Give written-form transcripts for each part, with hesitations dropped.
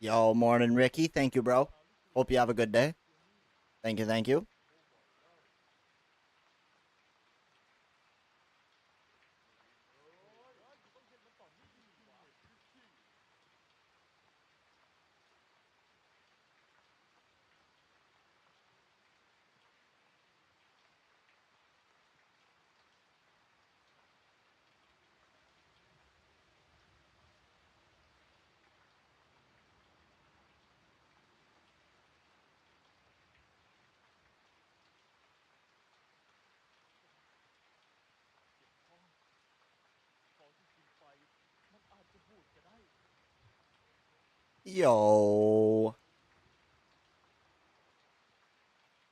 Yo, morning, Ricky. Thank you, bro. Hope you have a good day. Thank you, thank you. Yo.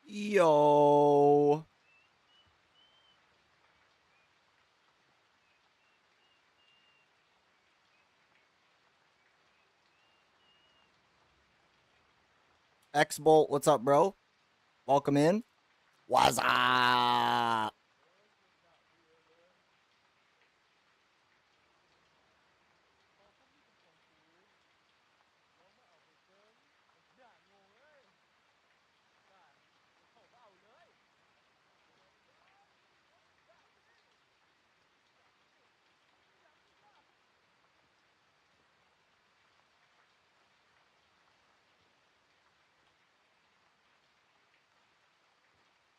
Yo. X-Bolt, what's up, bro? Welcome in. What's up?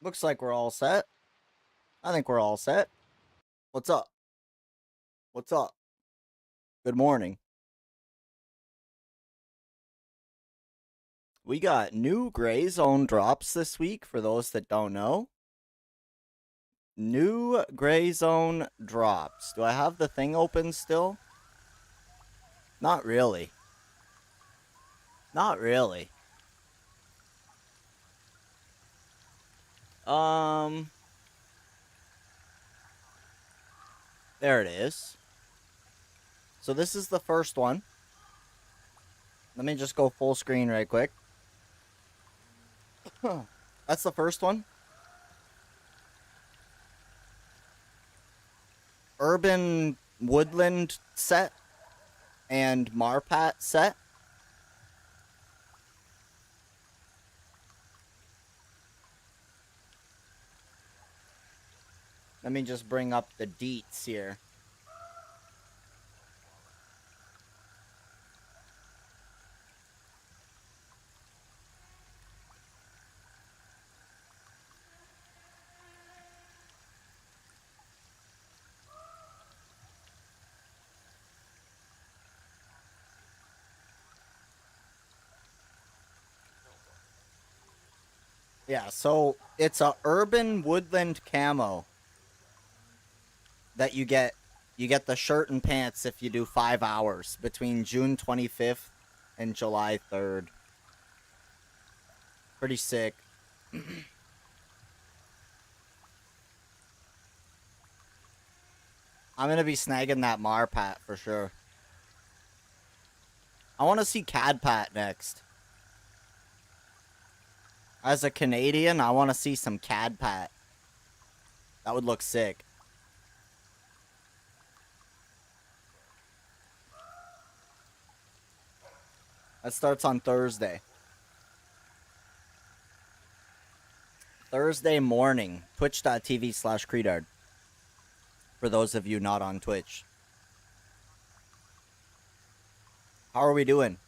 Looks like we're all set. I think we're all set. What's up? What's up? Good morning. We got new Gray Zone drops this week for those that don't know. New Gray Zone drops. Do I have the thing open still? Not really. Not really. Um, there it is. So this is the first one. Let me just go full screen right quick. That's the first one. Urban Woodland set and Marpat set. Let me just bring up the deets here. Yeah, so it's a urban woodland camo that you get. You get the shirt and pants if you do 5 hours between June 25th and July 3rd. Pretty sick. I'm gonna be snagging that Marpat for sure. I want to see Cadpat next. As a Canadian, I want to see some Cadpat. That would look sick. That starts on Thursday. Thursday morning. Twitch.tv/Credard. For those of you not on Twitch. How are we doing?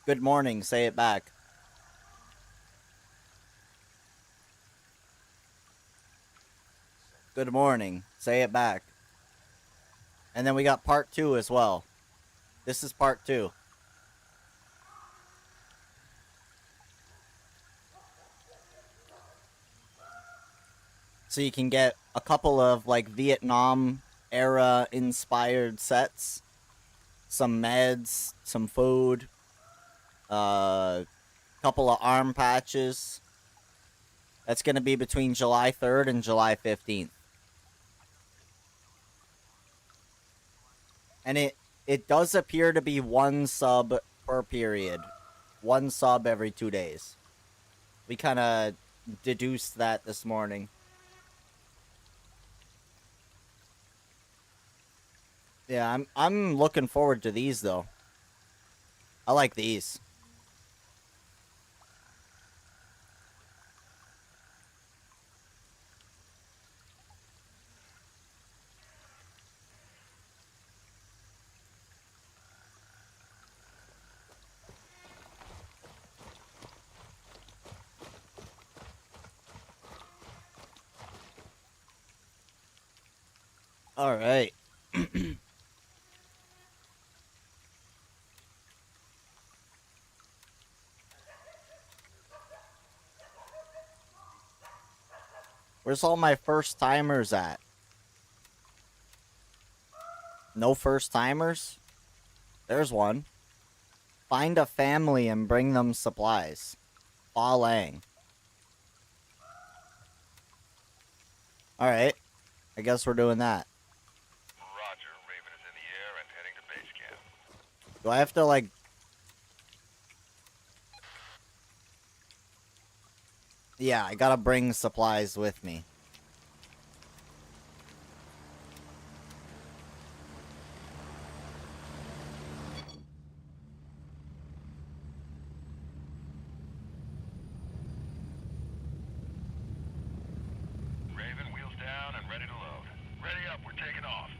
Good morning. Say it back. Good morning. Say it back. And then we got part 2 as well. This is part 2. So you can get a couple of like Vietnam era inspired sets, some meds, some food, couple of arm patches. That's going to be between July 3rd and July 15th. And it does appear to be one sub per period. One sub every 2 days. We kind of deduced that this morning. Yeah, I'm looking forward to these though. I like these. All right. Where's all my first timers at? No first timers? There's one. Find a family and bring them supplies. Fa Lang. Alright. I guess we're doing that. Roger, Raven is in the air and heading to base camp. Do I have to, like... Yeah, I gotta bring supplies with me. Raven, wheels down and ready to load. Ready up, we're taking off.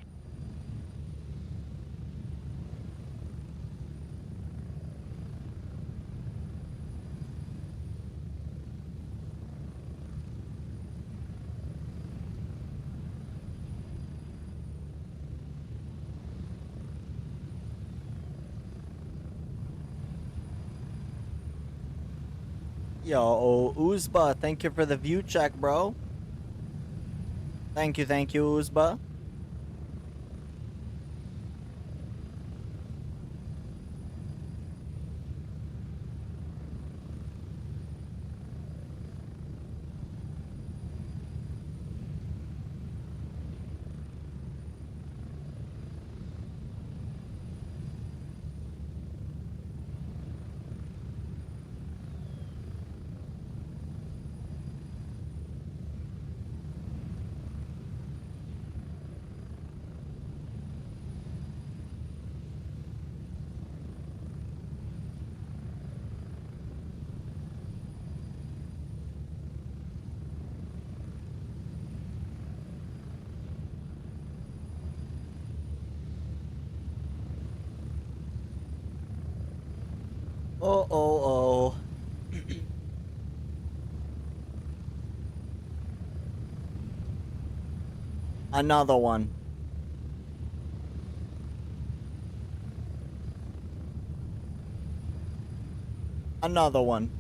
Yo, Uzba, thank you for the view check, bro. Thank you, Uzba. Oh. Another one. Another one.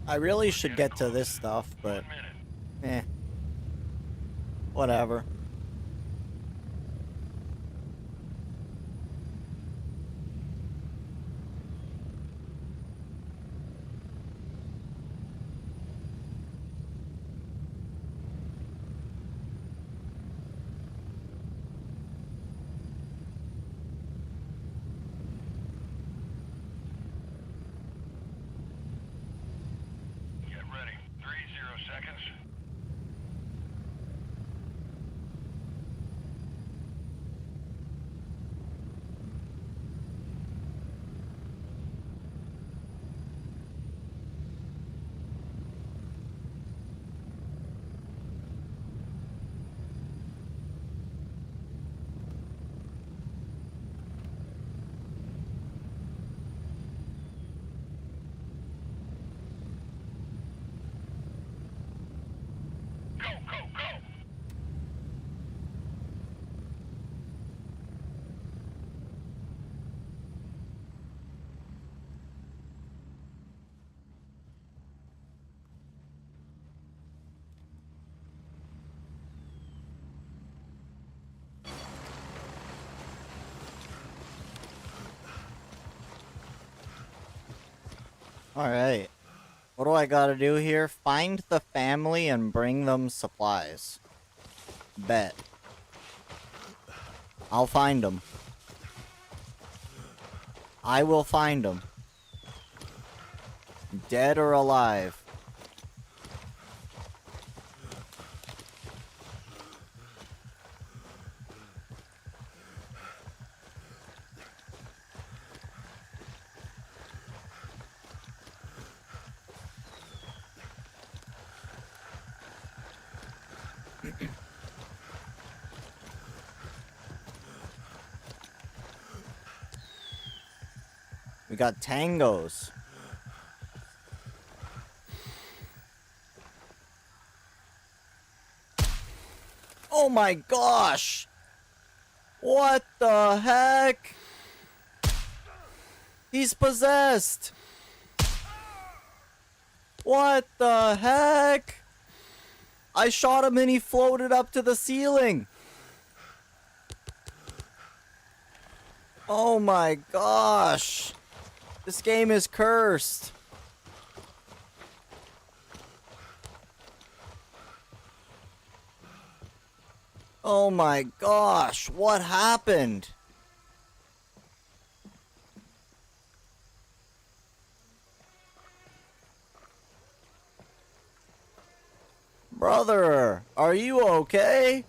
I really should get to this stuff, but... Whatever. Get ready. 30 seconds. Go, go, go! Alright. What do I gotta do here? Find the family and bring them supplies. Bet. I'll find them. I will find them. Dead or alive. We got tangos. Oh my gosh! What the heck? He's possessed! What the heck? I shot him and he floated up to the ceiling! Oh my gosh! This game is cursed! Oh my gosh, what happened? Brother, are you okay?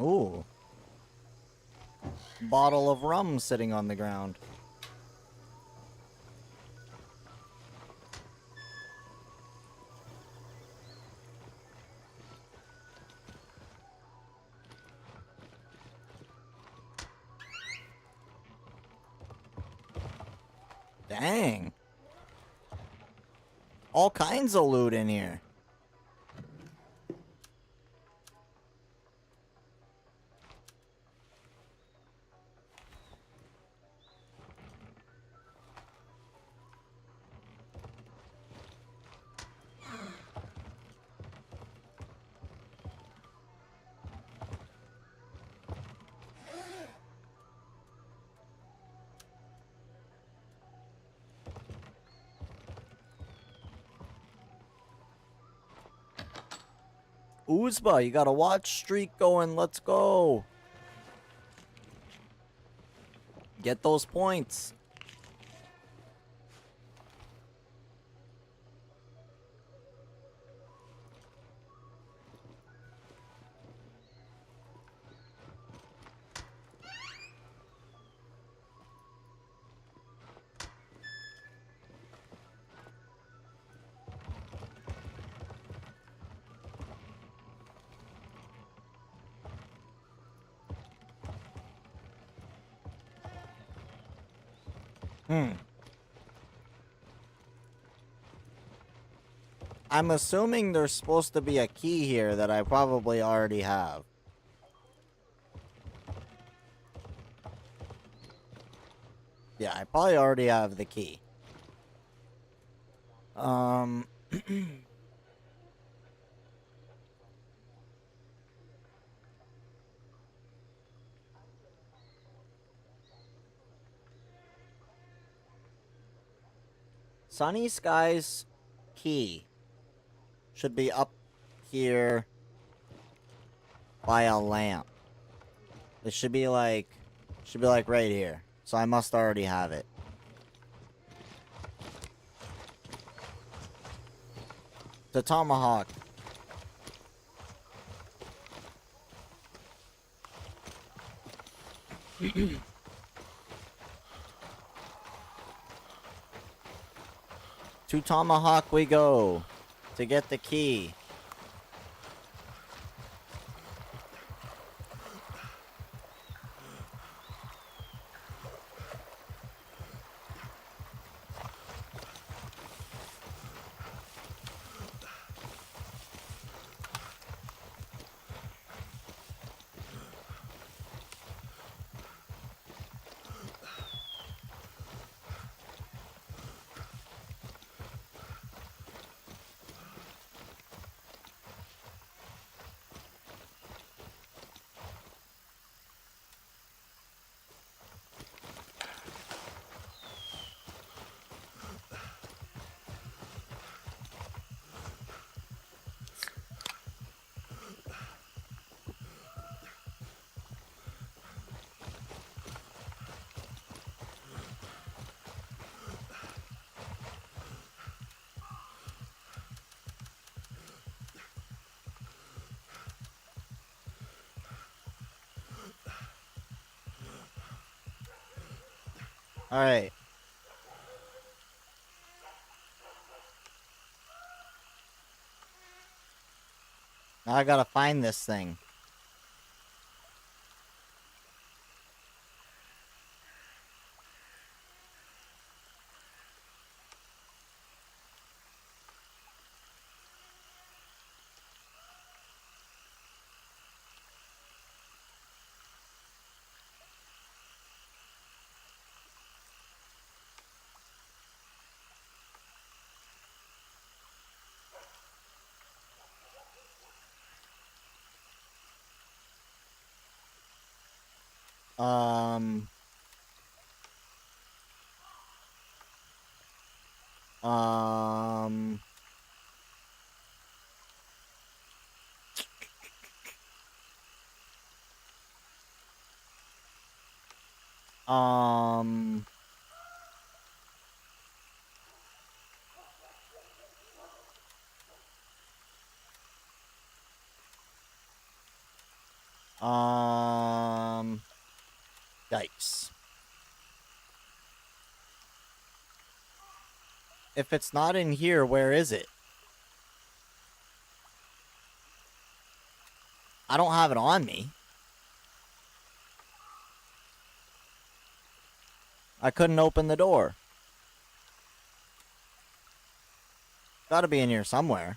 Ooh. Bottle of rum sitting on the ground. Dang. All kinds of loot in here. Uzba, you got a watch streak going. Let's go. Get those points. I'm assuming there's supposed to be a key here that I probably already have. Yeah, I probably already have the key. Sunny Skies key should be up here by a lamp. It should be like right here. So I must already have it. The tomahawk. To tomahawk we go to get the key. Alright. Now I gotta find this thing. Um... Um... Um... Yikes. If it's not in here, where is it? I don't have it on me. I couldn't open the door. Gotta be in here somewhere.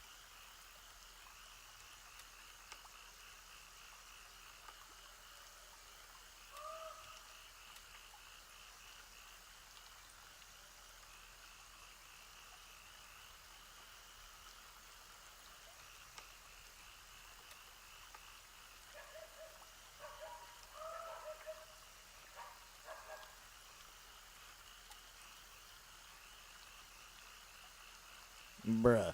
Bruh.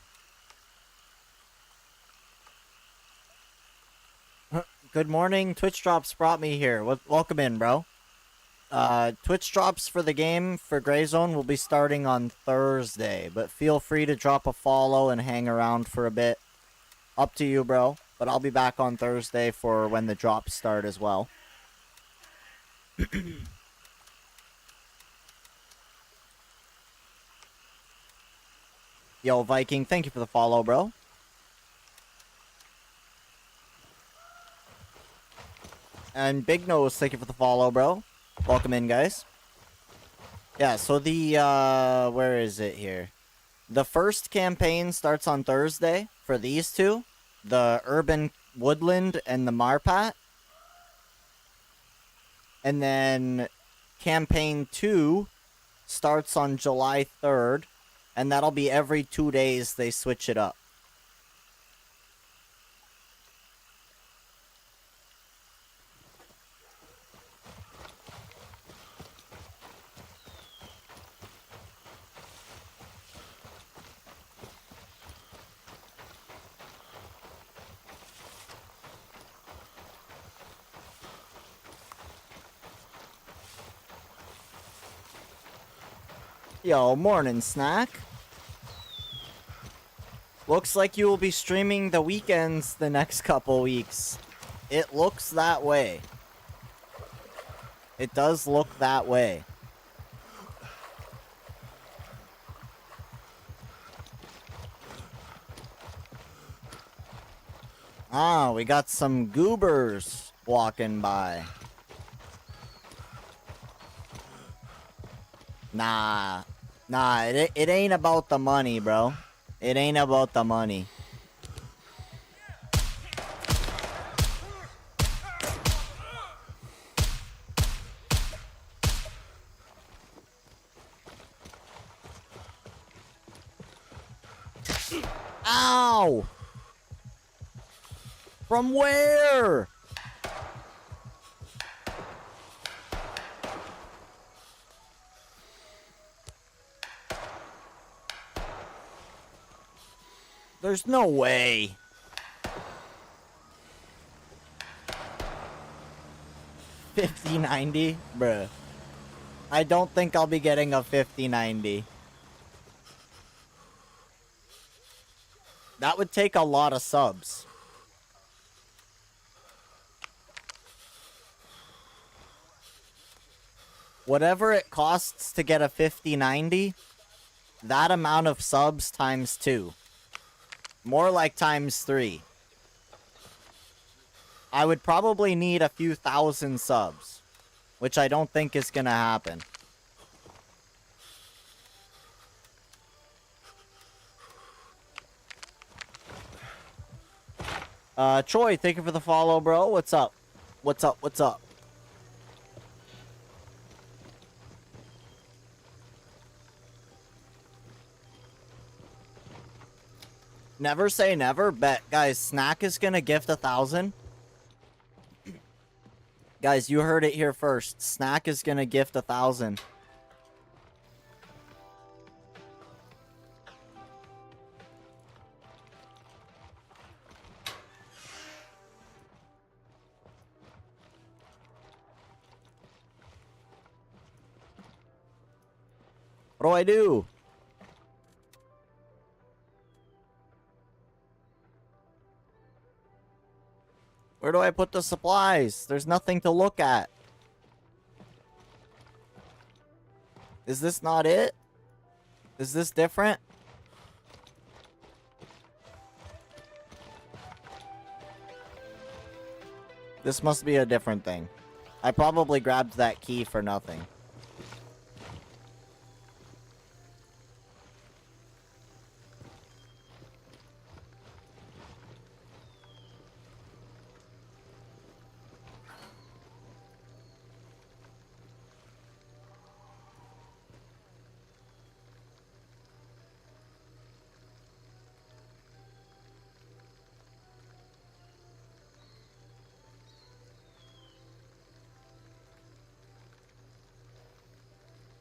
Good morning. Twitch Drops brought me here. Welcome in, bro. Twitch Drops for the game for Gray Zone will be starting on Thursday, but feel free to drop a follow and hang around for a bit. Up to you, bro. But I'll be back on Thursday for when the drops start as well. Yo, Viking, thank you for the follow, bro. And Big Nose, thank you for the follow, bro. Welcome in, guys. Yeah, so the, where is it here? The first campaign starts on Thursday for these two. The Urban Woodland and the Marpat. And then campaign 2 starts on July 3rd. And that'll be every 2 days they switch it up. Yo, morning, Snack. Looks like you will be streaming the weekends the next couple weeks. It looks that way. It does look that way. Ah, we got some goobers walking by. Nah. Nah, it ain't about the money, bro. It ain't about the money. Ow! From where? There's no way. $50.90? Bruh. I don't think I'll be getting a $50.90. That would take a lot of subs. Whatever it costs to get a 5090, that amount of subs times 2. More like times 3. I would probably need a few thousand subs, which I don't think is gonna happen. Troy, thank you for the follow, bro. What's up? What's up? What's up? Never say never. Bet, guys, Snack is gonna gift 1,000. Guys, you heard it here first. Snack is gonna gift 1,000. What do I do? Where do I put the supplies? There's nothing to look at. Is this not it? Is this different? This must be a different thing. I probably grabbed that key for nothing.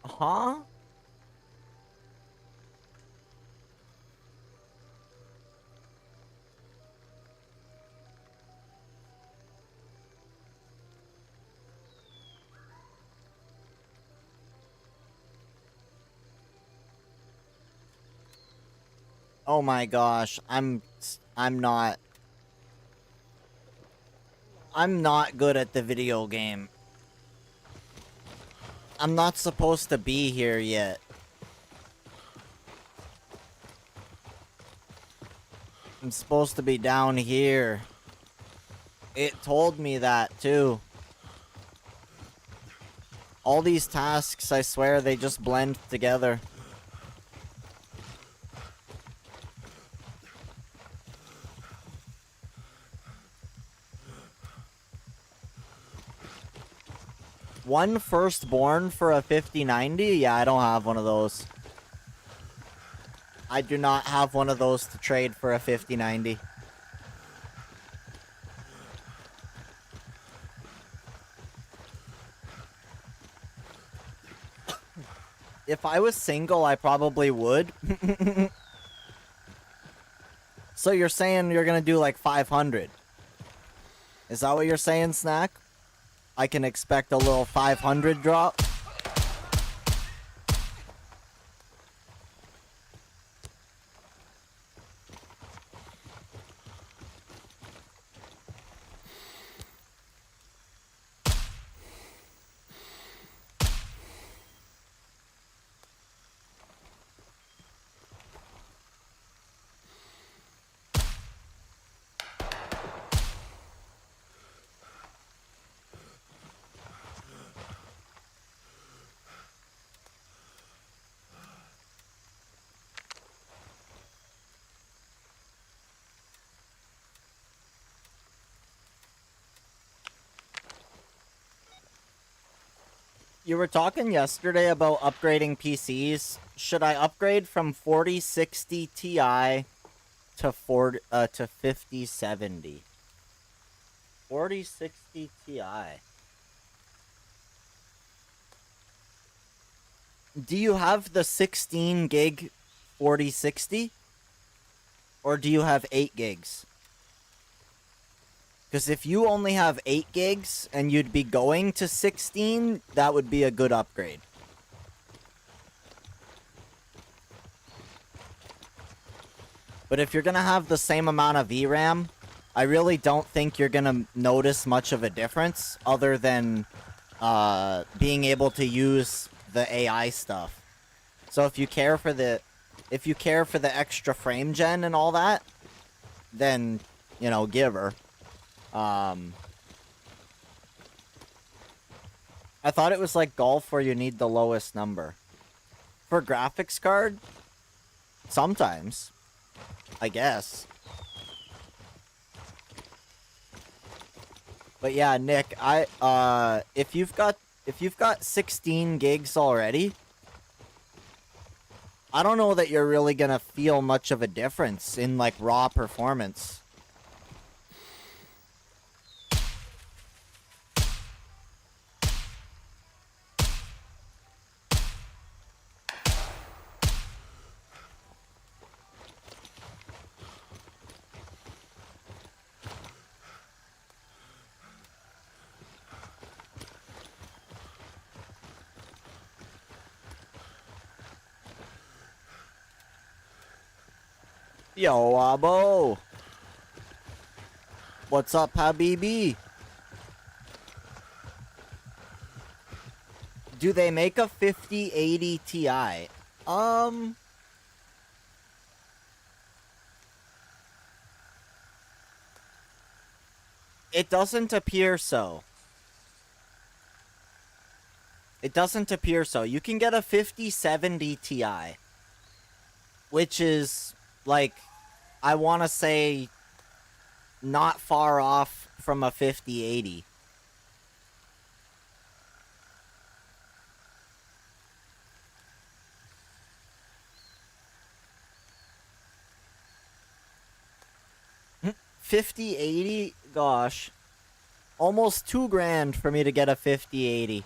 Huh? Oh my gosh, I'm not good at the video game. I'm not supposed to be here yet. I'm supposed to be down here. It told me that too. All these tasks, I swear, they just blend together. One firstborn for a 5090? Yeah, I don't have one of those. I do not have one of those to trade for a 5090. If I was single, I probably would. So you're saying you're gonna do like 500? Is that what you're saying, Snack? I can expect a little 500 drop? You were talking yesterday about upgrading PCs. Should I upgrade from 4060 Ti to 5070? 4060 Ti. Do you have the 16 gig 4060? Or do you have 8 gigs? Because if you only have 8 gigs and you'd be going to 16, that would be a good upgrade. But if you're going to have the same amount of VRAM, I really don't think you're going to notice much of a difference other than being able to use the AI stuff. So if you care for the extra frame gen and all that, then, you know, give her. I thought it was like golf where you need the lowest number. For graphics card, sometimes, I guess. But yeah, Nick, if you've got 16 gigs already, I don't know that you're really gonna feel much of a difference in like raw performance. Yo, Abo! What's up, Habibi? Do they make a 5080 Ti? It doesn't appear so. It doesn't appear so. You can get a 5070 Ti, which is, like, I want to say, not far off from a 5080. $5080? Gosh. Almost $2,000 for me to get a 5080.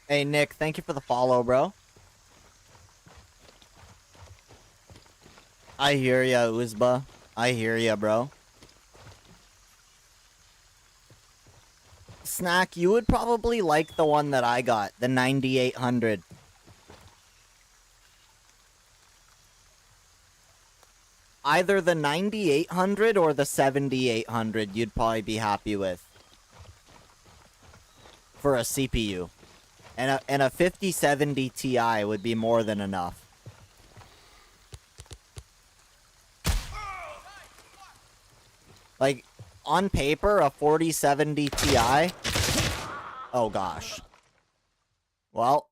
Hey, Nick, thank you for the follow, bro. I hear ya, Uzba. I hear ya, bro. Snack, you would probably like the one that I got, the 9800. Either the 9800 or the 7800 you'd probably be happy with. For a CPU. And a 5070 Ti would be more than enough. Like, on paper, a 4070 Ti... Oh, gosh. Well.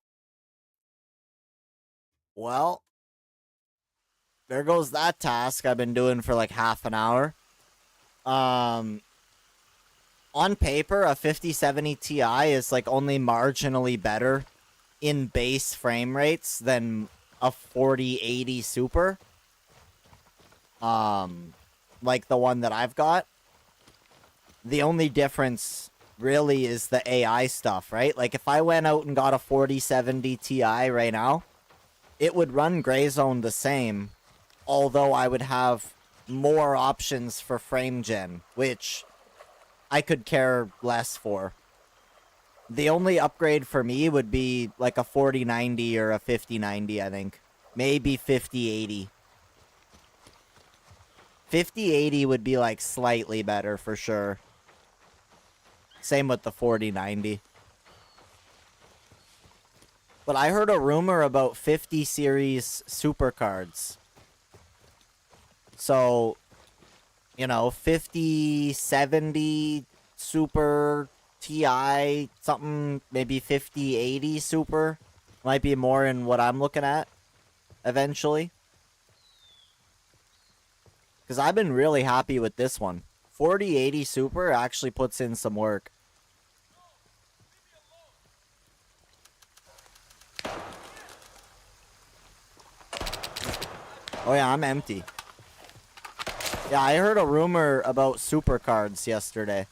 There goes that task I've been doing for like half an hour. On paper, a 5070 Ti is like only marginally better in base frame rates than a 4080 Super. Like the one that I've got. The only difference really is the AI stuff, right? Like if I went out and got a 4070 Ti right now, it would run Gray Zone the same, although I would have more options for frame gen, which I could care less for. The only upgrade for me would be like a 4090 or a 5090, I think. Maybe 5080. 5080 would be like slightly better for sure. Same with the 4090. But I heard a rumor about 50 series supercards. So, you know, 5070 Super Ti, something, maybe 5080 Super. Might be more in what I'm looking at eventually. Because I've been really happy with this one. 4080 Super actually puts in some work. Oh yeah, I'm empty. Yeah, I heard a rumor about super cards yesterday.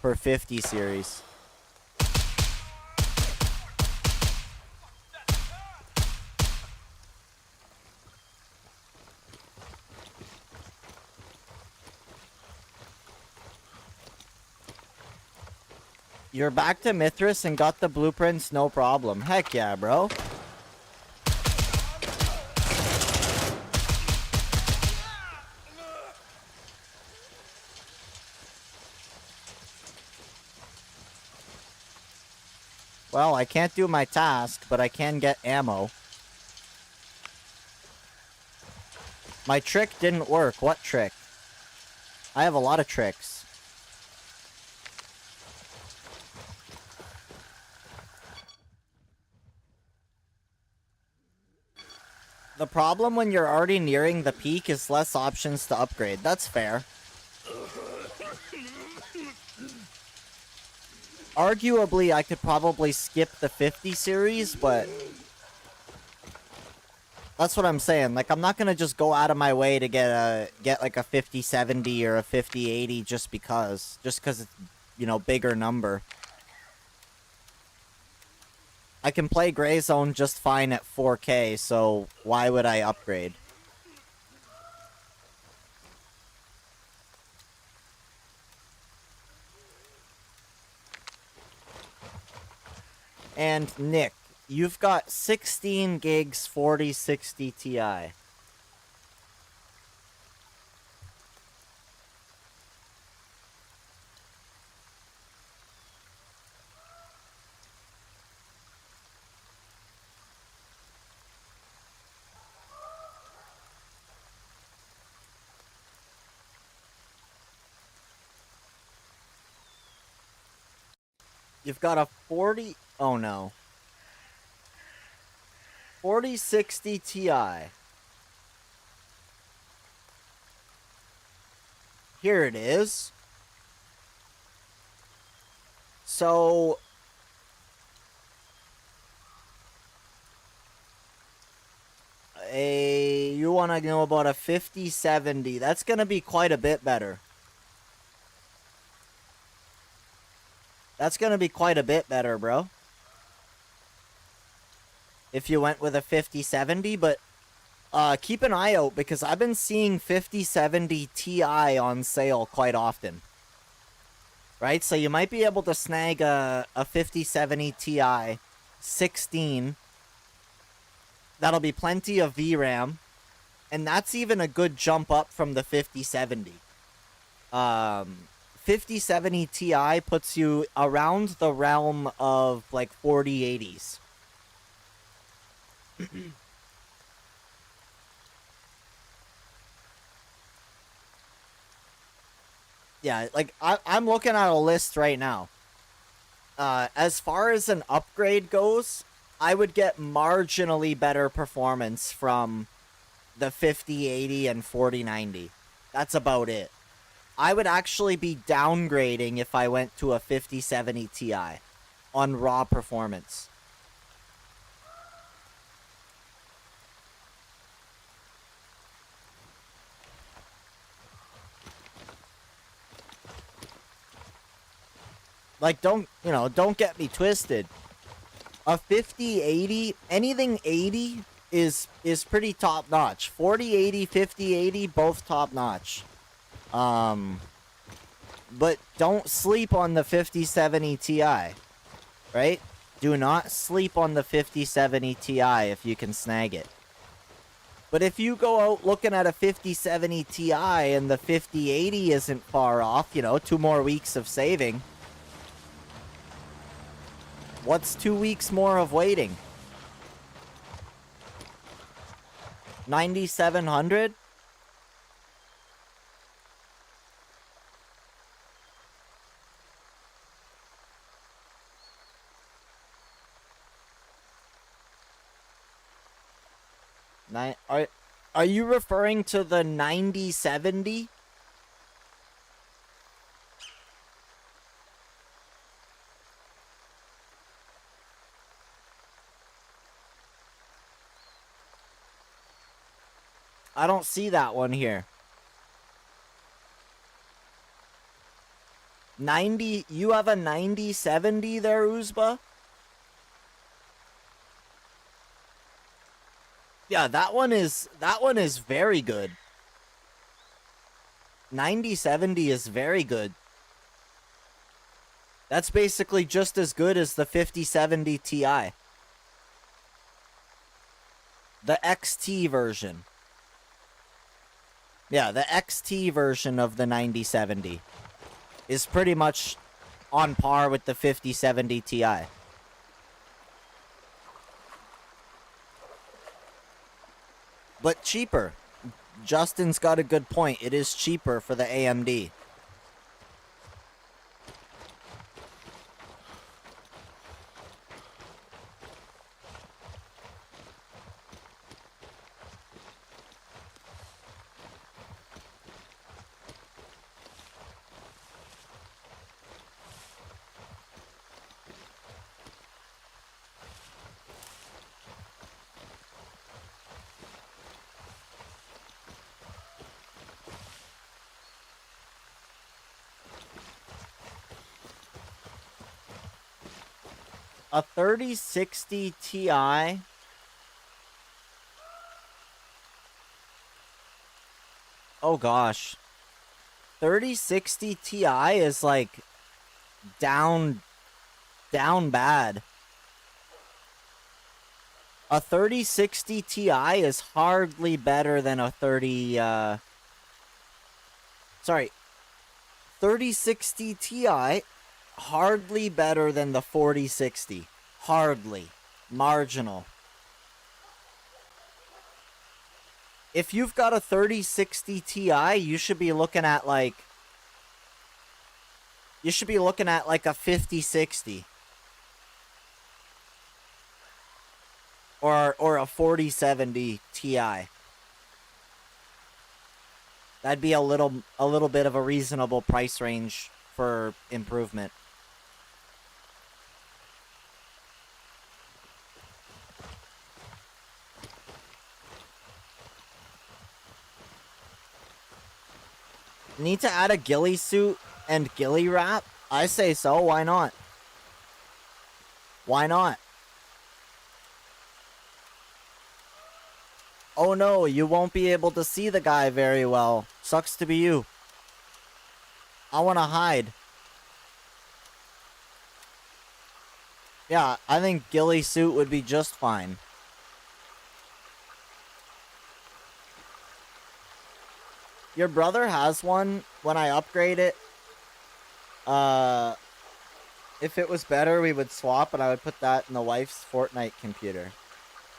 For 50 series. You're back to Mithras and got the blueprints, no problem. Heck yeah, bro. Well, I can't do my task, but I can get ammo. My trick didn't work. What trick? I have a lot of tricks. The problem when you're already nearing the peak is less options to upgrade. That's fair. Arguably, I could probably skip the 50 series, but that's what I'm saying. Like, I'm not gonna just go out of my way to get like a 50-70 or a 50-80 just because it's, you know, bigger number. I can play Gray Zone just fine at 4K, so why would I upgrade? And Nick, you've got 16 gigs 4060 Ti. You've got a 40... Oh, no. 4060 Ti. Here it is. So... You want to know about a 5070. That's going to be quite a bit better. That's going to be quite a bit better, bro. If you went with a 5070, but keep an eye out because I've been seeing 5070 Ti on sale quite often. Right? So you might be able to snag a 5070 Ti 16. That'll be plenty of VRAM. And that's even a good jump up from the 5070. 5070 Ti puts you around the realm of like 4080s. Yeah, like I'm looking at a list right now. As far as an upgrade goes, I would get marginally better performance from the 5080 and 4090. That's about it. I would actually be downgrading if I went to a 5070 Ti on raw performance. Like, don't get me twisted. A 5080, anything 80 is pretty top notch. 4080, 5080, both top notch. But don't sleep on the 5070 Ti, right? Do not sleep on the 5070 Ti if you can snag it. But if you go out looking at a 5070 Ti and the 5080 isn't far off, 2 more weeks of saving. What's 2 weeks more of waiting? 9,700? Are you referring to the 9070? I don't see that one here. 90, you have a 9070 there, Uzba? Yeah, that one is very good. 9070 is very good. That's basically just as good as the 5070 Ti. The XT version. Yeah, the XT version of the 9070 is pretty much on par with the 5070 Ti. But cheaper. Justin's got a good point. It is cheaper for the AMD. A 3060 Ti. Oh gosh. 3060 Ti is like down bad. A 3060 Ti is hardly better than a 3060 Ti hardly better than the 4060. Hardly. Marginal. If you've got a 3060 Ti, you should be looking at like a 5060. Or a 4070 Ti. That'd be a little bit of a reasonable price range for improvement. Need to add a ghillie suit and ghillie wrap? I say so, why not? Why not? Oh no, you won't be able to see the guy very well. Sucks to be you. I wanna hide. Yeah, I think ghillie suit would be just fine. Your brother has one. When I upgrade it, if it was better, we would swap, and I would put that in the wife's Fortnite computer.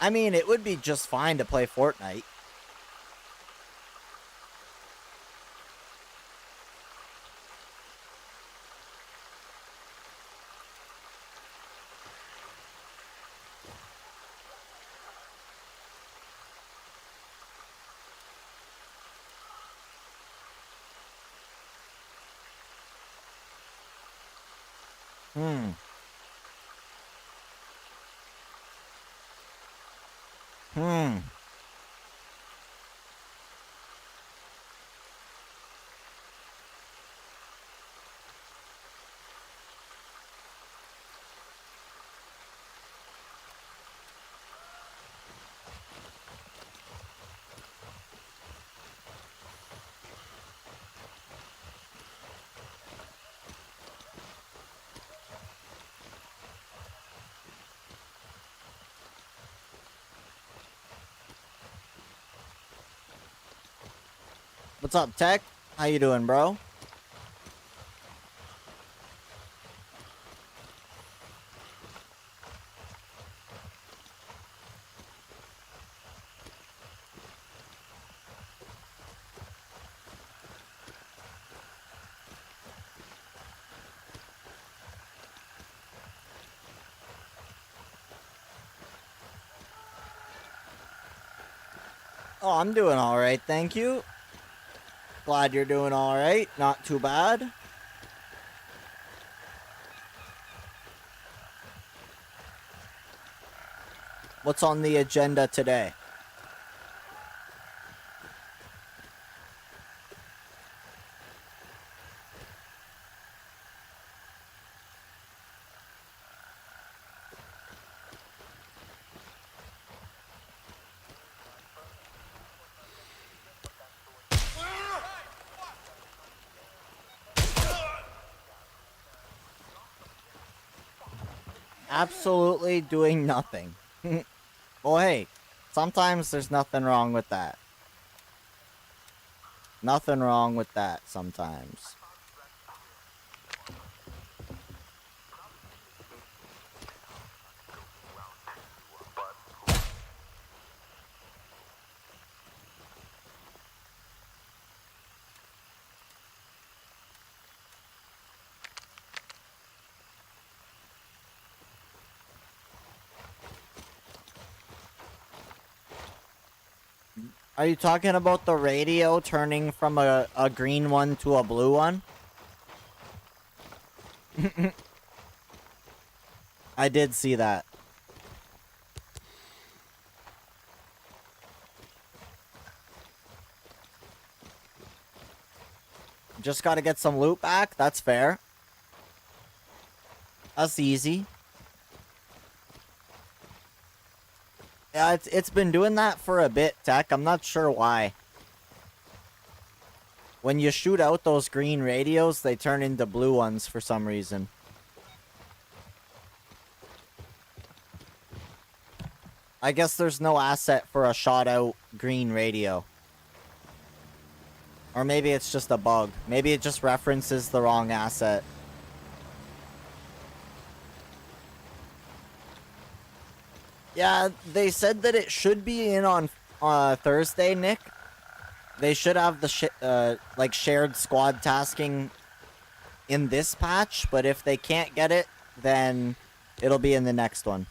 I mean, it would be just fine to play Fortnite. Hmm. What's up, Tech? How you doing, bro? Oh, I'm doing alright, thank you. Glad you're doing alright. Not too bad. What's on the agenda today? absolutely doing nothing. Well, hey, sometimes there's nothing wrong with that. Nothing wrong with that sometimes. Are you talking about the radio turning from a green one to a blue one? I did see that. Just gotta get some loot back. That's fair. That's easy. Yeah, it's been doing that for a bit, Tech. I'm not sure why. When you shoot out those green radios, they turn into blue ones for some reason. I guess there's no asset for a shot out green radio. Or maybe it's just a bug. Maybe it just references the wrong asset. Yeah, they said that it should be in on Thursday, Nick. They should have the like shared squad tasking in this patch, but if they can't get it, then it'll be in the next one.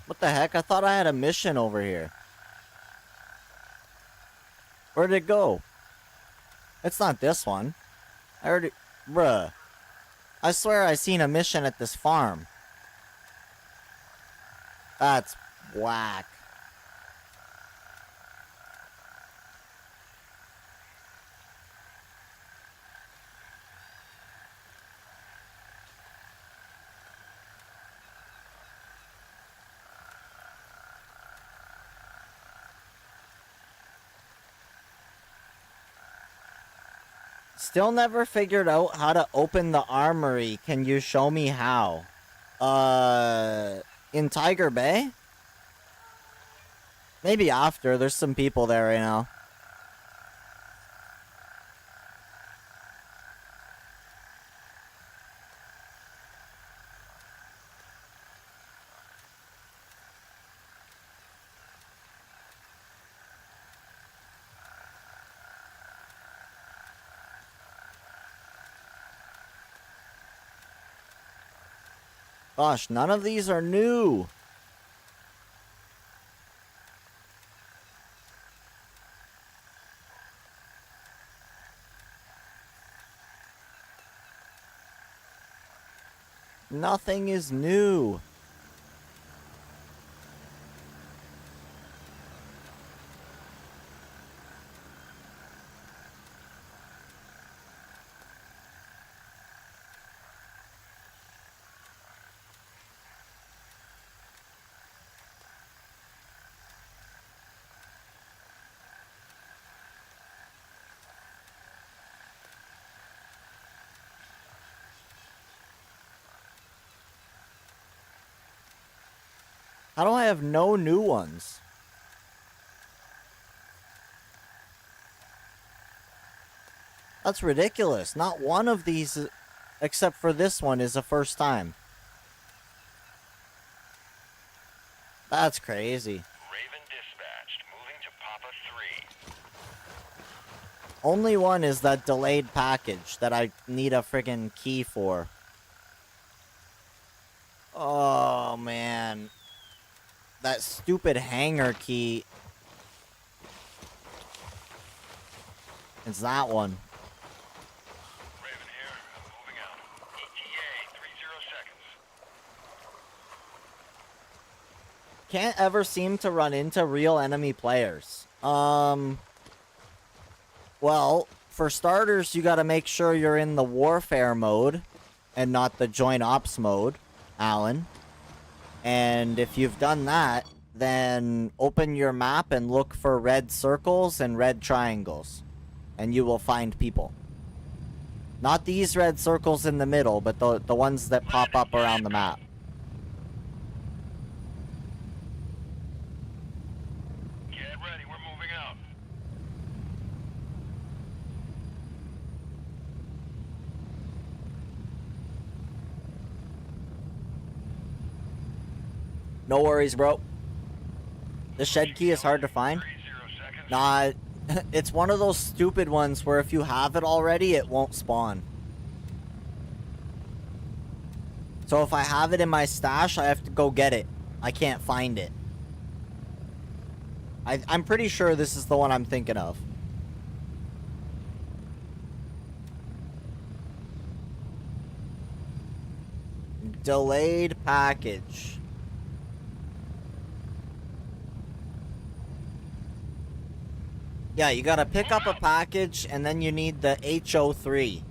What the heck? I thought I had a mission over here. Where'd it go? It's not this one. I already... Bruh. I swear I seen a mission at this farm. That's whack. Still never figured out how to open the armory. Can you show me how? In Tiger Bay? Maybe after. There's some people there right now. Gosh, none of these are new. Nothing is new. How do I have no new ones? That's ridiculous. Not one of these, except for this one, is a first time. That's crazy. Raven dispatched, moving to Papa 3. Only one is that delayed package that I need a friggin' key for. Oh, man. That stupid hangar key. It's that one. Raven here, I'm moving can't ever seem to run into real enemy players. Well, for starters, you gotta make sure you're in the warfare mode and not the joint ops mode, Alan. And if you've done that, then open your map and look for red circles and red triangles, and you will find people. Not these red circles in the middle, but the ones that pop up around the map. Get ready, we're moving out. No worries, bro. The shed key is hard to find. 30 seconds. Nah, it's one of those stupid ones where if you have it already, it won't spawn. So if I have it in my stash, I have to go get it. I can't find it. I'm pretty sure this is the one I'm thinking of. Delayed package. Yeah, you gotta pick up a package, and then you need the HO3.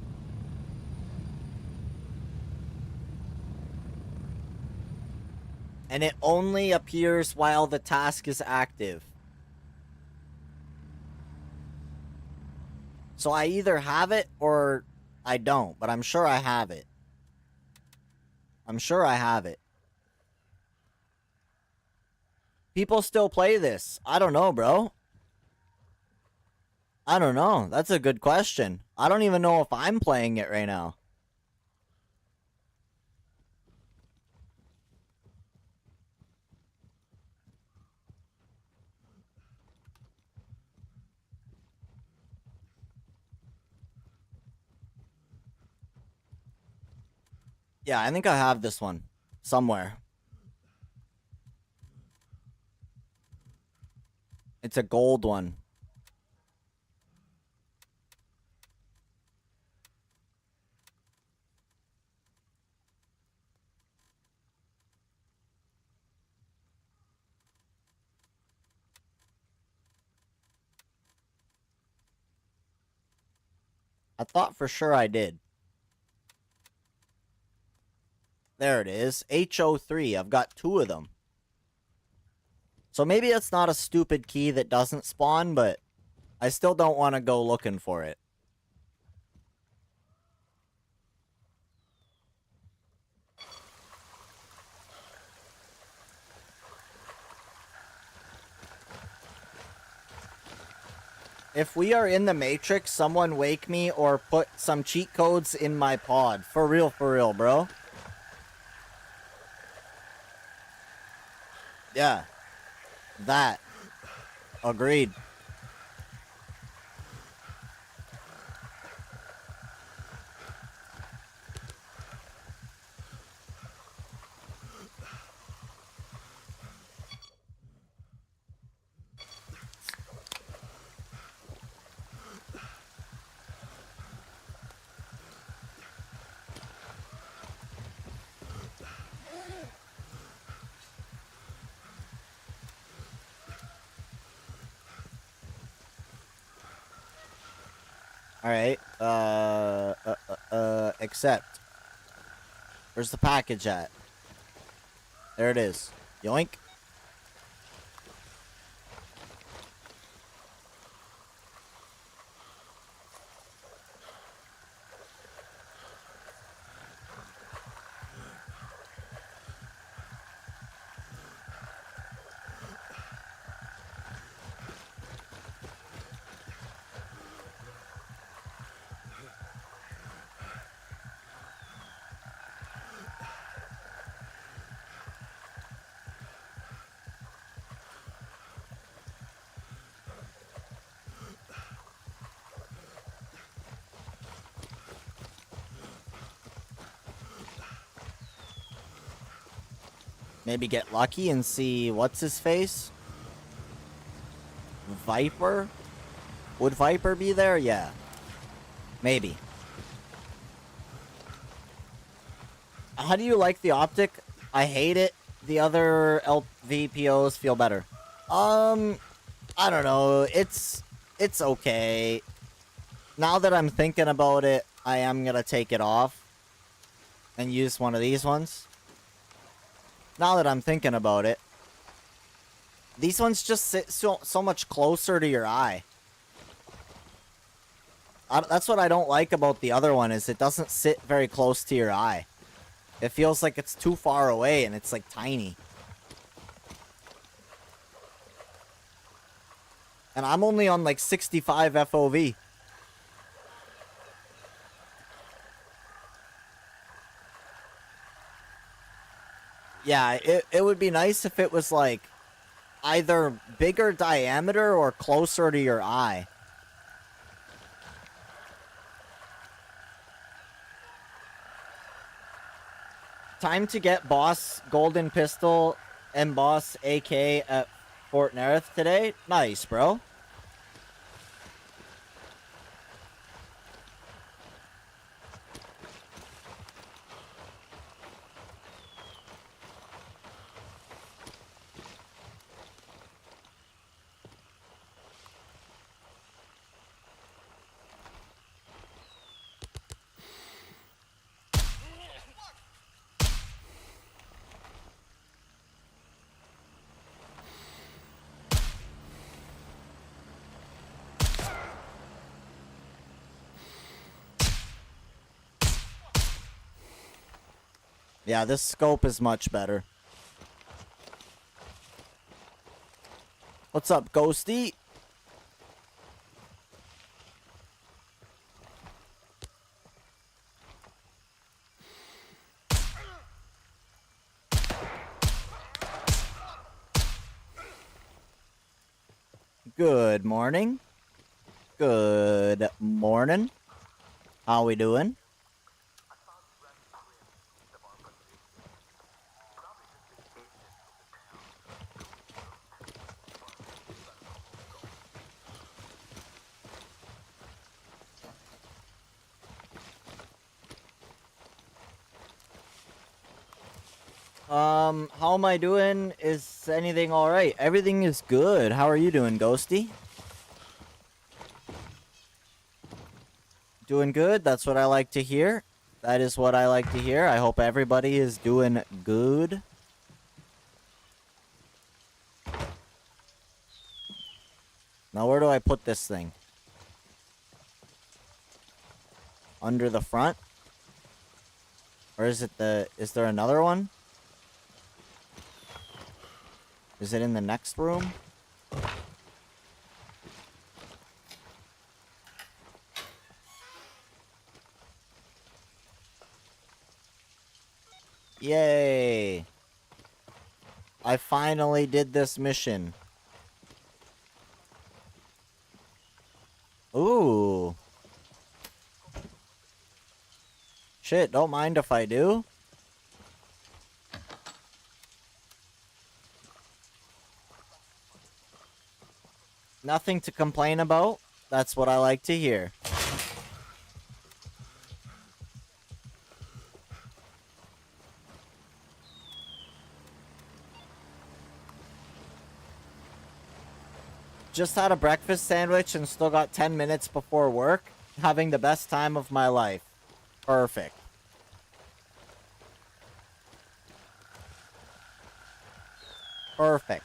And it only appears while the task is active. So I either have it or I don't, but I'm sure I have it. I'm sure I have it. People still play this. I don't know, bro. I don't know. That's a good question. I don't even know if I'm playing it right now. Yeah, I think I have this one somewhere. It's a gold one. I thought for sure I did. There it is. HO3. I've got 2 of them. So maybe it's not a stupid key that doesn't spawn, but I still don't want to go looking for it. If we are in the Matrix, someone wake me or put some cheat codes in my pod. For real, bro. Yeah. That. Agreed. Alright, accept. Where's the package at? There it is. Yoink. Maybe get lucky and see what's his face? Viper? Would Viper be there? Yeah. Maybe. How do you like the optic? I hate it. the other LVPOs feel better? I don't know. It's okay. Now that I'm thinking about it, I am gonna take it off and use one of these ones. Now that I'm thinking about it, these ones just sit so much closer to your eye. That's what I don't like about the other one, is it doesn't sit very close to your eye. It feels like it's too far away and it's like tiny. And I'm only on like 65 FOV. Yeah, it would be nice if it was like either bigger diameter or closer to your eye. Time to get Boss Golden Pistol and Boss AK at Fort Nerith today. Nice, bro. Yeah, this scope is much better. What's up, Ghosty? Good morning. Good morning. How we doing? How am I doing? Is anything alright? Everything is good. How are you doing, Ghosty? Doing good? That's what I like to hear. That is what I like to hear. I hope everybody is doing good. Now, where do I put this thing? Under the front? Or is it is there another one? Is it in the next room? Yay! I finally did this mission. Ooh. Shit, don't mind if I do. Nothing to complain about. That's what I like to hear. Just had a breakfast sandwich and still got 10 minutes before work. Having the best time of my life. Perfect. Perfect.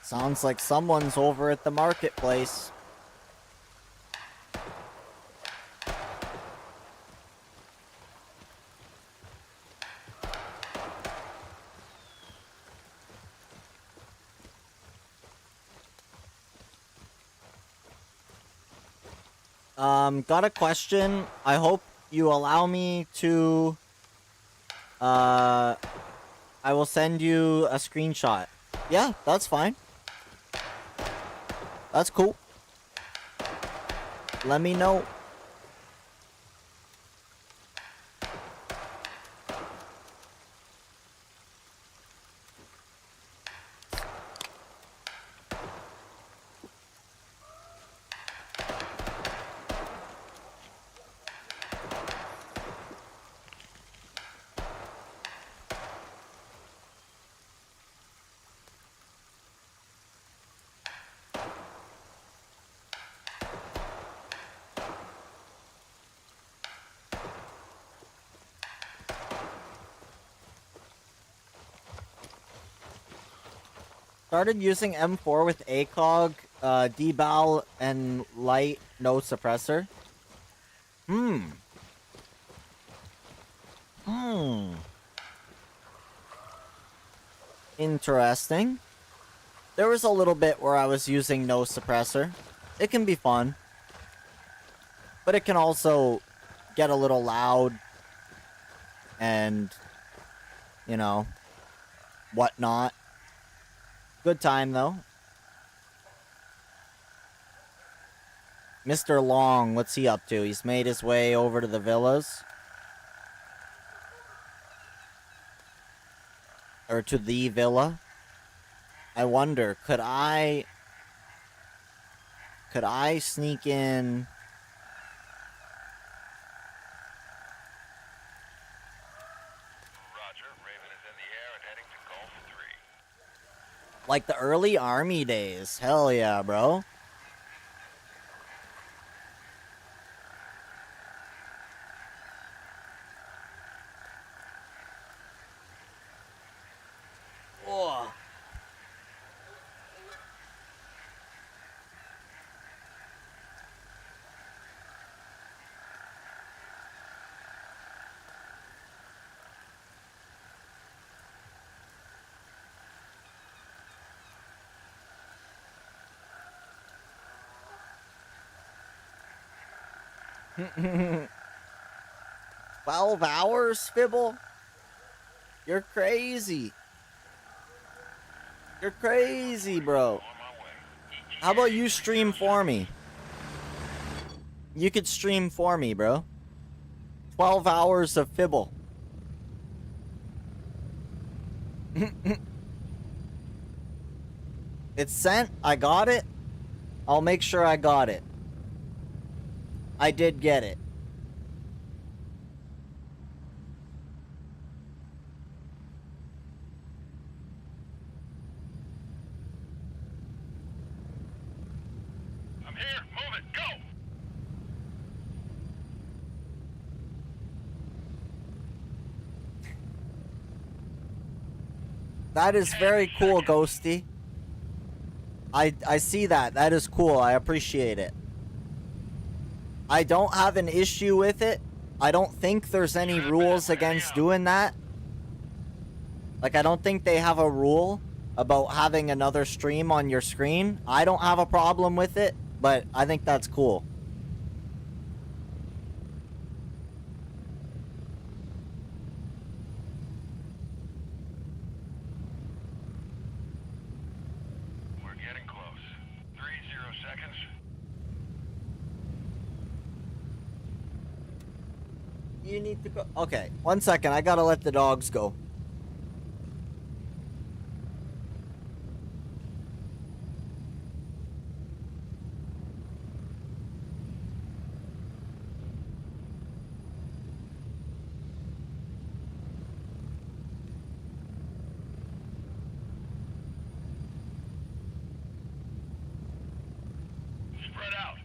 Sounds like someone's over at the marketplace. Got a question. I hope you allow me to, I will send you a screenshot. Yeah, that's fine. That's cool. Let me know. Started using M4 with ACOG, debal, and light no suppressor. Interesting. There was a little bit where I was using no suppressor. It can be fun. But it can also get a little loud. And, you know, whatnot. Good time, though. Mr. Long, what's he up to? He's made his way over to the villas. Or to the villa. I wonder, could I sneak in? Roger. Raven is in the air and heading to Golf 3. Like the early army days. Hell yeah, bro. Oh. $12, Fibble? You're crazy. You're crazy, bro. How about you stream for me? You could stream for me, bro. 12 hours of Fibble. It's sent. I got it. I'll make sure I got it. I did get it. I'm here. Move it. Go. That is very cool, Ghosty. I see that. That is cool. I appreciate it. I don't have an issue with it. I don't think there's any rules against doing that. Like, I don't think they have a rule about having another stream on your screen. I don't have a problem with it, but I think that's cool. We're getting close. 30 seconds. You need to go. Okay, 1 second. I gotta let the dogs go. Spread out.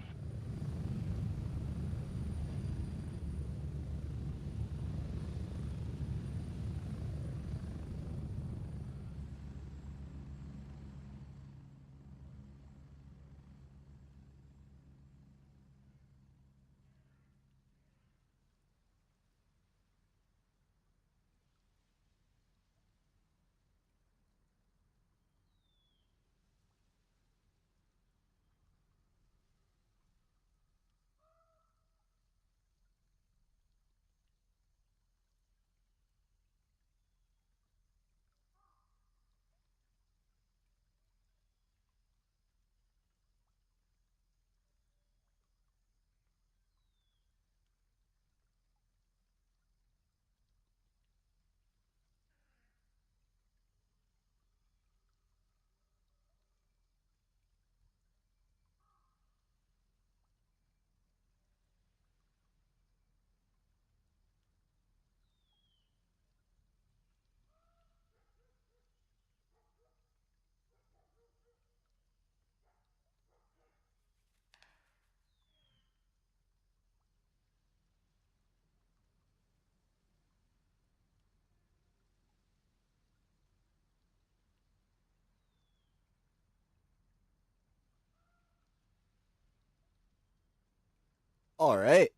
Alright.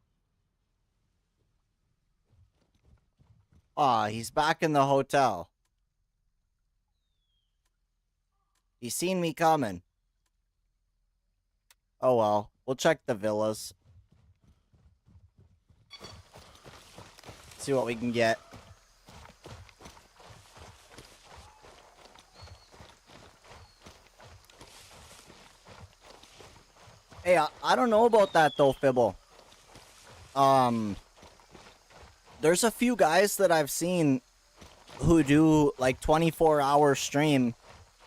Ah, he's back in the hotel. He's seen me coming. Oh well, we'll check the villas. See what we can get. Hey, I don't know about that though, Fibble. There's a few guys that I've seen who do like 24-hour stream,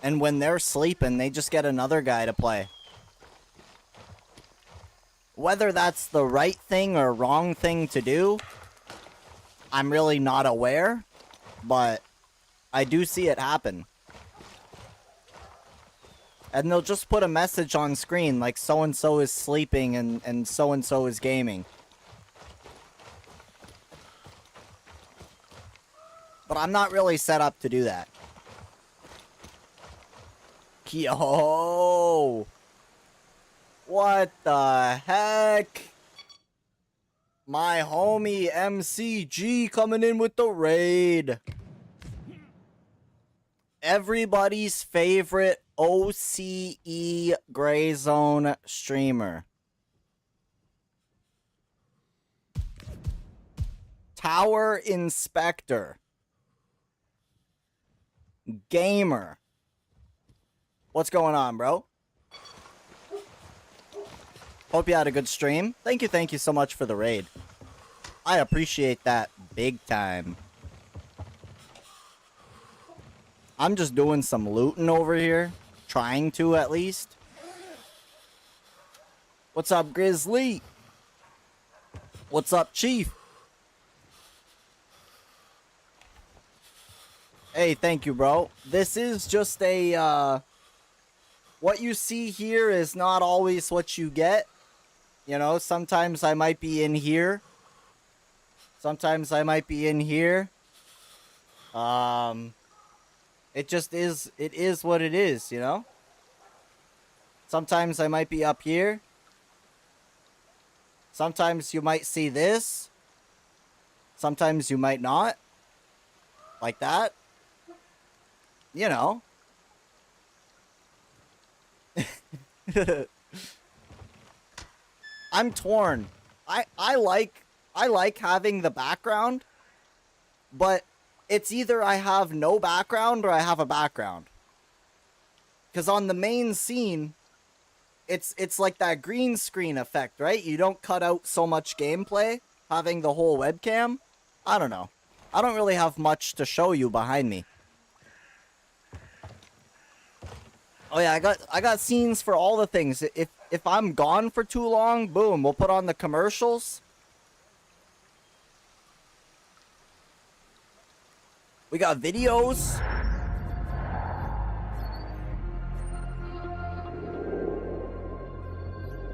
and when they're sleeping, they just get another guy to play. Whether that's the right thing or wrong thing to do, I'm really not aware, but I do see it happen. And they'll just put a message on screen like so-and-so is sleeping and so-and-so is gaming. But I'm not really set up to do that. Yo! What the heck? My homie MCG coming in with the raid. Everybody's favorite OCE Gray Zone streamer. Tower Inspector. Gamer. What's going on, bro? Hope you had a good stream. Thank you so much for the raid. I appreciate that big time. I'm just doing some looting over here. Trying to, at least. What's up, Grizzly? What's up, Chief? Hey, thank you, bro. This is just a, what you see here is not always what you get. You know, sometimes I might be in here. Sometimes I might be in here. It just is, it is what it is, you know? Sometimes I might be up here. Sometimes you might see this. Sometimes you might not. Like that. You know. I'm torn. I like having the background, but it's either I have no background or I have a background. Cause on the main scene, it's like that green screen effect, right? You don't cut out so much gameplay having the whole webcam. I don't know. I don't really have much to show you behind me. Oh yeah, I got scenes for all the things. If I'm gone for too long, boom, we'll put on the commercials. We got videos.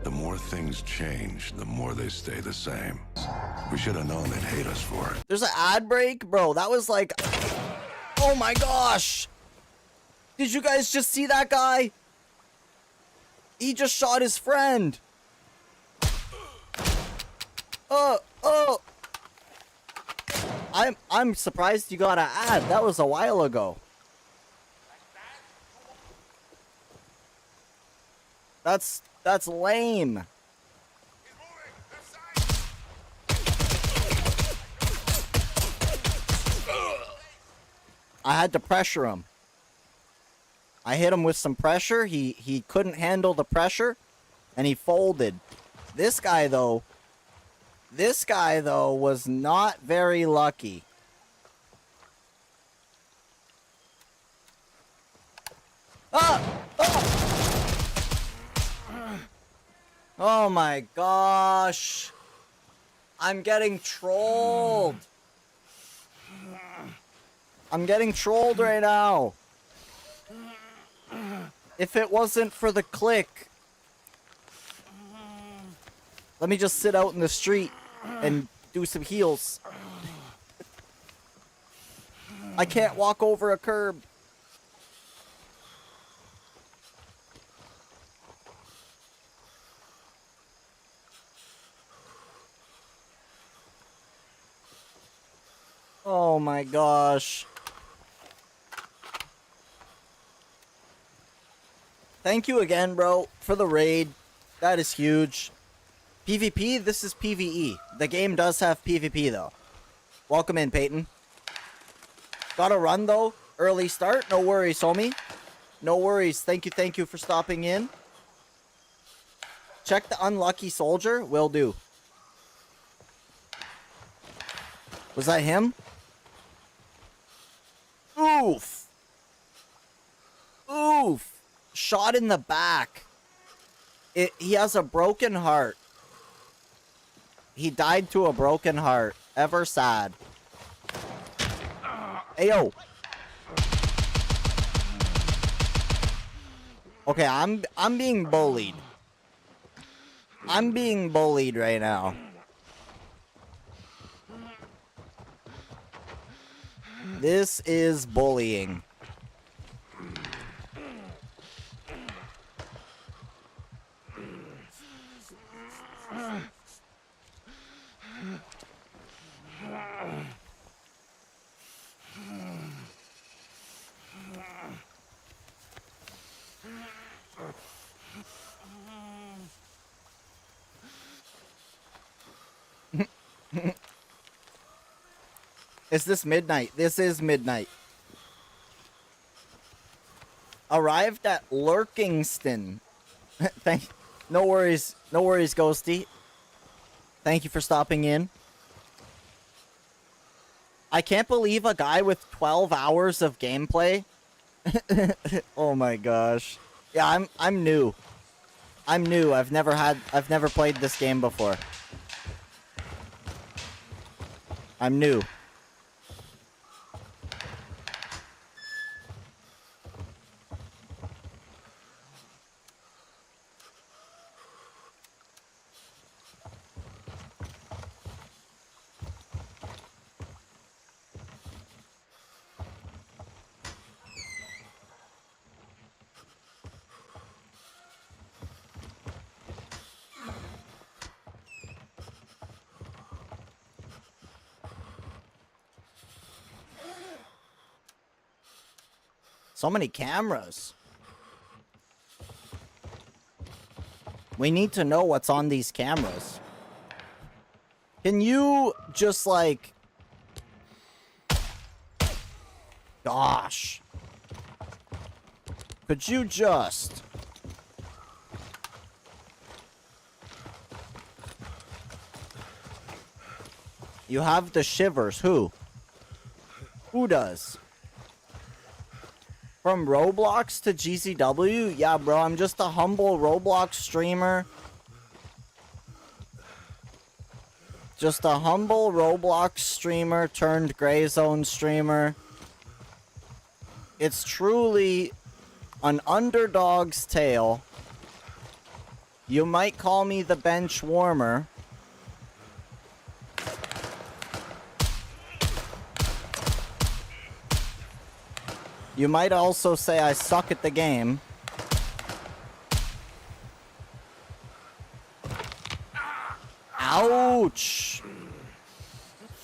The more things change, the more they stay the same. We should have known they'd hate us for it. There's an ad break? Bro, that was like... Oh my gosh! Did you guys just see that guy? He just shot his friend. Oh! I'm surprised you got an ad. That was a while ago. That's lame. I had to pressure him. I hit him with some pressure. He couldn't handle the pressure, and he folded. This guy though was not very lucky. Oh my gosh. I'm getting trolled. I'm getting trolled right now. If it wasn't for the click. Let me just sit out in the street and do some heals. I can't walk over a curb. Oh my gosh. Thank you again, bro, for the raid. That is huge. PvP, this is PvE. The game does have PvP, though. Welcome in, Peyton. Gotta run, though. Early start. No worries, homie. No worries. Thank you for stopping in. Check the unlucky soldier. Will do. Was that him? Oof. Oof. Shot in the back. He has a broken heart. He died to a broken heart. Ever sad. Ayo. Okay, I'm being bullied. I'm being bullied right now. This is bullying. Is this midnight? This is midnight. Arrived at Lurkingston. No worries, Ghosty. Thank you for stopping in. I can't believe a guy with 12 hours of gameplay. Oh my gosh. Yeah, I'm new. I'm new. I've never played this game before. I'm new. So many cameras. We need to know what's on these cameras. Can you just like... Gosh. Could you just... You have the shivers. Who? Who does? From Roblox to GCW? Yeah, bro, I'm just a humble Roblox streamer. Just a humble Roblox streamer turned Gray Zone streamer. It's truly an underdog's tale. You might call me the bench warmer. You might also say I suck at the game. Ouch!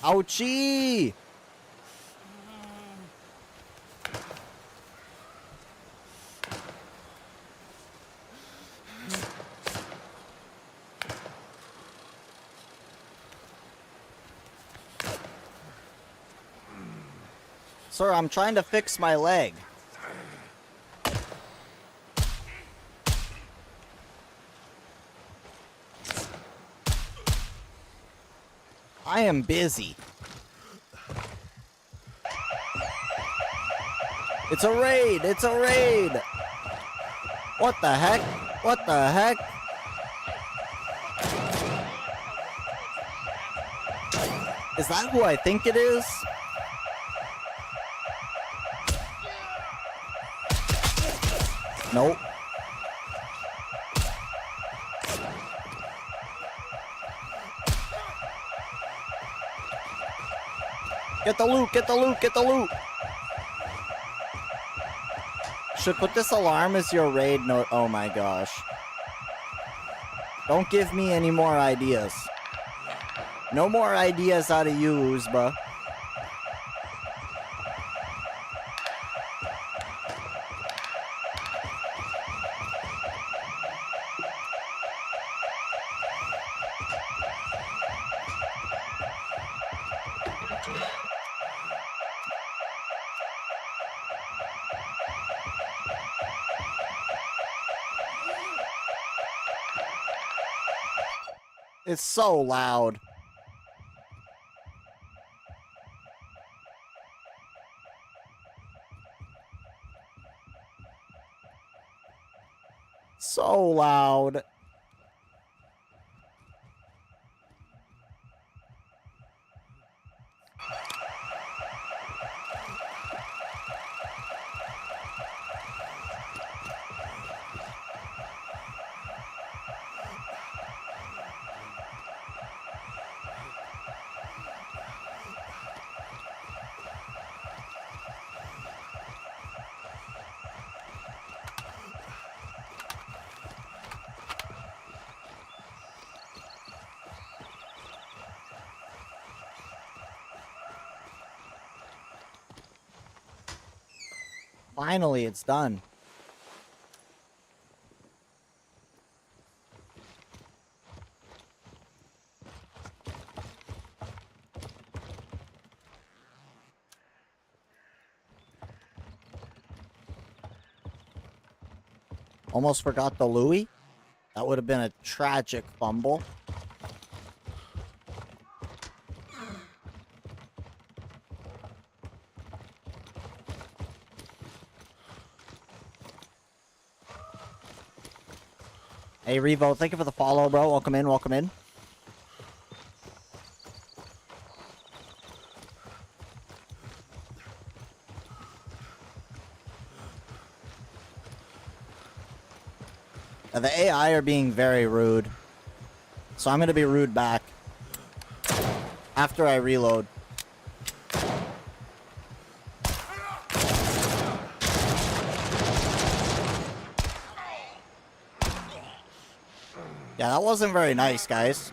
Ouchie! Sir, I'm trying to fix my leg. I am busy. It's a raid! It's a raid! What the heck? What the heck? Is that who I think it is? Nope. Get the loot, get the loot, get the loot! Should put this alarm as your raid note. Oh my gosh. Don't give me any more ideas. No more ideas out of you, Uzba. It's so loud. So loud. Finally, it's done. Almost forgot the Louis. That would have been a tragic fumble. Hey, Revo, thank you for the follow, bro. Welcome in, welcome in. Now, the AI are being very rude. So I'm going to be rude back. After I reload. Yeah, that wasn't very nice, guys.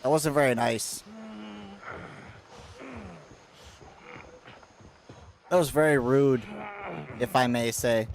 That wasn't very nice. That was very rude, if I may say.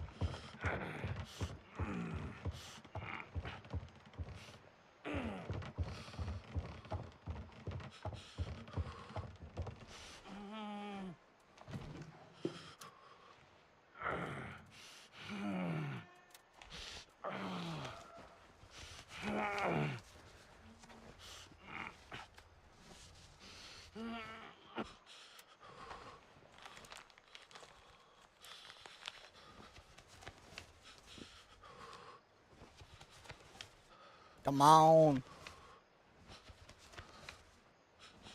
Come on.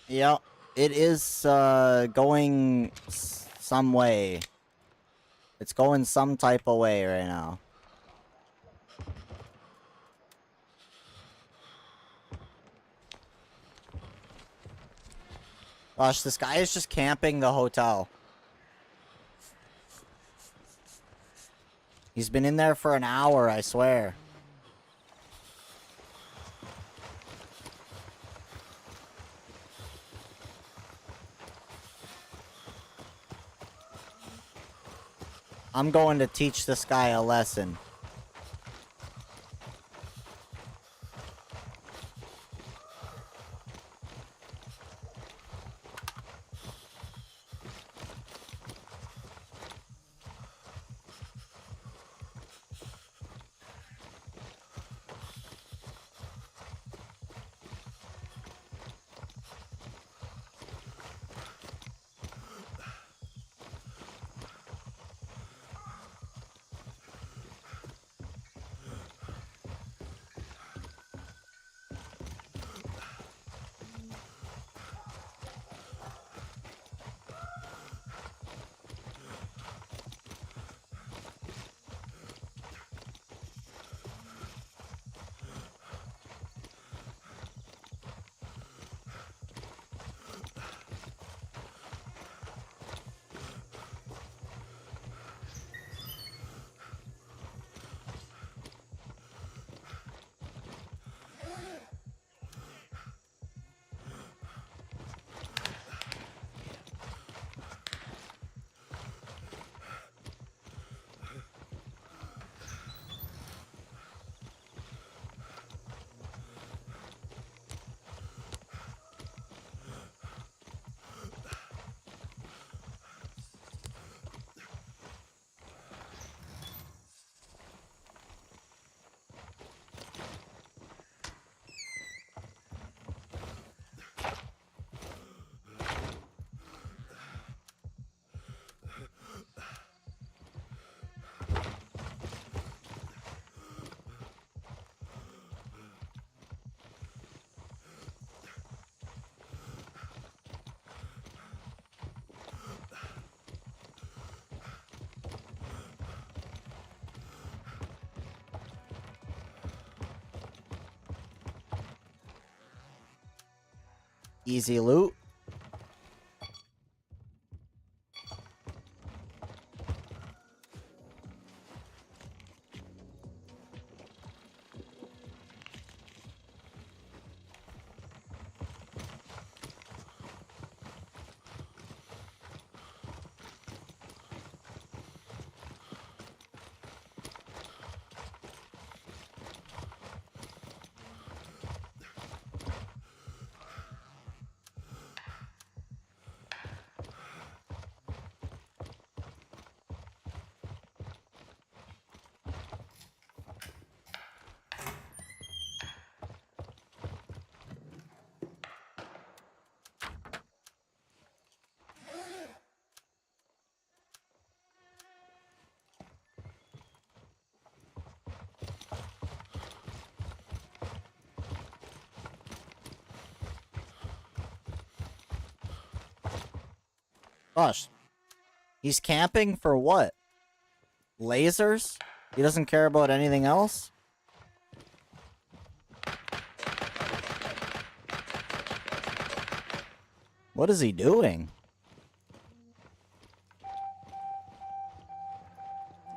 Yep, it is going some way. It's going some type of way right now. Gosh, this guy is just camping the hotel. He's been in there for an hour, I swear. I'm going to teach this guy a lesson. Easy loot. Gosh. He's camping for what? Lasers? He doesn't care about anything else? What is he doing?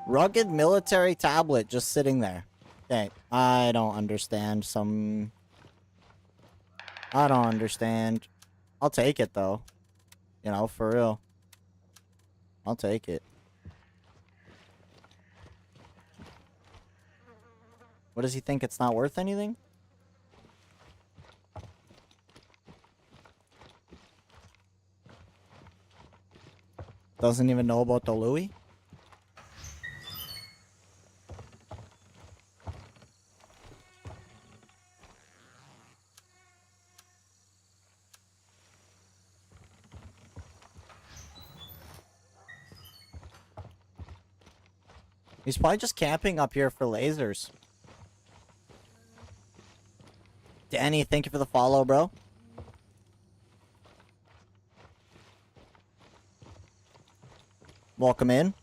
Rugged military tablet just sitting there. Okay, I don't understand I don't understand. I'll take it, though. You know, for real. I'll take it. What does he think? It's not worth anything? Doesn't even know about the Louis? He's probably just camping up here for lasers. Danny, thank you for the follow, bro. Welcome in.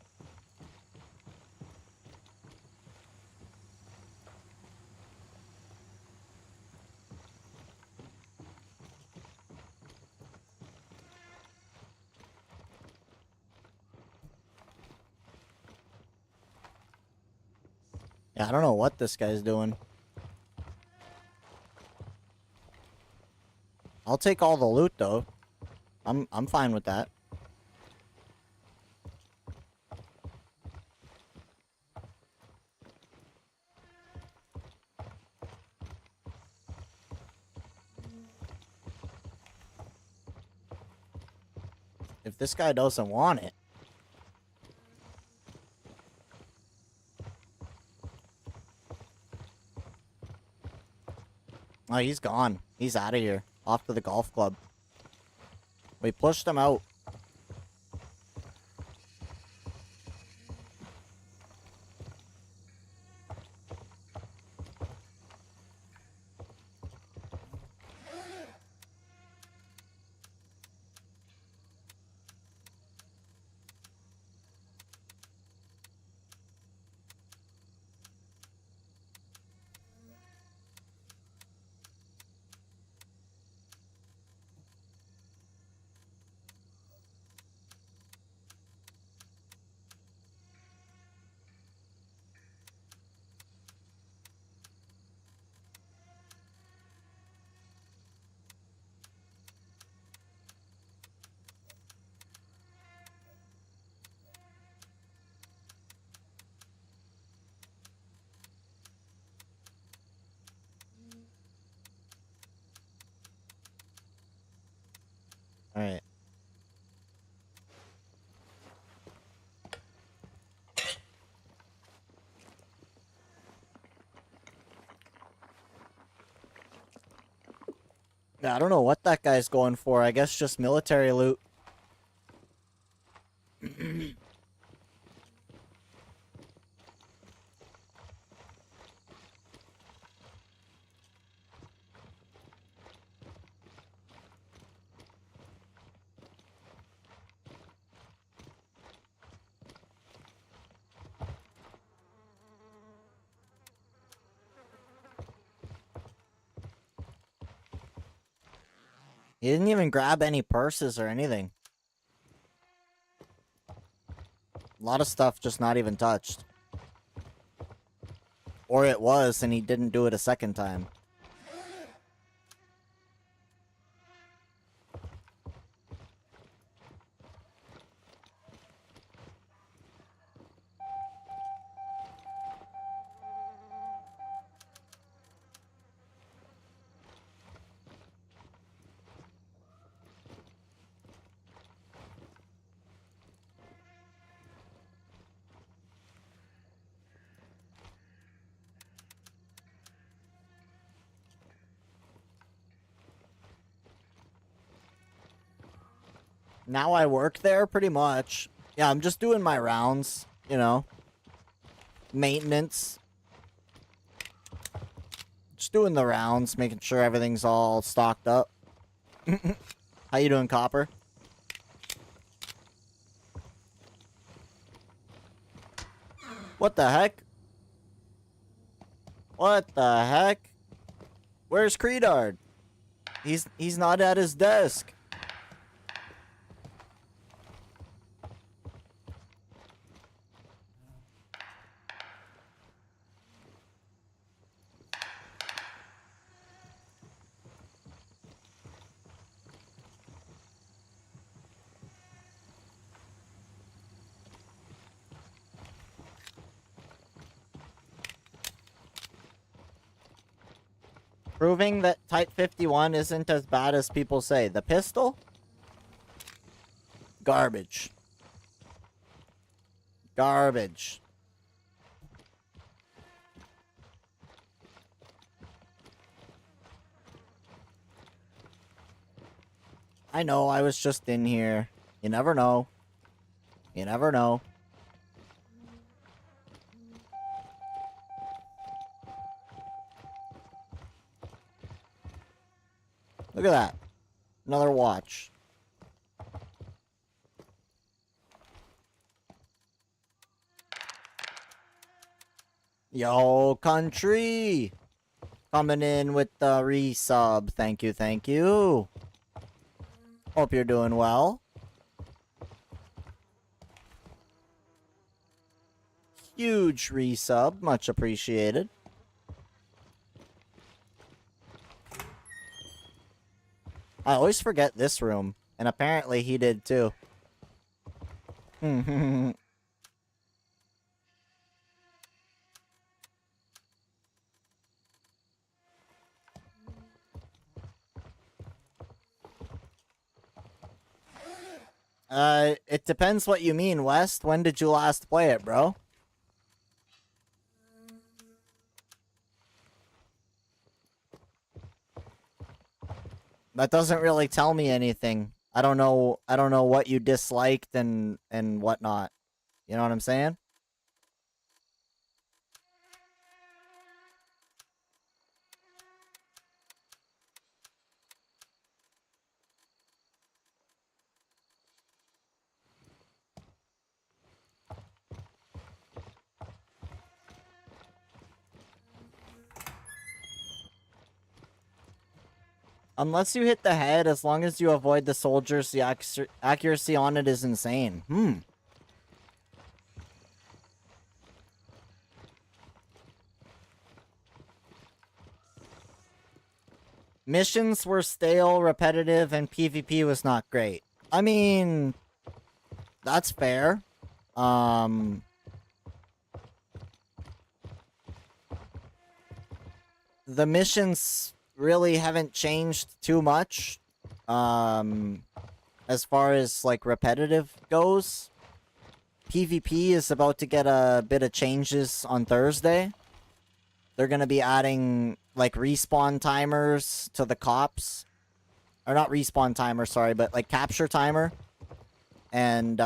Yeah, I don't know what this guy's doing. I'll take all the loot though. I'm fine with that. If this guy doesn't want it. Oh, he's gone. He's out of here. Off to the golf club. We pushed him out. Alright. Yeah, I don't know what that guy's going for. I guess just military loot. He didn't even grab any purses or anything. A lot of stuff just not even touched. Or it was, and he didn't do it a second time. Now I work there, pretty much. Yeah, I'm just doing my rounds, you know. Maintenance. Just doing the rounds, making sure everything's all stocked up. How you doing, Copper? What the heck? What the heck? Where's Credard? He's not at his desk. Proving that Type 51 isn't as bad as people say. The pistol? Garbage. Garbage. I know, I was just in here. You never know. You never know. Look at that. Another watch. Yo, country! Coming in with the resub. Thank you, thank you. Hope you're doing well. Huge resub. Much appreciated. I always forget this room, and apparently he did too. It depends what you mean, West. When did you last play it, bro? That doesn't really tell me anything. I don't know what you disliked and whatnot. You know what I'm saying? Unless you hit the head, as long as you avoid the soldiers, the accuracy on it is insane. Missions were stale, repetitive, and PvP was not great. I mean, that's fair. The missions really haven't changed too much as far as like repetitive goes. PvP is about to get a bit of changes on Thursday. They're gonna be adding like respawn timers to the cops, or not respawn timer, sorry, but like capture timer. And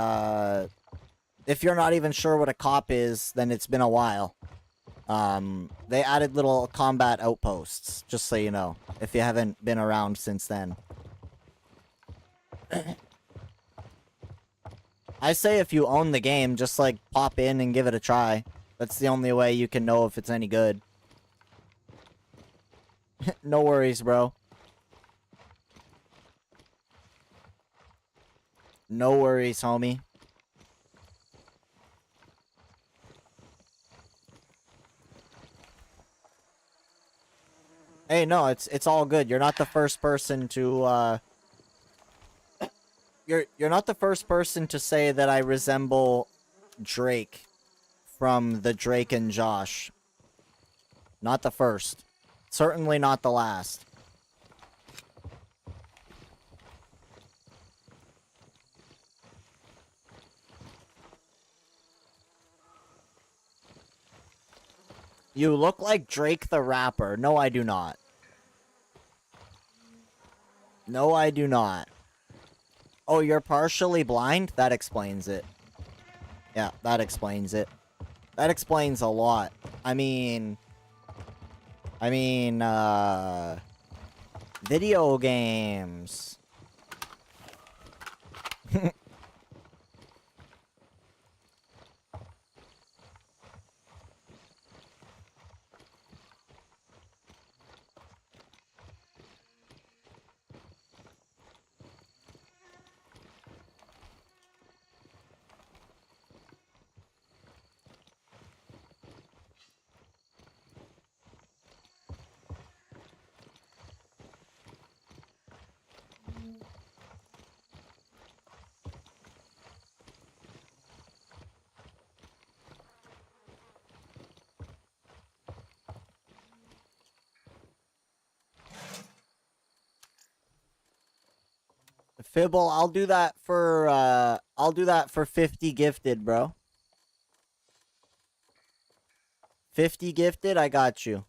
if you're not even sure what a cop is, then it's been a while. They added little combat outposts, just so you know, if you haven't been around since then. I say if you own the game, just like pop in and give it a try. That's the only way you can know if it's any good. No worries, bro. No worries, homie. Hey, no, it's all good. You're not the first person to you're not the first person to say that I resemble Drake from the Drake and Josh. Not the first. Certainly not the last. You look like Drake the rapper. No, I do not. No, I do not. Oh, you're partially blind? That explains it. Yeah, that explains it. That explains a lot. I mean, video games. Fibble, I'll do that for 50 gifted, bro. 50 gifted, I got you.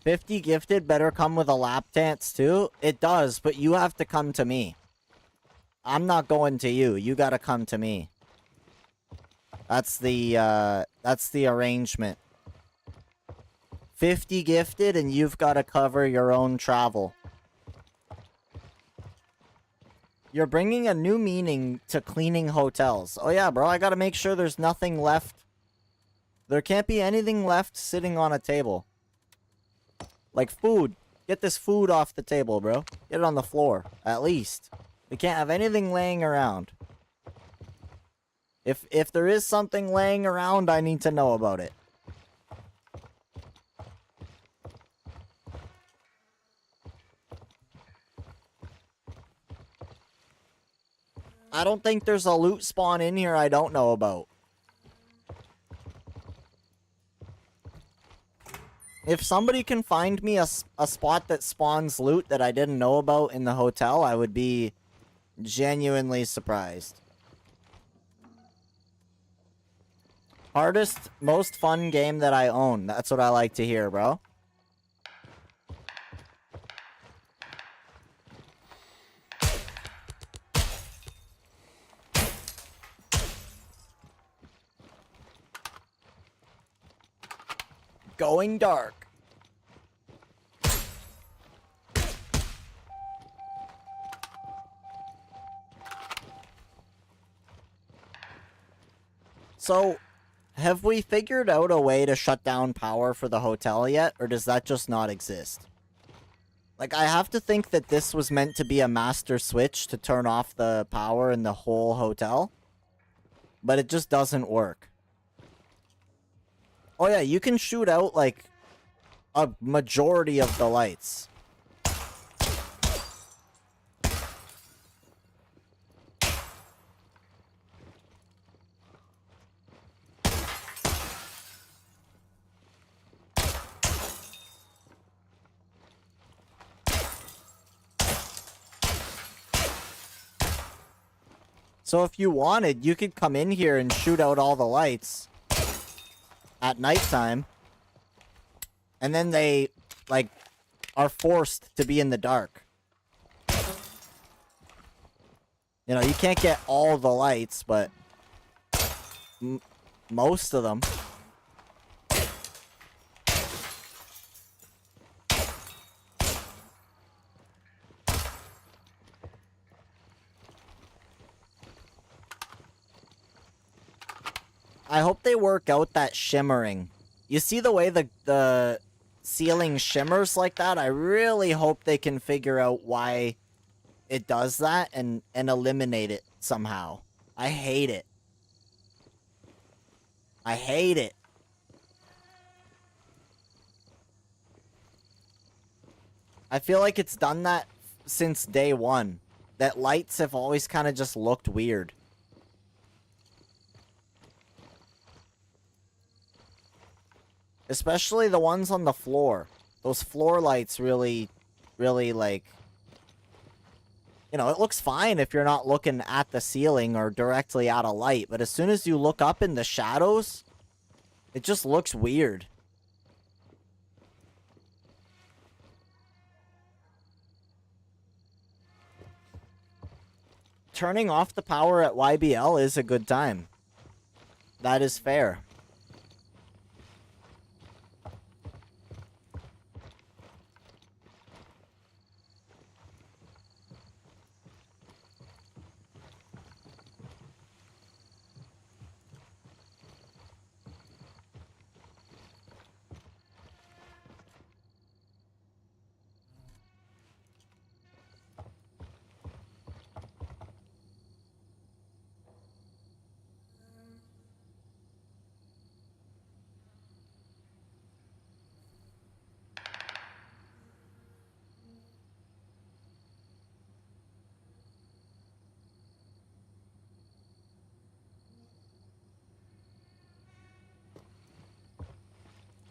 $50 gifted better come with a lap dance too? It does, but you have to come to me. I'm not going to you. You gotta come to me. That's the arrangement. 50 gifted and you've gotta cover your own travel. You're bringing a new meaning to cleaning hotels. Oh yeah, bro, I gotta make sure there's nothing left. There can't be anything left sitting on a table. Like food. Get this food off the table, bro. Get it on the floor, at least. We can't have anything laying around. If there is something laying around, I need to know about it. I don't think there's a loot spawn in here I don't know about. If somebody can find me a spot that spawns loot that I didn't know about in the hotel, I would be genuinely surprised. Hardest, most fun game that I own. That's what I like to hear, bro. Going dark. So, have we figured out a way to shut down power for the hotel yet, or does that just not exist? Like, I have to think that this was meant to be a master switch to turn off the power in the whole hotel, but it just doesn't work. Oh yeah, you can shoot out, like, a majority of the lights. So if you wanted, you could come in here and shoot out all the lights at nighttime. And then they, like, are forced to be in the dark. You know, you can't get all the lights, but most of them. I hope they work out that shimmering. You see the way the ceiling shimmers like that? I really hope they can figure out why it does that and eliminate it somehow. I hate it. I hate it. I feel like it's done that since day one. That lights have always kind of just looked weird. Especially the ones on the floor. Those floor lights really, like... You know, it looks fine if you're not looking at the ceiling or directly at a light. But as soon as you look up in the shadows, it just looks weird. Turning off the power at YBL is a good time. That is fair.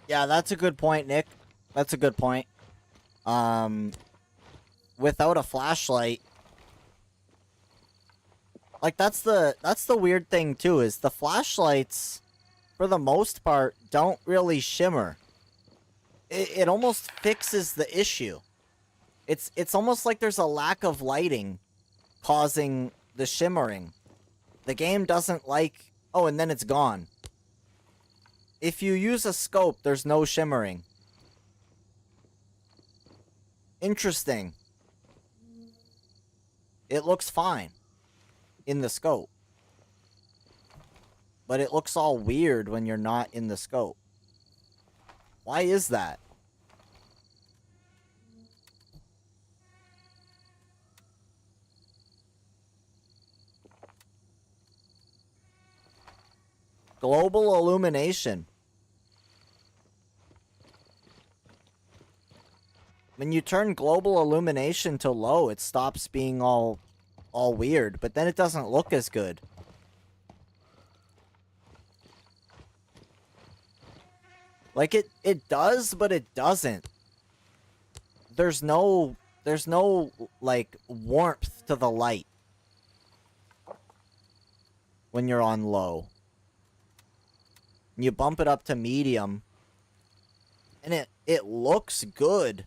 Yeah, that's a good point, Nick. That's a good point. Without a flashlight, like that's the weird thing too, is the flashlights, for the most part, don't really shimmer. It almost fixes the issue. It's almost like there's a lack of lighting causing the shimmering. The game doesn't like, oh, and then it's gone. If you use a scope, there's no shimmering. Interesting. It looks fine in the scope. But it looks all weird when you're not in the scope. Why is that? Global illumination. When you turn global illumination to low, it stops being all weird, but then it doesn't look as good. Like it does, but it doesn't. There's no like warmth to the light when you're on low. You bump it up to medium, and it looks good.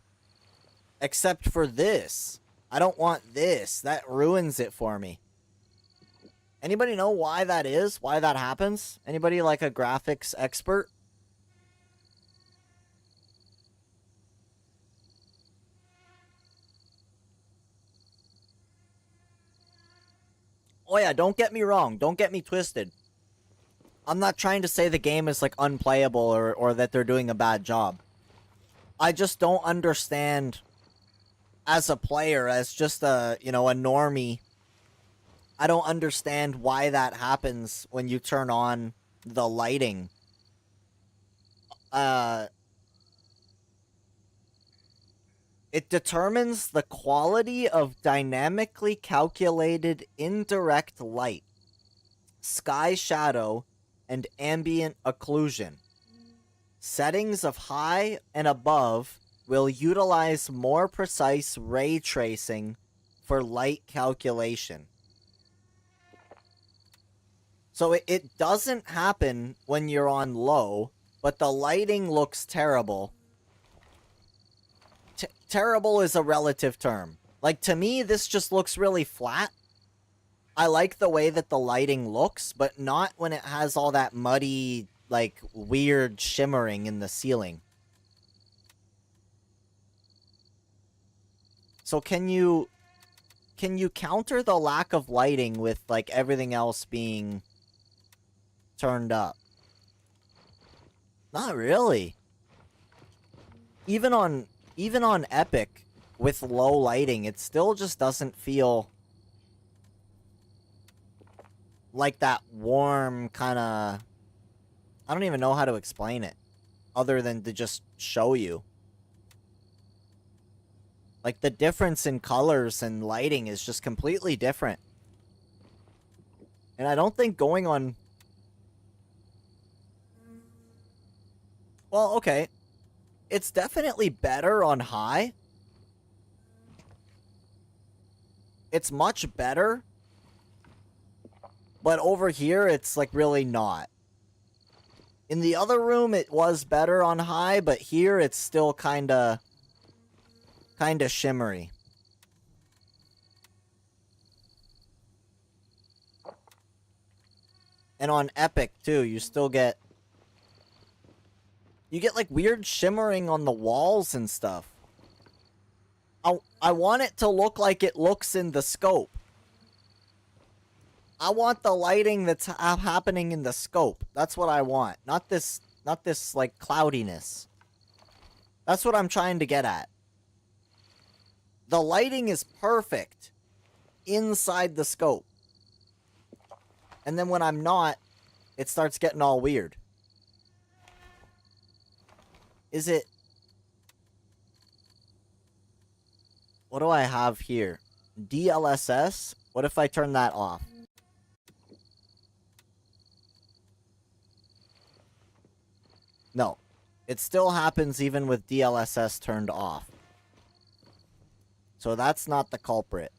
Except for this. I don't want this. That ruins it for me. Anybody know why that is? Why that happens? Anybody like a graphics expert? Oh yeah, don't get me wrong. Don't get me twisted. I'm not trying to say the game is like unplayable or that they're doing a bad job. I just don't understand as a player, as just a, you know, a normie. I don't understand why that happens when you turn on the lighting. It determines the quality of dynamically calculated indirect light, sky shadow, and ambient occlusion. Settings of high and above will utilize more precise ray tracing for light calculation. So it doesn't happen when you're on low, but the lighting looks terrible. Terrible is a relative term. Like, to me, this just looks really flat. I like the way that the lighting looks, but not when it has all that muddy, like, weird shimmering in the ceiling. So can you counter the lack of lighting with, like, everything else being turned up? Not really. Even on Epic with low lighting, it still just doesn't feel like that warm kind of... I don't even know how to explain it other than to just show you. Like, the difference in colors and lighting is just completely different. And I don't think going on... Well, okay. It's definitely better on high. It's much better. But over here, it's, like, really not. In the other room, it was better on high, but here, it's still kinda shimmery. And on Epic, too, you still get... You get, like, weird shimmering on the walls and stuff. I want it to look like it looks in the scope. I want the lighting that's happening in the scope. That's what I want. Not this, like, cloudiness. That's what I'm trying to get at. The lighting is perfect inside the scope. And then when I'm not, it starts getting all weird. Is it... What do I have here? DLSS? What if I turn that off? No. It still happens even with DLSS turned off. So that's not the culprit.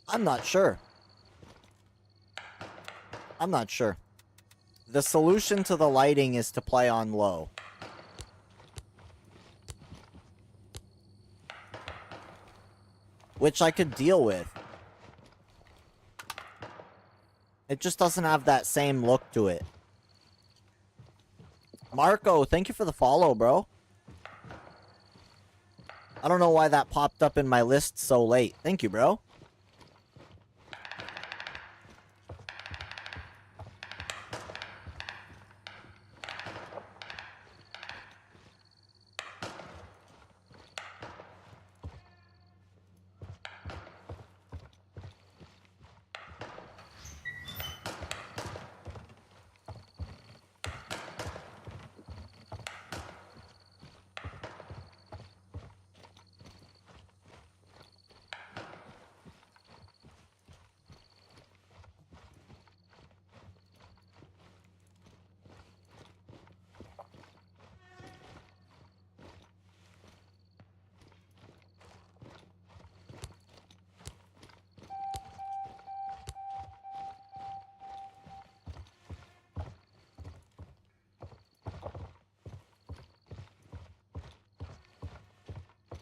I'm not sure. I'm not sure. The solution to the lighting is to play on low. Which I could deal with. It just doesn't have that same look to it. Marco, thank you for the follow, bro. I don't know why that popped up in my list so late. Thank you, bro.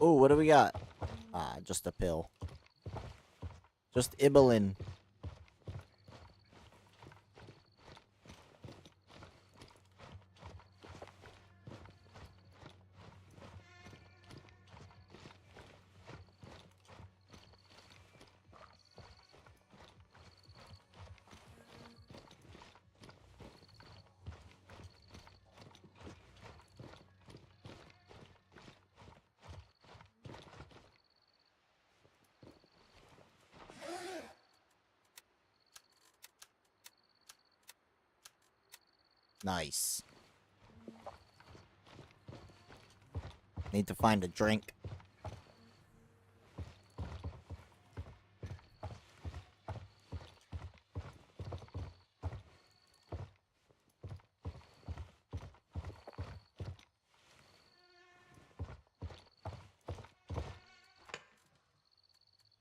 Ooh, what do we got? Ah, just a pill. Just Ibelin. Nice. Need to find a drink.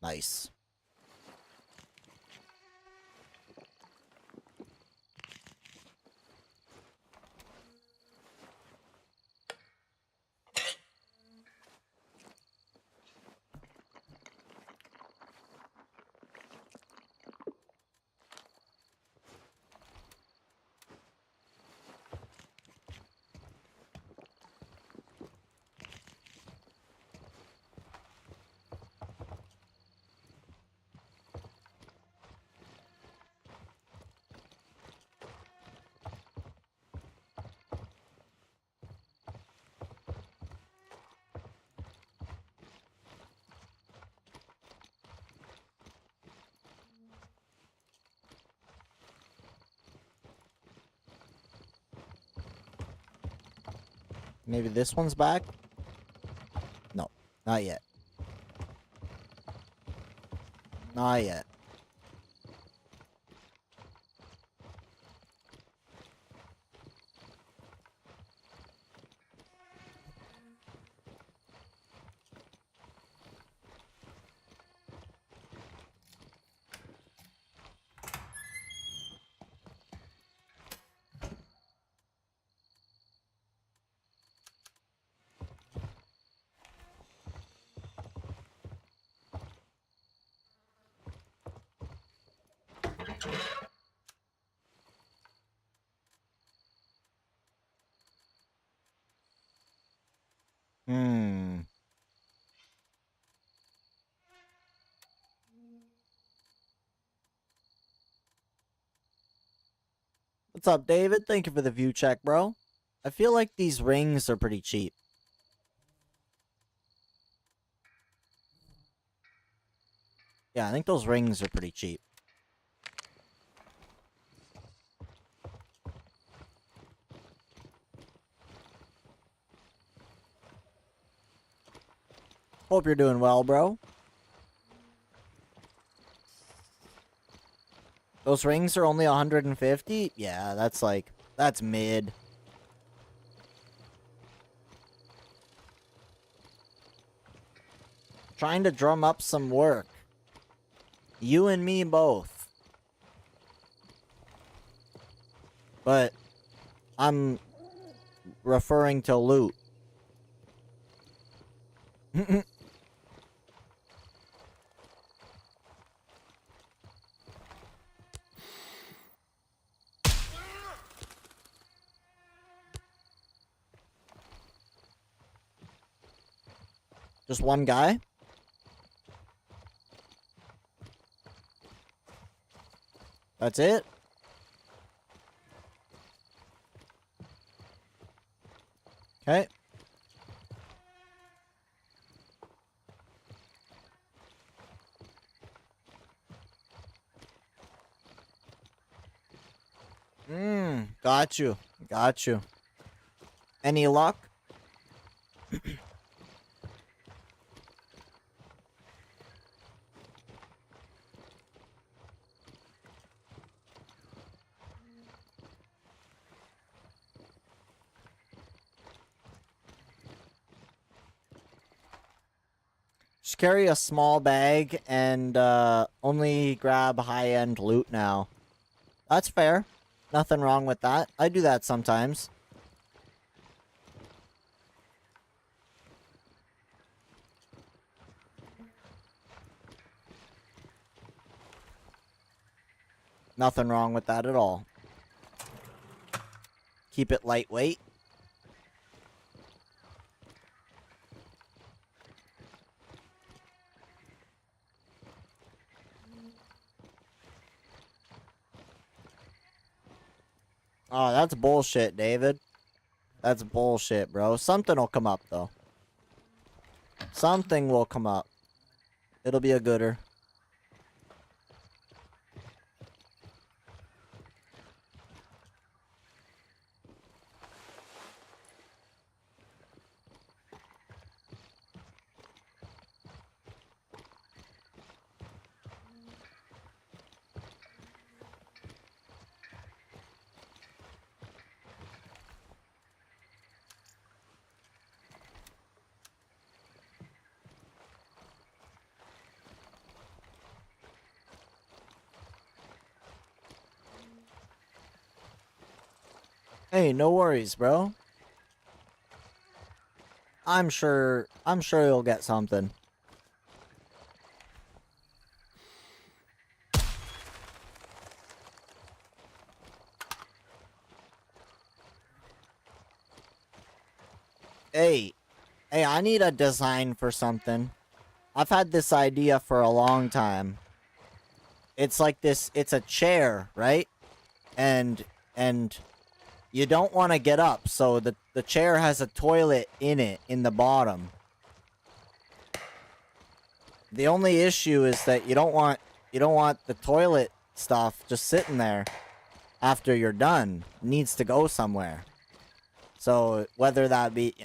Nice. Maybe this one's back? No, not yet. Not yet. Hmm. What's up, David? Thank you for the view check, bro. I feel like these rings are pretty cheap. Yeah, I think those rings are pretty cheap. Hope you're doing well, bro. Those rings are only 150? Yeah, that's like, that's mid. Trying to drum up some work. You and me both. But I'm referring to loot. Just one guy? That's it? Okay. Got you. Got you. Any luck? Just carry a small bag and only grab high-end loot now. That's fair. Nothing wrong with that. I do that sometimes. Nothing wrong with that at all. Keep it lightweight. Oh, that's bullshit, David. That's bullshit, bro. Something will come up, though. Something will come up. It'll be a gooder. Hey, no worries, bro. I'm sure you'll get something. Hey, I need a design for something. I've had this idea for a long time. It's like this, it's a chair, right? And you don't want to get up, so the chair has a toilet in it, in the bottom. The only issue is that you don't want the toilet stuff just sitting there after you're done. It needs to go somewhere. So whether that be...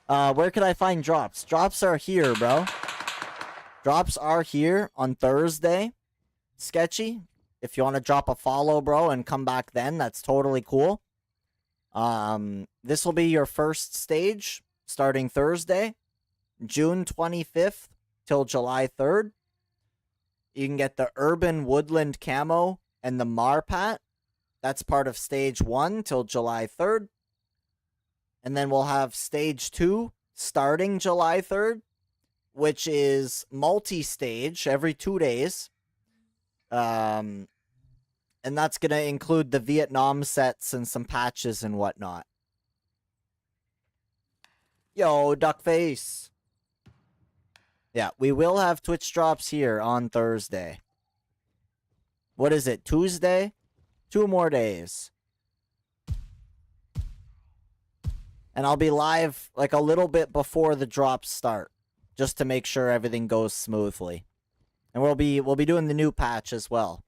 where could I find drops? Drops are here, bro. Drops are here on Thursday. Sketchy. If you want to drop a follow, bro, and come back then, that's totally cool. This will be your first stage starting Thursday, June 25th till July 3rd. You can get the Urban Woodland Camo and the Marpat. That's part of stage 1 till July 3rd. And then we'll have stage 2 starting July 3rd, which is multi-stage every 2 days. And that's going to include the Vietnam sets and some patches and whatnot. Yo, Duckface. Yeah, we will have Twitch drops here on Thursday. What is it, Tuesday? 2 more days. And I'll be live like a little bit before the drops start, just to make sure everything goes smoothly. And we'll be doing the new patch as well.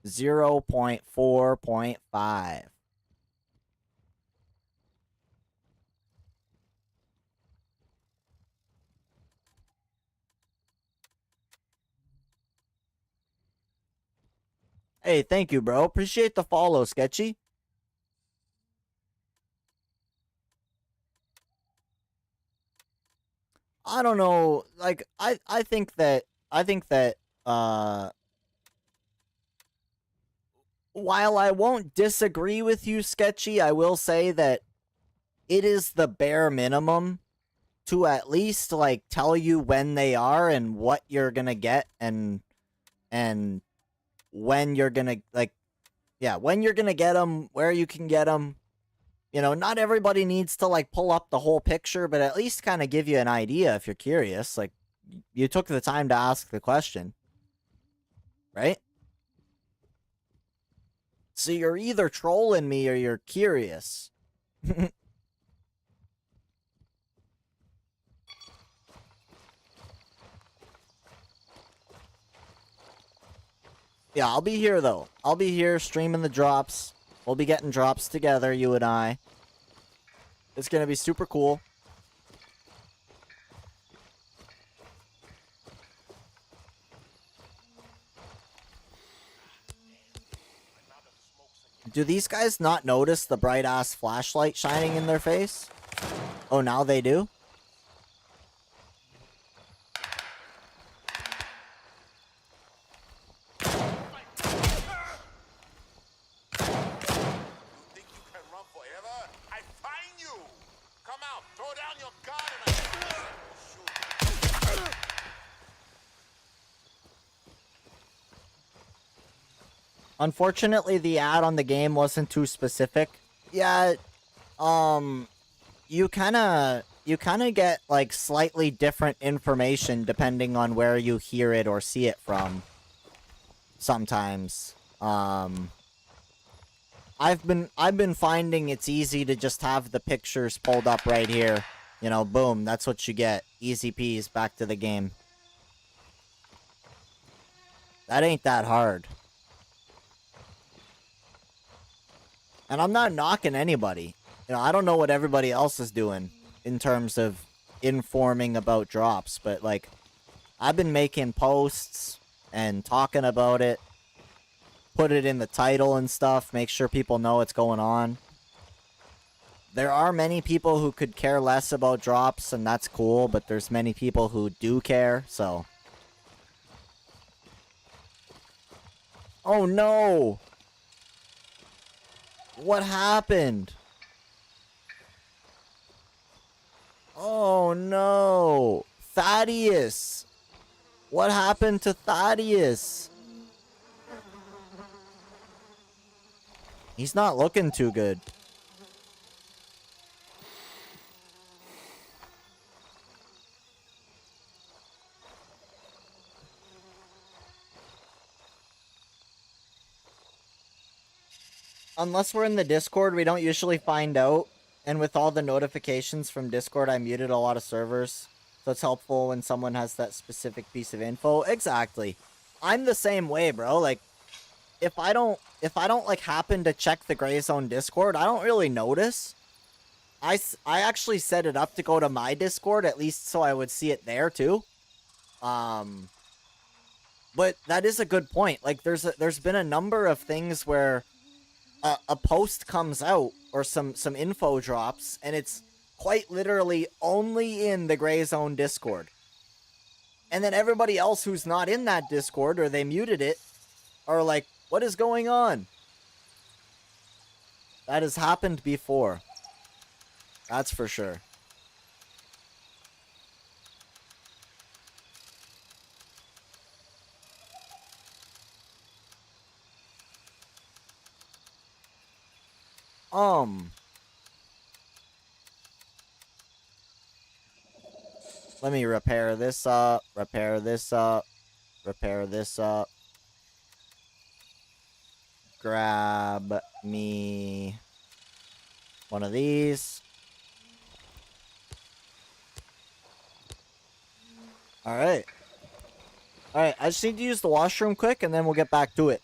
0.4.5. Hey, thank you, bro. Appreciate the follow, Sketchy. I don't know, like, I think that, while I won't disagree with you, Sketchy, I will say that it is the bare minimum to at least, like, tell you when they are and what you're gonna get and when you're gonna, like, yeah, when you're gonna get them, where you can get them. You know, not everybody needs to, like, pull up the whole picture, but at least kind of give you an idea if you're curious. Like, you took the time to ask the question. Right? So you're either trolling me or you're curious. Yeah, I'll be here, though. I'll be here streaming the drops. We'll be getting drops together, you and I. It's gonna be super cool. Do these guys not notice the bright-ass flashlight shining in their face? Oh, now they do? Unfortunately, the ad on the game wasn't too specific. Yeah, you kind of get, like, slightly different information depending on where you hear it or see it from. Sometimes. I've been finding it's easy to just have the pictures pulled up right here. You know, boom, that's what you get. Easy peas, back to the game. That ain't that hard. And I'm not knocking anybody. You know, I don't know what everybody else is doing in terms of informing about drops, but, like, I've been making posts and talking about it, put it in the title and stuff, make sure people know what's going on. There are many people who could care less about drops, and that's cool, but there's many people who do care, so. Oh no! What happened? Oh no! Thaddeus! What happened to Thaddeus? He's not looking too good. Unless we're in the Discord, we don't usually find out. And with all the notifications from Discord, I muted a lot of servers. So it's helpful when someone has that specific piece of info. Exactly. I'm the same way, bro. Like, if I don't like happen to check the Gray Zone Discord, I don't really notice. I actually set it up to go to my Discord, at least so I would see it there too. But that is a good point. Like, there's been a number of things where a post comes out or some info drops, and it's quite literally only in the Gray Zone Discord. And then everybody else who's not in that Discord, or they muted it, are like, what is going on? That has happened before. That's for sure. Let me repair this up, repair this up, repair this up. Grab me one of these. Alright. Alright, I just need to use the washroom quick, and then we'll get back to it.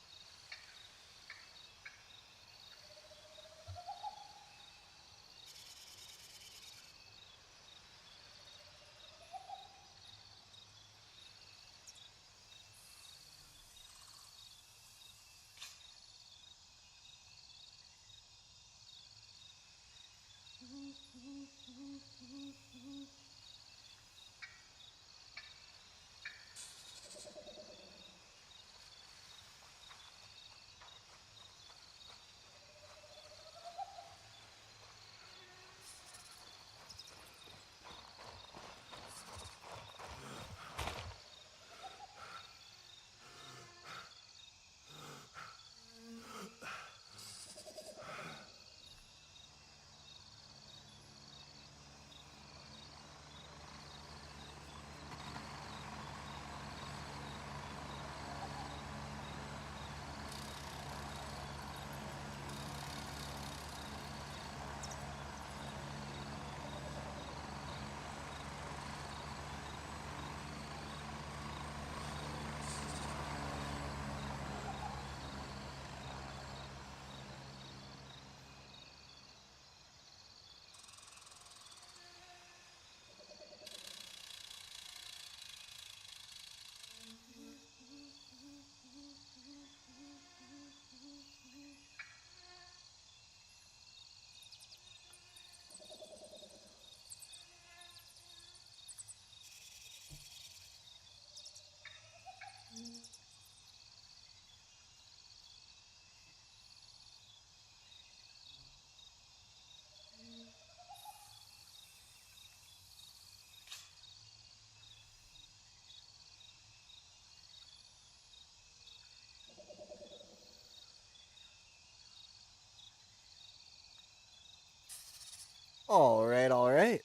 Alright, alright.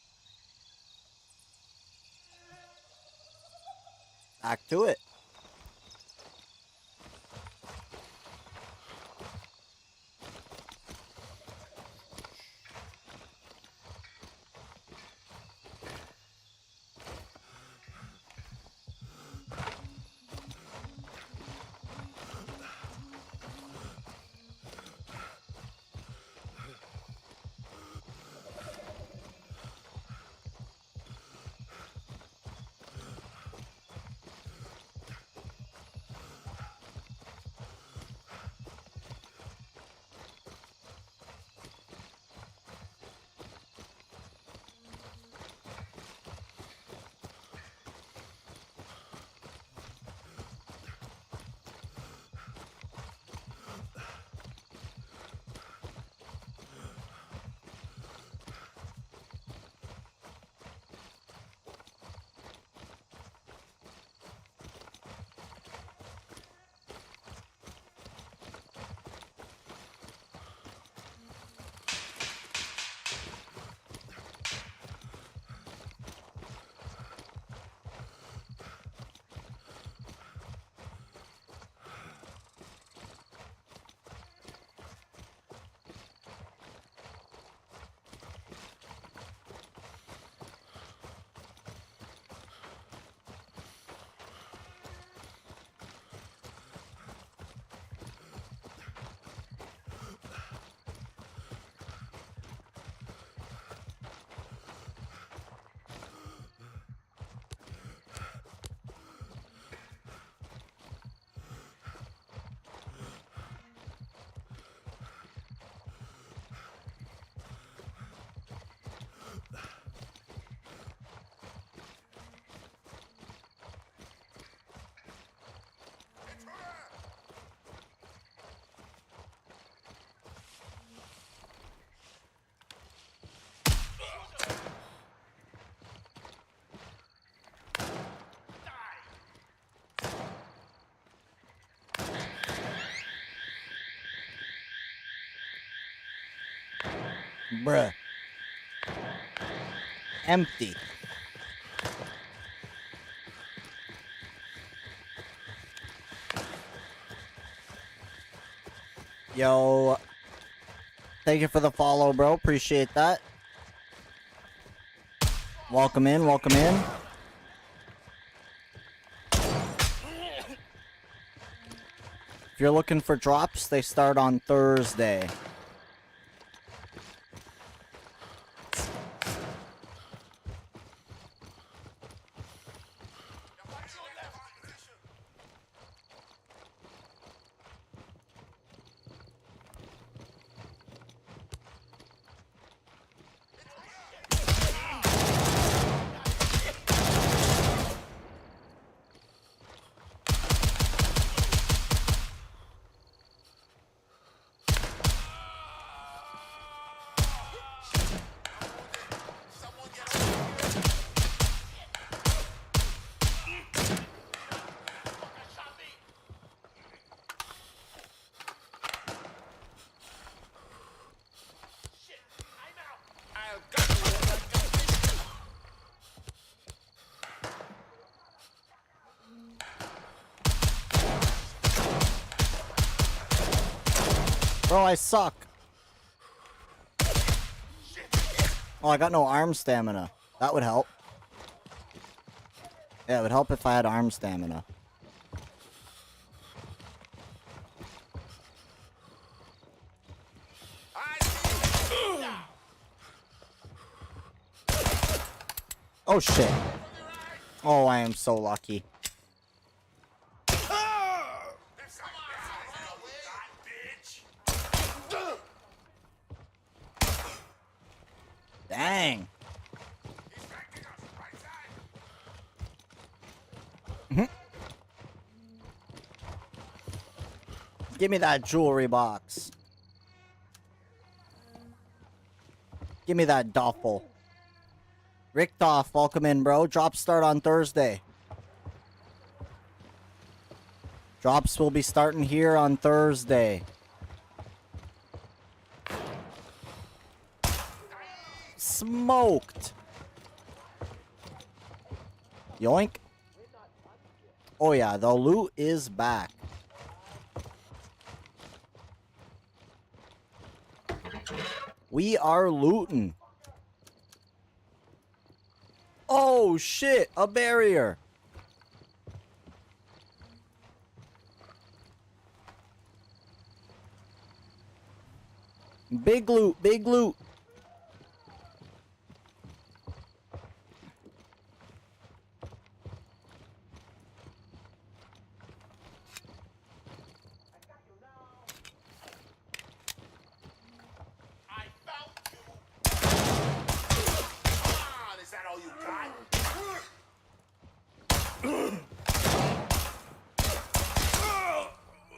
Back to it. Bruh. Empty. Yo. Thank you for the follow, bro. Appreciate that. Welcome in, welcome in. If you're looking for drops, they start on Thursday. Bro, I suck. Oh, I got no arm stamina. That would help. Yeah, it would help if I had arm stamina. Oh, shit. Oh, I am so lucky. Dang. Give me that jewelry box. Give me that duffel. Richtoff, welcome in, bro. Drops start on Thursday. Drops will be starting here on Thursday. Smoked. Yoink. Oh yeah, the loot is back. We are looting. Oh shit, a barrier. Big loot, big loot.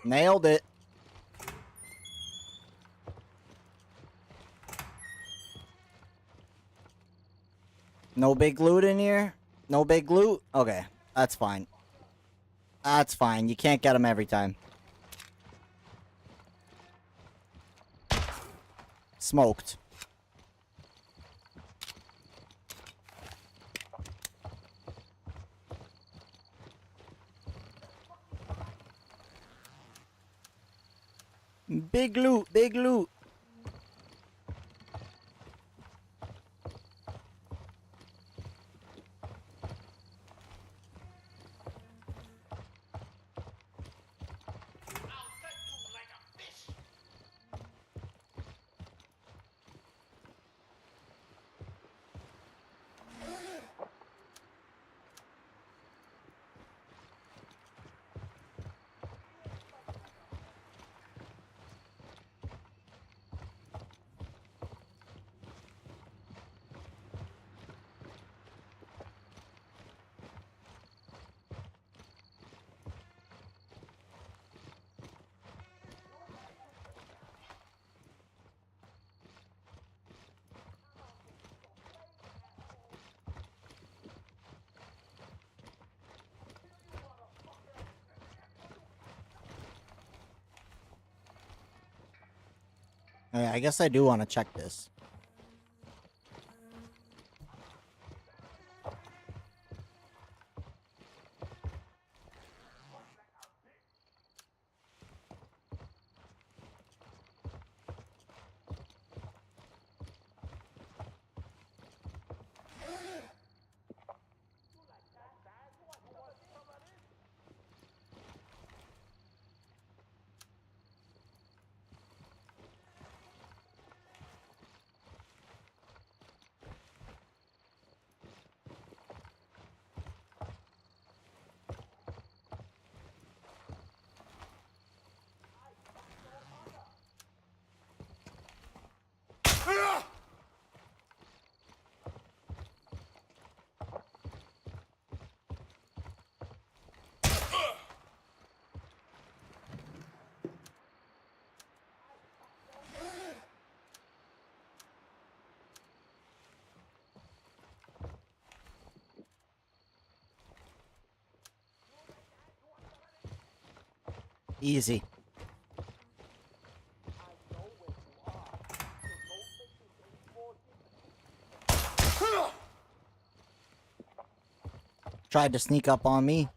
Nailed it. No big loot in here? No big loot? Okay, that's fine. That's fine. You can't get them every time. Smoked. Big loot, big loot. Yeah, I guess I do want to check this. Easy. Tried to sneak up on me.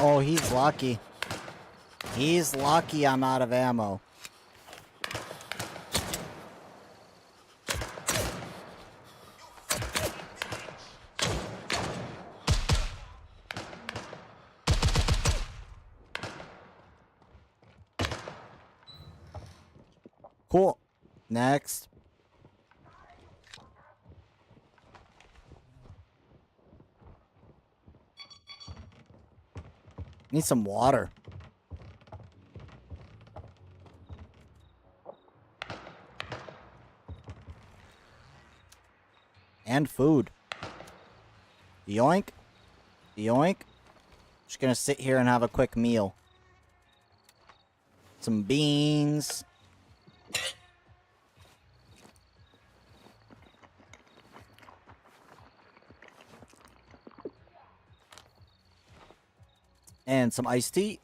Oh, he's lucky. He's lucky I'm out of ammo. Cool. Next. Need some water. And food. Yoink. Yoink. Just gonna sit here and have a quick meal. Some beans. And some iced tea.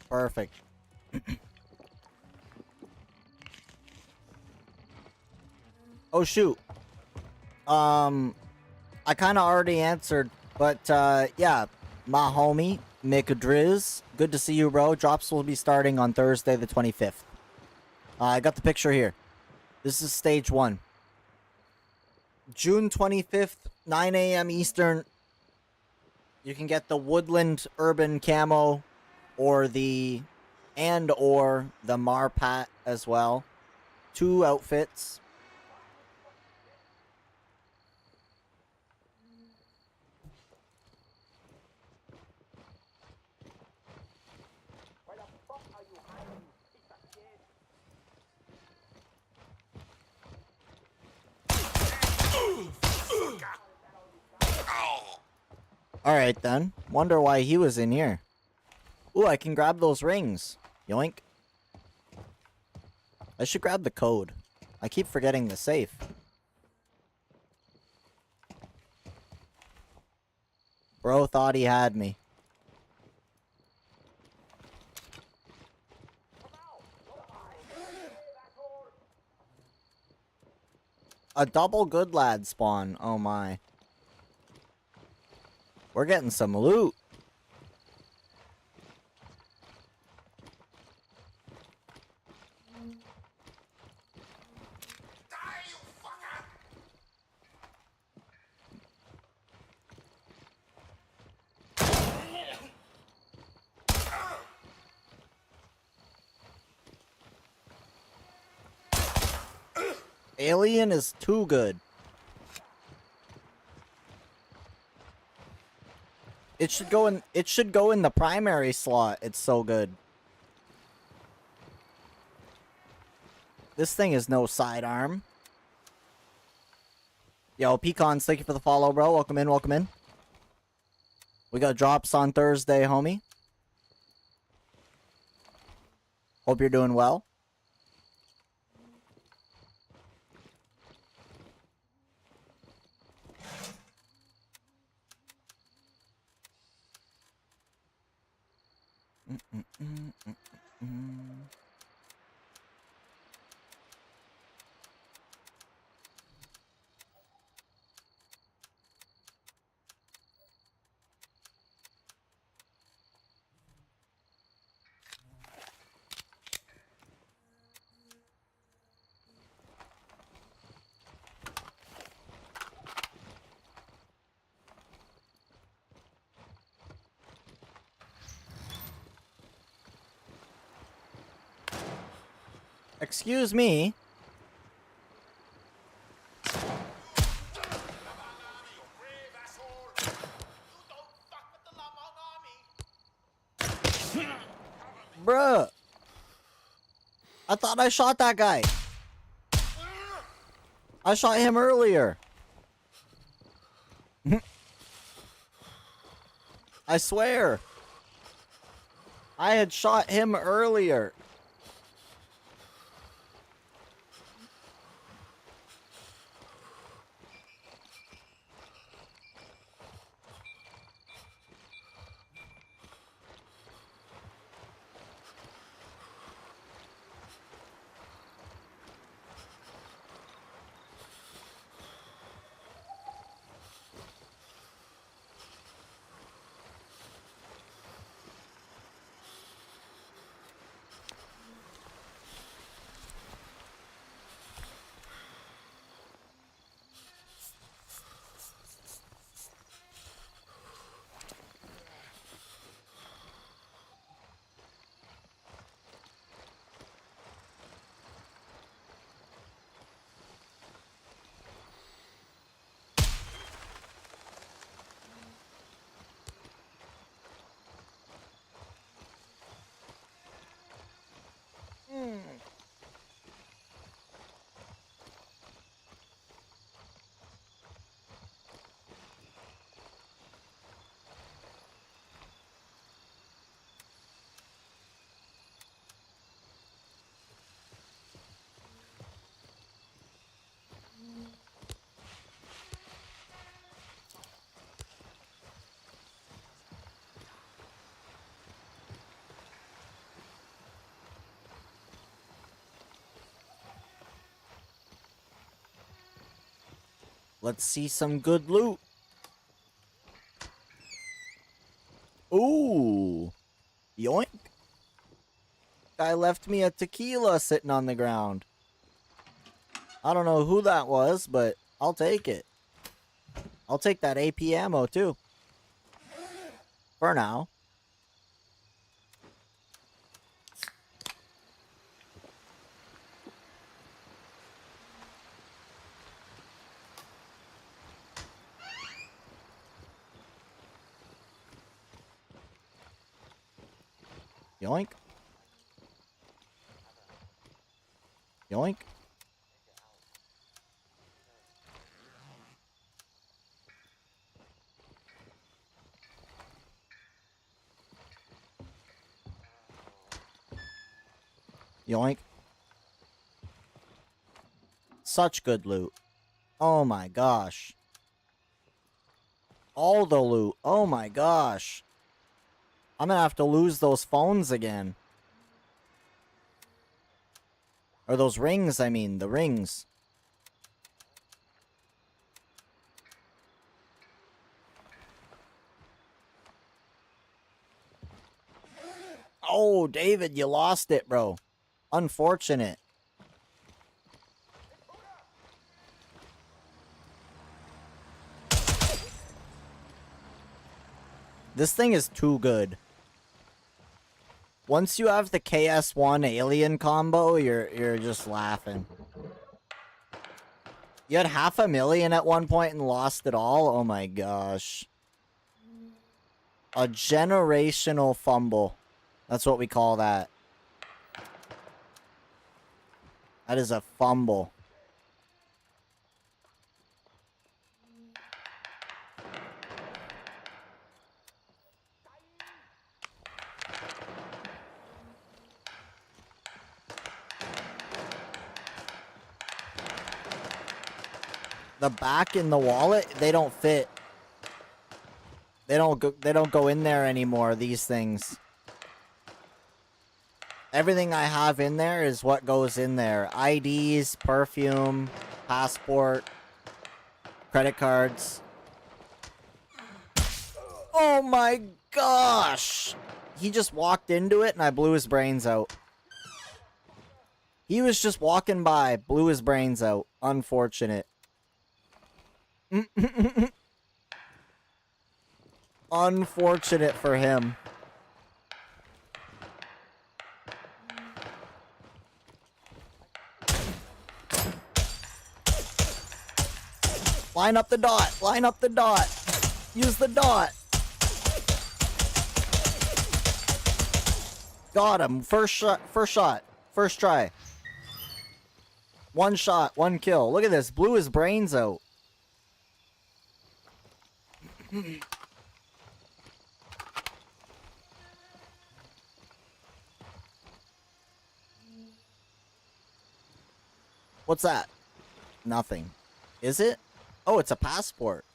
Perfect. Oh shoot. I kind of already answered, but yeah, my homie Mick Driz, good to see you, bro. Drops will be starting on Thursday the 25th. I got the picture here. This is stage 1. June 25th, 9 a.m. Eastern. You can get the Woodland Urban Camo or the Marpat as well. 2 outfits. Alright then. Wonder why he was in here. Ooh, I can grab those rings. Yoink. I should grab the code. I keep forgetting the safe. Bro thought he had me. A double good lad spawn. Oh my. We're getting some loot. Alien is too good. It should go in the primary slot. It's so good. This thing is no sidearm. Yo, Pecons, thank you for the follow, bro. Welcome in, welcome in. We got drops on Thursday, homie. Hope you're doing well. Excuse me. Bruh. I thought I shot that guy. I shot him earlier. I swear. I had shot him earlier. Let's see some good loot. Ooh. Yoink. Guy left me a tequila sitting on the ground. I don't know who that was, but I'll take it. I'll take that AP ammo too. For now. Yoink. Yoink. Yoink. Such good loot. Oh my gosh. All the loot. Oh my gosh. I'm gonna have to lose those phones again. Or those rings, I mean. The rings. Oh, David, you lost it, bro. Unfortunate. This thing is too good. Once you have the KS1 alien combo, you're just laughing. You had 500,000 at one point and lost it all? Oh my gosh. A generational fumble. That's what we call that. That is a fumble. the back in the wallet, they don't fit. They don't go in there anymore, these things. Everything I have in there is what goes in there. IDs, perfume, passport, credit cards. Oh my gosh! He just walked into it and I blew his brains out. He was just walking by, blew his brains out. Unfortunate. Unfortunate for him. Line up the dot. Line up the dot. Use the dot. Got him. First shot. First shot. First try. One shot. One kill. Look at this. Blew his brains out. What's that? Nothing. Is it? Oh, it's a passport.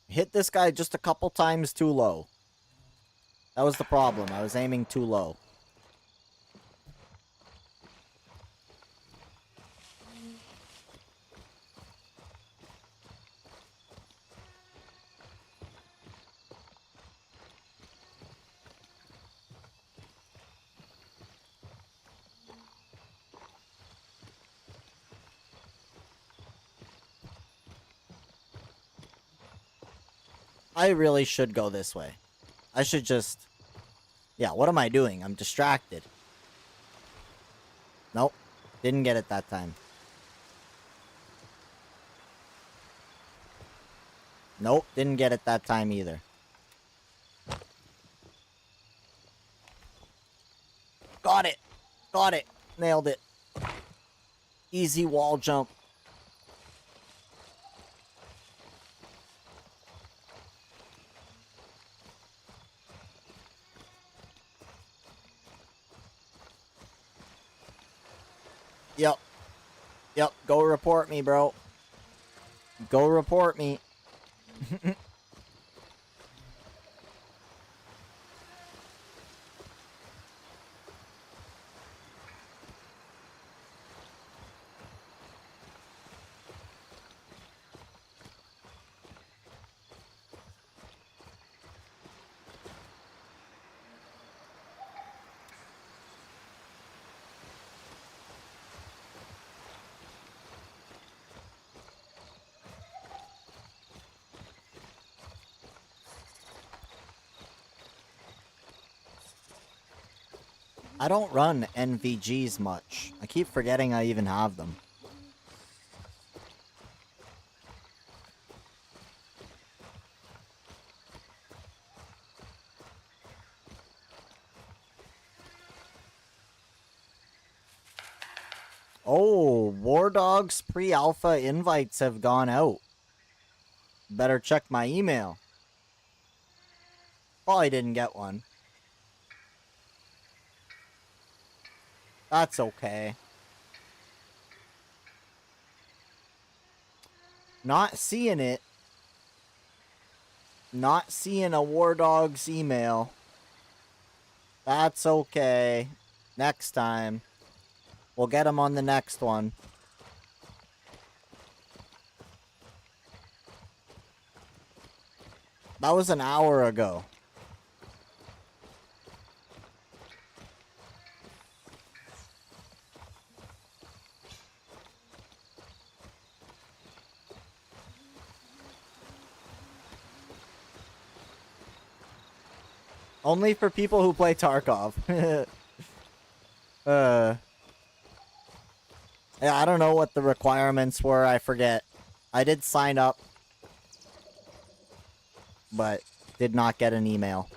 Hit this guy just a couple times too low. That was the problem. I was aiming too low. I really should go this way. I should just... Yeah, what am I doing? I'm distracted. Nope. Didn't get it that time. Nope, didn't get it that time either. Got it! Got it! Nailed it. Easy wall jump. Yep. Yep, go report me, bro. Go report me. I don't run NVGs much. I keep forgetting I even have them. Oh, War Dog's pre-alpha invites have gone out. Better check my email. Probably didn't get one. That's okay. Not seeing it. Not seeing a War Dog's email. That's okay. Next time. We'll get him on the next one. That was an hour ago. Only for people who play Tarkov. Yeah, I don't know what the requirements were. I forget. I did sign up, but did not get an email.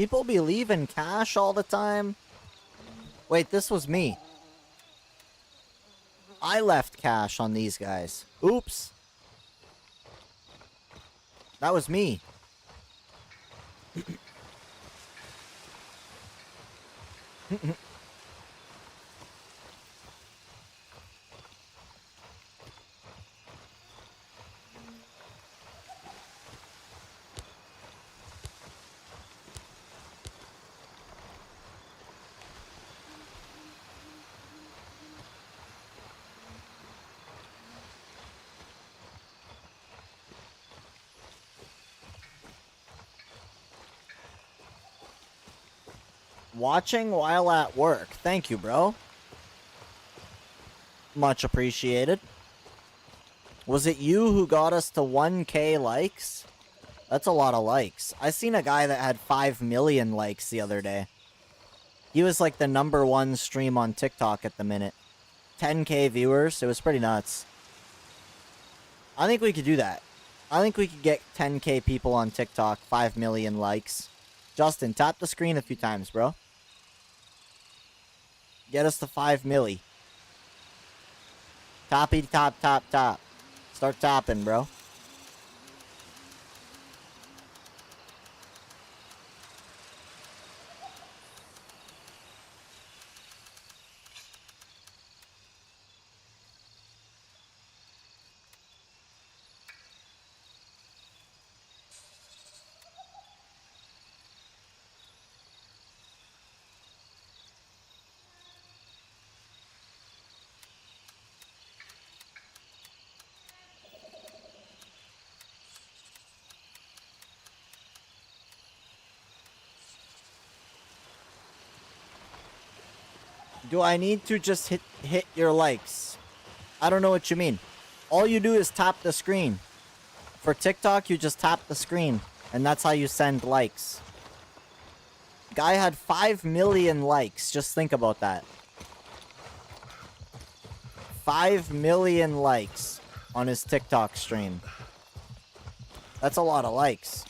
People be leaving cash all the time. Wait, this was me. I left cash on these guys. Oops. That was me. Watching while at work. Thank you, bro. Much appreciated. Was it you who got us to 1K likes? That's a lot of likes. I seen a guy that had 5 million likes the other day. He was like the #1 stream on TikTok at the minute. 10K viewers. It was pretty nuts. I think we could do that. I think we could get 10K people on TikTok, 5 million likes. Justin, tap the screen a few times, bro. Get us to 5 milli. Toppy, top, top, top. Start topping, bro. Do I need to just hit your likes? I don't know what you mean. All you do is tap the screen. For TikTok, you just tap the screen, and that's how you send likes. Guy had 5 million likes. Just think about that. 5 million likes on his TikTok stream. That's a lot of likes.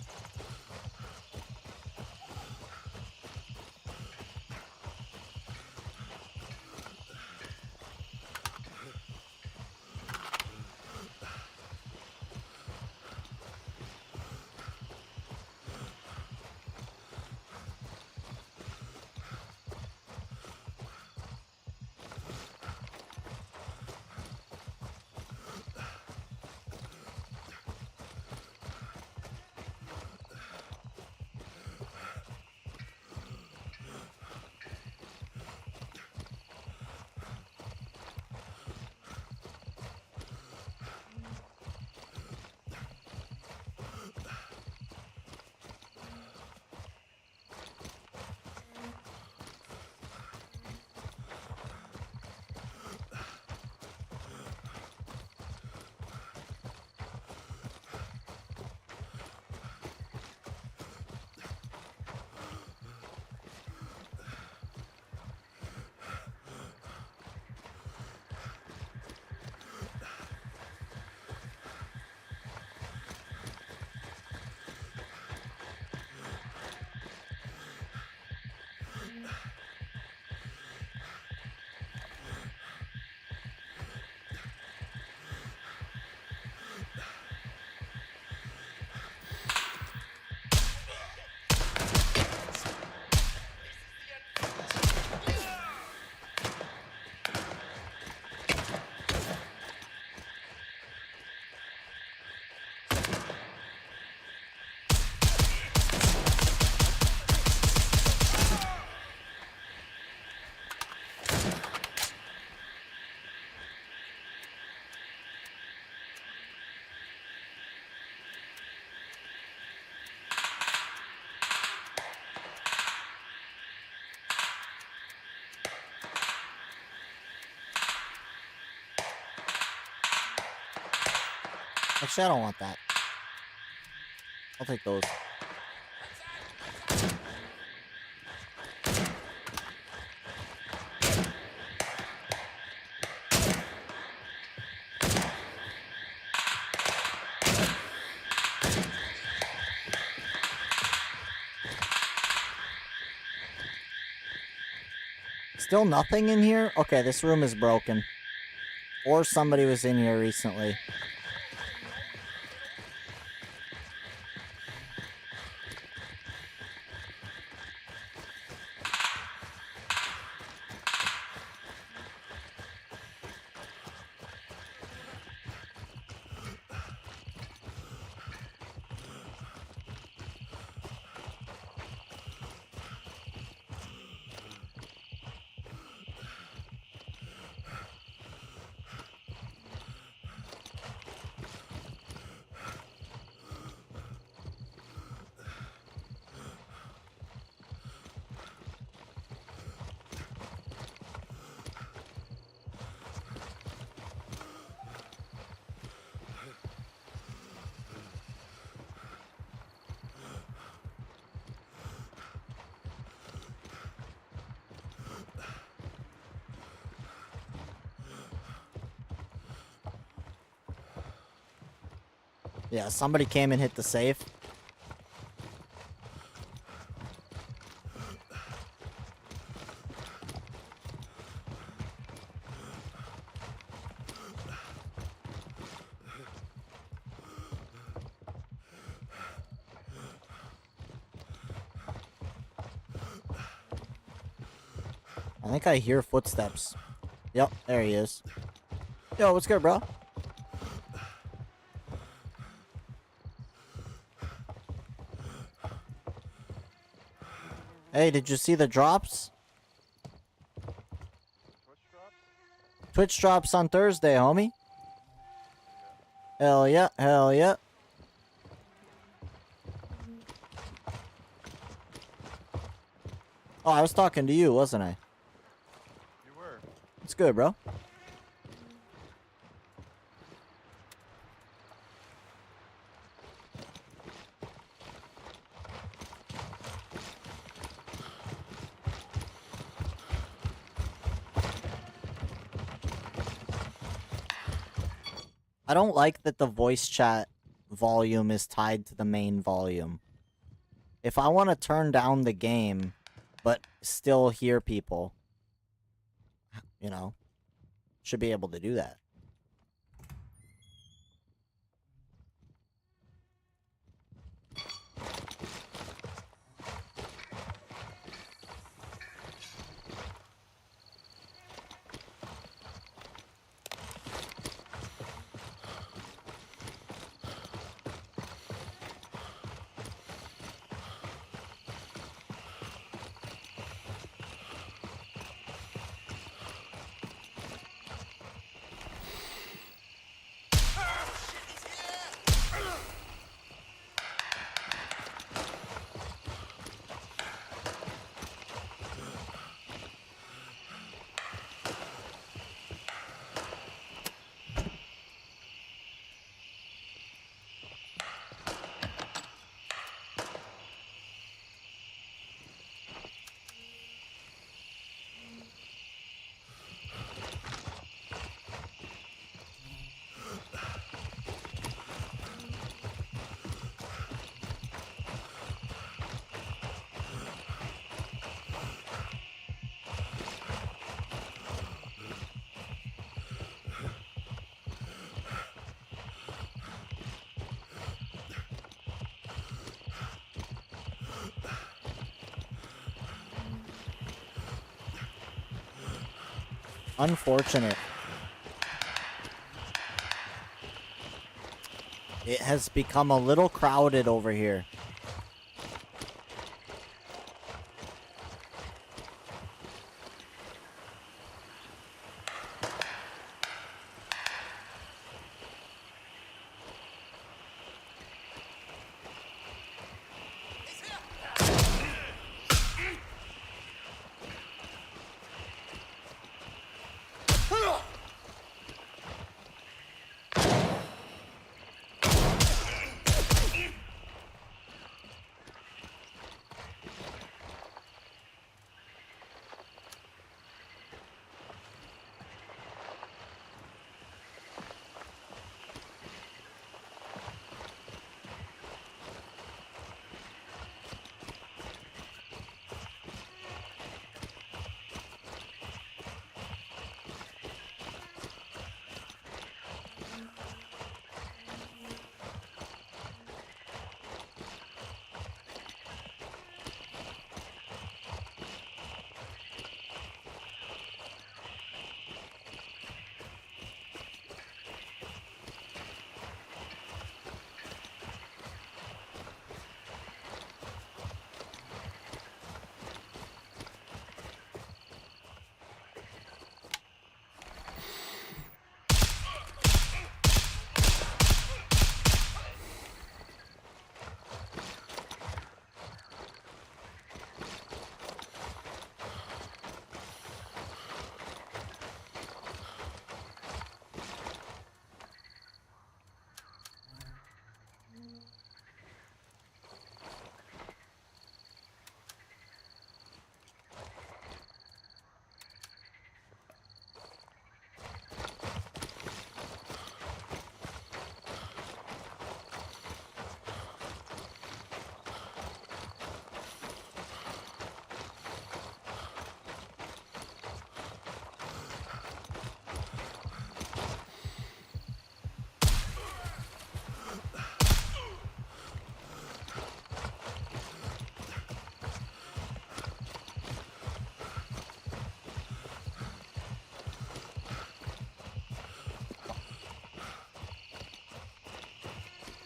Actually, I don't want that. I'll take those. Still nothing in here? Okay, this room is broken. Or somebody was in here recently. Yeah, somebody came and hit the safe. I think I hear footsteps. Yep, there he is. Yo, what's good, bro? Hey, did you see the drops? Twitch drops on Thursday, homie. Hell yeah, hell yeah. Oh, I was talking to you, wasn't I? You were. It's good, bro. I don't like that the voice chat volume is tied to the main volume. If I want to turn down the game, but still hear people, you know, should be able to do that. Unfortunate. It has become a little crowded over here.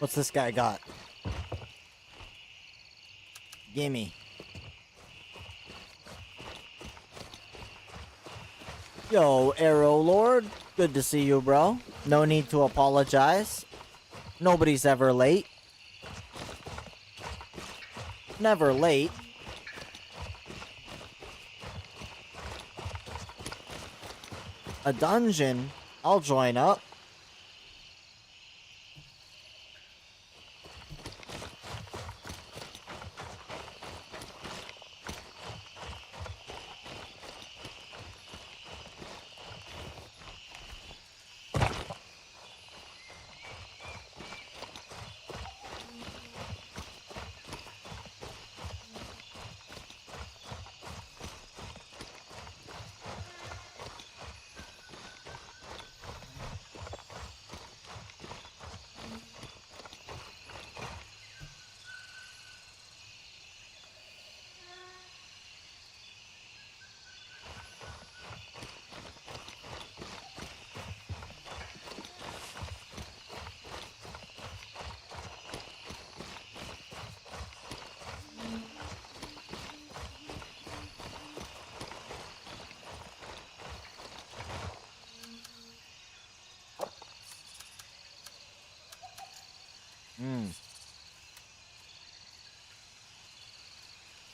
What's this guy got? Gimme. Yo, Arrow Lord. Good to see you, bro. No need to apologize. Nobody's ever late. Never late. A dungeon? I'll join up.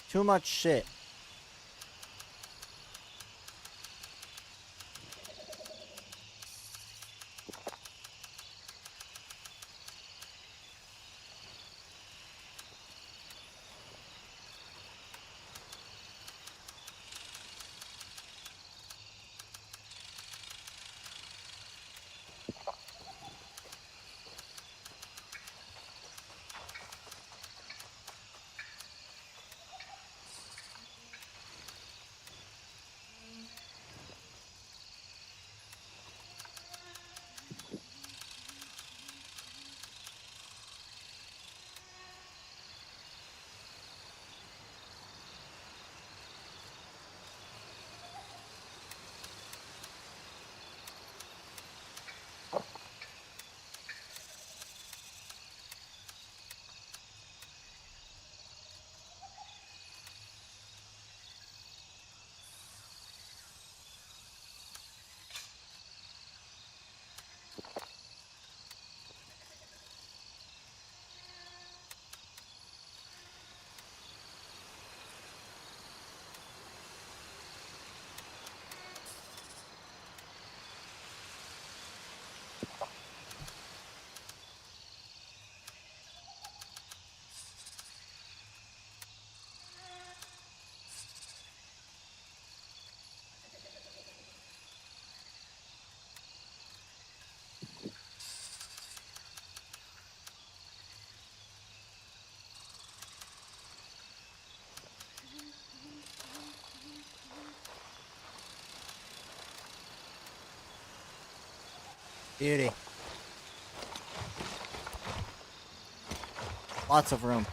Too much shit. Beauty. Lots of room.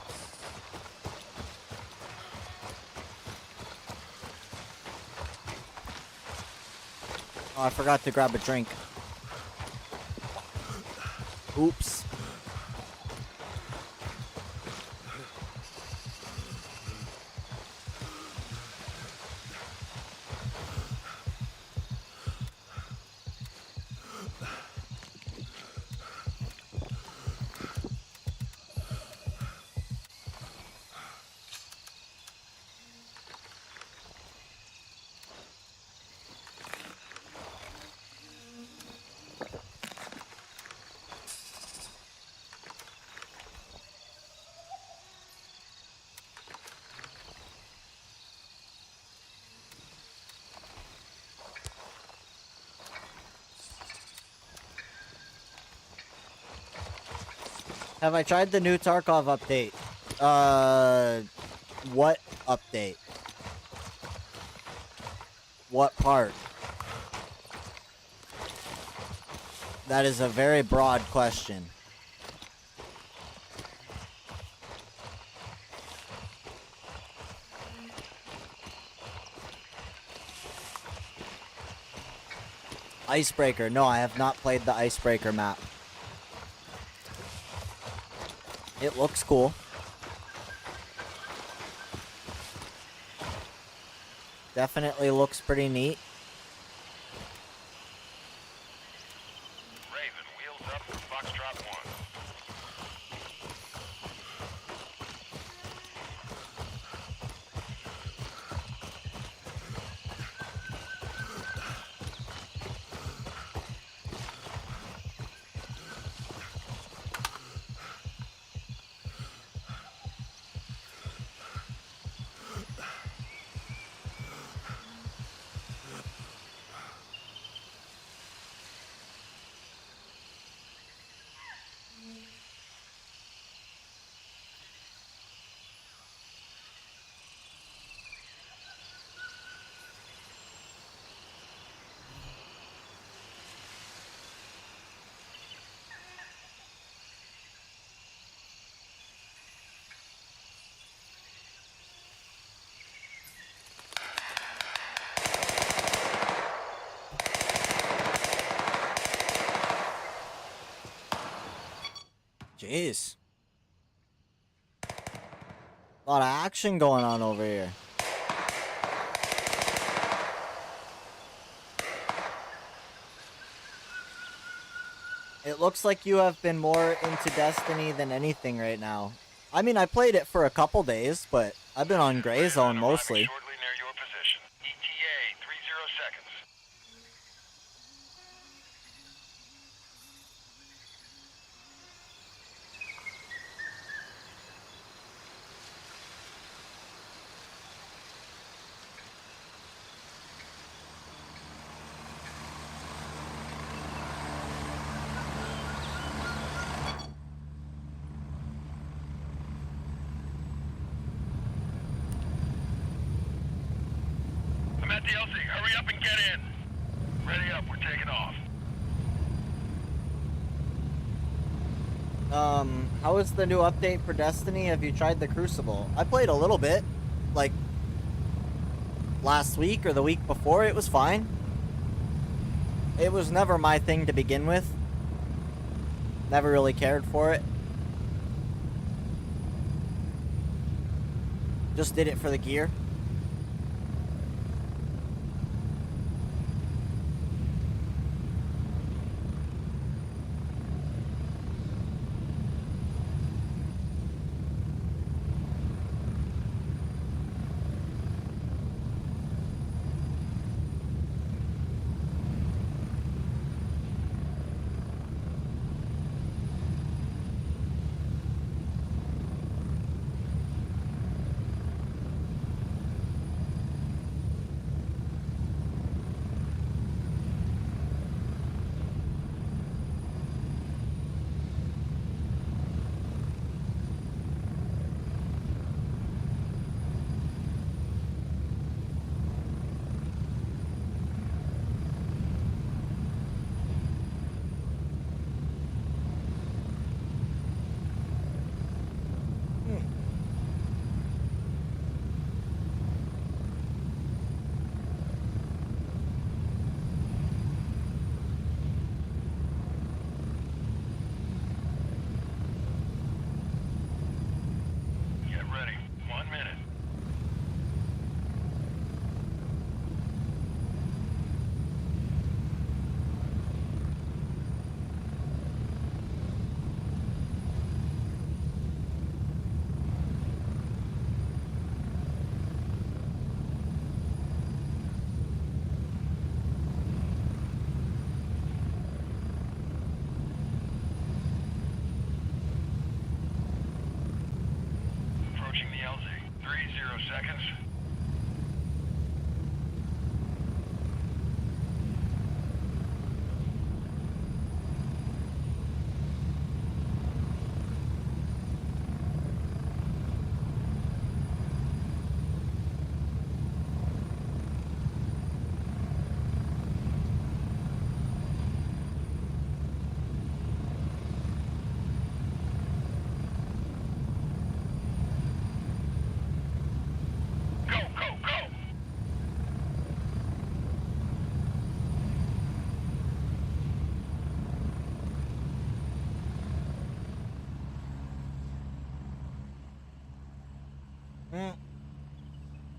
Oh, I forgot to grab a drink. Oops. Have I tried the new Tarkov update? What update? What part? That is a very broad question. Icebreaker. No, I have not played the Icebreaker map. It looks cool. Definitely looks pretty neat. Raven, wheels up for Foxtrot 1. Jeez. A lot of action going on over here. It looks like you have been more into Destiny than anything right now. I mean, I played it for a couple days, but I've been on Gray Zone Raven, arriving mostly. shortly near your position. ETA 30 seconds. I'm at the LZ. Hurry up and get in. Ready up. We're taking off. How is the new update for Destiny? Have you tried the Crucible? I played a little bit, like, last week or the week before. It was fine. It was never my thing to begin with. Never really cared for it. Just did it for the gear. Get ready. 1 minute. Approaching the LZ. 30 seconds.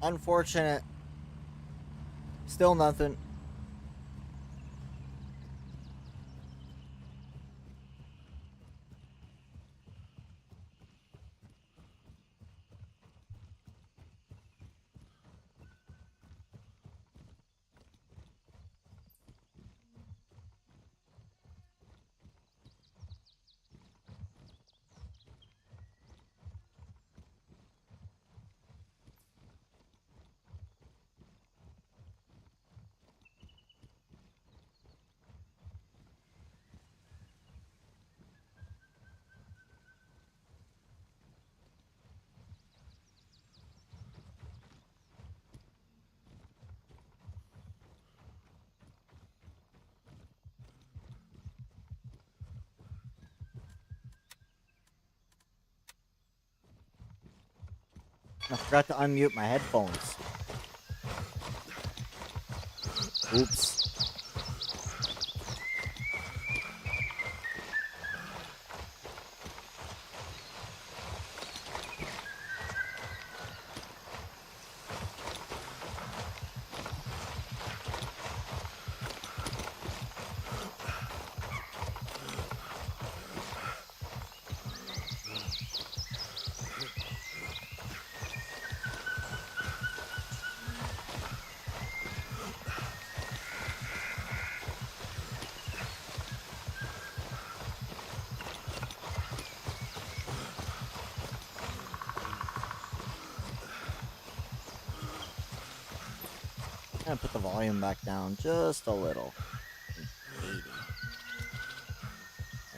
Unfortunate. Still nothing. I forgot to unmute my headphones. Oops. I'm gonna put the volume back down just a little. 80. There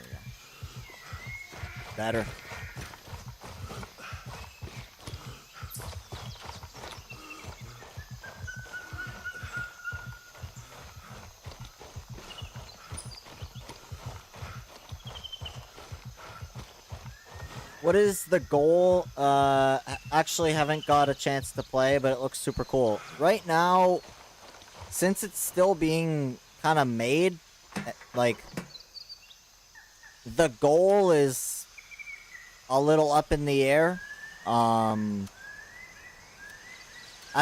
we go. Better. What is the goal? Actually haven't got a chance to play, but it looks super cool. Right now, since it's still being kind of made, like, the goal is a little up in the air. At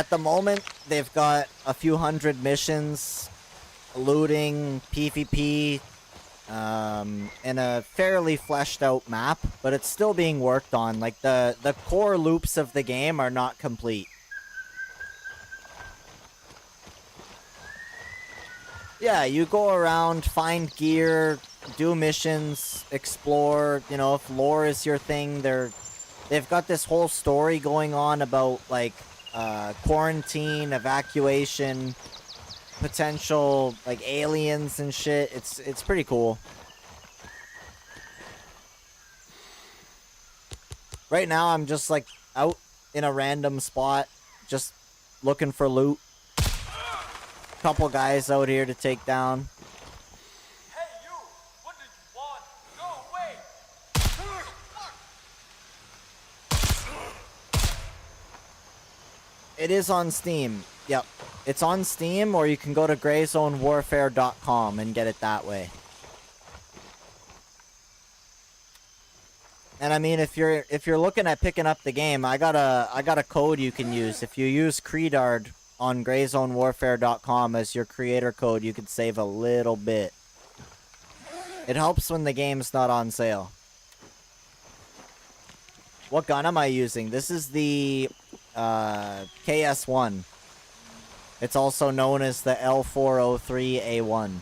the moment, they've got a few hundred missions, looting, PvP, in a fairly fleshed out map, but it's still being worked on. Like, the core loops of the game are not complete. Yeah, you go around, find gear, do missions, explore. You know, if lore is your thing, they've got this whole story going on about, like, quarantine, evacuation, potential, like, aliens and shit. It's pretty cool. Right now, I'm just, like, out in a random spot, just looking for loot. Couple guys out here to take down. Hey, you! What did you want? Go away! It is on Steam. Yep. It's on Steam, or you can go to grayzonewarfare.com and get it that way. And I mean, if you're looking at picking up the game, I got a code you can use. If you use Credard on grayzonewarfare.com as your creator code, you can save a little bit. It helps when the game's not on sale. What gun am I using? This is the KS1. It's also known as the L403A1.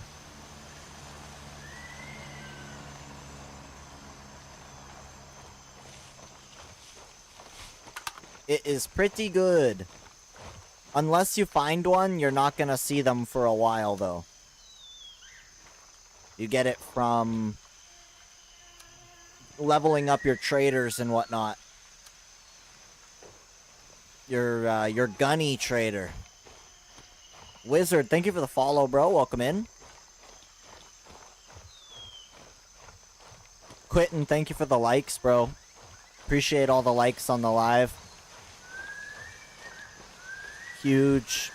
It is pretty good. Unless you find one, you're not gonna see them for a while, though. You get it from leveling up your traders and whatnot. Your gunny trader. Wizard, thank you for the follow, bro. Welcome in. Quentin, thank you for the likes, bro. Appreciate all the likes on the live. Huge.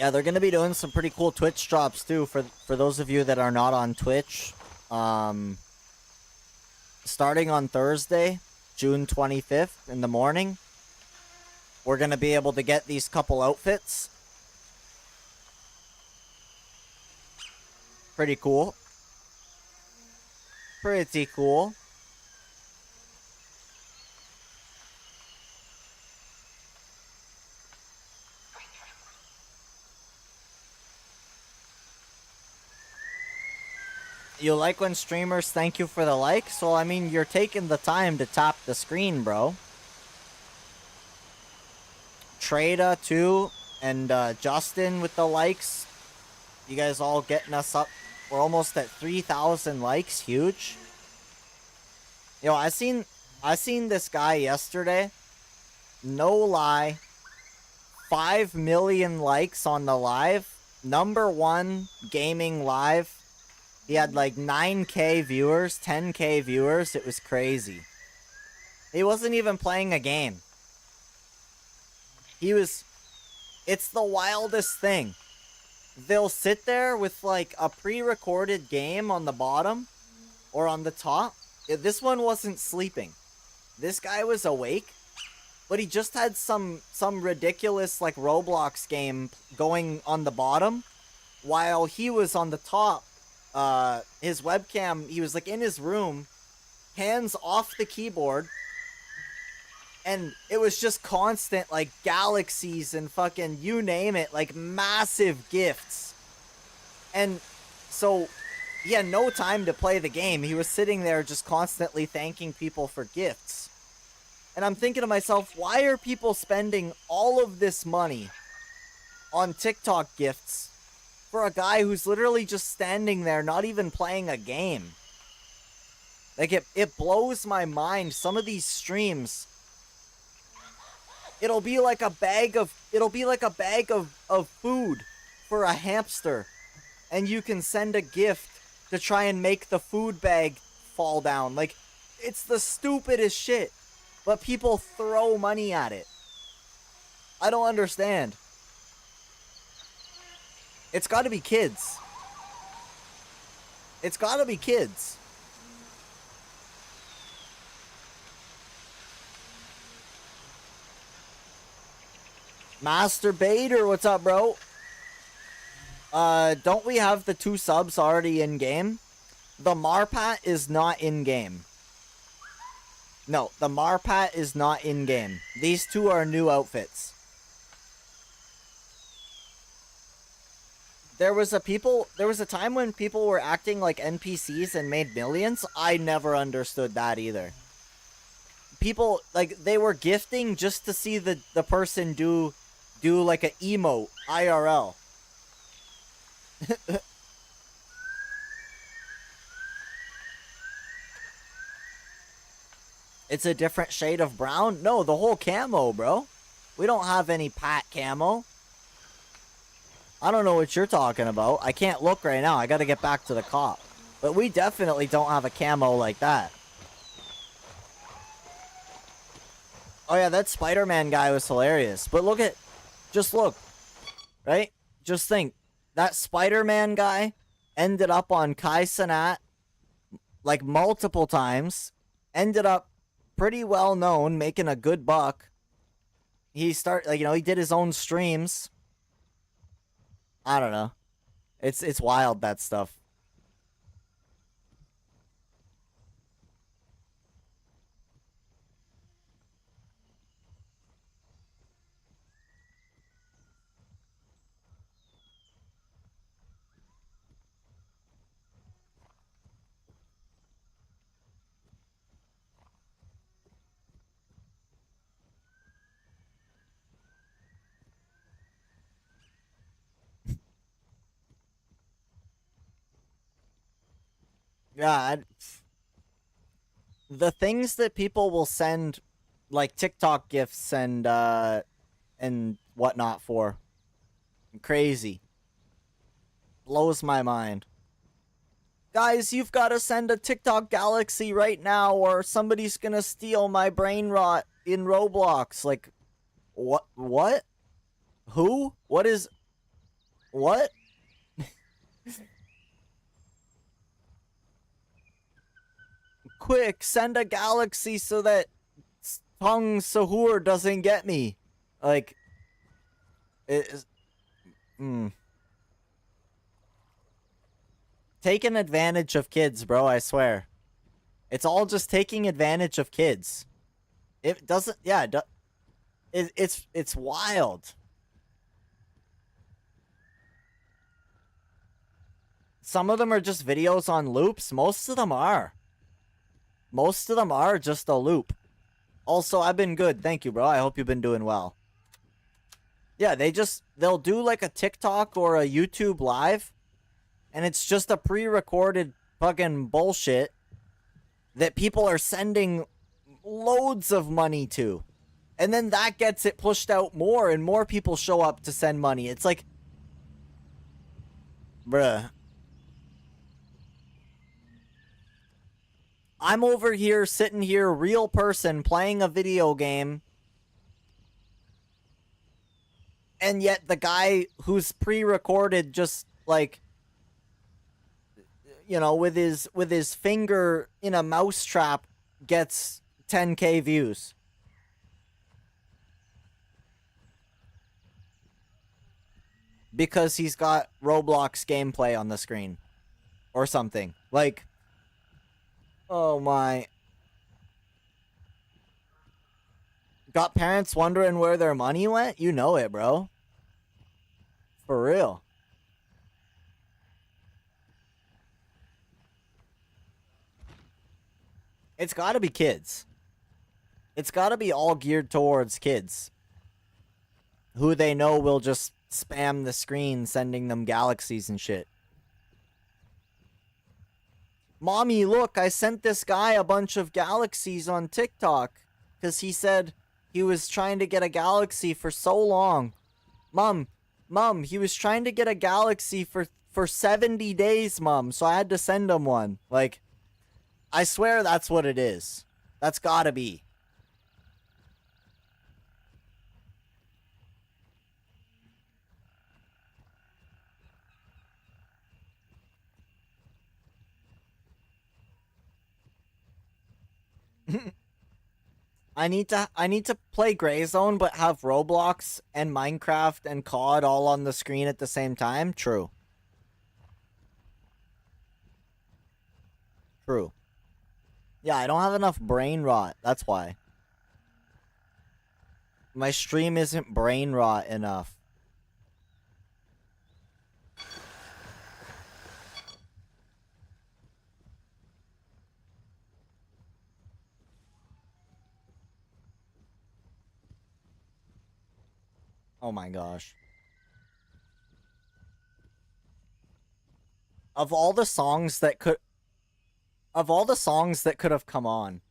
Yeah, they're gonna be doing some pretty cool Twitch drops too for those of you that are not on Twitch. Starting on Thursday, June 25th in the morning, we're gonna be able to get these couple outfits. Pretty cool. Pretty cool. You like when streamers thank you for the likes? So, I mean, you're taking the time to tap the screen, bro. Trada, too, and Justin with the likes. You guys all getting us up. We're almost at 3,000 likes. Huge. Yo, I seen this guy yesterday. No lie. 5 million likes on the live. #1 gaming live. He had like 9K viewers, 10K viewers. It was crazy. He wasn't even playing a game. It's the wildest thing. They'll sit there with like a pre-recorded game on the bottom or on the top. This one wasn't sleeping. This guy was awake, but he just had some ridiculous like Roblox game going on the bottom while he was on the top. His webcam, he was like in his room, hands off the keyboard, and it was just constant like galaxies and fucking you name it, like massive gifts. And so he had no time to play the game. He was sitting there just constantly thanking people for gifts. And I'm thinking to myself, why are people spending all of this money on TikTok gifts for a guy who's literally just standing there, not even playing a game? Like, it blows my mind. Some of these streams, it'll be like a bag of food for a hamster, and you can send a gift to try and make the food bag fall down. Like, it's the stupidest shit, but people throw money at it. I don't understand. It's gotta be kids. It's gotta be kids. Master Bader, what's up, bro? Don't we have the 2 subs already in game? The Marpat is not in game. No, the Marpat is not in game. These 2 are new outfits. There was a time when people were acting like NPCs and made millions. I never understood that either. People, like, they were gifting just to see the person do like a emote IRL. It's a different shade of brown? No, the whole camo, bro. We don't have any Pat camo. I don't know what you're talking about. I can't look right now. I gotta get back to the cop. But we definitely don't have a camo like that. Oh yeah, that Spider-Man guy was hilarious. But look at... Just look. Right? Just think. That Spider-Man guy ended up on Kai Cenat like multiple times. Ended up pretty well known, making a good buck. He he did his own streams. I don't know. It's wild, that stuff. Yeah, the things that people will send, like TikTok gifts and whatnot for, crazy. Blows my mind. Guys, you've got to send a TikTok galaxy right now, or somebody's gonna steal my brain rot in Roblox. Like, what? Who? What is? What? Quick, send a galaxy so that Tong Sahur doesn't get me. Like, it is. Taking advantage of kids, bro, I swear. It's all just taking advantage of kids. It doesn't, yeah, it's wild. Some of them are just videos on loops. Most of them are. Most of them are just a loop. Also, I've been good. Thank you, bro. I hope you've been doing well. Yeah, they'll do like a TikTok or a YouTube live, and it's just a pre-recorded fucking bullshit that people are sending loads of money to. And then that gets it pushed out more, and more people show up to send money. It's like, bruh. I'm over here, sitting here, real person, playing a video game. And yet the guy who's pre-recorded just, like, you know, with his finger in a mousetrap gets 10K views. Because he's got Roblox gameplay on the screen. Or something. Like, oh my. Got parents wondering where their money went? You know it, bro. For real. It's gotta be kids. It's gotta be all geared towards kids. Who they know will just spam the screen sending them galaxies and shit. Mommy, look, I sent this guy a bunch of galaxies on TikTok. Because he said he was trying to get a galaxy for so long. Mom, he was trying to get a galaxy for 70 days, Mom. So I had to send him one. Like, I swear that's what it is. That's gotta be. I need to play Gray Zone but have Roblox and Minecraft and COD all on the screen at the same time? True. True. Yeah, I don't have enough brain rot. That's why. My stream isn't brain rot enough. Oh my gosh. Of all the songs that could have come on.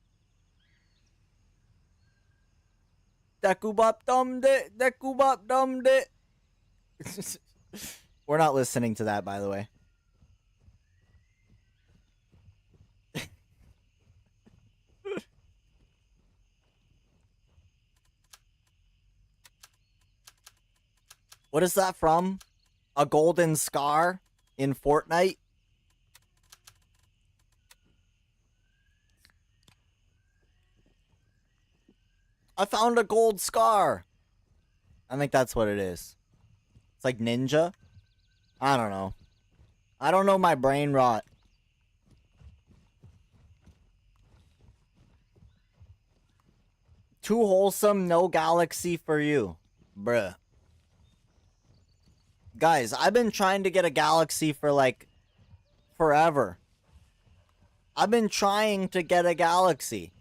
Dakubop dum de, dakubop dum de. We're not listening to that, by the way. What is that from? A golden scar in Fortnite? I found a gold scar. I think that's what it is. It's like ninja. I don't know. I don't know my brain rot. Too wholesome, no galaxy for you. Bruh. Guys, I've been trying to get a galaxy for like forever. I've been trying to get a galaxy.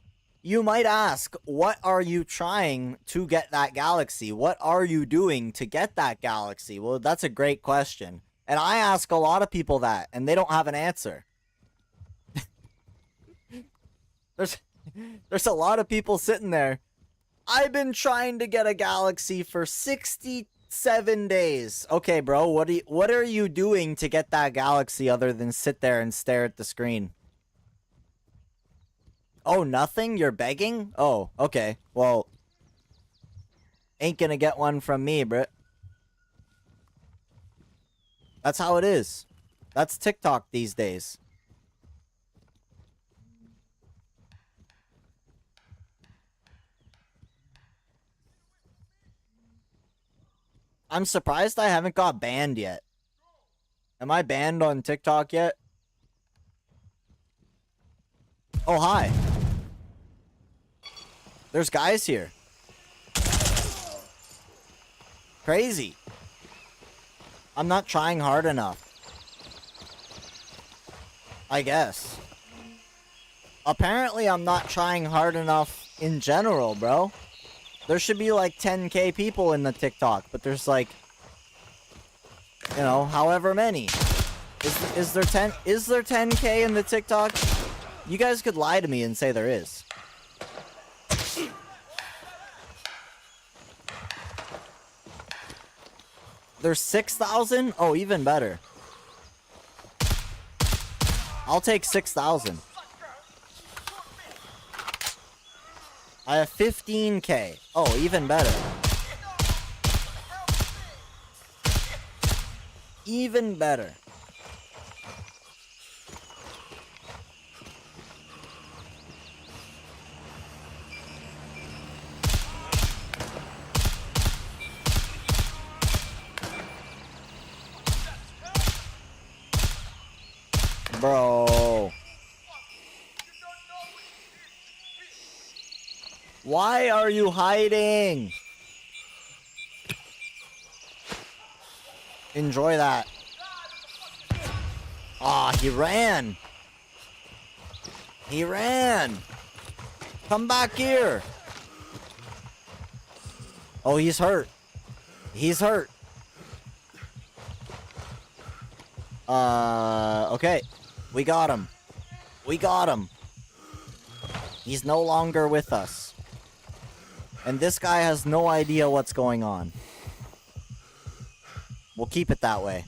You might ask, what are you trying to get that galaxy? What are you doing to get that galaxy? Well, that's a great question. And I ask a lot of people that, and they don't have an answer. There's a lot of people sitting there. I've been trying to get a galaxy for 67 days. Okay, bro, what are you doing to get that galaxy other than sit there and stare at the screen? Oh, nothing? You're begging? Oh, okay. Well, ain't gonna get one from me, bro. That's how it is. That's TikTok these days. I'm surprised I haven't got banned yet. Am I banned on TikTok yet? Oh, hi. There's guys here. Crazy. I'm not trying hard enough. I guess. Apparently, I'm not trying hard enough in general, bro. There should be like 10k people in the TikTok, but there's like, you know, however many. Is there 10k in the TikTok? You guys could lie to me and say there is. There's 6,000? Oh, even better. I'll take 6,000. I have 15k. Oh, even better. Even better. Bro. Why are you hiding? Enjoy that. Ah, he ran. He ran. Come back here. Oh, he's hurt. He's hurt. Okay. We got him. We got him. He's no longer with us. And this guy has no idea what's going on. We'll keep it that way.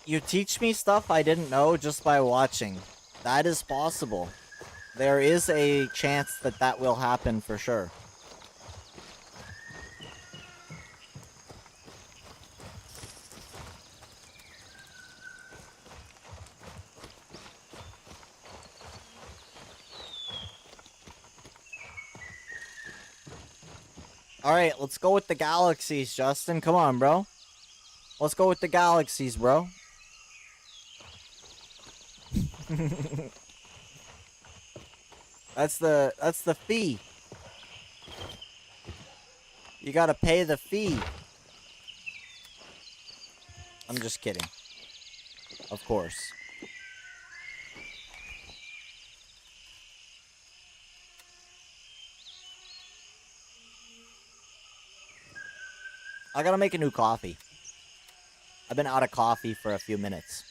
You teach me stuff I didn't know just by watching. That is possible. There is a chance that that will happen for sure. Alright, let's go with the galaxies, Justin. Come on, bro. Let's go with the galaxies, bro. That's the fee. You gotta pay the fee. I'm just kidding. Of course. I gotta make a new coffee. I've been out of coffee for a few minutes.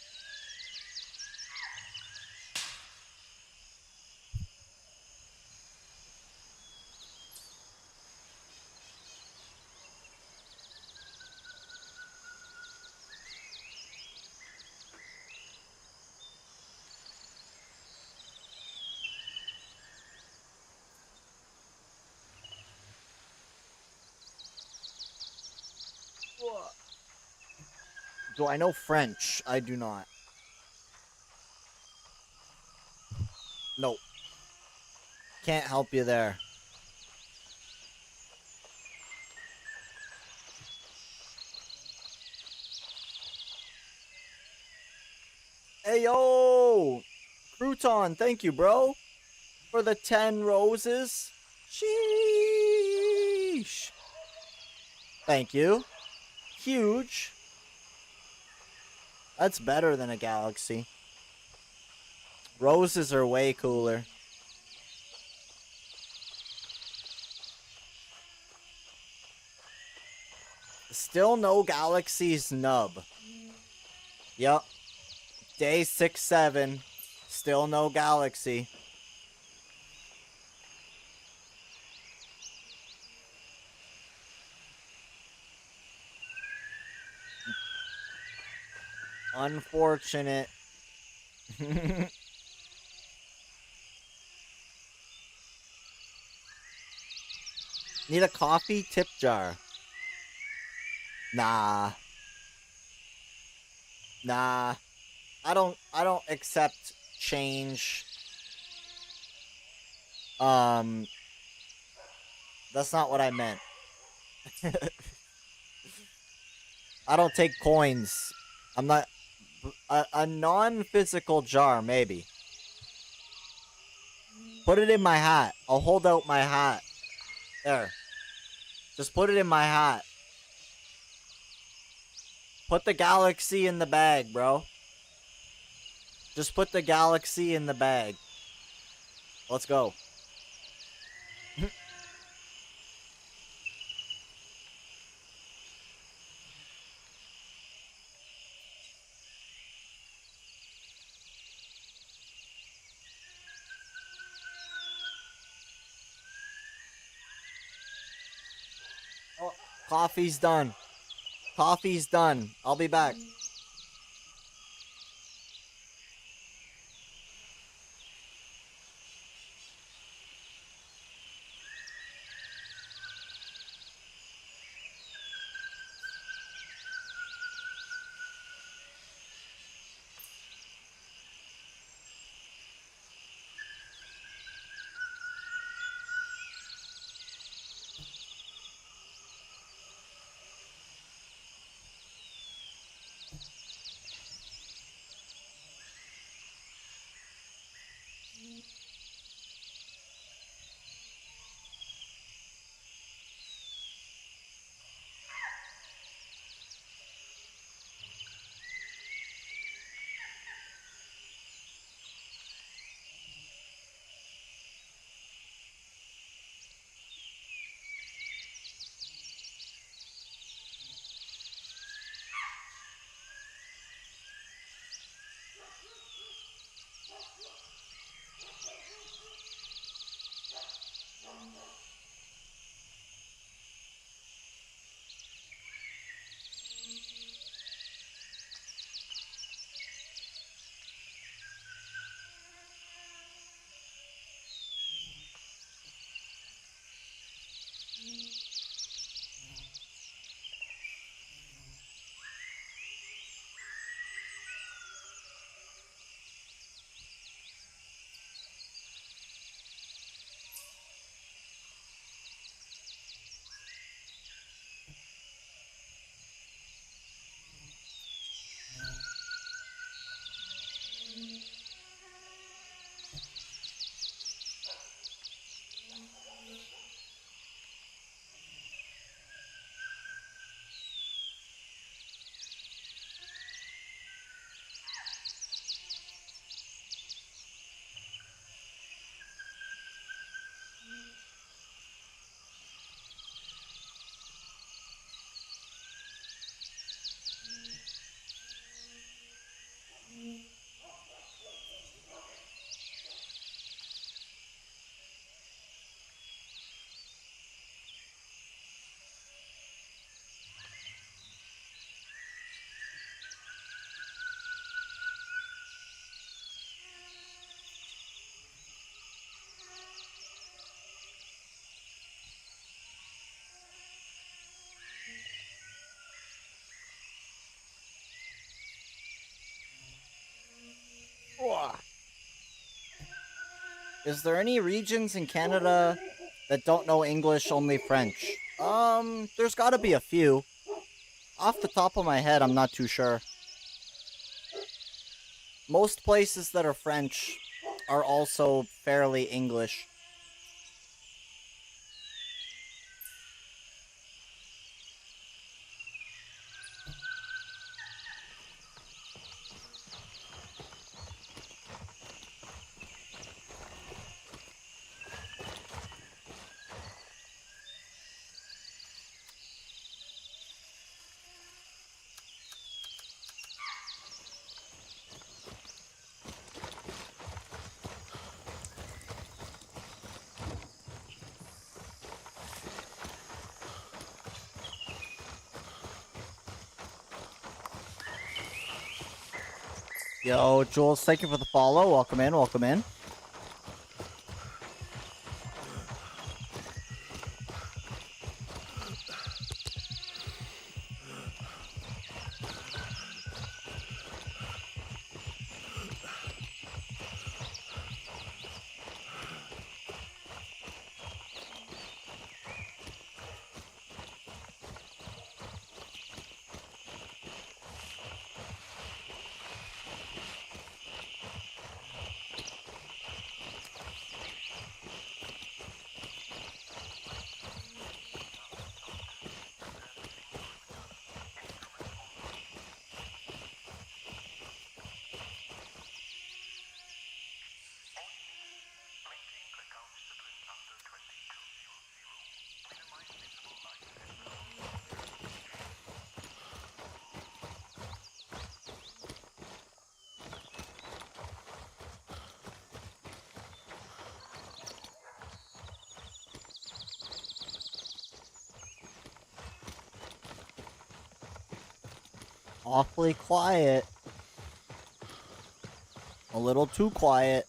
Do I know French? I do not. Nope. Can't help you there. Hey, yo! Crouton, thank you, bro. For the 10 roses. Sheesh. Thank you. Huge. That's better than a galaxy. Roses are way cooler. Still no Galaxy's nub. Yep. Day 6-7. Still no Galaxy. Unfortunate. Need a coffee tip jar. Nah. Nah. I don't accept change. That's not what I meant. I don't take coins. I'm not a non-physical jar, maybe. Put it in my hat. I'll hold out my hat. There. Just put it in my hat. Put the Galaxy in the bag, bro. Just put the Galaxy in the bag. Let's go. Oh, coffee's done. Coffee's done. I'll be back. Is there any regions in Canada that don't know English, only French? There's gotta be a few. Off the top of my head, I'm not too sure. Most places that are French are also fairly English. Yo, Jules, thank you for the follow. Welcome in, welcome in. Awfully quiet. A little too quiet.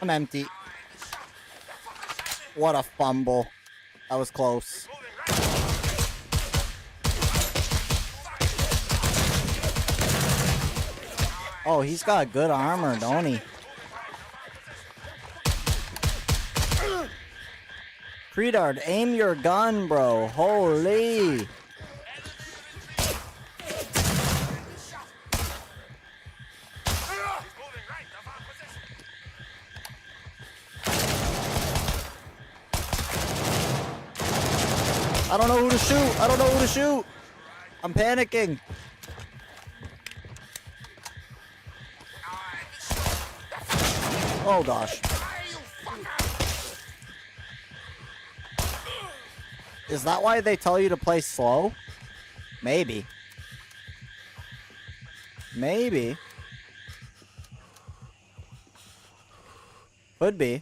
I'm empty. What a fumble. That was close. Oh, he's got good armor, don't he? Credard, aim your gun, bro. Holy. I don't know who to shoot. I don't know who to shoot. I'm panicking. Oh, gosh. Is that why they tell you to play slow? Maybe. Maybe. Could be.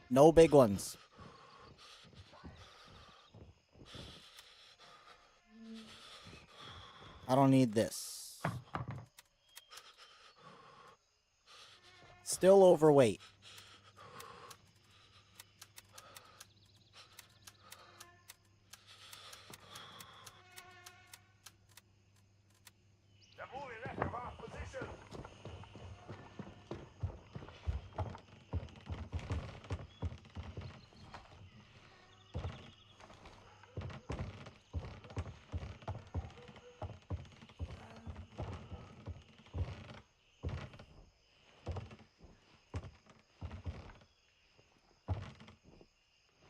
No big ones. I don't need this. Still overweight. They're moving left of our position.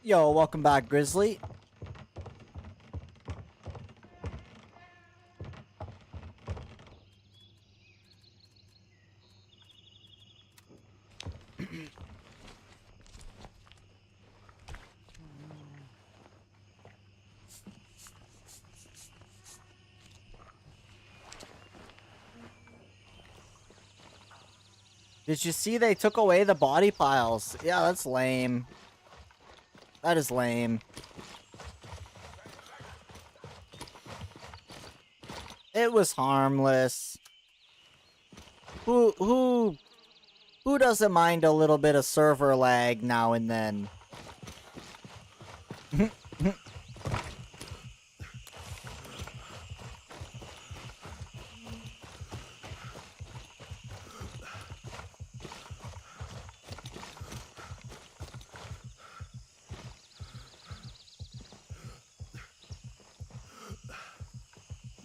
Yo, welcome back, Grizzly. Did you see they took away the body piles? Yeah, that's lame. That is lame. It was harmless. Who doesn't mind a little bit of server lag now and then?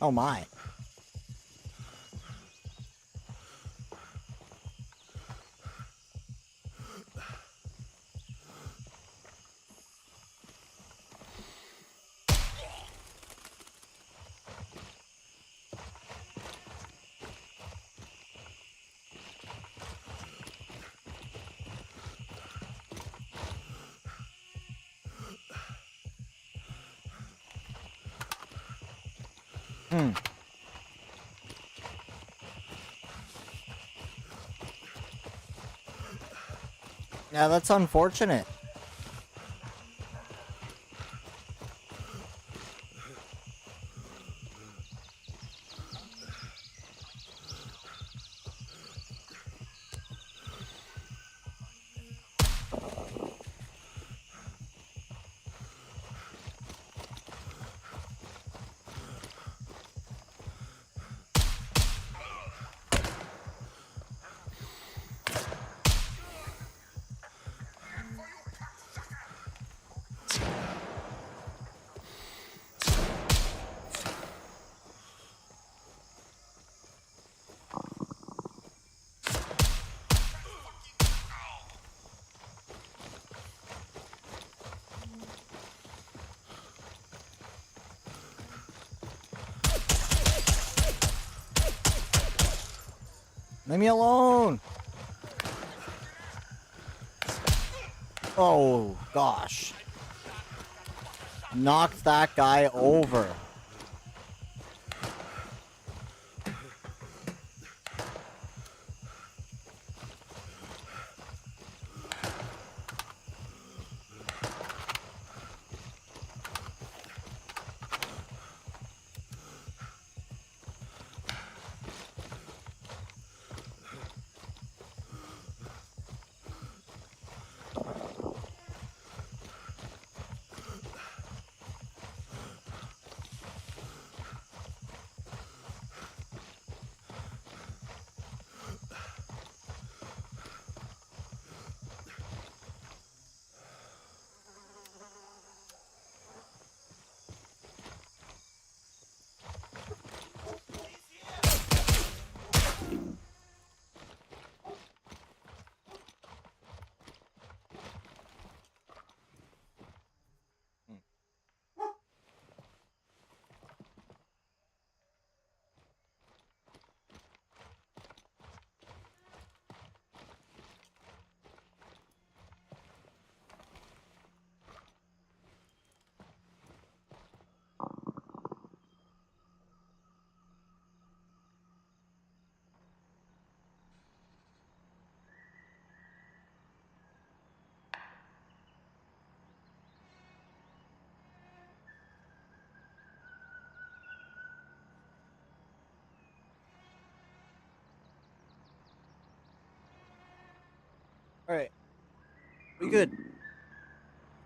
Oh my. Yeah, that's unfortunate. Leave me alone. Oh, gosh. Knocked that guy over. All right. We good.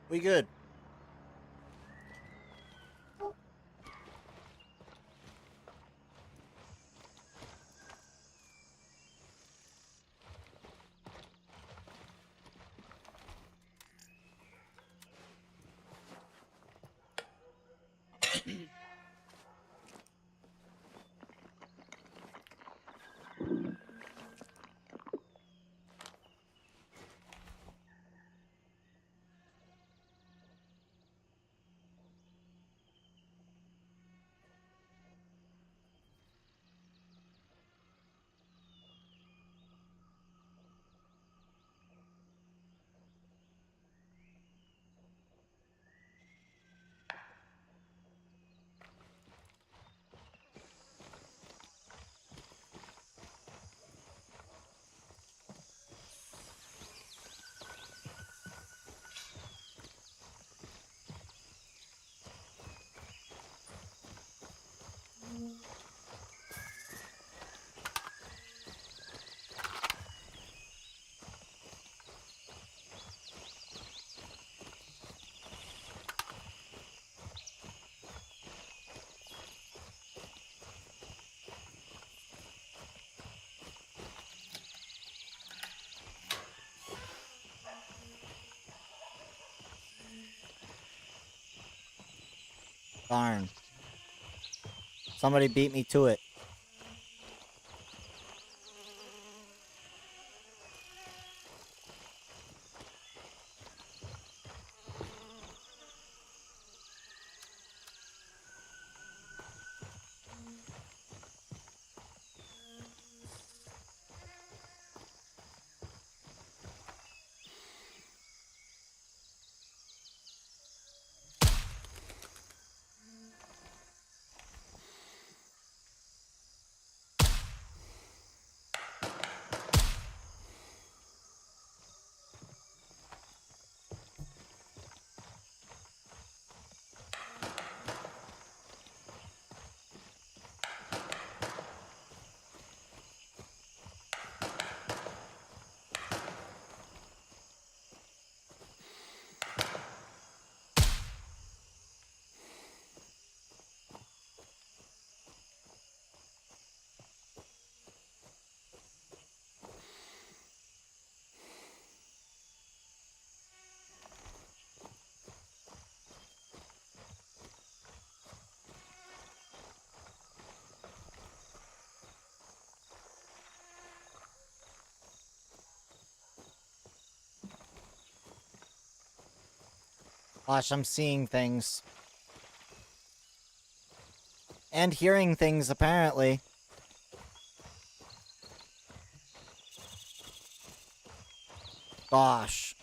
We good. Darn. Somebody beat me to it. Gosh, I'm seeing things. And hearing things, apparently. Gosh.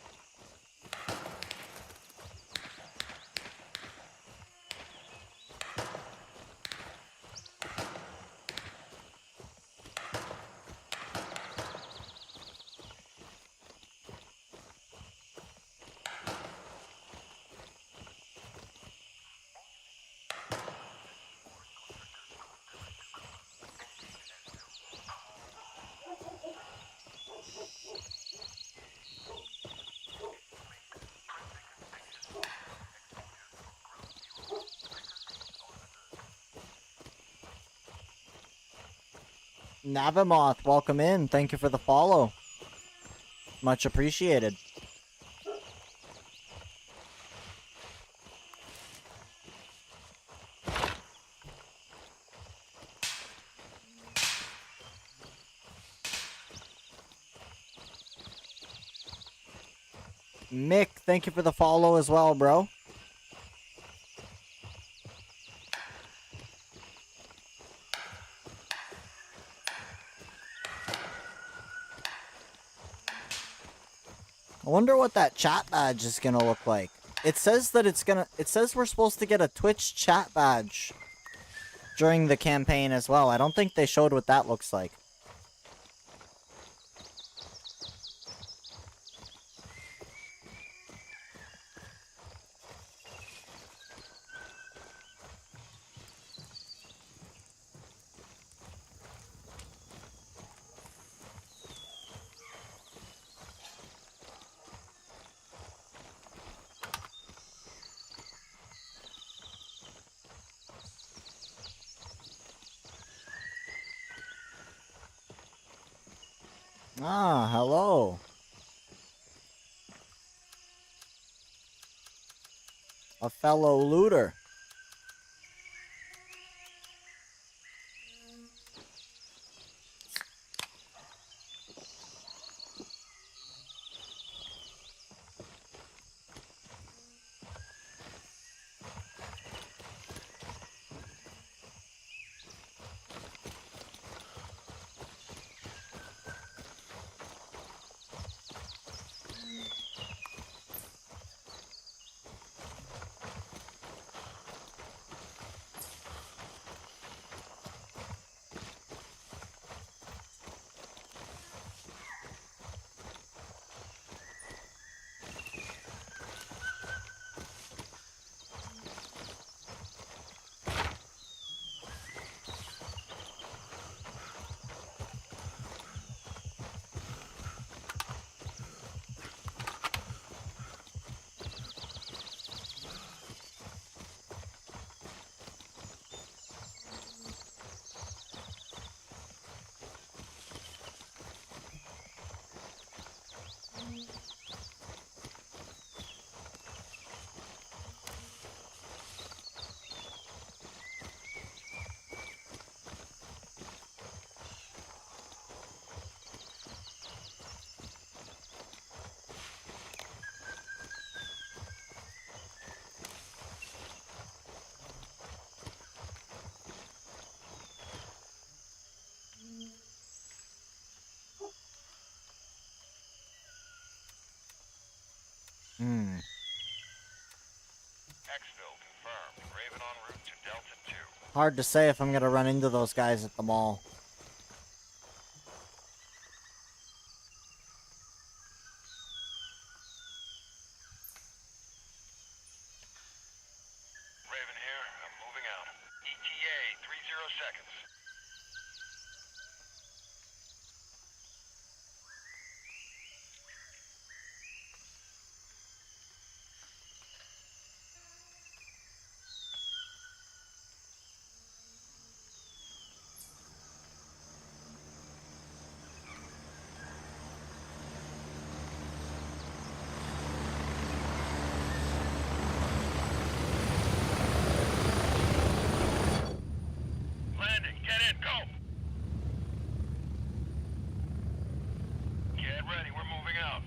Navamoth, welcome in. Thank you for the follow. Much appreciated. Mick, thank you for the follow as well, bro. I wonder what that chat badge is gonna look like. It says that it says we're supposed to get a Twitch chat badge during the campaign as well. I don't think they showed what that looks like. Ah, hello. A fellow looter. Hmm. Exfil confirmed. Raven en route to Delta 2. Hard to say if I'm gonna run into those guys at the mall. Raven here. I'm moving out. ETA 30 seconds. Landing. Get in. Go. Get ready. We're moving out.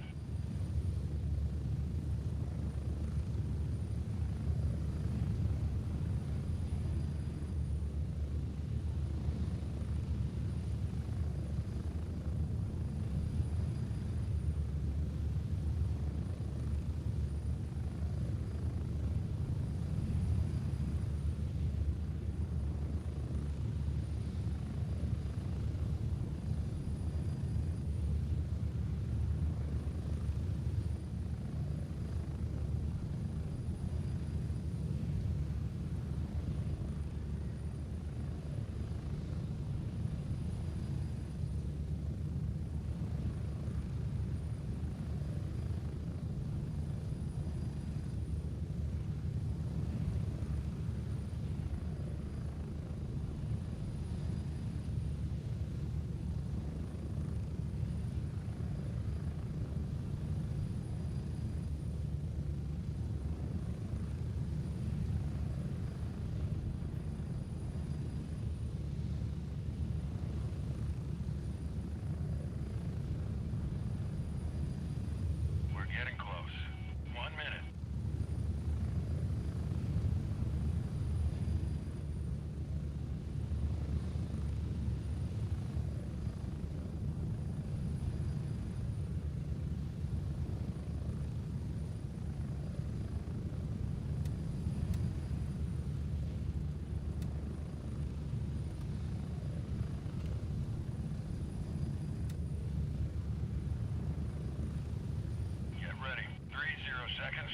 We're getting close. 1 minute. Get ready. 30 seconds.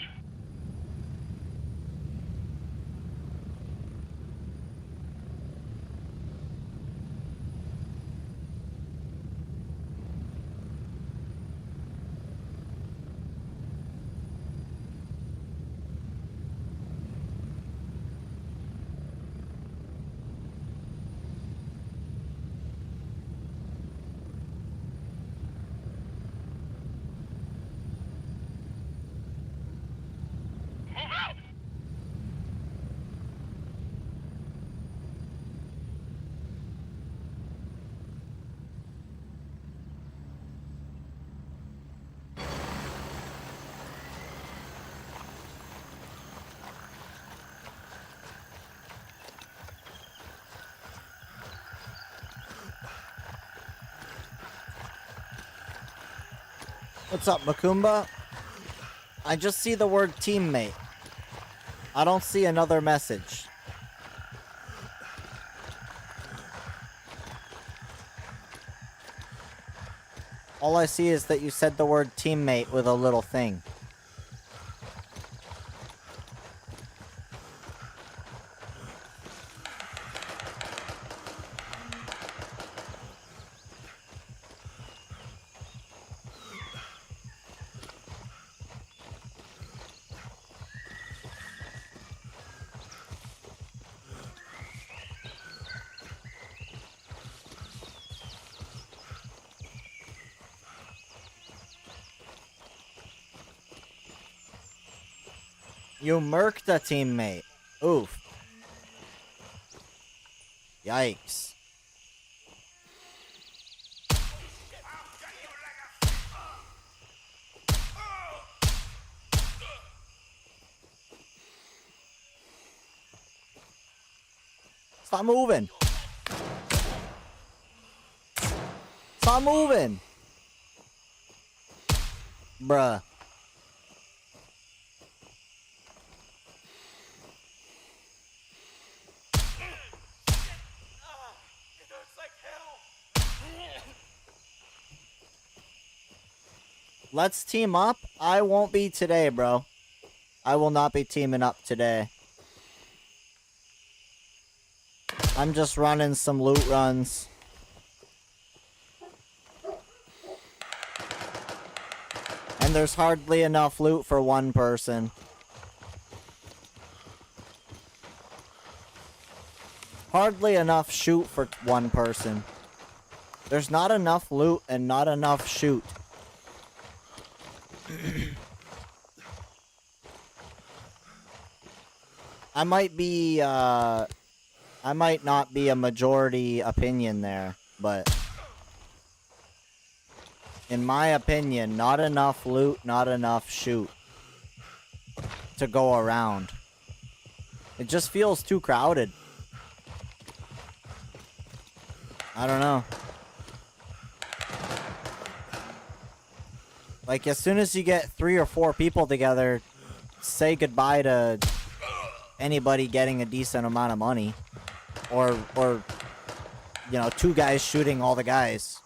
Move out! What's up, Makumba? I just see the word teammate. I don't see another message. All I see is that you said the word teammate with a little thing. You murked a teammate. Oof. Yikes. Stop moving. Stop moving. Bruh. let's team up. I won't be today, bro. I will not be teaming up today. I'm just running some loot runs. And there's hardly enough loot for one person. Hardly enough shoot for one person. There's not enough loot and not enough shoot. I might not be a majority opinion there, but in my opinion, not enough loot, not enough shoot to go around. It just feels too crowded. I don't know. Like, as soon as you get 3 or 4 people together, say goodbye to anybody getting a decent amount of money. Or, you know, 2 guys shooting all the guys.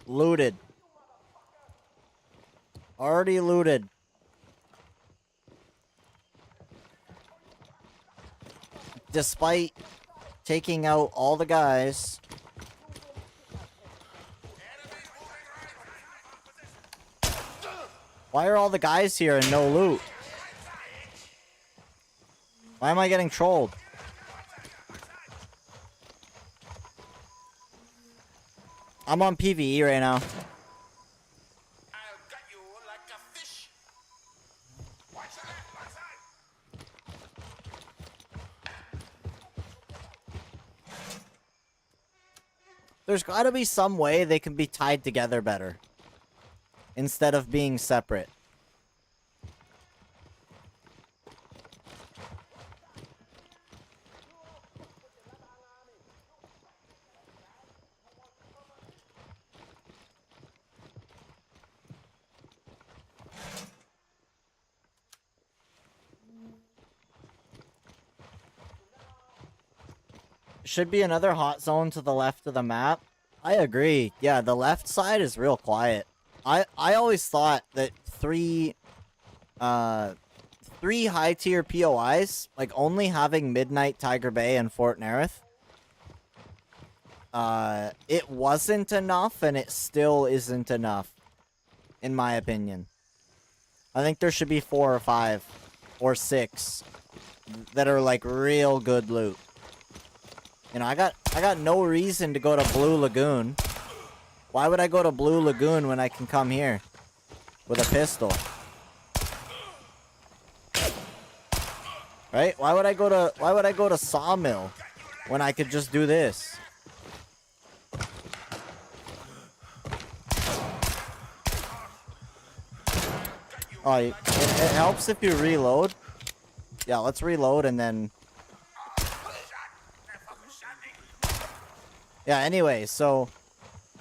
Looted. Already looted. Despite taking out all the guys. Why are all the guys here and no loot? Why am I getting trolled? I'm on PvE right now. There's gotta be some way they can be tied together better. Instead of being separate. Should be another hot zone to the left of the map. I agree. Yeah, the left side is real quiet. I always thought that three high tier POIs, like only having Midnight, Tiger Bay, and Fort Nerith, it wasn't enough, and it still isn't enough, in my opinion. I think there should be 4 or 5 or 6 that are like real good loot. You know, I got no reason to go to Blue Lagoon. Why would I go to Blue Lagoon when I can come here with a pistol? Right? Why would I go to Sawmill when I could just do this? Oh, it helps if you reload. Yeah, let's reload and then... Yeah, anyway, so...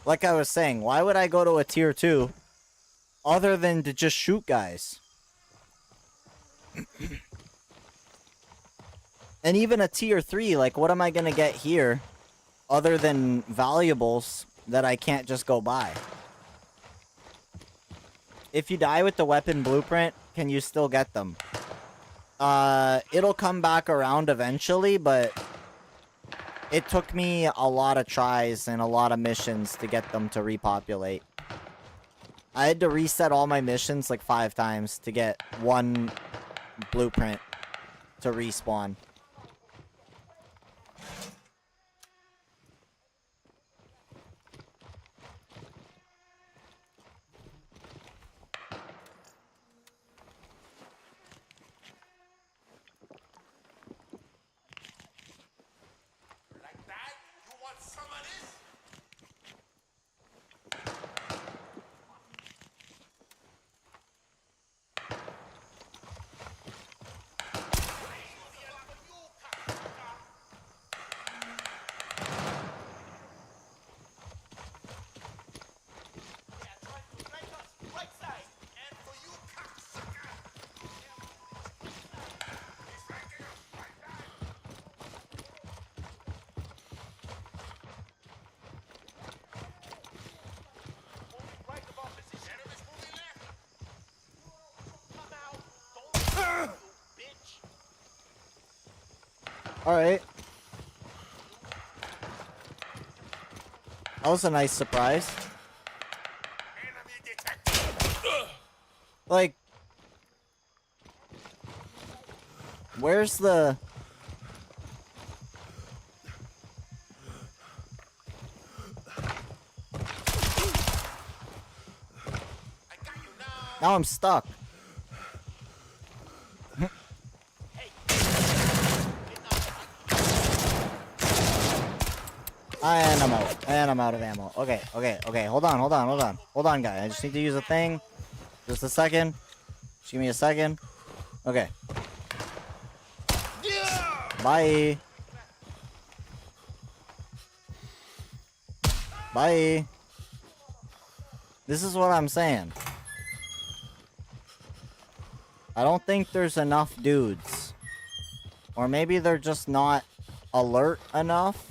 Like I was saying, why would I go to a tier 2 other than to just shoot guys? And even a tier 3, like what am I gonna get here other than valuables that I can't just go buy? If you die with the weapon blueprint, can you still get them? It'll come back around eventually, but it took me a lot of tries and a lot of missions to get them to repopulate. I had to reset all my missions like 5 times to get one blueprint to respawn. Like that? You want some of this? Alright. That was a nice surprise. Like, where's the... Now I'm stuck. And I'm out. And I'm out of ammo. Okay, okay, okay. Hold on, hold on, hold on. Hold on, guy. I just need to use a thing. Just a second. Just give me a second. Okay. Bye. Bye. This is what I'm saying. I don't think there's enough dudes. Or maybe they're just not alert enough.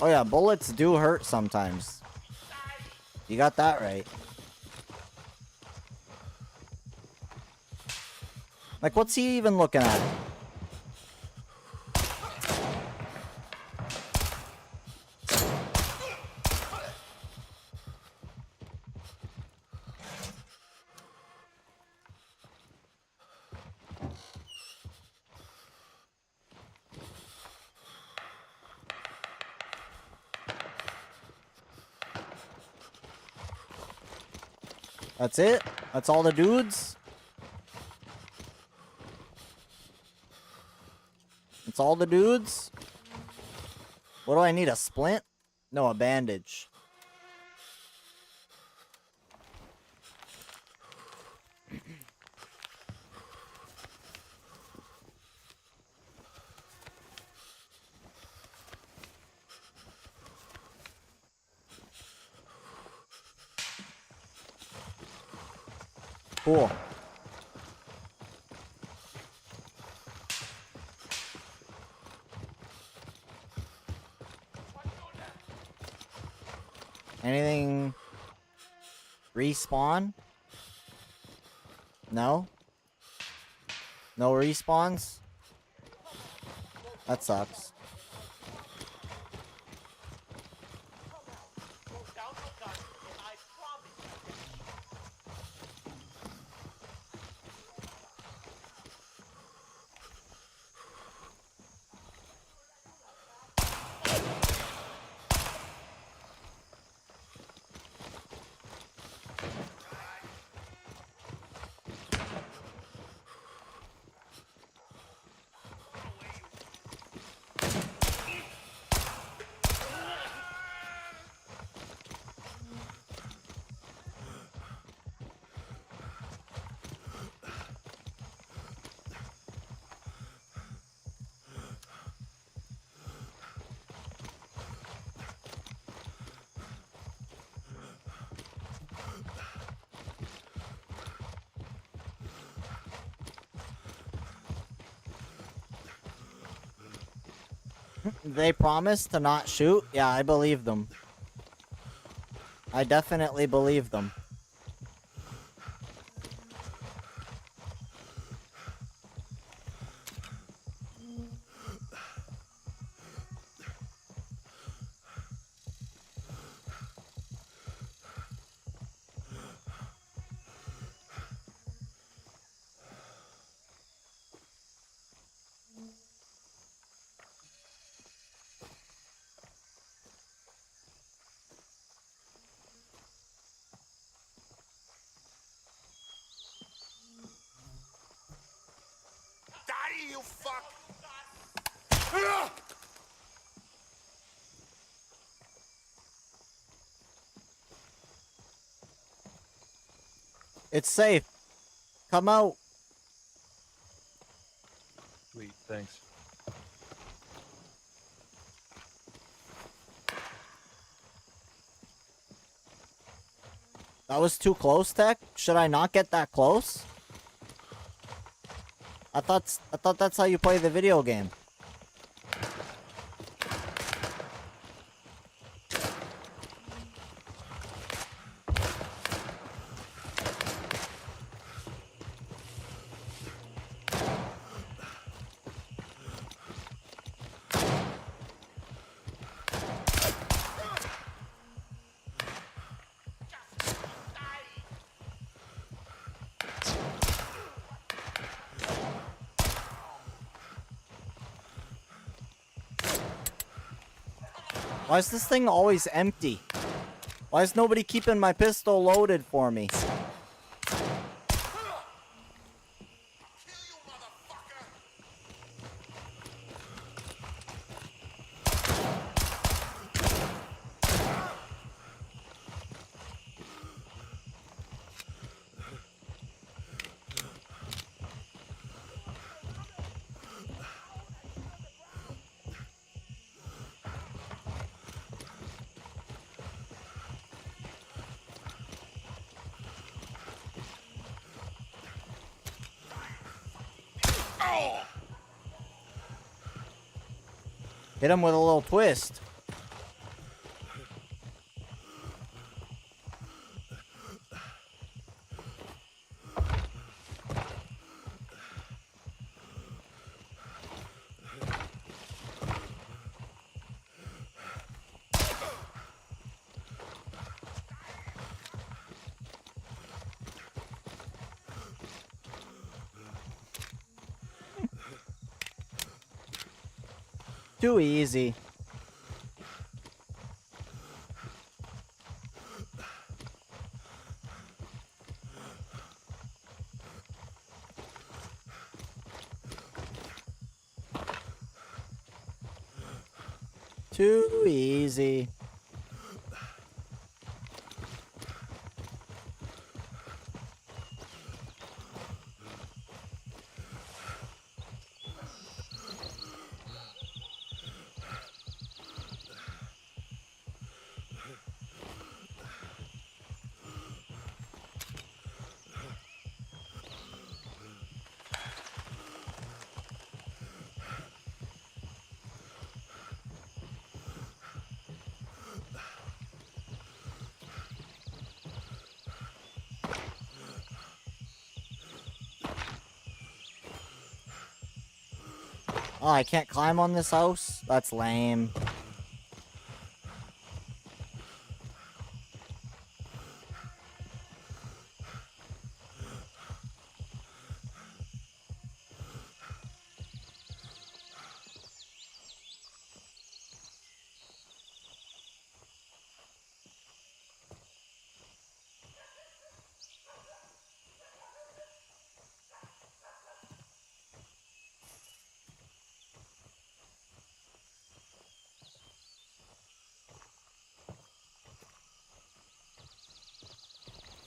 Oh yeah, bullets do hurt sometimes. You got that right. Like, what's he even looking at? That's it? That's all the dudes? That's all the dudes? What do I need? A splint? No, a bandage. Cool. Anything respawn? No? No respawns? That sucks. They promised to not shoot? Yeah, I believe them. I definitely believe them. Die, you fuck! It's safe. Come out. Sweet, thanks. That was too close, Tech. Should I not get that close? I thought that's how you play the video game. Why is this thing always empty? Why is nobody keeping my pistol loaded for me? Hit him with a little twist. Too easy. Too easy. Oh, I can't climb on this house? That's lame.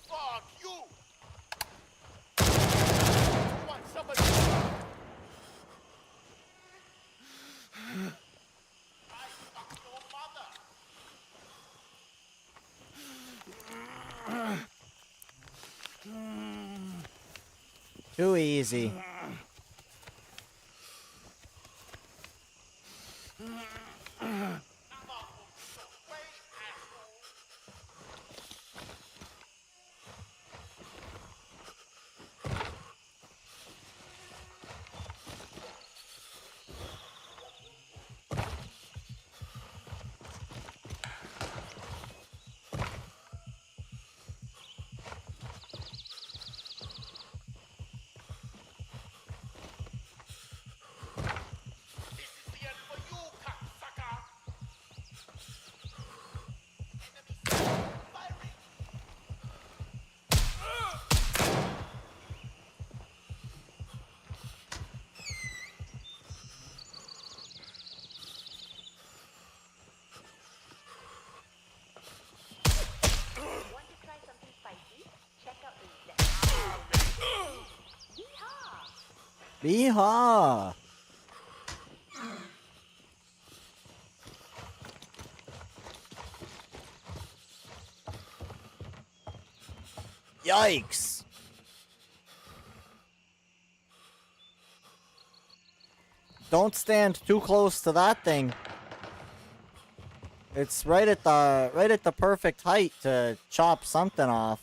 Fuck you! You want somebody? I fuck your mother! Too easy. Yeehaw! Yikes! Don't stand too close to that thing. It's right at the perfect height to chop something off.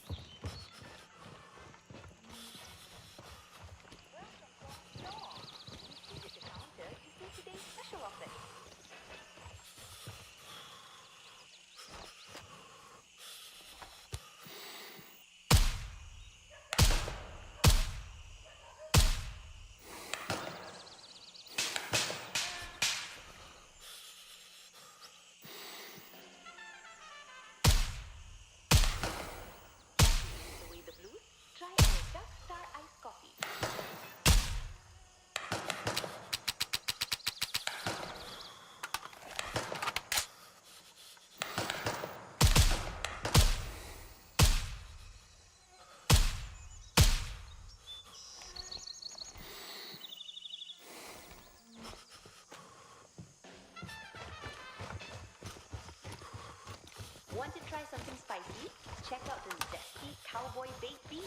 Want to try something spicy? Check out the zesty cowboy baked beans.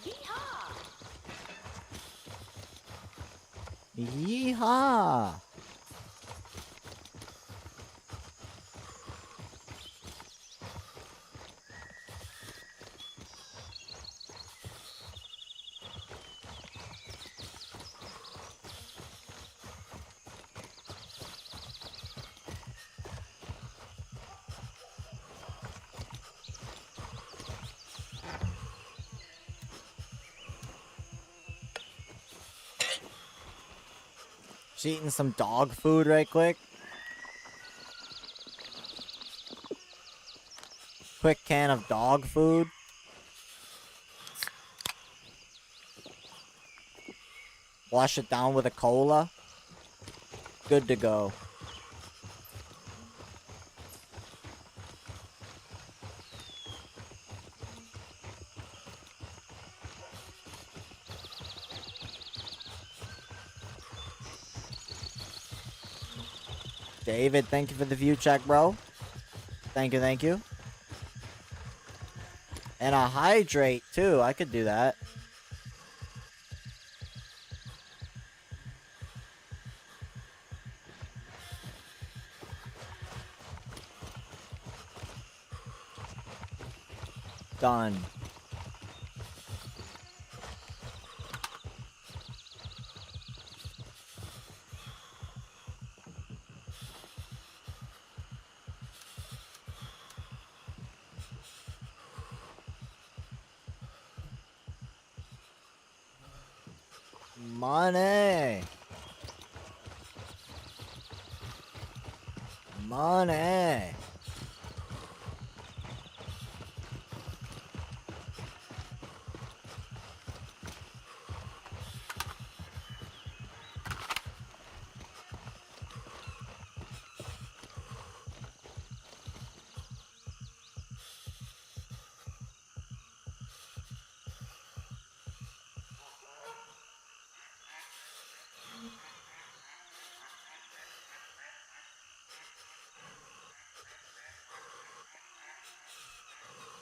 Yeehaw! Yeehaw! Just eating some dog food right quick. Quick can of dog food. Wash it down with a cola. Good to go. David, thank you for the view check, bro. Thank you, thank you. And a hydrate, too. I could do that. Done. Money. Money.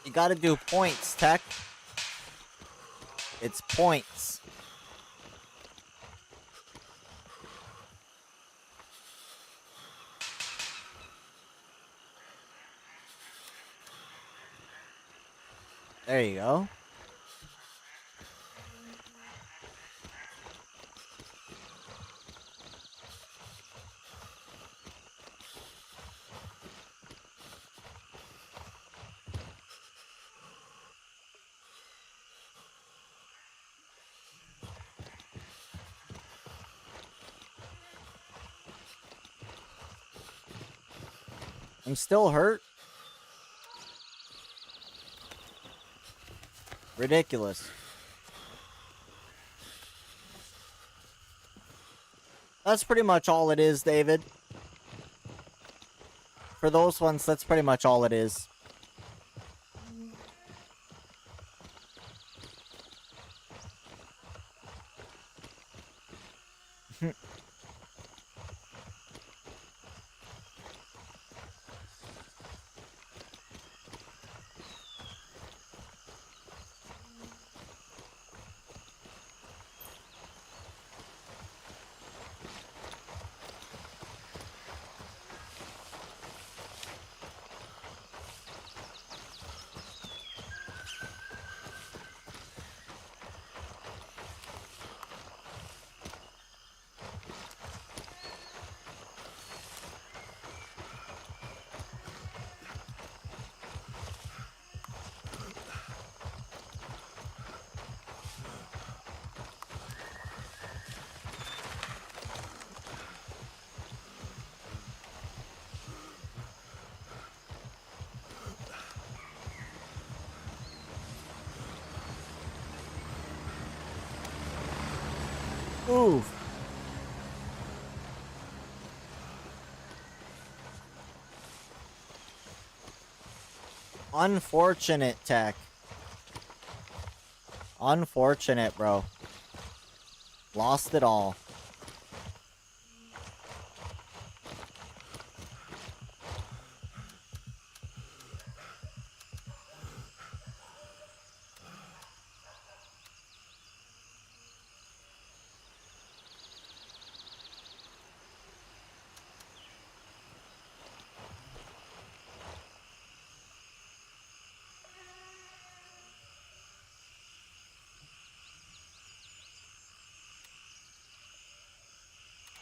You gotta do points, Tech. It's points. There you go. I'm still hurt. Ridiculous. That's pretty much all it is, David. For those ones, that's pretty much all it is. Oof. Unfortunate, Tech. Unfortunate, bro. Lost it all.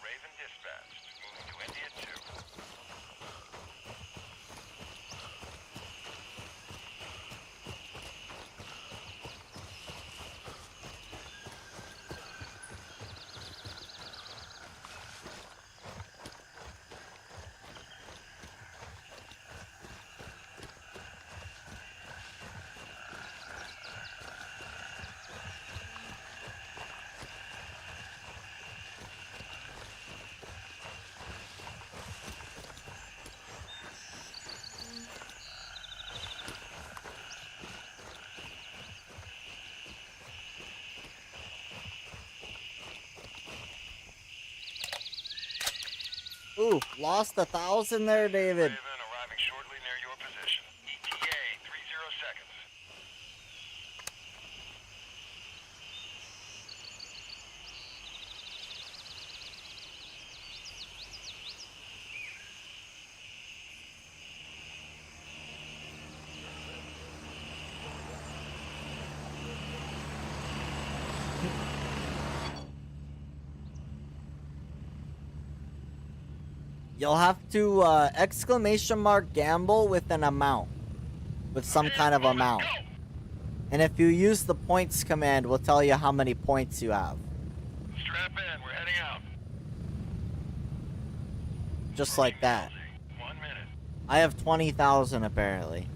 Raven dispatched. Moving to India 2. Oof, lost 1,000 there, David. Raven arriving shortly near your position. ETA 30 seconds. You'll have to exclamation mark gamble with an amount. With some kind of amount. And if you use the points command, we'll tell you how many points you have. Strap in. We're heading out. Just like that. 1 minute. I have 20,000 apparently.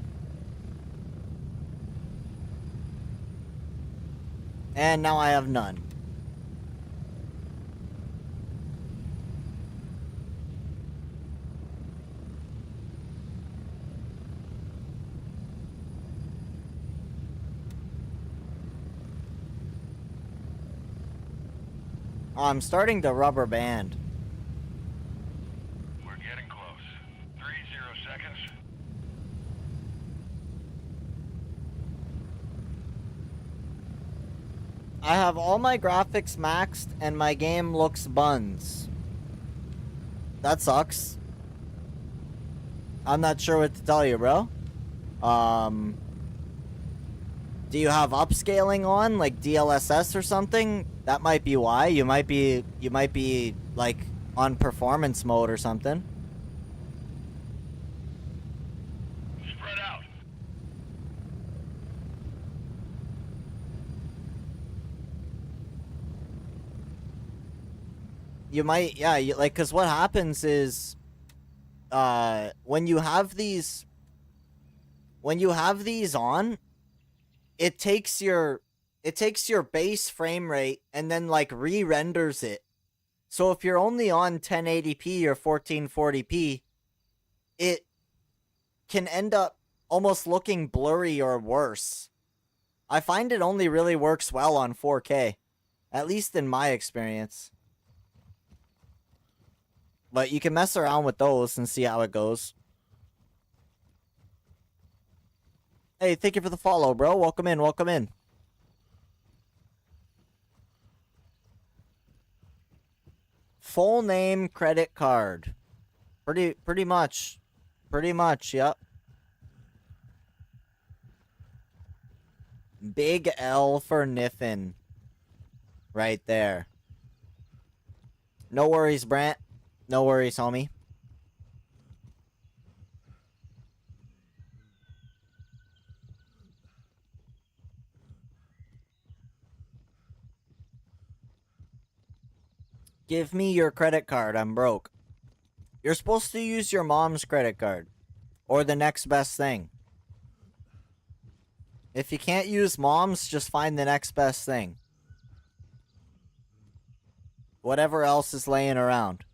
And now I have none. Oh, I'm starting to rubber band. We're getting close. 30 seconds. I have all my graphics maxed and my game looks buns. That sucks. I'm not sure what to tell you, bro. Do you have upscaling on, like DLSS or something? That might be why. You might be like on performance mode or something. Spread out. You might, yeah, like, cause what happens is, when you have these on, it takes your base frame rate and then like re-renders it. So if you're only on 1080p or 1440p, it can end up almost looking blurry or worse. I find it only really works well on 4K, at least in my experience. But you can mess around with those and see how it goes. Hey, thank you for the follow, bro. Welcome in, welcome in. Full name credit card. Pretty much. Pretty much, yep. Big L for Niffin. Right there. No worries, Brant. No worries, homie. Give me your credit card. I'm broke. You're supposed to use your mom's credit card. Or the next best thing. If you can't use mom's, just find the next best thing. Whatever else is laying around.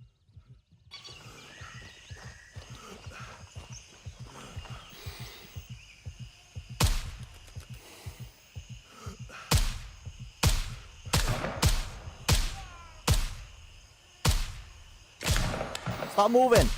Stop moving.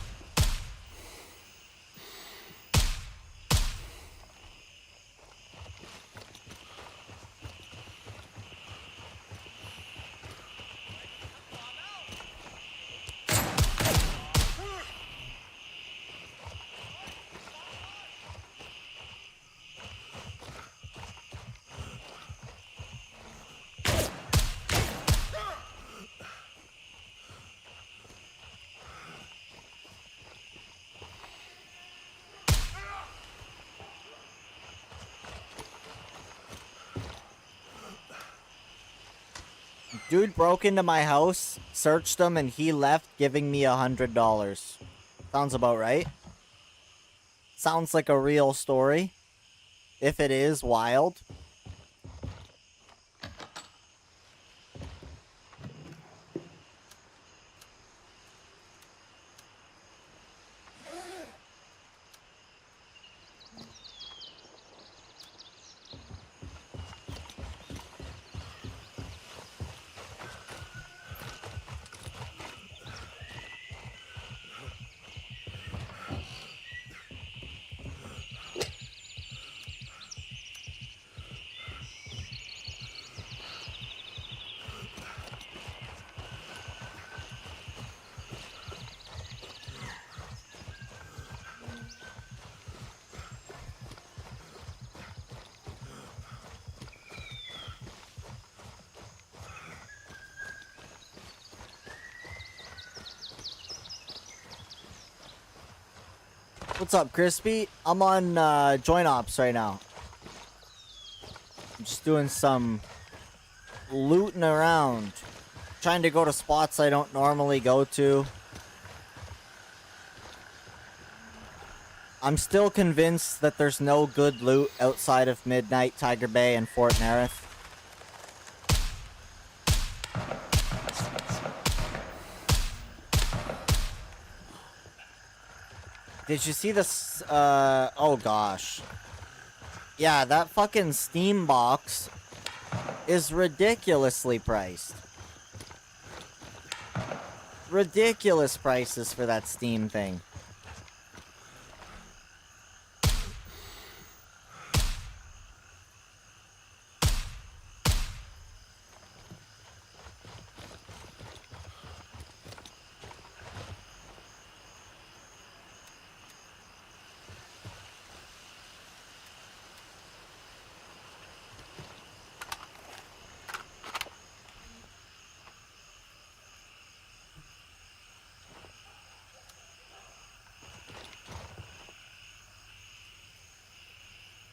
Dude broke into my house, searched him, and he left giving me $100. Sounds about right. Sounds like a real story. If it is, wild. What's up, Crispy? I'm on Joint Ops right now. I'm just doing some looting around. Trying to go to spots I don't normally go to. I'm still convinced that there's no good loot outside of Midnight, Tiger Bay, and Fort Nerith. Did you see this? Oh gosh. Yeah, that fucking Steam box is ridiculously priced. Ridiculous prices for that Steam thing.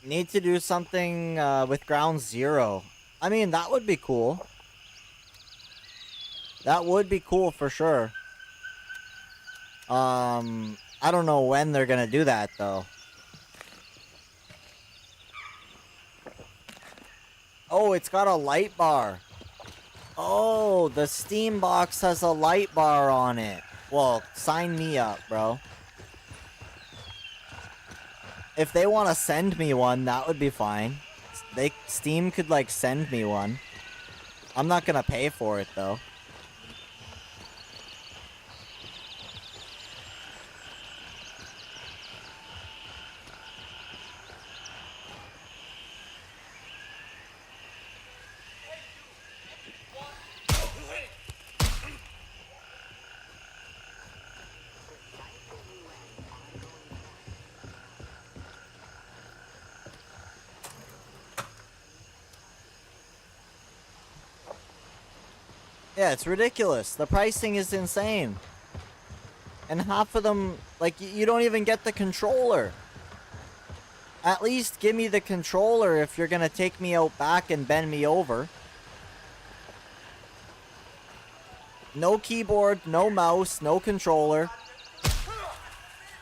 Need to do something with Ground Zero. I mean, that would be cool. That would be cool for sure. I don't know when they're gonna do that though. Oh, it's got a light bar. Oh, the Steam box has a light bar on it. Well, sign me up, bro. If they want to send me one, that would be fine. Steam could, like, send me one. I'm not gonna pay for it, though. Yeah, it's ridiculous. The pricing is insane. And half of them, like, you don't even get the controller. At least give me the controller if you're gonna take me out back and bend me over. No keyboard, no mouse, no controller.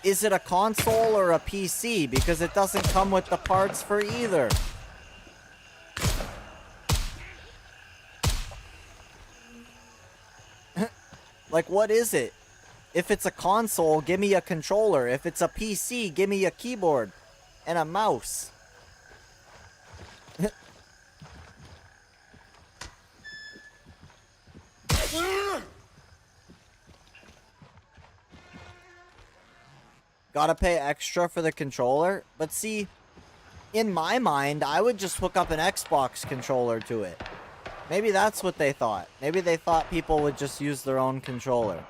Is it a console or a PC? Because it doesn't come with the parts for either. Like, what is it? If it's a console, give me a controller. If it's a PC, give me a keyboard and a mouse. Gotta pay extra for the controller. But see, in my mind, I would just hook up an Xbox controller to it. Maybe that's what they thought. Maybe they thought people would just use their own controller.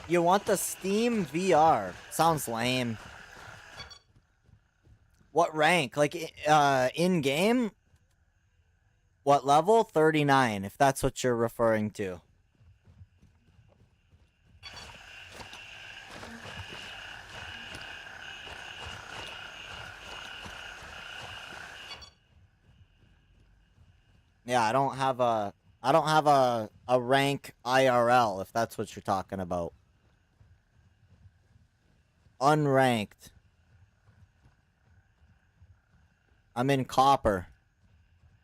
You want the Steam VR? Sounds lame. What rank? Like, in-game? What level? 39, if that's what you're referring to. Yeah, I don't have a rank IRL, if that's what you're talking about. Unranked. I'm in copper.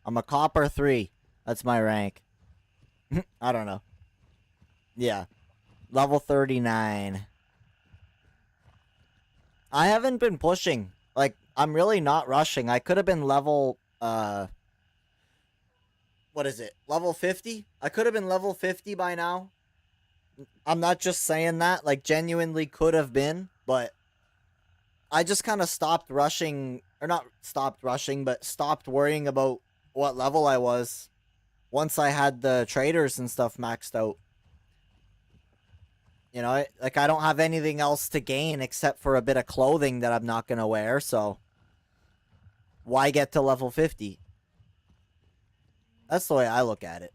I'm a copper 3. That's my rank. I don't know. Yeah. Level 39. I haven't been pushing. Like, I'm really not rushing. I could have been level, what is it? Level 50? I could have been level 50 by now. I'm not just saying that. Like, genuinely could have been. But I just kind of stopped rushing. Or not stopped rushing, but stopped worrying about what level I was once I had the traders and stuff maxed out. You know, like, I don't have anything else to gain except for a bit of clothing that I'm not going to wear, so why get to level 50? That's the way I look at it.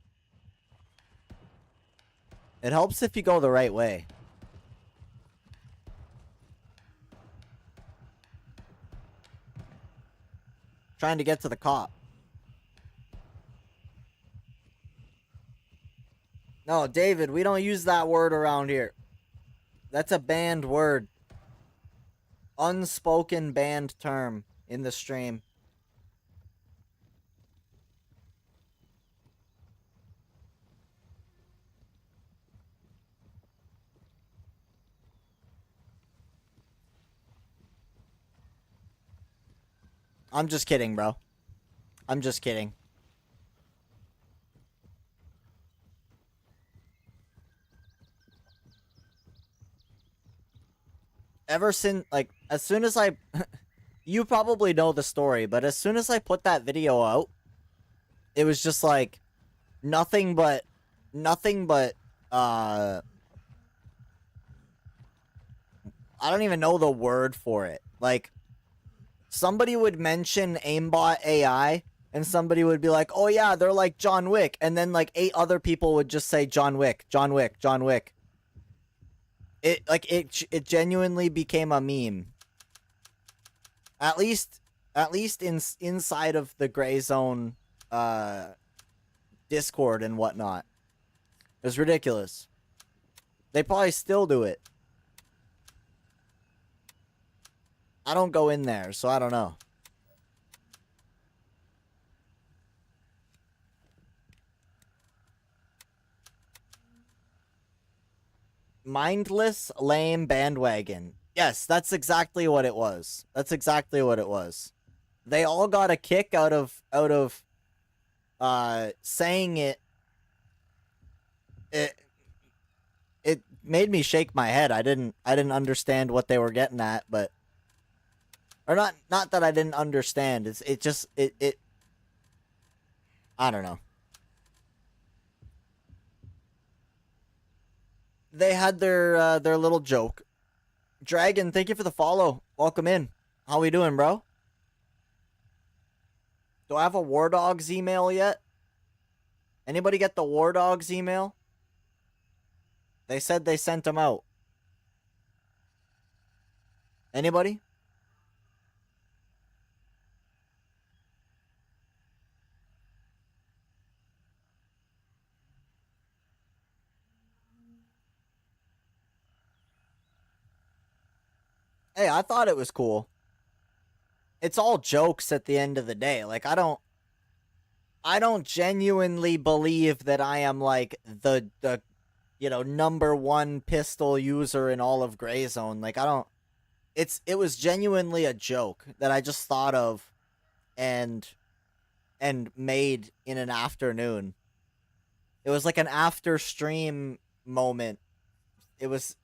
It helps if you go the right way. Trying to get to the cop. No, David, we don't use that word around here. That's a banned word. Unspoken banned term in the stream. I'm just kidding, bro. I'm just kidding. Ever since, like, as soon as I... you probably know the story, but as soon as I put that video out, it was just like, nothing but, I don't even know the word for it. Like, somebody would mention aimbot AI, and somebody would be like, oh yeah, they're like John Wick, and then like 8 other people would just say John Wick, John Wick, John Wick. It genuinely became a meme. At least inside of the Gray Zone Discord and whatnot. It was ridiculous. They probably still do it. I don't go in there, so I don't know. Mindless, lame bandwagon. Yes, that's exactly what it was. That's exactly what it was. They all got a kick out of saying it made me shake my head. I didn't understand what they were getting at, but or not that I didn't understand. It I don't know. They had their little joke. Dragon, thank you for the follow. Welcome in. How we doing, bro? Do I have a War Dogs email yet? Anybody get the War Dogs email? They said they sent them out. Anybody? Hey, I thought it was cool. It's all jokes at the end of the day. Like, I don't genuinely believe that I am like the number one pistol user in all of Gray Zone. Like, I don't. It was genuinely a joke that I just thought of and made in an afternoon. It was like an after stream moment. It was,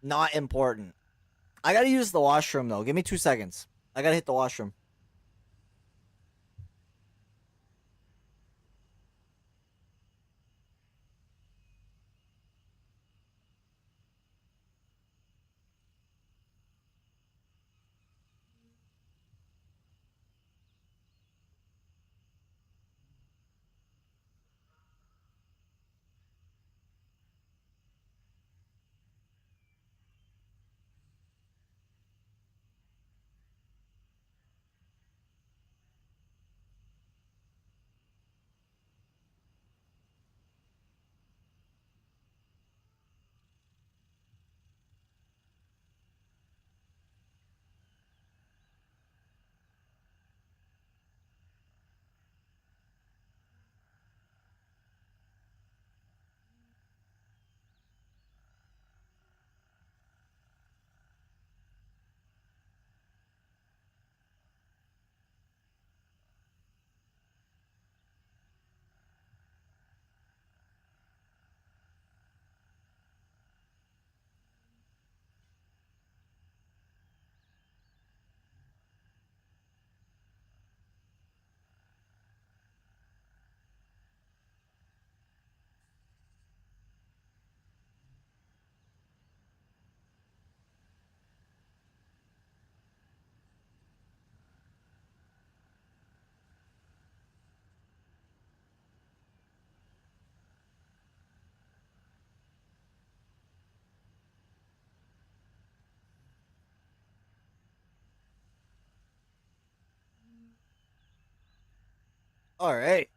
not important. I gotta use the washroom though. Give me 2 seconds. I gotta hit the washroom. All right.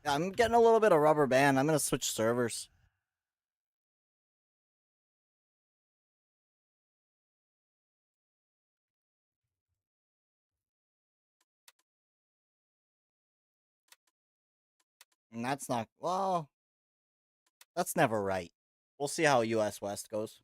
I'm getting a little bit of rubber band. I'm gonna switch servers. And that's not well. That's never right. We'll see how US West goes.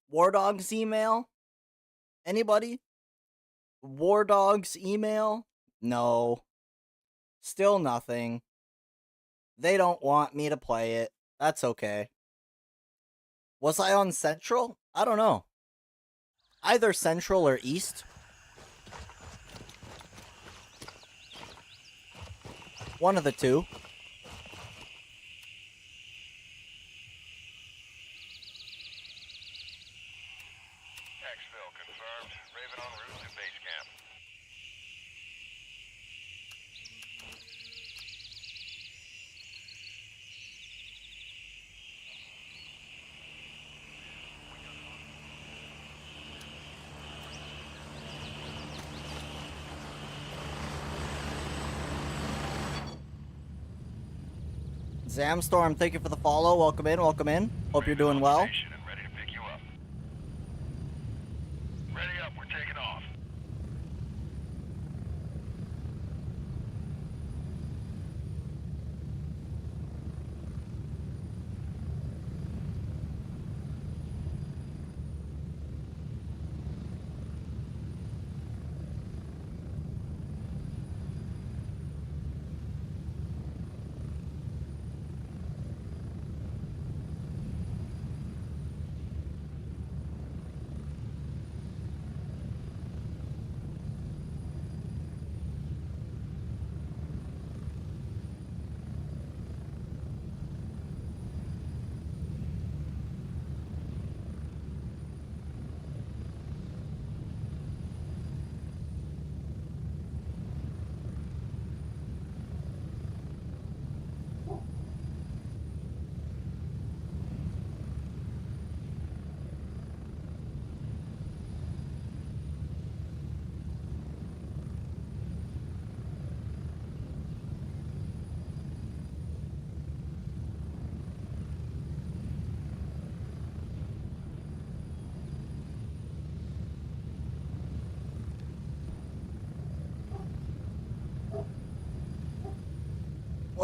War Dogs email? Anybody? War Dogs email? No. Still nothing. They don't want me to play it. That's okay. Was I on Central? I don't know. Either Central or East. One of the two. Exfil confirmed. Raven en route to base camp. Zamstorm, thank you for the follow. Welcome in, welcome in. Hope you're doing well. And ready to pick you up. Ready up, we're taking off.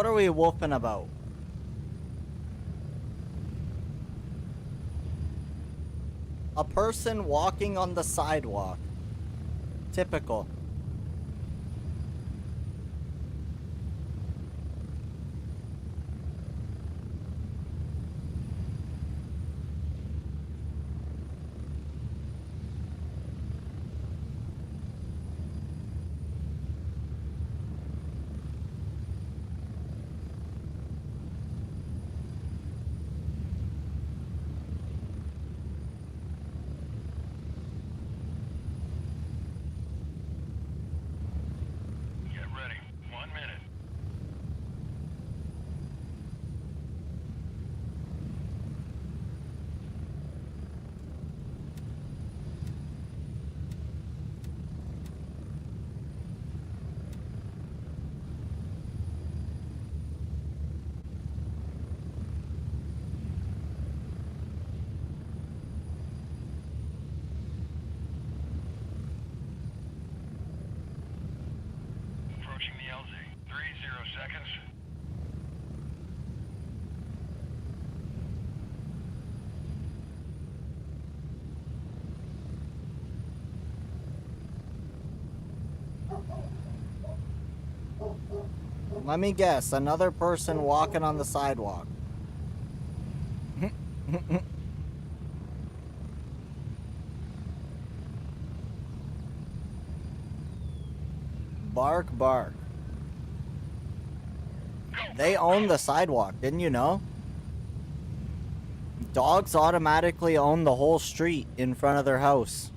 What are we wolfing about? A person walking on the sidewalk. Typical. Get ready. 1 minute. Approaching the LZ. 30 seconds. Let me guess, another person walking on the sidewalk. Bark, bark. They own the sidewalk, didn't you know? Dogs automatically own the whole street in front of their house.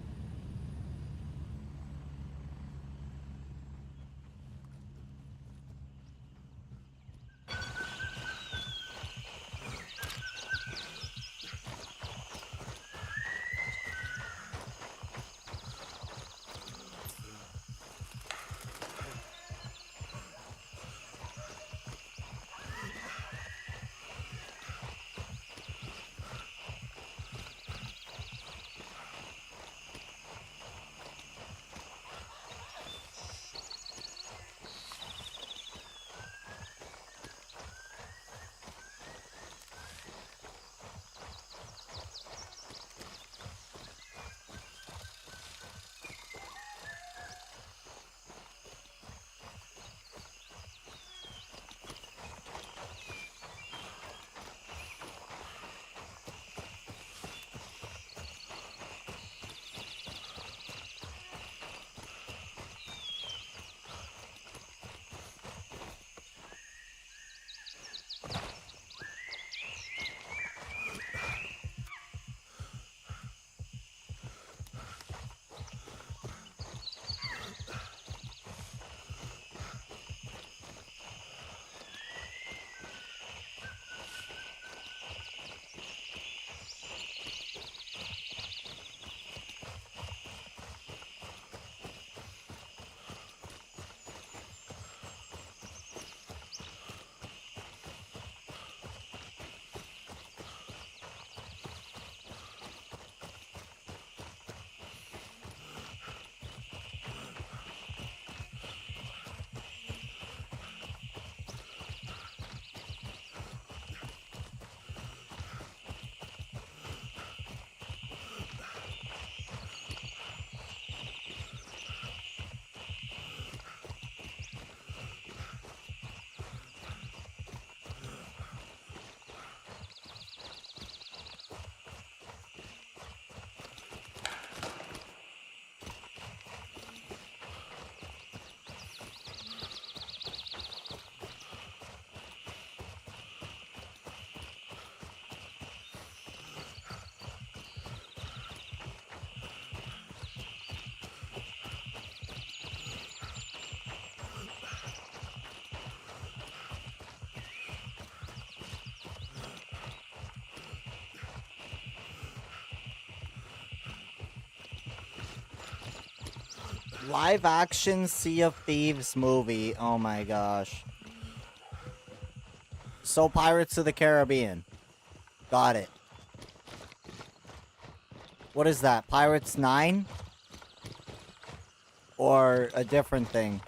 Live action Sea of Thieves movie. Oh my gosh. So Pirates of the Caribbean. Got it. What is that? Pirates 9? Or a different thing?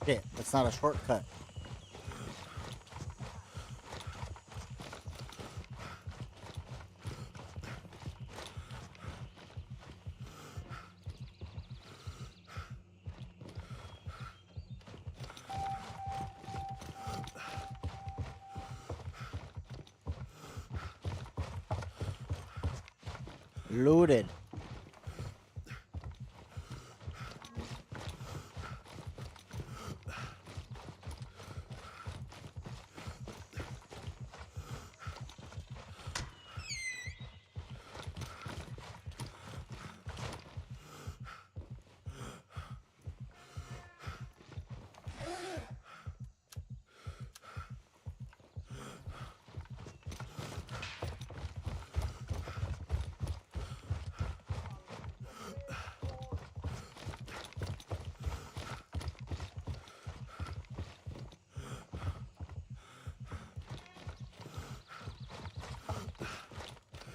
Shit, that's not a shortcut. Looted.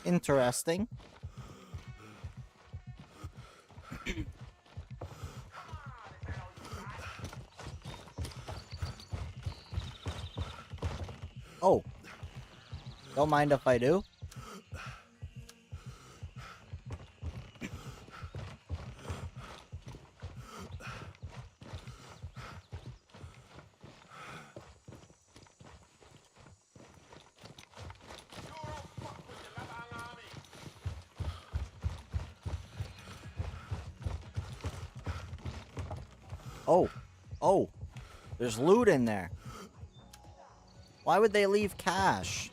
Interesting. Oh. Don't mind if I do. Oh. Oh. There's loot in there. Why would they leave cash?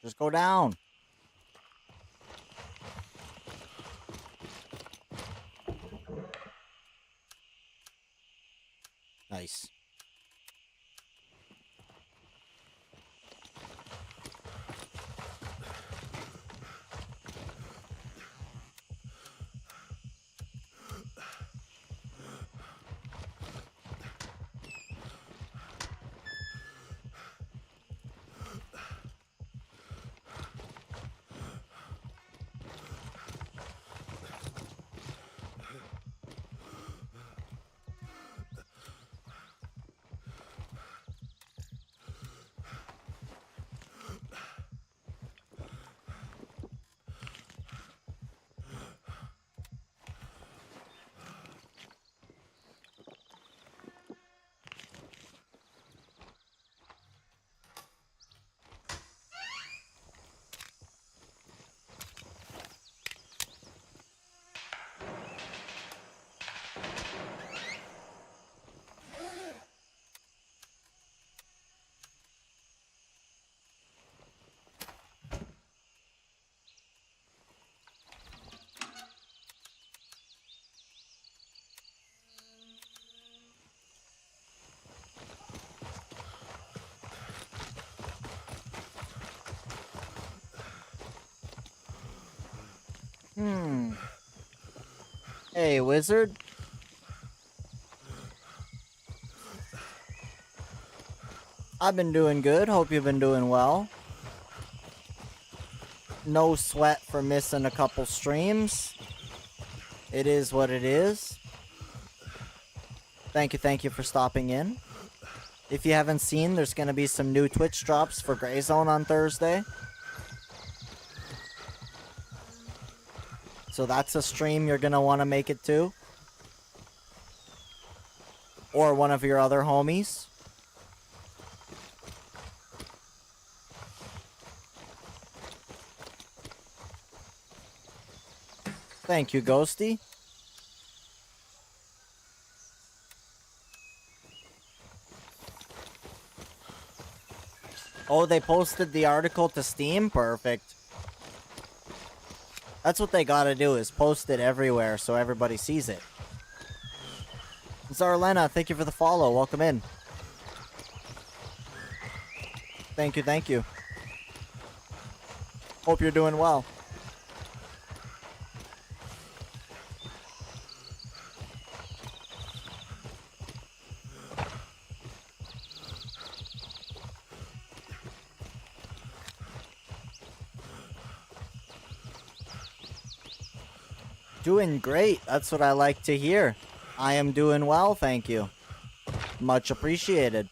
Just go down. Nice. Hey, wizard. I've been doing good. Hope you've been doing well. No sweat for missing a couple streams. It is what it is. Thank you for stopping in. If you haven't seen, there's going to be some new Twitch drops for Gray Zone on Thursday. So that's a stream you're going to want to make it to. Or one of your other homies. Thank you, Ghosty. Oh, they posted the article to Steam? Perfect. That's what they gotta do, is post it everywhere so everybody sees it. Zarlena, thank you for the follow. Welcome in. Thank you. Hope you're doing well. Doing great. That's what I like to hear. I am doing well, thank you. Much appreciated.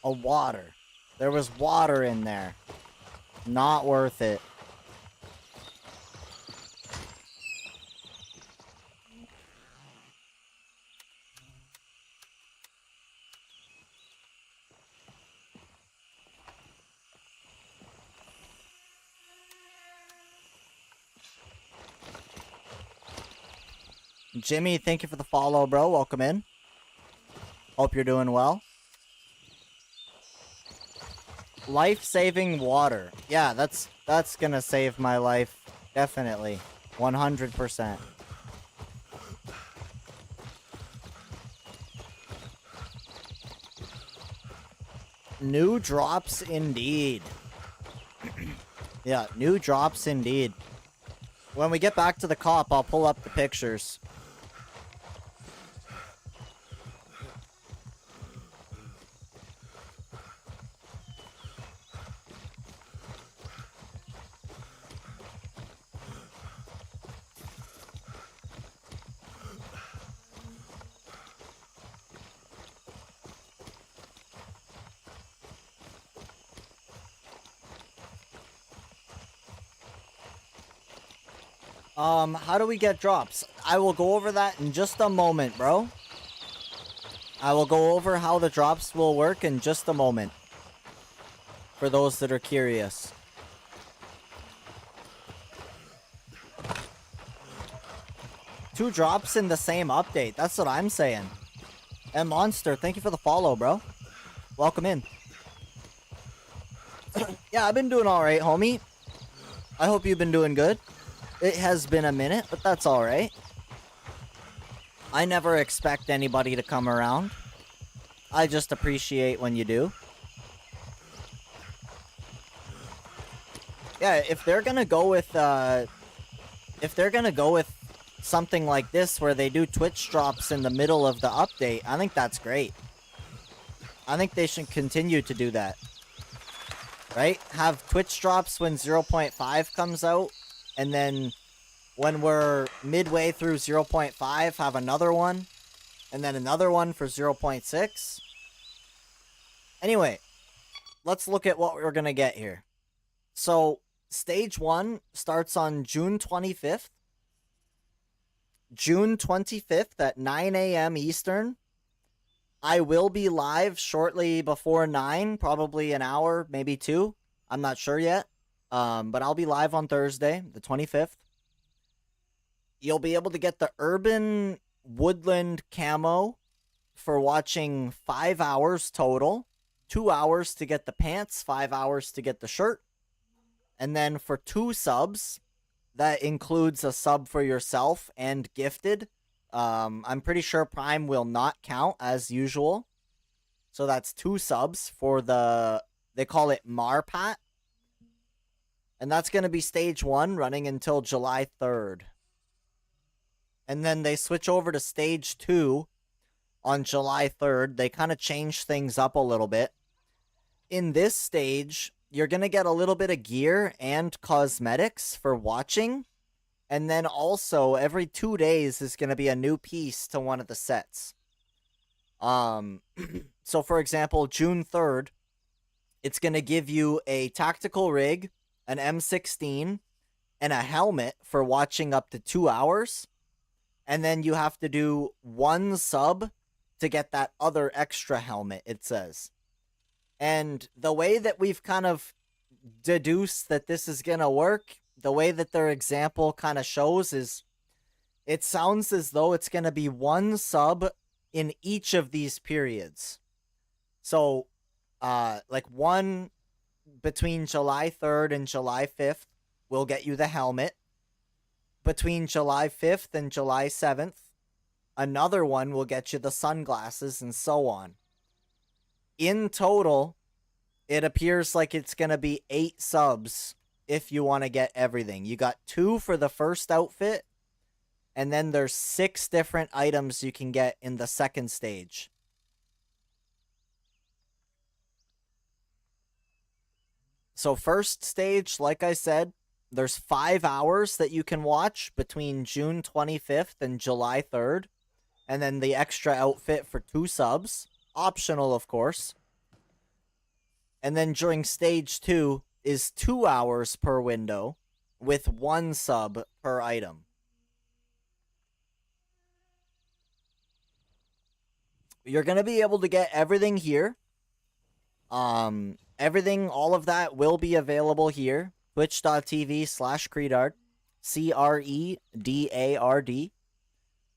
A water. There was water in there. Not worth it. Jimmy, thank you for the follow, bro. Welcome in. Hope you're doing well. Life-saving water. Yeah, that's gonna save my life. Definitely. 100%. New drops indeed. Yeah, new drops indeed. When we get back to the cop, I'll pull up the pictures. How do we get drops? I will go over that in just a moment, bro. I will go over how the drops will work in just a moment. For those that are curious. Two drops in the same update. That's what I'm saying. And Monster, thank you for the follow, bro. Welcome in. Yeah, I've been doing alright, homie. I hope you've been doing good. It has been a minute, but that's alright. I never expect anybody to come around. I just appreciate when you do. Yeah, if they're gonna go with something like this where they do Twitch drops in the middle of the update, I think that's great. I think they should continue to do that. Right? Have Twitch drops when 0.5 comes out, and then when we're midway through 0.5, have another one, and then another one for 0.6. Anyway, let's look at what we're gonna get here. So, Stage 1 starts on June 25th. June 25th at 9 a.m. Eastern. I will be live shortly before 9, probably an hour, maybe 2. I'm not sure yet. But I'll be live on Thursday, the 25th. You'll be able to get the Urban Woodland Camo for watching 5 hours total. 2 hours to get the pants, 5 hours to get the shirt. And then for 2 subs, that includes a sub for yourself and gifted. I'm pretty sure Prime will not count as usual. So that's 2 subs for they call it Marpat. And that's going to be Stage 1 running until July 3rd. And then they switch over to Stage 2 on July 3rd. They kind of change things up a little bit. In this stage, you're going to get a little bit of gear and cosmetics for watching. And then also, every 2 days is going to be a new piece to one of the sets. So, for example, June 3rd, it's going to give you a tactical rig, an M16, and a helmet for watching up to 2 hours. And then you have to do 1 sub to get that other extra helmet, it says. And the way that we've kind of deduced that this is going to work, the way that their example kind of shows is, it sounds as though it's going to be 1 sub in each of these periods. So, like 1 between July 3rd and July 5th will get you the helmet. Between July 5th and July 7th, another one will get you the sunglasses, and so on. In total, it appears like it's going to be 8 subs if you want to get everything. You got 2 for the first outfit, and then there's 6 different items you can get in the second stage. So first stage, like I said, there's 5 hours that you can watch between June 25th and July 3rd. And then the extra outfit for 2 subs. Optional, of course. And then during stage 2 is 2 hours per window with 1 sub per item. You're going to be able to get everything here. Everything, all of that will be available here. Twitch.tv/Credard.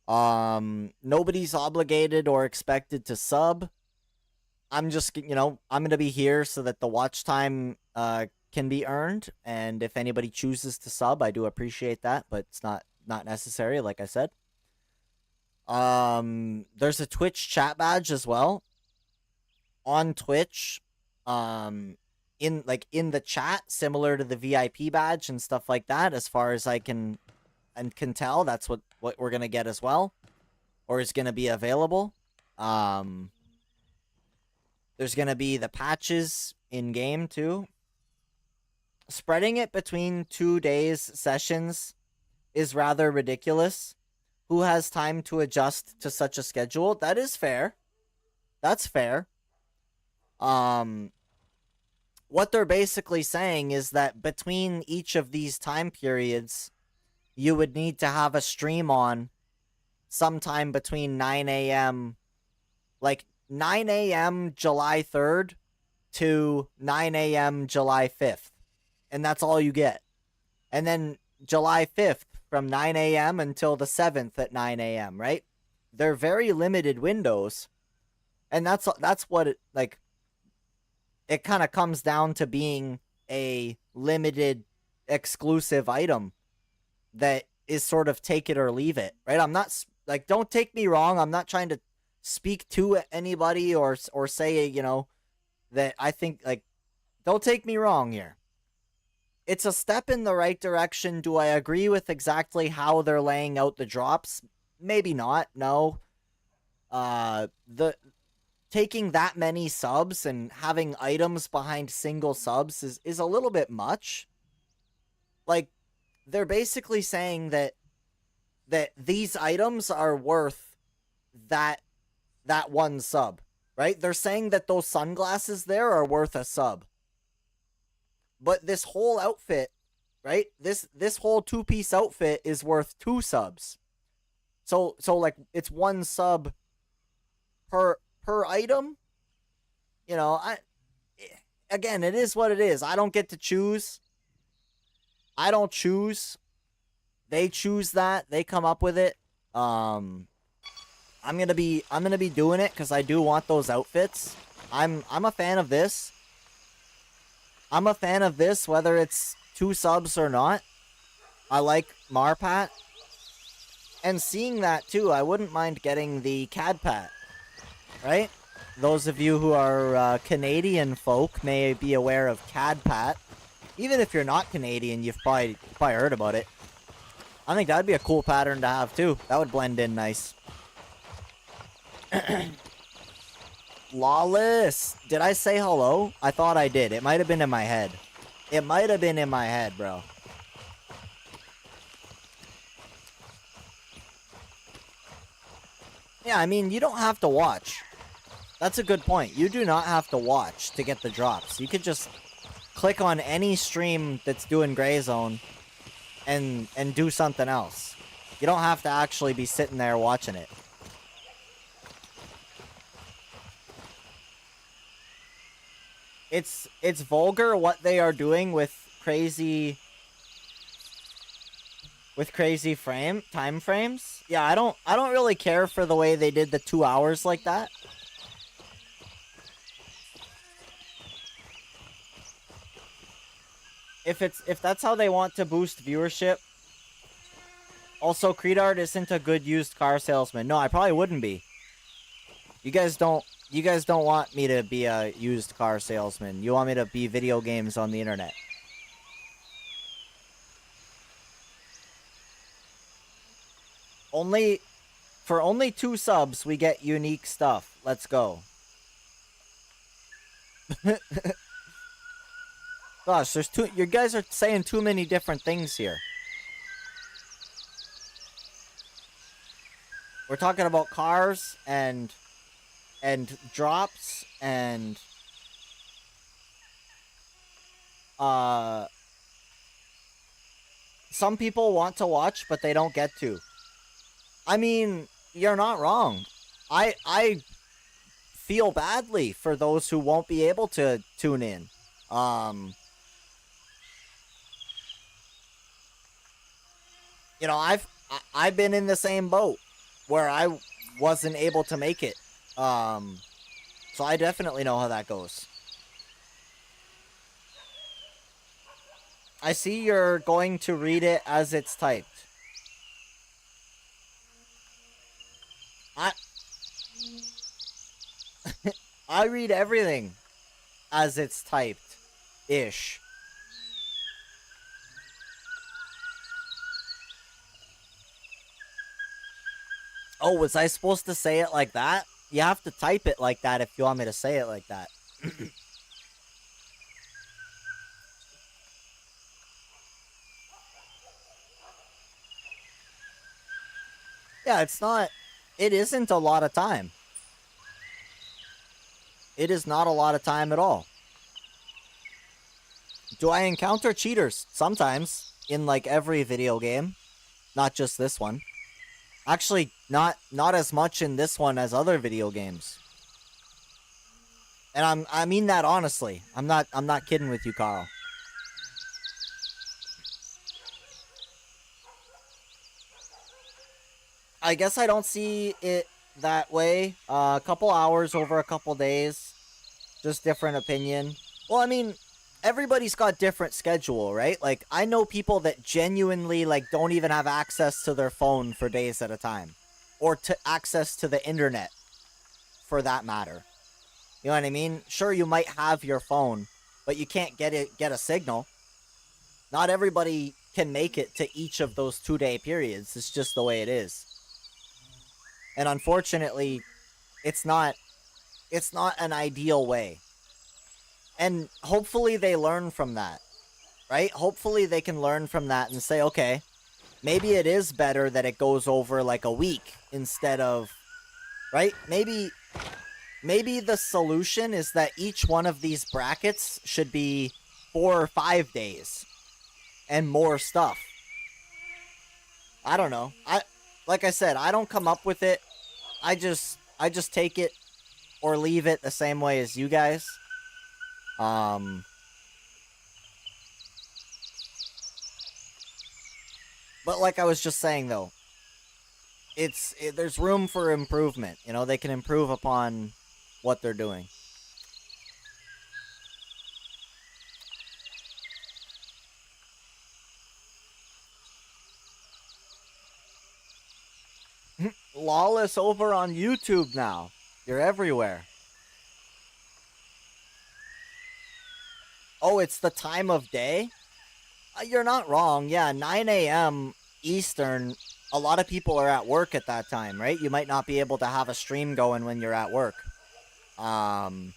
Credard. Nobody's obligated or expected to sub. I'm just, I'm going to be here so that the watch time can be earned. And if anybody chooses to sub, I do appreciate that, but it's not necessary, like I said. There's a Twitch chat badge as well. On Twitch, in the chat, similar to the VIP badge and stuff like that, as far as I can tell, that's what we're gonna get as well, or is gonna be available. There's gonna be the patches in game too. Spreading it between 2 days sessions is rather ridiculous. Who has time to adjust to such a schedule? That is fair. That's fair. What they're basically saying is that between each of these time periods, you would need to have a stream on sometime between 9 a.m. like 9 a.m. July 3rd to 9 a.m. July 5th. And that's all you get. And then July 5th from 9 a.m. until the 7th at 9 a.m., right? They're very limited windows. And that's what it, like, it kind of comes down to being a limited exclusive item that is sort of take it or leave it, right? I'm not, like, don't take me wrong. I'm not trying to speak to anybody or say, you know, that I think, like, don't take me wrong here. It's a step in the right direction. Do I agree with exactly how they're laying out the drops? Maybe not, no. Taking that many subs and having items behind single subs is a little bit much. Like, they're basically saying that these items are worth that one sub, right? They're saying that those sunglasses there are worth a sub. But this whole outfit, right? This whole two-piece outfit is worth 2 subs. So like, it's 1 sub per item. You know, again, it is what it is. I don't get to choose. I don't choose. They choose that. They come up with it. I'm gonna be doing it because I do want those outfits. I'm a fan of this. I'm a fan of this, whether it's 2 subs or not. I like Marpat. And seeing that, too, I wouldn't mind getting the CAD-PAT. Right? Those of you who are Canadian folk may be aware of CAD-PAT. Even if you're not Canadian, you've probably heard about it. I think that'd be a cool pattern to have, too. That would blend in nice. Lawless, did I say hello? I thought I did. It might have been in my head. It might have been in my head, bro. Yeah, I mean, you don't have to watch. That's a good point. You do not have to watch to get the drops. You could just click on any stream that's doing Gray Zone and do something else. You don't have to actually be sitting there watching it. It's vulgar what they are doing with crazy time frames. Yeah, I don't really care for the way they did the 2 hours like that. If that's how they want to boost viewership. Also, Credard isn't a good used car salesman. No, I probably wouldn't be. You guys don't want me to be a used car salesman. You want me to be video games on the internet. For only 2 subs, we get unique stuff. Let's go. Gosh, you guys are saying too many different things here. We're talking about cars and drops and some people want to watch but they don't get to. I mean, you're not wrong. I feel badly for those who won't be able to tune in. You know, I've been in the same boat where I wasn't able to make it. So I definitely know how that goes. I see you're going to read it as it's typed. I read everything as it's typed-ish. Oh, was I supposed to say it like that? You have to type it like that if you want me to say it like that. Yeah, it isn't a lot of time. It is not a lot of time at all. Do I encounter cheaters? Sometimes. In, like, every video game. Not just this one. Actually, not as much in this one as other video games. And I mean that honestly. I'm not kidding with you, Carl. I guess I don't see it that way. A couple hours over a couple days. Just different opinion. Well, I mean, everybody's got different schedule, right? Like, I know people that genuinely, like, don't even have access to their phone for days at a time. Or to access to the internet, for that matter. You know what I mean? Sure, you might have your phone, but you can't get a signal. Not everybody can make it to each of those 2-day periods. It's just the way it is. And unfortunately, it's not an ideal way. And hopefully they learn from that, right? Hopefully they can learn from that and say, okay, maybe it is better that it goes over like a week instead of, right? Maybe the solution is that each one of these brackets should be 4 or 5 days and more stuff. I don't know. Like I said, I don't come up with it. I just take it or leave it the same way as you guys. But like I was just saying though, there's room for improvement. You know, they can improve upon what they're doing. Lawless over on YouTube now. You're everywhere. Oh, it's the time of day? You're not wrong. Yeah, 9 a.m. Eastern, a lot of people are at work at that time, right? You might not be able to have a stream going when you're at work. When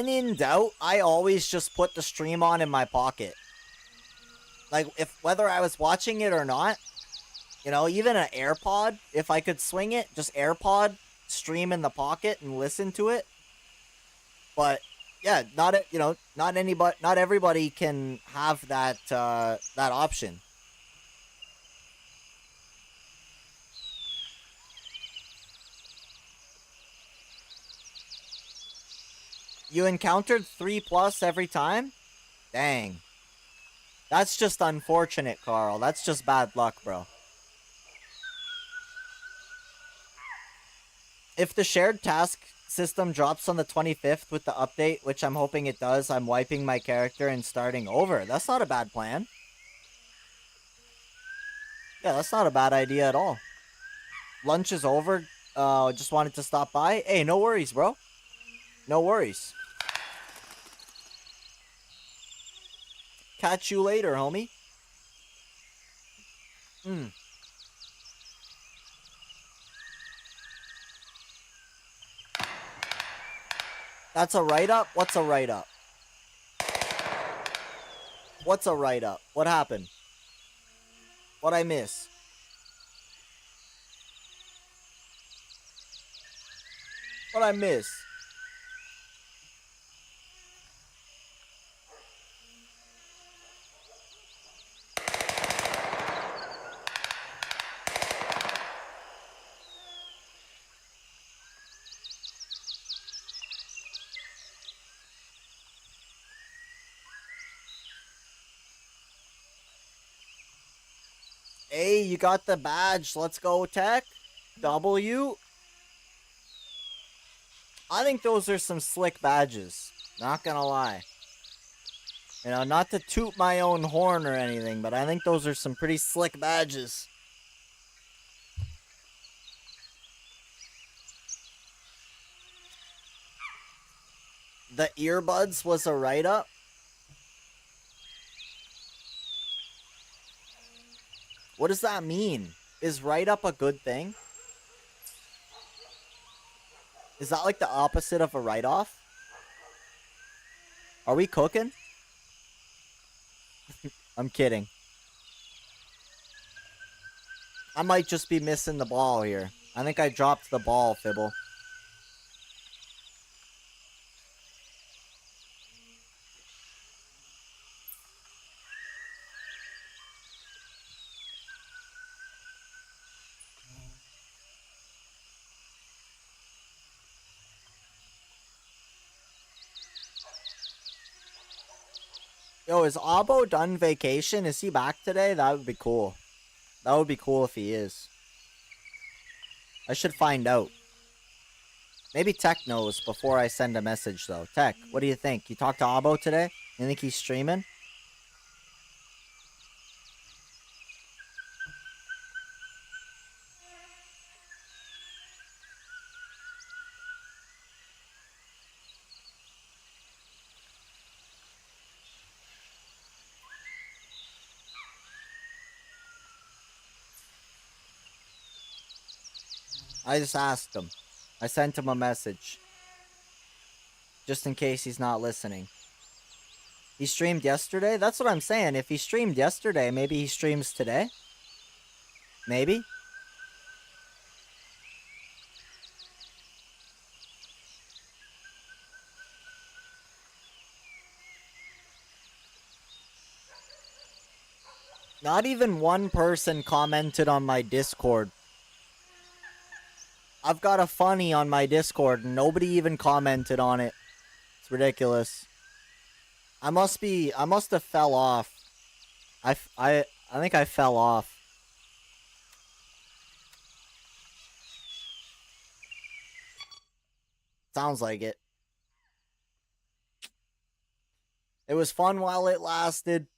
in doubt, I always just put the stream on in my pocket. Like, whether I was watching it or not, you know, even an AirPod, if I could swing it, just AirPod, stream in the pocket and listen to it. But yeah, not everybody can have that option. You encountered 3+ every time? Dang. That's just unfortunate, Carl. That's just bad luck, bro. If the shared task system drops on the 25th with the update, which I'm hoping it does, I'm wiping my character and starting over. That's not a bad plan. Yeah, that's not a bad idea at all. Lunch is over. Just wanted to stop by. Hey, no worries, bro. No worries. Catch you later, homie. That's a write-up? What's a write-up? What's a write-up? What happened? What'd I miss? What'd I miss? Hey, you got the badge. Let's go, Tech. W. I think those are some slick badges. Not gonna lie. You know, not to toot my own horn or anything, but I think those are some pretty slick badges. The earbuds was a write-up? What does that mean? Is write-up a good thing? Is that like the opposite of a write-off? Are we cooking? I'm kidding. I might just be missing the ball here. I think I dropped the ball, Fibble. Yo, is Abo done vacation? Is he back today? That would be cool. That would be cool if he is. I should find out. Maybe Tech knows before I send a message, though. Tech, what do you think? You talked to Abo today? You think he's streaming? I just asked him. I sent him a message. Just in case he's not listening. He streamed yesterday? That's what I'm saying. If he streamed yesterday, maybe he streams today? Maybe? Not even one person commented on my Discord. I've got a funny on my Discord and nobody even commented on it. It's ridiculous. I must have fell off. I think I fell off. Sounds like it. It was fun while it lasted.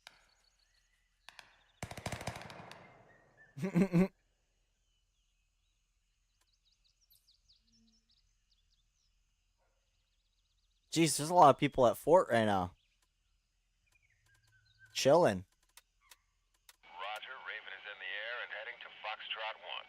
Jeez, there's a lot of people at Fort right now. Chilling. Roger, Raven is in the air and heading to Foxtrot 1.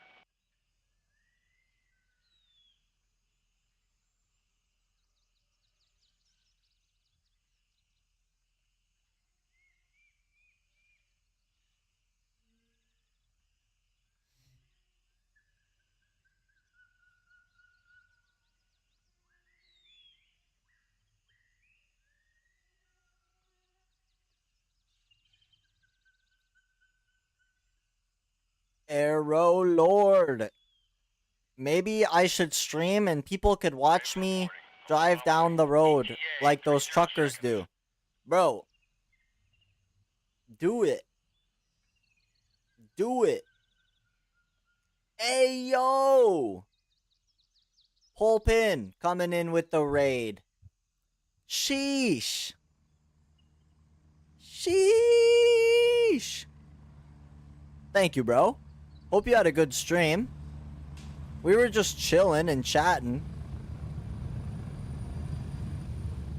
Arrow Lord. Maybe I should stream and people could watch me drive down the road like those truckers do. Bro. Do it. Do it. Hey, yo. Whole pin coming in with the raid. Sheesh. Sheesh. Thank you, bro. Hope you had a good stream. We were just chilling and chatting.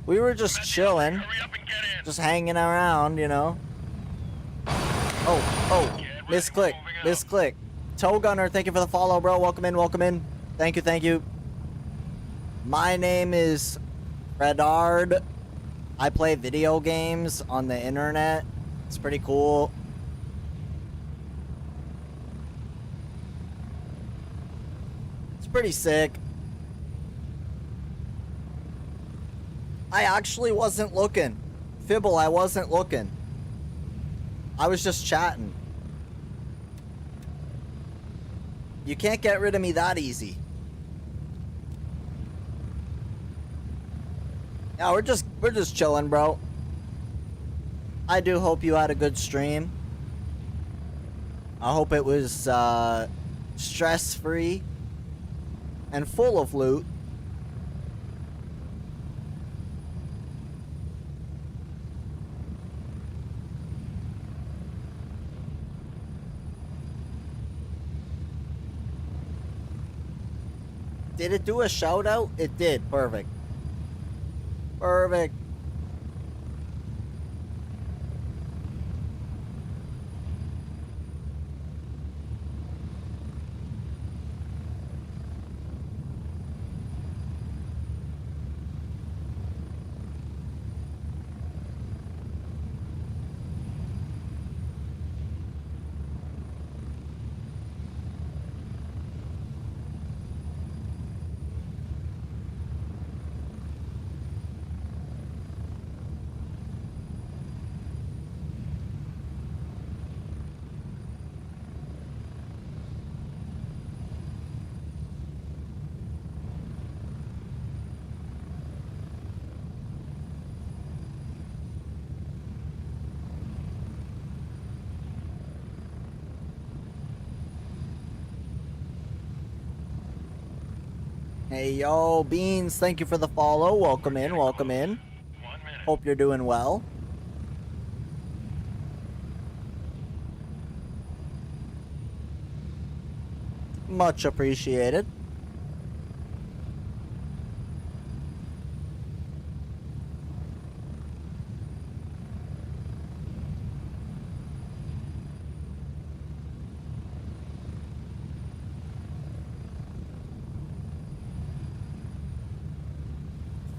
We were just chilling. Hurry up and get in. Just hanging around, you know. Oh, misclick, misclick. Toe Gunner, thank you for the follow, bro. Welcome in, welcome in. Thank you, thank you. My name is Credard. I play video games on the internet. It's pretty cool. It's pretty sick. I actually wasn't looking. Fibble, I wasn't looking. I was just chatting. You can't get rid of me that easy. Yeah, we're just chilling, bro. I do hope you had a good stream. I hope it was stress-free and full of loot. Did it do a shout out? It did. Perfect. Perfect. Hey, yo, Beans, thank you for the follow. Welcome in, welcome in. 1 minute. Hope you're doing well. Much appreciated.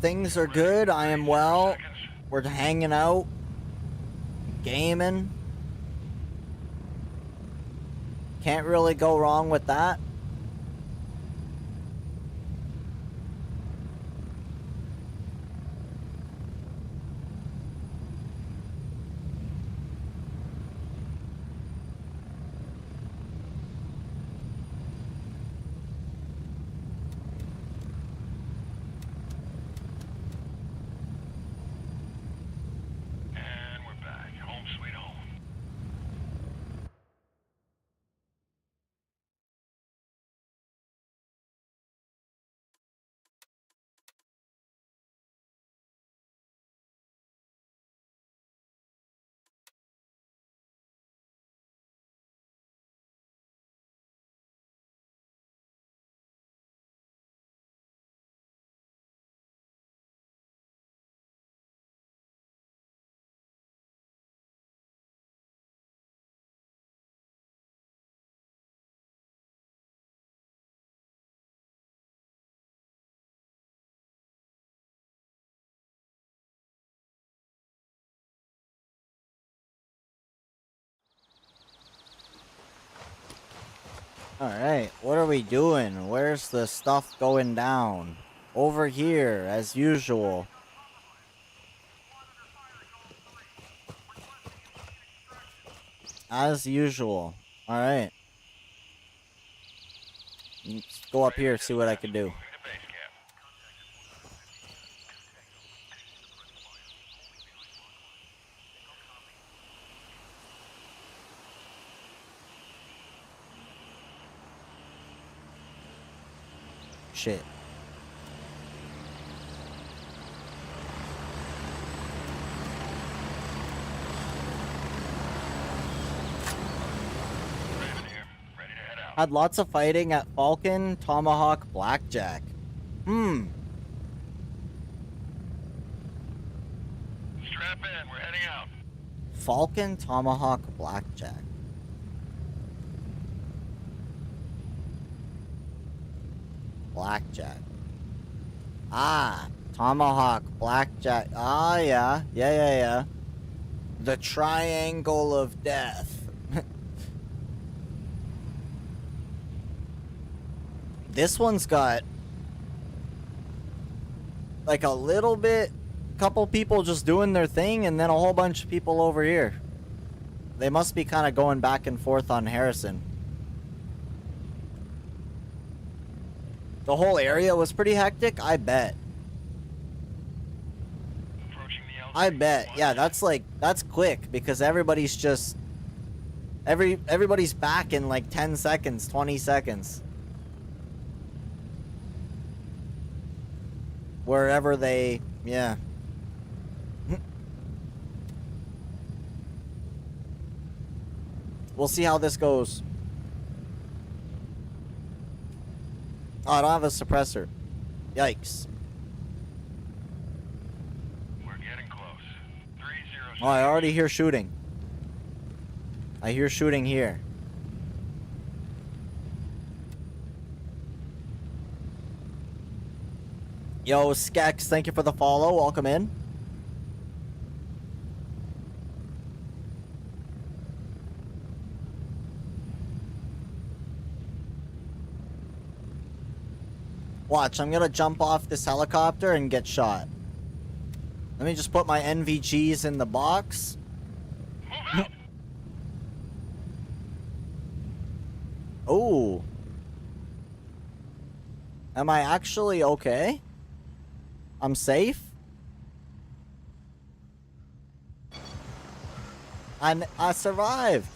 Things are good. I am well. We're hanging out, gaming. Can't really go wrong with that. And we're back. Home sweet home. Alright, what are we doing? Where's the stuff going down? Over here, as usual. As usual. Alright. Let's go up here, see what I can do. Moving to base camp. Shit. Raven here. Ready to head out. Had lots of fighting at Falcon, Tomahawk, Blackjack. Strap in. We're heading out. Falcon, Tomahawk, Blackjack. Blackjack. Ah, Tomahawk, Blackjack. Ah, yeah. Yeah. The Triangle of Death. This one's got like a little bit, couple people just doing their thing, and then a whole bunch of people over here. They must be kind of going back and forth on Harrison. The whole area was pretty hectic, I bet. Approaching the LVL. I bet. Yeah, that's quick because everybody's just everybody's back in like 10 seconds, 20 seconds. Wherever they, yeah. We'll see how this goes. Oh, I don't have a suppressor. Yikes. We're getting close. 3-0. Oh, I already hear shooting. I hear shooting here. Yo, Skex, thank you for the follow. Welcome in. Watch, I'm gonna jump off this helicopter and get shot. Let me just put my NVGs in the box. Move out. Oh. Am I actually okay? I'm safe? I survived.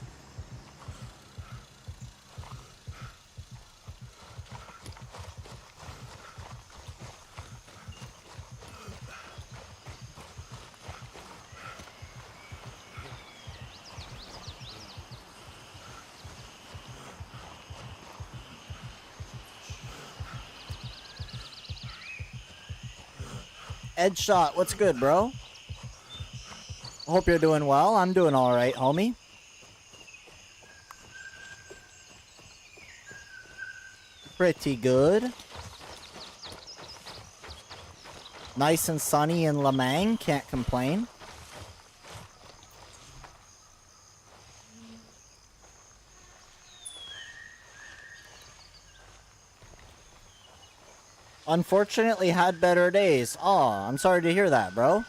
Headshot, what's good, bro? Hope you're doing well. I'm doing alright, homie. Pretty good. Nice and sunny in Lemang, can't complain. Unfortunately had better days. Aw, I'm sorry to hear that, bro.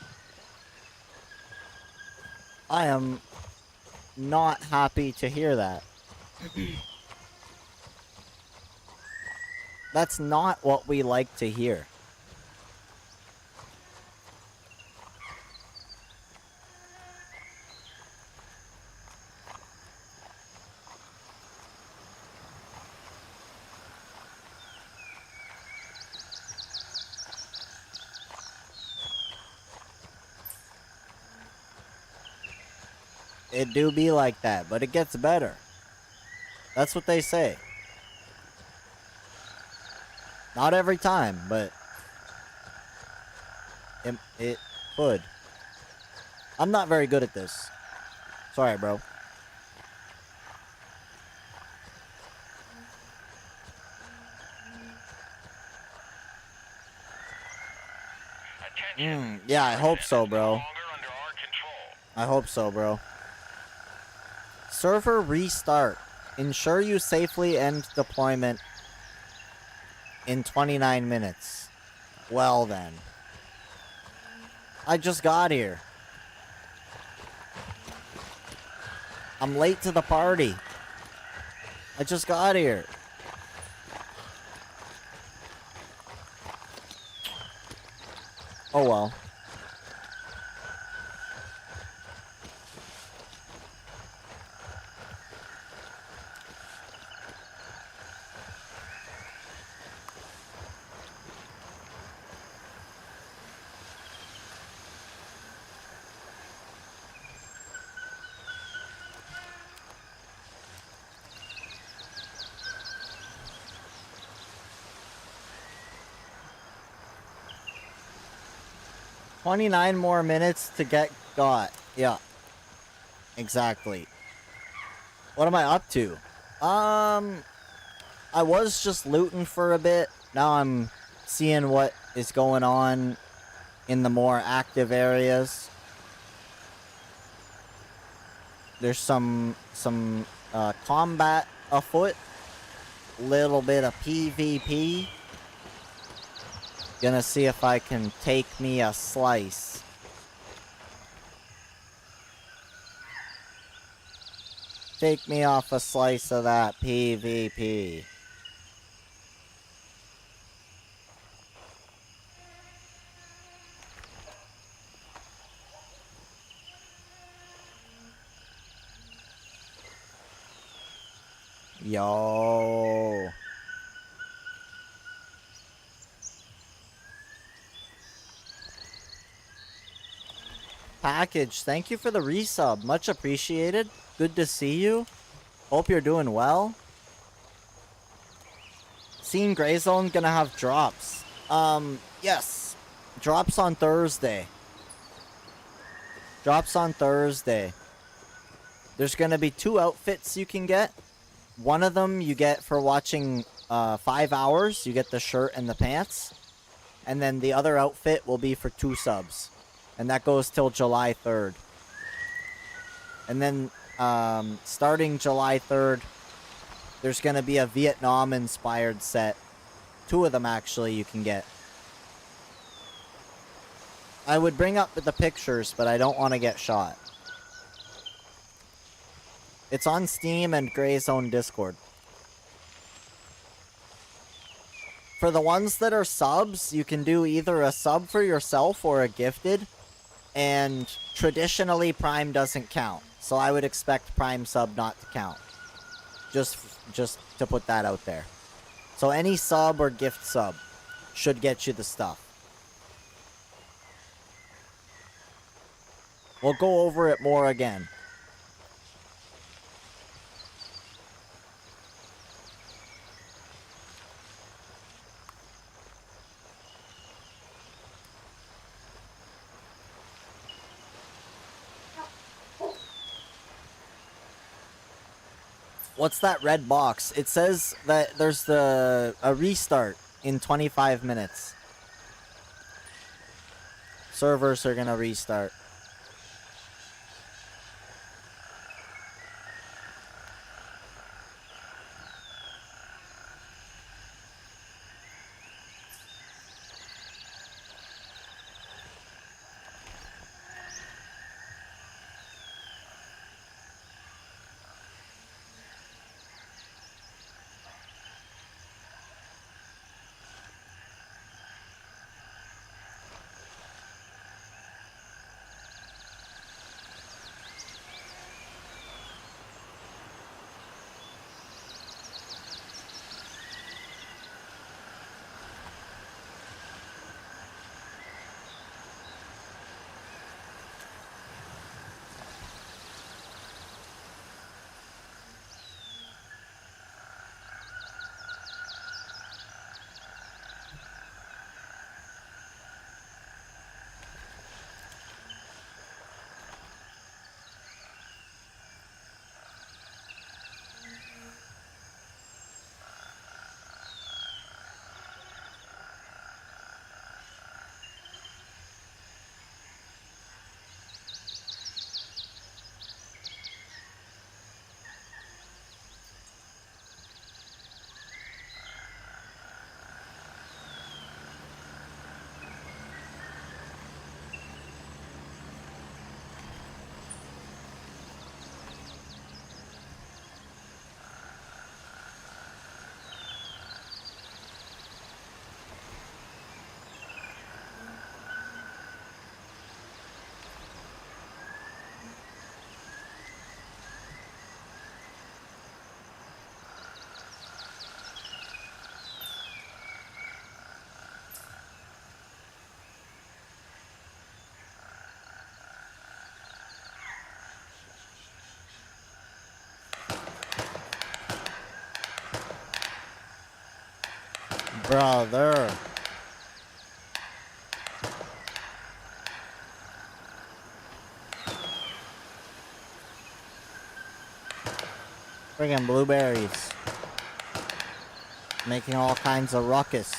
I am not happy to hear that. That's not what we like to hear. It do be like that, but it gets better. That's what they say. Not every time, but it could. I'm not very good at this. Sorry, bro. Yeah, I hope so, bro. I hope so, bro. Server restart. Ensure you safely end deployment in 29 minutes. Well then. I just got here. I'm late to the party. I just got here. Oh well. "29 more minutes to get got." Yeah. Exactly. What am I up to? I was just looting for a bit. Now I'm seeing what is going on in the more active areas. There's some combat afoot. Little bit of PvP. Gonna see if I can take me a slice. Take me off a slice of that PvP. Yo. Package, thank you for the resub. Much appreciated. Good to see you. Hope you're doing well. Seen Gray Zone gonna have drops. Yes. Drops on Thursday. Drops on Thursday. There's gonna be 2 outfits you can get. One of them you get for watching 5 hours. You get the shirt and the pants. And then the other outfit will be for 2 subs. And that goes till July 3rd. And then starting July 3rd, there's going to be a Vietnam-inspired set. 2 of them, actually, you can get. I would bring up the pictures, but I don't want to get shot. It's on Steam and Gray Zone Discord. For the ones that are subs, you can do either a sub for yourself or a gifted. And traditionally, Prime doesn't count. So I would expect Prime sub not to count. Just to put that out there. So any sub or gift sub should get you the stuff. We'll go over it more again. What's that red box? It says that there's a restart in 25 minutes. Servers are gonna restart. Brother. Friggin' blueberries. Making all kinds of ruckus.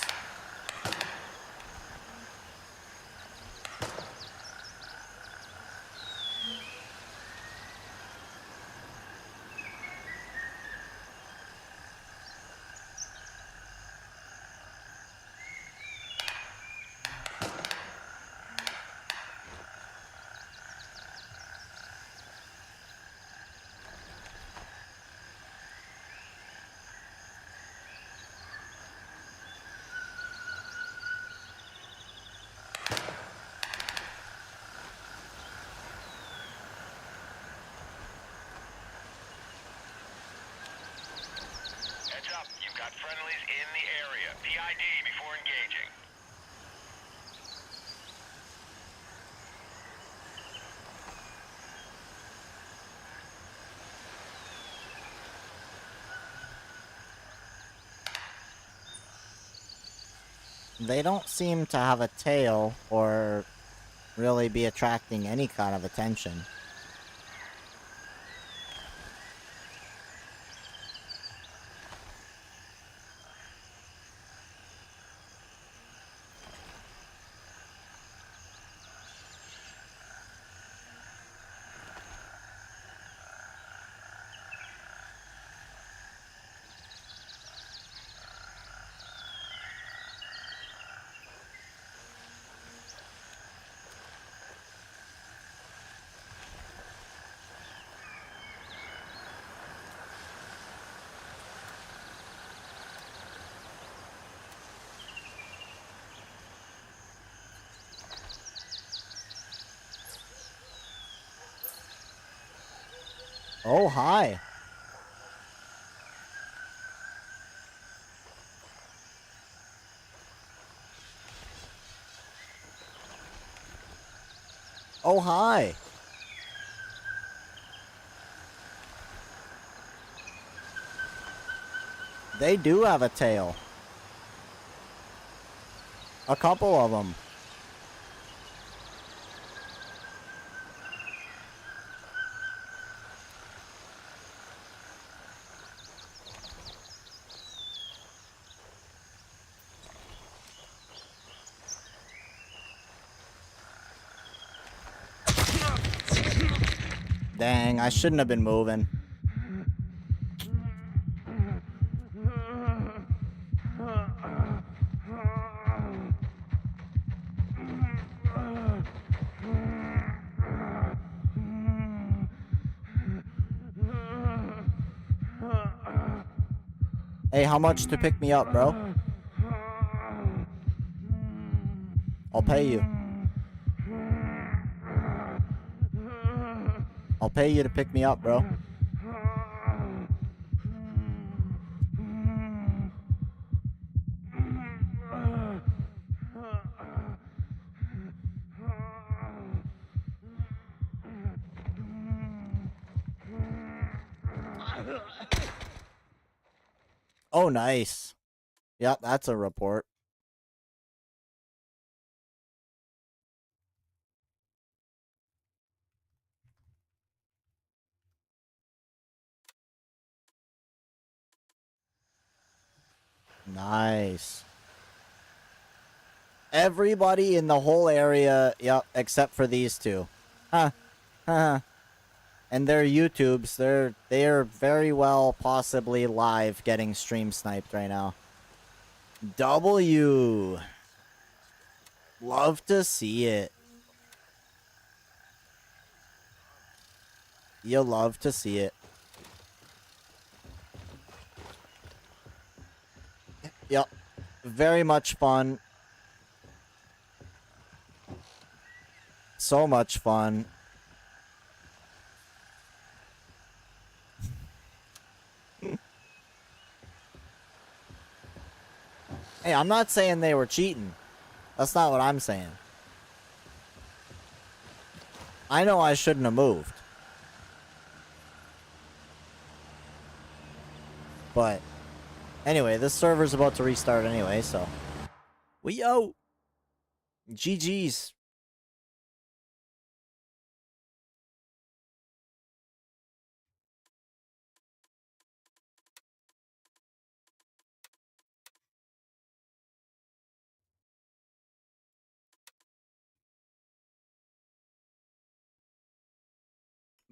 Heads up, you've got friendlies in the area. PID before engaging. They don't seem to have a tail or really be attracting any kind of attention. Oh, hi. Oh, hi. They do have a tail. A couple of them. Dang, I shouldn't have been moving. Hey, how much to pick me up, bro? I'll pay you. I'll pay you to pick me up, bro. Oh, nice. Yep, that's a report. Nice. Everybody in the whole area, yep, except for these two. Huh. Huh. And their YouTubes, they're very well possibly live getting stream sniped right now. W. Love to see it. You love to see it. Yep. Very much fun. So much fun. Hey, I'm not saying they were cheating. That's not what I'm saying. I know I shouldn't have moved. But anyway, this server's about to restart anyway, so we out. GG's.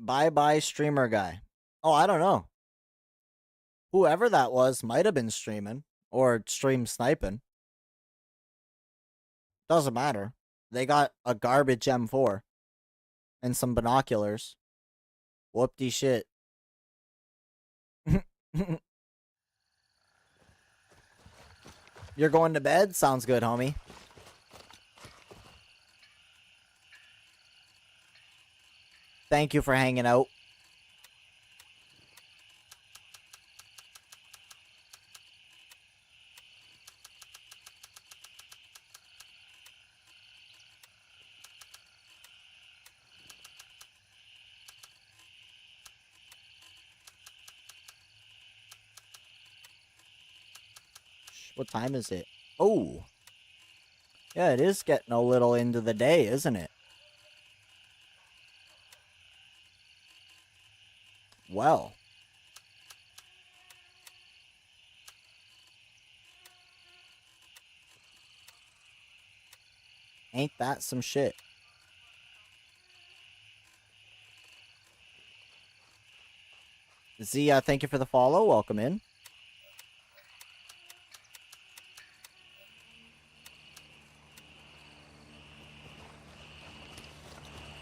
Bye-bye streamer guy. Oh, I don't know. Whoever that was might have been streaming or stream sniping. Doesn't matter. They got a garbage M4 and some binoculars. Whoop-de shit. You're going to bed? Sounds good, homie. Thank you for hanging out. What time is it? Oh. Yeah, it is getting a little into the day, isn't it? Well. Ain't that some shit? Zia, thank you for the follow. Welcome in.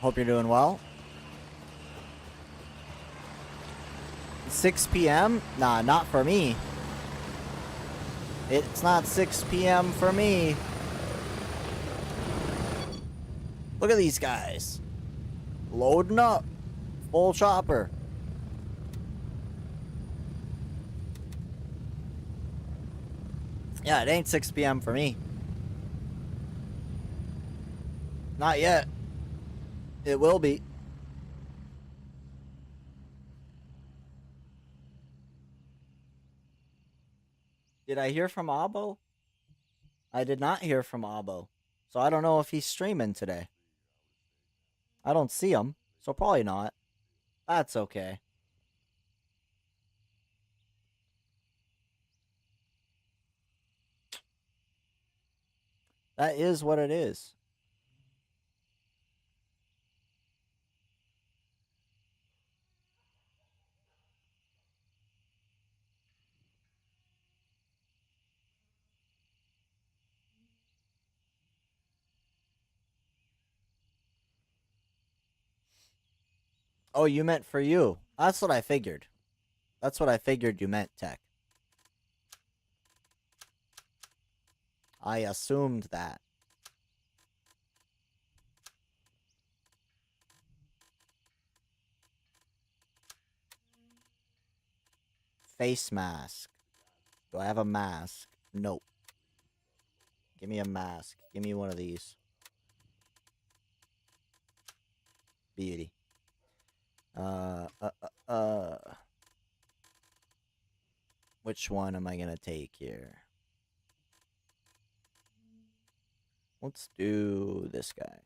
Hope you're doing well. 6 p.m.? Nah, not for me. It's not 6 p.m. for me. Look at these guys. Loading up. Full chopper. Yeah, it ain't 6 p.m. for me. Not yet. It will be. Did I hear from Abo? I did not hear from Abo. So I don't know if he's streaming today. I don't see him, so probably not. That's okay. That is what it is. Oh, you meant for you. That's what I figured. That's what I figured you meant, Tech. I assumed that. Face mask. Do I have a mask? Nope. Give me a mask. Give me one of these. Beauty. Which one am I gonna take here? Let's do this guy.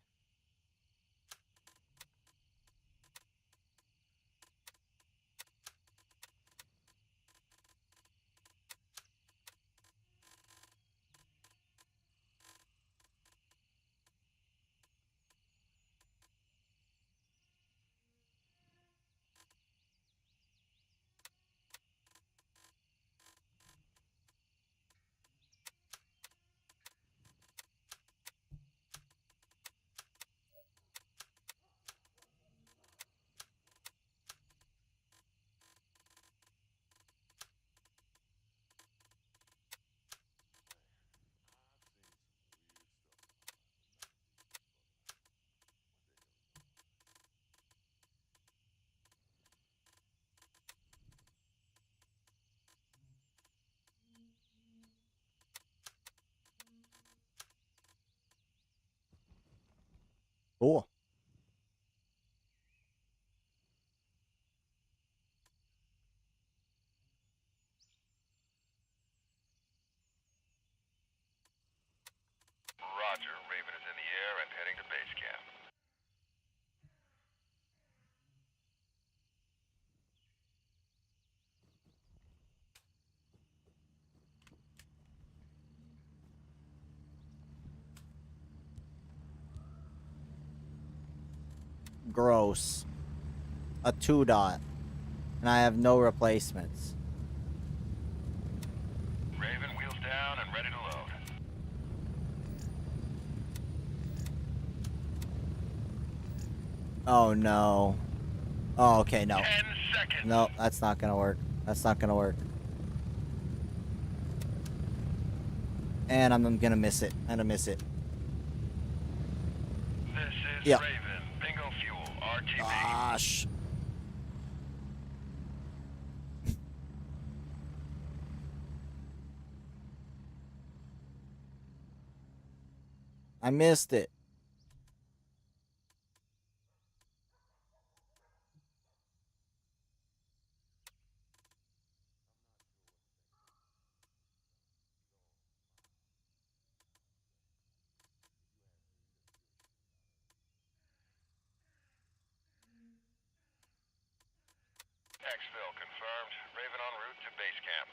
Cool. Roger. Raven is in the air and heading to base camp. Gross. A 2-dot. And I have no replacements. Raven, wheels down and ready to load. Oh, no. Oh, okay, no. 10 seconds. No, that's not gonna work. That's not gonna work. And I'm gonna miss it. I'm gonna miss it. This is Yep. Raven. Bingo fuel. RTB. Gosh. I missed it. Exfil confirmed. Raven en route to base camp.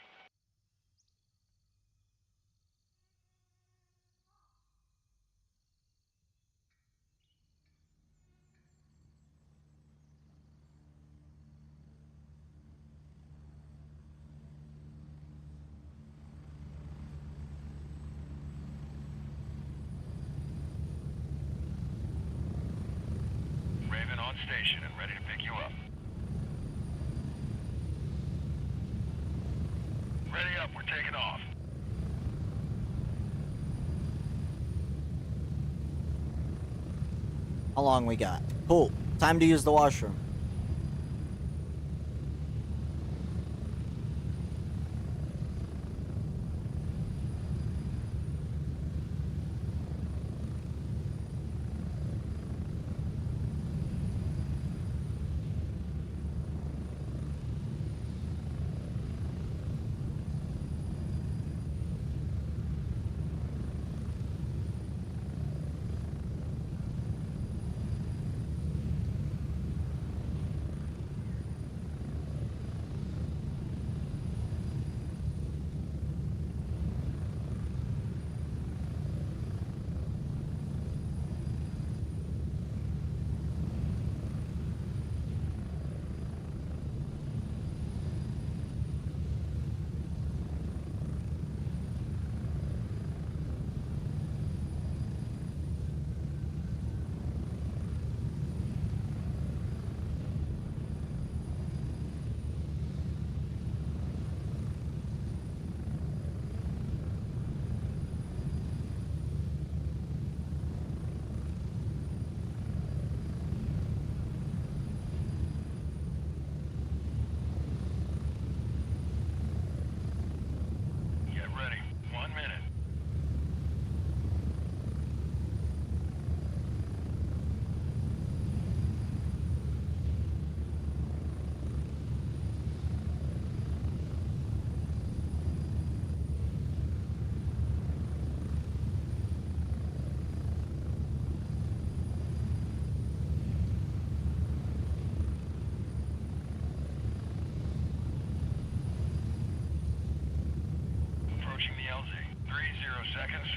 Raven on station and ready to pick you up. Ready up, we're taking off. How long we got? Cool. Time to use the washroom. seconds.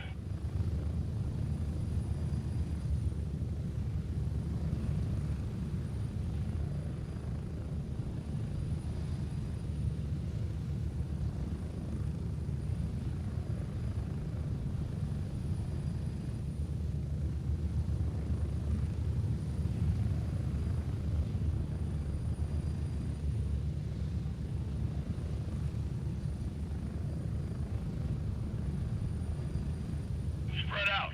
Spread out.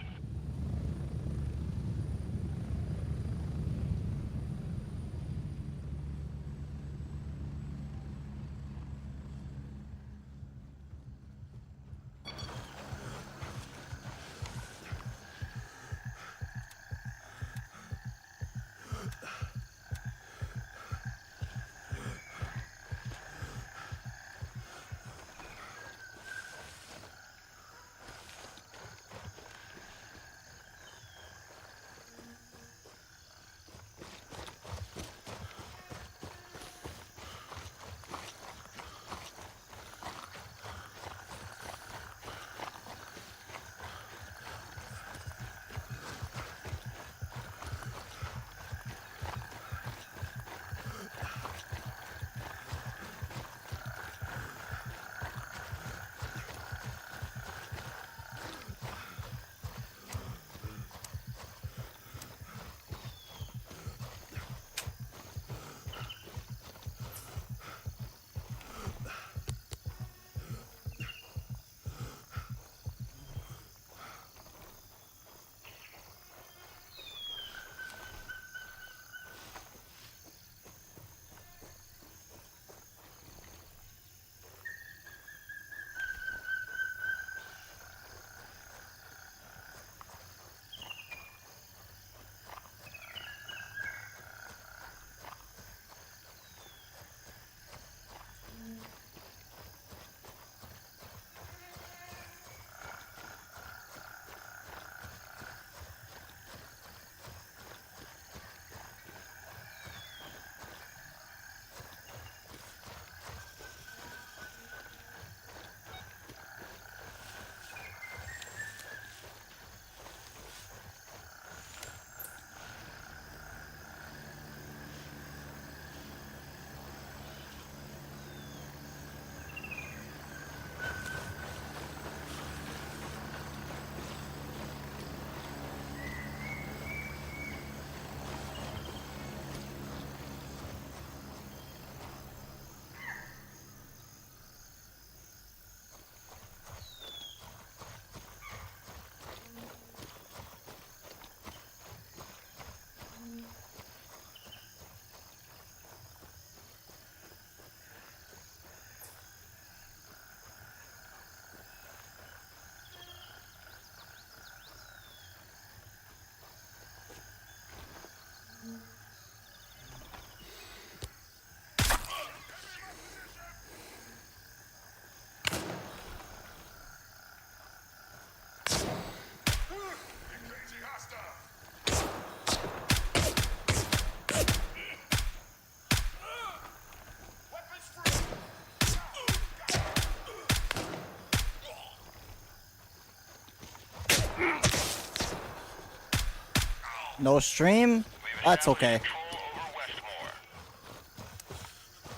No stream? That's okay. Control over Westmore.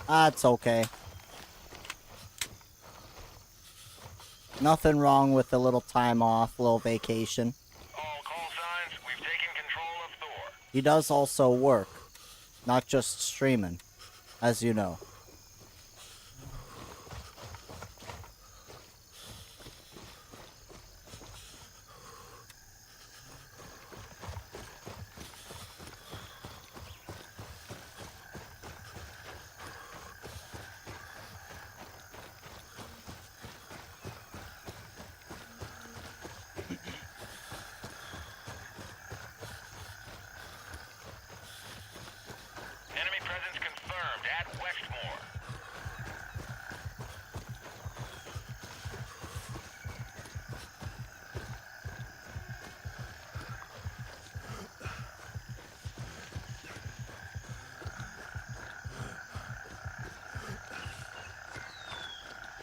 That's okay. Nothing wrong with a little time off, a little vacation. All call signs, we've taken control of Thor. He does also work, not just streaming, as you know. Enemy presence confirmed at Westmore.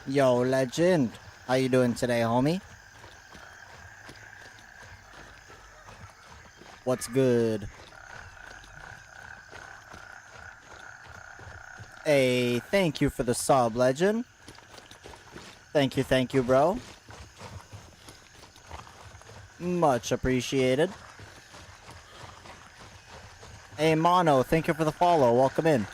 Yo, legend. How you doing today, homie? What's good? Hey, thank you for the sub, legend. Thank you, bro. Much appreciated. Hey, Mono, thank you for the follow. Welcome in.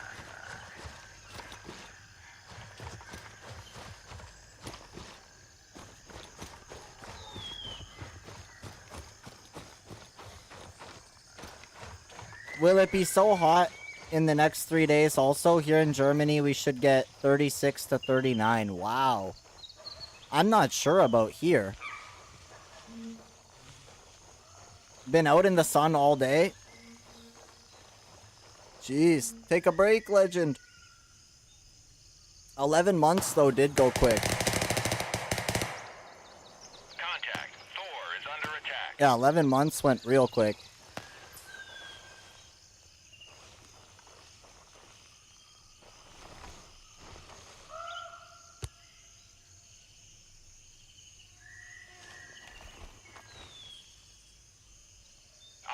Will it be so hot in the next 3 days? Also, here in Germany, we should get 36 to 39. Wow. I'm not sure about here. Been out in the sun all day. Jeez, take a break, legend. 11 months, though, did go quick. Contact. Thor is under attack. Yeah, 11 months went real quick.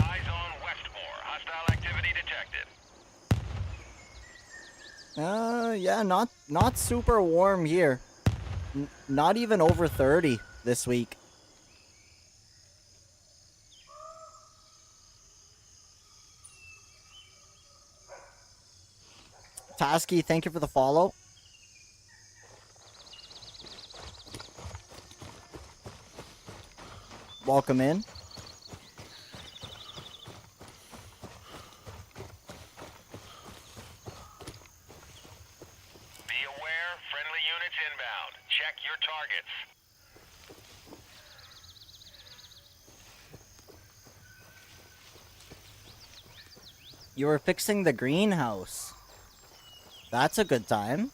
Eyes on Westmore. Hostile activity detected. Yeah, not super warm here. Not even over 30 this week. Tasky, thank you for the follow. Welcome in. Be aware, friendly units inbound. Check your targets. You were fixing the greenhouse. That's a good time.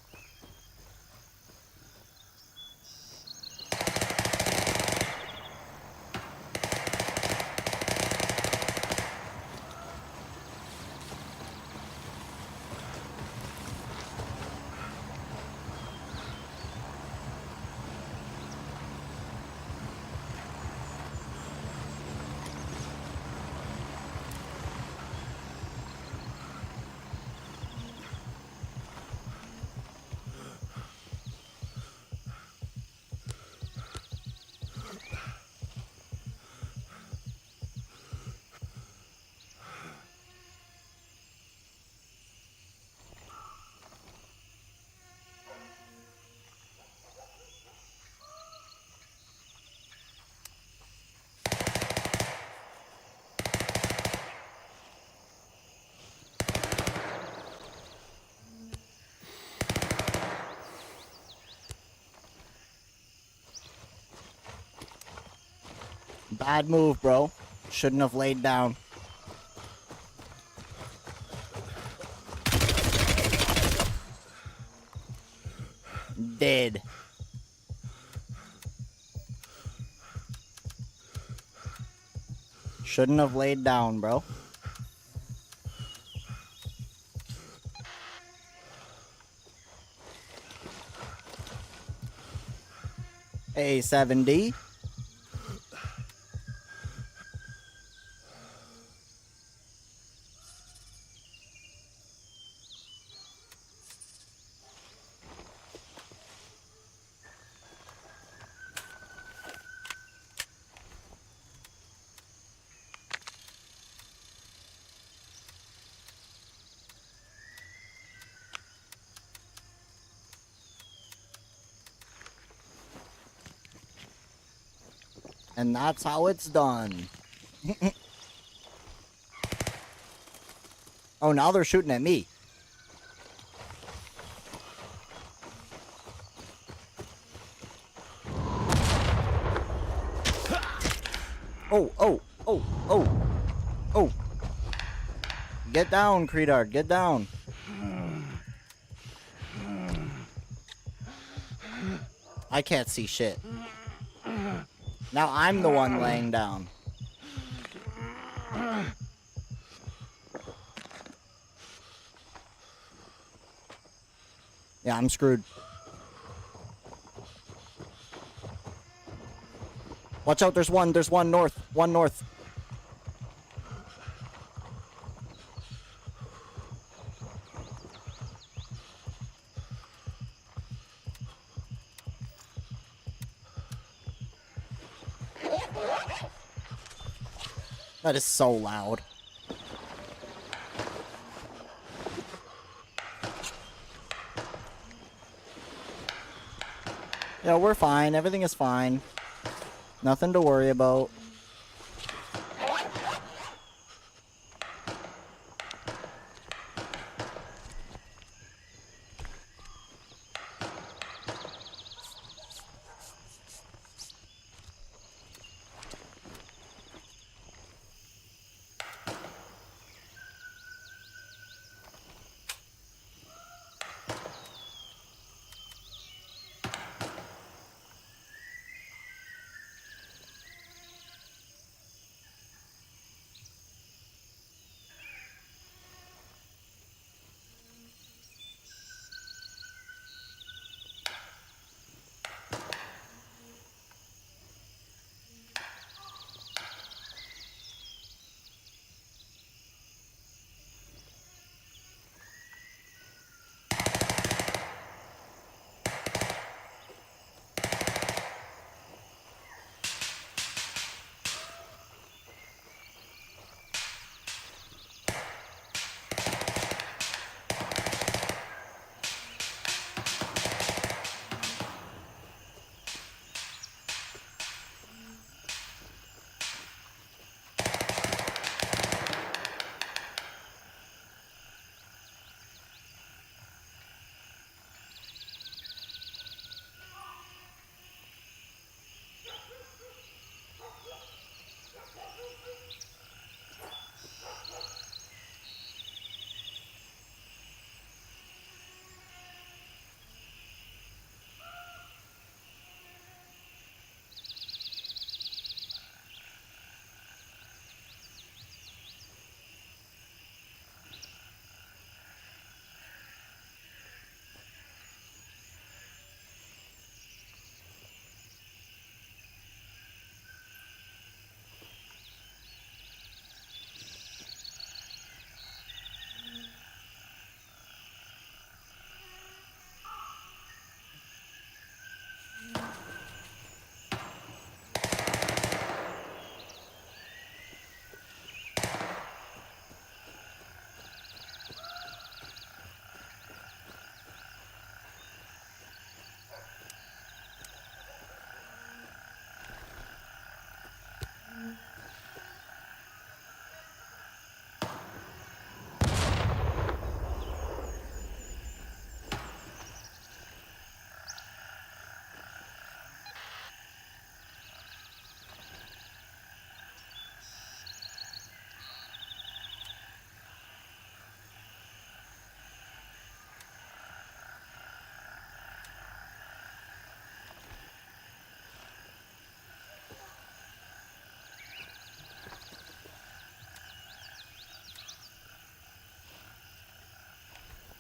Bad move, bro. Shouldn't have laid down. Dead. Shouldn't have laid down, bro. Hey, 7D. And that's how it's done. Oh, now they're shooting at me. Oh, oh, oh, oh, oh. Get down, Credard, get down. I can't see shit. Now I'm the one laying down. Yeah, I'm screwed. Watch out, there's one north, That is so loud. Yeah, we're fine. Everything is fine. Nothing to worry about.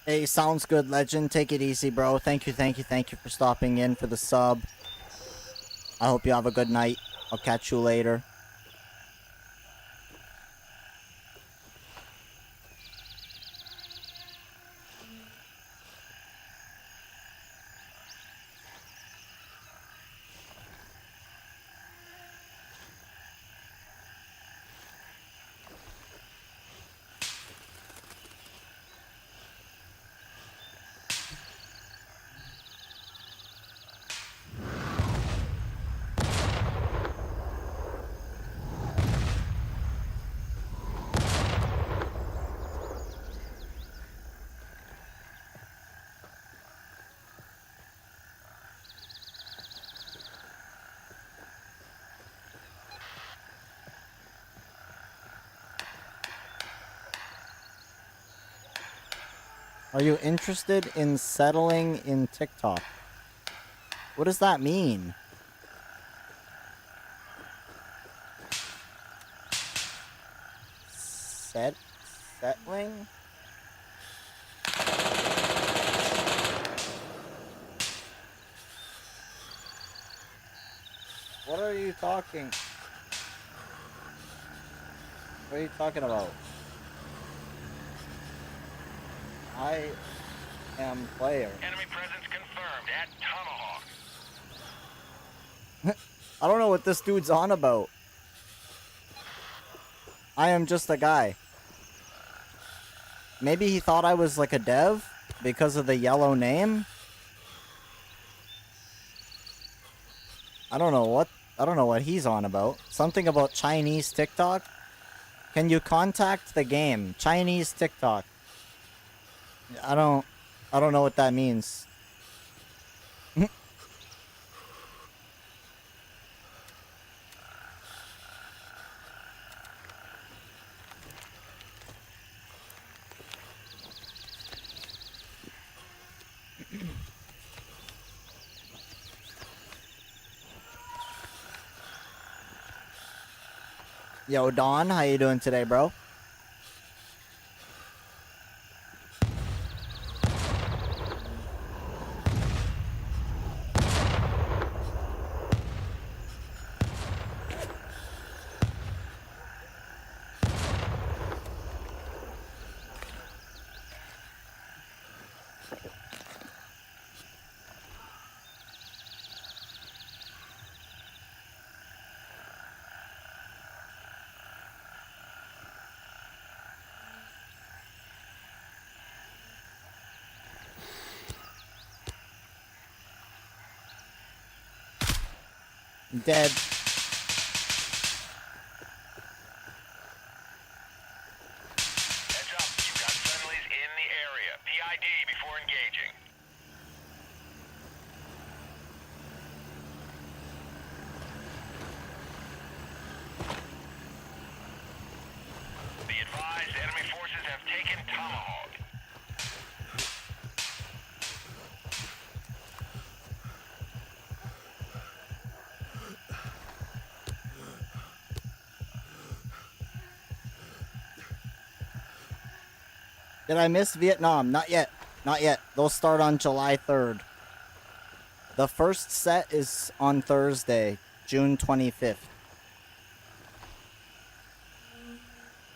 Hey, sounds good, Legend. Take it easy, bro. Thank you for stopping in for the sub. I hope you have a good night. I'll catch you later. Are you interested in settling in TikTok? What does that mean? Settling? What are you talking? What are you talking about? I am player. Enemy presence confirmed at Tomahawk. I don't know what this dude's on about. I am just a guy. Maybe he thought I was like a dev because of the yellow name. I don't know what he's on about. Something about Chinese TikTok? Can you contact the game? Chinese TikTok. I don't know what that means. Yo, Don, how you doing today, bro? Dead. Heads up, you've got friendlies in the area. PID before engaging. Be advised, enemy forces have taken Tomahawk. Did I miss Vietnam? Not yet. Not yet. They'll start on July 3rd. The first set is on Thursday, June 25th.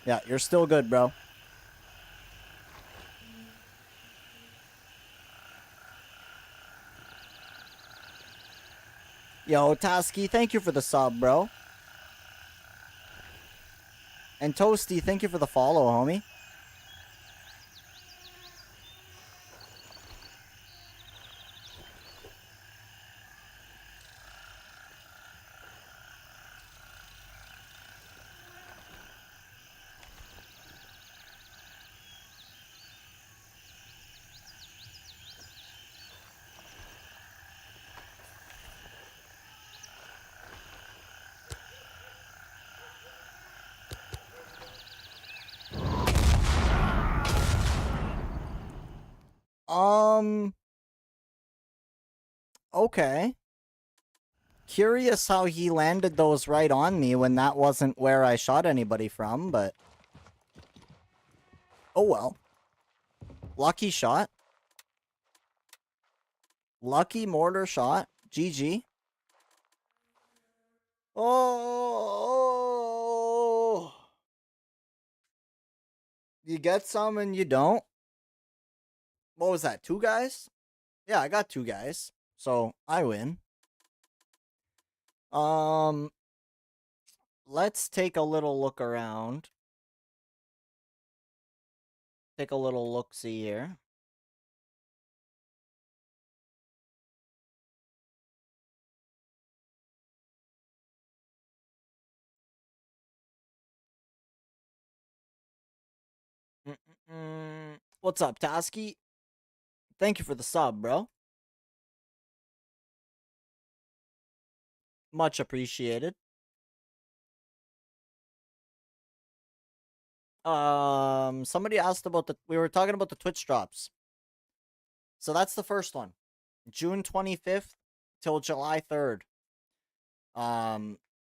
Yeah, you're still good, bro. Yo, Tasky, thank you for the sub, bro. And Toasty, thank you for the follow, homie. Okay. Curious how he landed those right on me when that wasn't where I shot anybody from, but... Oh well. Lucky shot. Lucky mortar shot. GG. Oh! You get some and you don't? What was that, 2 guys? Yeah, I got 2 guys. So, I win. Let's take a little look around. Take a little look-see here. What's up, Tasky? Thank you for the sub, bro. Much appreciated. Somebody asked about we were talking about the Twitch drops. So that's the first one. June 25th till July 3rd.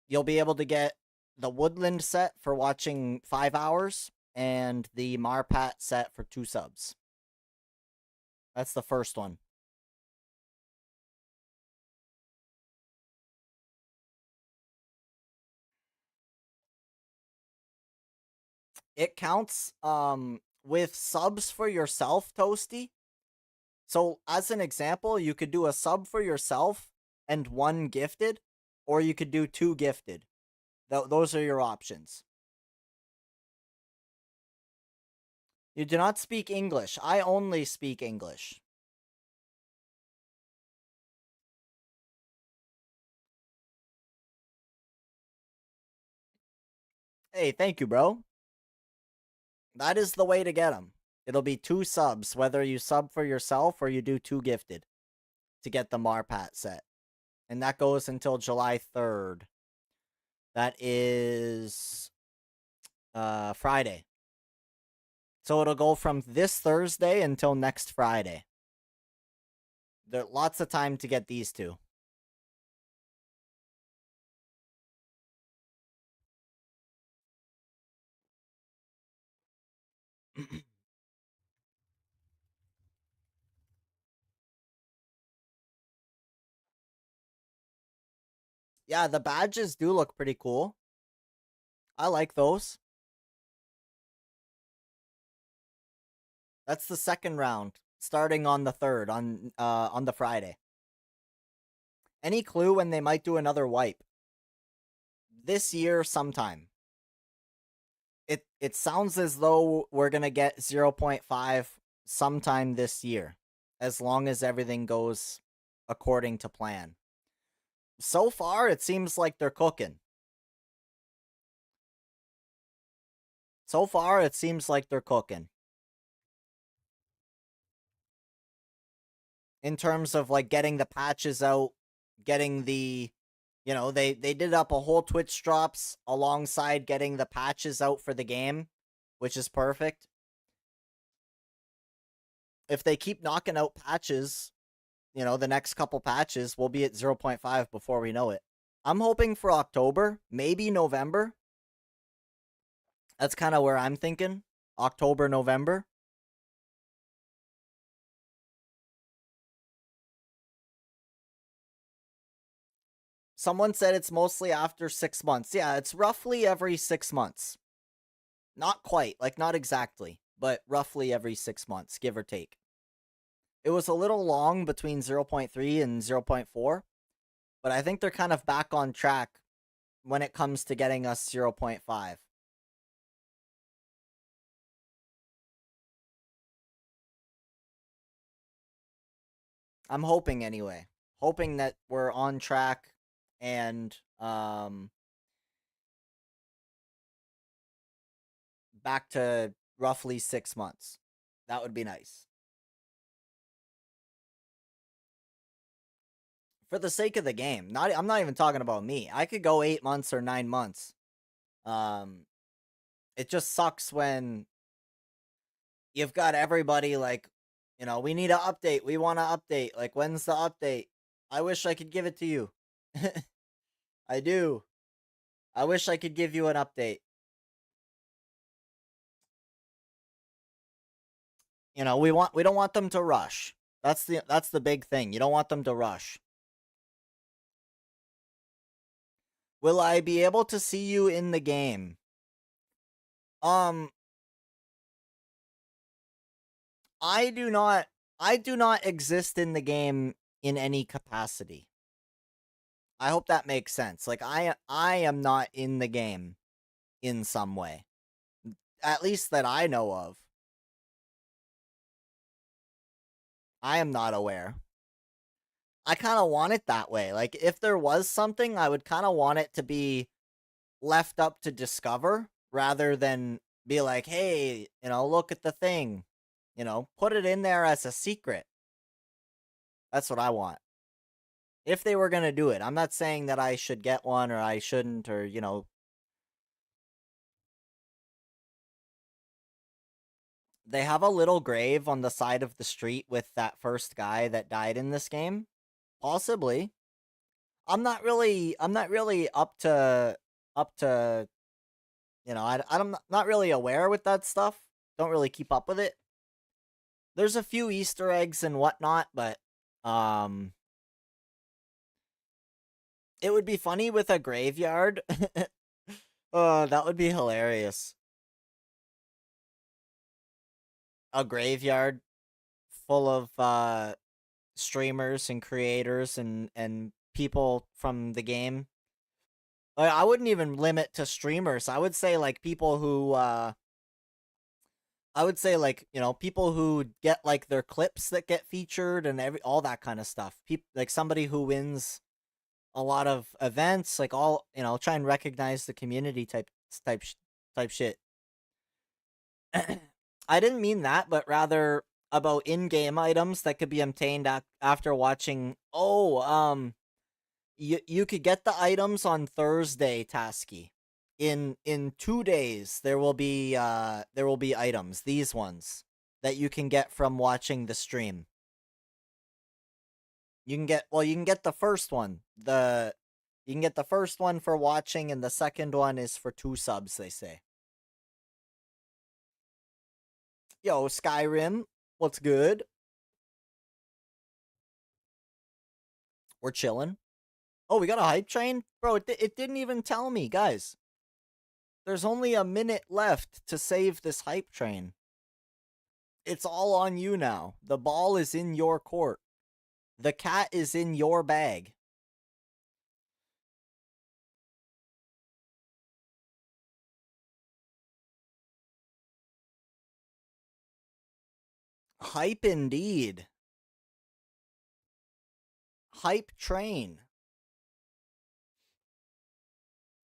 You'll be able to get the Woodland set for watching 5 hours and the Marpat set for 2 subs. That's the first one. It counts with subs for yourself, Toasty. So as an example, you could do a sub for yourself and 1 gifted, or you could do 2 gifted. Those are your options. You do not speak English. I only speak English. Hey, thank you, bro. That is the way to get them. It'll be 2 subs, whether you sub for yourself or you do 2 gifted to get the Marpat set. And that goes until July 3rd. That is Friday. So it'll go from this Thursday until next Friday. There's lots of time to get these 2. Yeah, the badges do look pretty cool. I like those. That's the second round, starting on the 3rd, on the Friday. Any clue when they might do another wipe? This year sometime. It sounds as though we're gonna get 0.5 sometime this year, as long as everything goes according to plan. So far, it seems like they're cooking. So far, it seems like they're cooking. In terms of, like, getting the patches out, getting the... You know, they did up a whole Twitch drops alongside getting the patches out for the game, which is perfect. If they keep knocking out patches, you know, the next couple patches, we'll be at 0.5 before we know it. I'm hoping for October, maybe November. That's kind of where I'm thinking. October, November. Someone said it's mostly after 6 months. Yeah, it's roughly every 6 months. Not quite, like not exactly, but roughly every 6 months, give or take. It was a little long between 0.3 and 0.4, but I think they're kind of back on track when it comes to getting us 0.5. I'm hoping anyway. Hoping that we're on track and back to roughly 6 months. That would be nice. For the sake of the game. I'm not even talking about me. I could go 8 months or 9 months. It just sucks when you've got everybody like, you know, we need an update. We want to update. Like, when's the update? I wish I could give it to you. I do. I wish I could give you an update. You know, we don't want them to rush. That's the big thing. You don't want them to rush. Will I be able to see you in the game? I do not exist in the game in any capacity. I hope that makes sense. Like, I am not in the game in some way. At least that I know of. I am not aware. I kind of want it that way. Like, if there was something, I would kind of want it to be left up to discover rather than be like, hey, you know, look at the thing. You know, put it in there as a secret. That's what I want. If they were going to do it. I'm not saying that I should get one or I shouldn't or, you know. They have a little grave on the side of the street with that first guy that died in this game. Possibly. I'm not really up to, you know, I'm not really aware with that stuff. Don't really keep up with it. There's a few Easter eggs and whatnot, but, it would be funny with a graveyard. Oh, that would be hilarious. A graveyard full of, streamers and creators and people from the game Like, I wouldn't even limit to streamers. I would say like people who I would say like, you know, people who get like their clips that get featured and all that kind of stuff. Like somebody who wins a lot of events, like all, you know, try and recognize the community type shit. I didn't mean that, but rather about in-game items that could be obtained after watching. Oh, you could get the items on Thursday, Tasky. In 2 days there will be items, these ones that you can get from watching the stream. You can get the first one. You can get the first one for watching, and the second one is for 2 subs, they say. Yo, Skyrim, what's good? We're chilling. Oh, we got a hype train? Bro, it didn't even tell me, guys. There's only a minute left to save this hype train. It's all on you now. The ball is in your court. The cat is in your bag. Hype indeed. Hype train.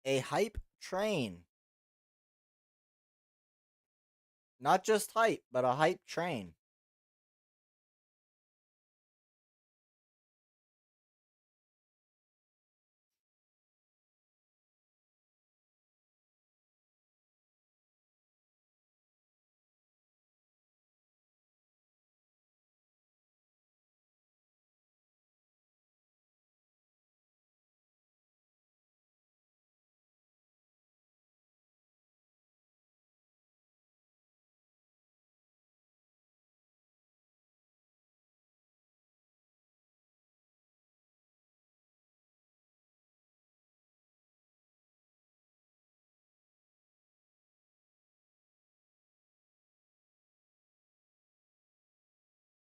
A hype train. Not just hype, but a hype train.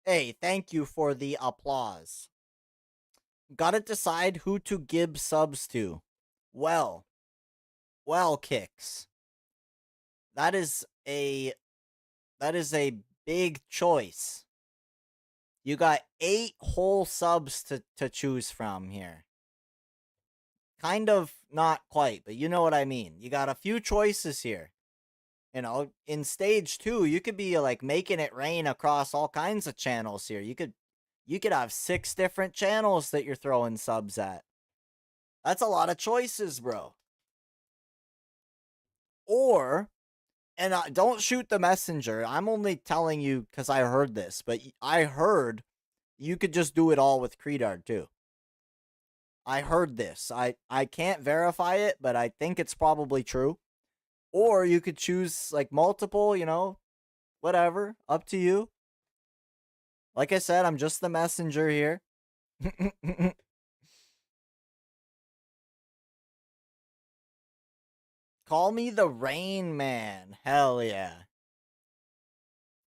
Hey, thank you for the applause. Gotta decide who to give subs to. Well, Kicks. That is a big choice. You got 8 whole subs to choose from here. Kind of, not quite, but you know what I mean. You got a few choices here. You know, in stage 2, you could be like making it rain across all kinds of channels here. You could have 6 different channels that you're throwing subs at. That's a lot of choices, bro. Or, and don't shoot the messenger. I'm only telling you because I heard this, but I heard you could just do it all with Credard too. I heard this. I can't verify it, but I think it's probably true. Or you could choose like multiple, you know, whatever, up to you. Like I said, I'm just the messenger here. Call me the Rain Man. Hell yeah.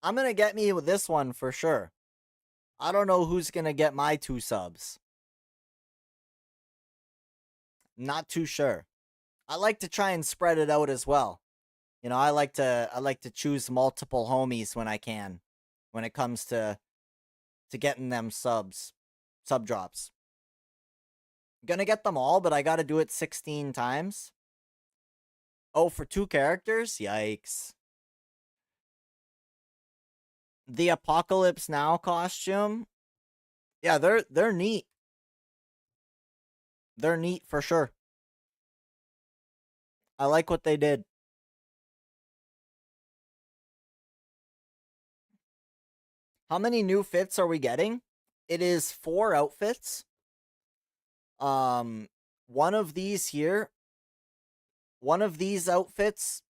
I'm gonna get me with this one for sure. I don't know who's gonna get my 2 subs. Not too sure. I like to try and spread it out as well. You know, I like to choose multiple homies when I can, when it comes to getting them sub drops. Gonna get them all, but I gotta do it 16 times. Oh, for 2 characters? Yikes. The Apocalypse Now costume? Yeah, they're neat. They're neat for sure. I like what they did. How many new fits are we getting? It is 4 outfits. One of these here, one of these outfits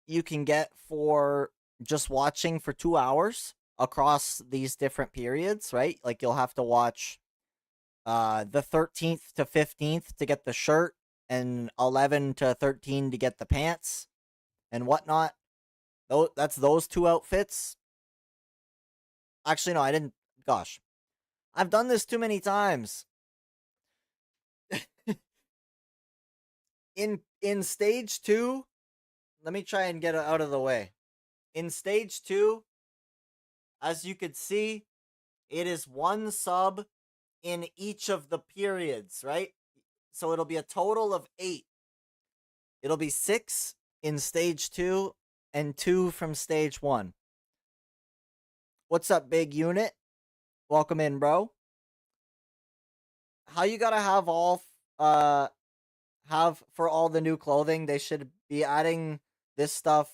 you can get for just watching for 2 hours across these different periods, right? Like you'll have to watch the 13th to 15th to get the shirt, and 11 to 13 to get the pants and whatnot. That's those 2 outfits. Actually, no, I didn't. Gosh, I've done this too many times. In stage 2, let me try and get it out of the way. In stage 2, as you could see, it is 1 sub in each of the periods, right? So it'll be a total of 8. It'll be 6 in stage 2 and 2 from stage 1. What's up, big unit? Welcome in, bro. How you gotta have have for all the new clothing? They should be adding this stuff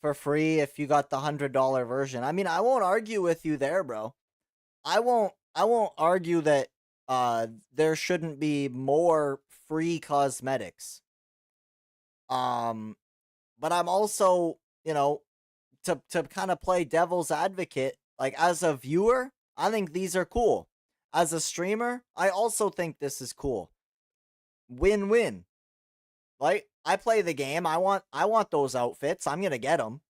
for free if you got the $100 version. I mean, I won't argue with you there, bro. I won't argue that there shouldn't be more free cosmetics. But I'm also, you know, to kind of play devil's advocate, like as a viewer, I think these are cool. As a streamer, I also think this is cool. Win-win. Like, I play the game, I want those outfits. I'm going to get them.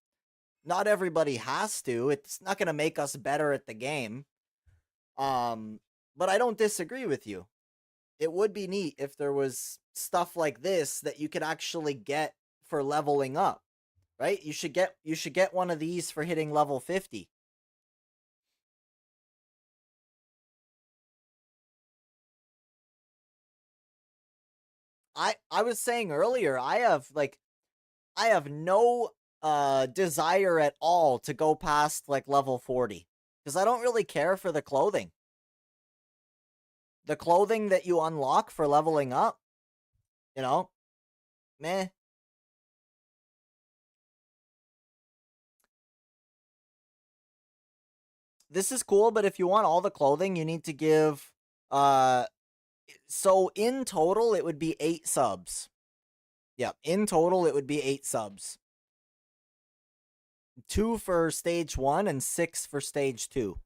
Not everybody has to. It's not going to make us better at the game. But I don't disagree with you. It would be neat if there was stuff like this that you could actually get for leveling up, right? You should get one of these for hitting level 50. I was saying earlier, I have no desire at all to go past like level 40 because I don't really care for the clothing. The clothing that you unlock for leveling up, you know, meh. This is cool, but if you want all the clothing, you need to give, so in total, it would be 8 subs. Yeah, in total, it would be 8 subs. 2 for stage 1 and 6 for stage 2.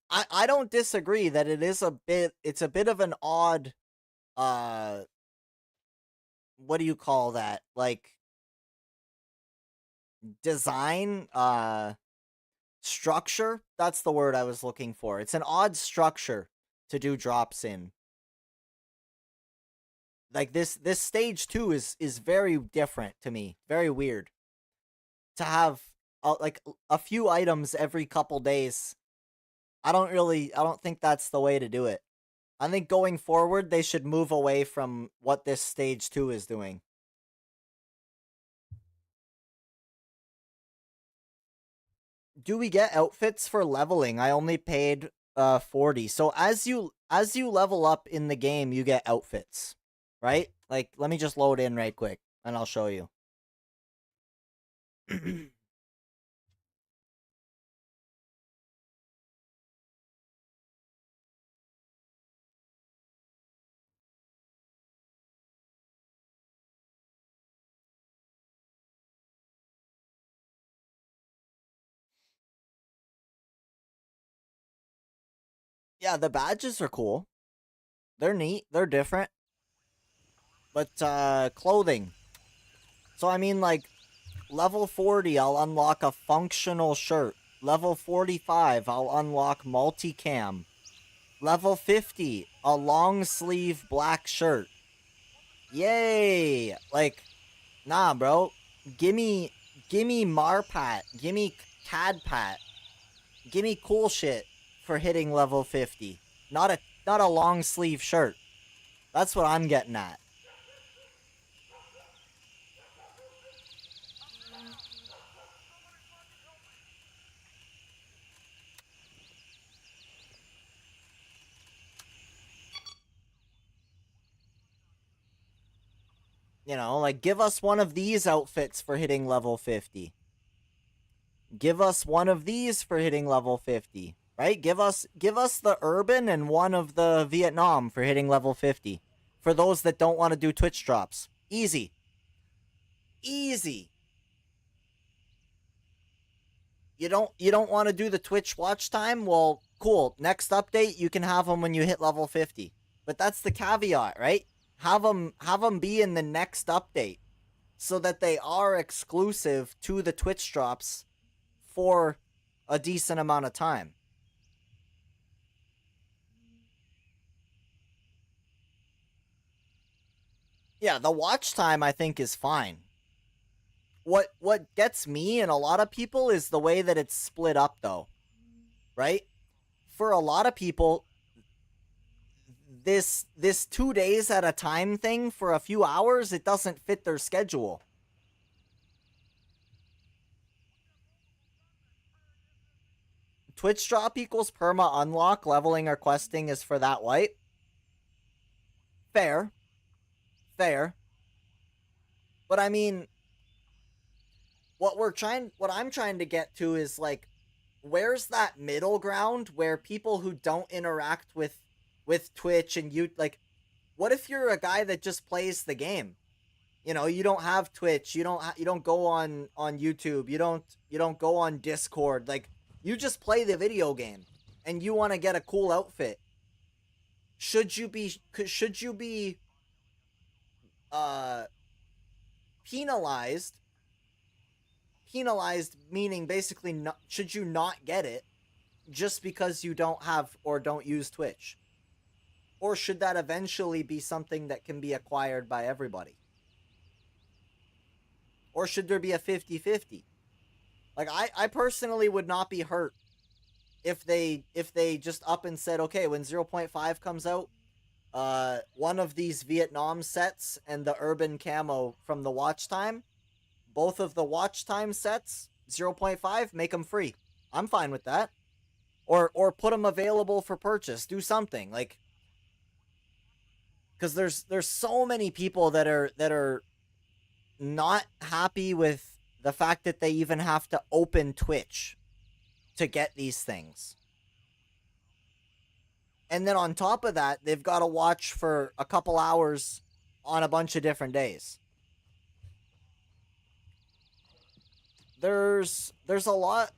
I don't disagree that it's a bit of an odd, what do you call that? Like, design, structure? That's the word I was looking for. It's an odd structure to do drops in. Like, this stage 2 is very different to me. Very weird. To have, like, a few items every couple days. I don't think that's the way to do it. I think going forward, they should move away from what this stage 2 is doing. Do we get outfits for leveling? I only paid 40. So as you level up in the game, you get outfits, right? Like, let me just load in right quick and I'll show you. Yeah, the badges are cool. They're neat. They're different. But clothing. So I mean, like, level 40, I'll unlock a functional shirt. Level 45, I'll unlock multicam. Level 50, a long sleeve black shirt. Yay! Like, nah, bro. Gimme Marpat. Gimme Cadpat. Gimme cool shit for hitting level 50. Not a long sleeve shirt. That's what I'm getting at. You know, like, give us one of these outfits for hitting level 50. Give us one of these for hitting level 50. Right? Give us the urban and one of the Vietnam for hitting level 50. For those that don't want to do Twitch drops. Easy. Easy. You don't want to do the Twitch watch time? Well, cool. Next update, you can have them when you hit level 50. But that's the caveat, right? Have them be in the next update so that they are exclusive to the Twitch drops for a decent amount of time. Yeah, the watch time I think is fine. What gets me and a lot of people is the way that it's split up though. Right? For a lot of people, this 2 days at a time thing for a few hours, it doesn't fit their schedule. Twitch drop equals perma unlock, leveling or questing is for that wipe. Fair. Fair. But I mean, what I'm trying to get to is like, where's that middle ground where people who don't interact with Twitch and you, like, what if you're a guy that just plays the game? You know, you don't have Twitch, you don't go on YouTube, you don't go on Discord, like, you just play the video game and you want to get a cool outfit. Should you be penalized? Penalized meaning basically not, should you not get it just because you don't have or don't use Twitch? Or should that eventually be something that can be acquired by everybody? Or should there be a 50-50? Like, I personally would not be hurt if they just up and said, okay, when 0.5 comes out, one of these Vietnam sets and the urban camo from the watch time, both of the watch time sets, 0.5, make them free. I'm fine with that. Or put them available for purchase. Do something, like, because there's so many people that are not happy with the fact that they even have to open Twitch to get these things. And then on top of that, they've got to watch for a couple hours on a bunch of different days. There's a lot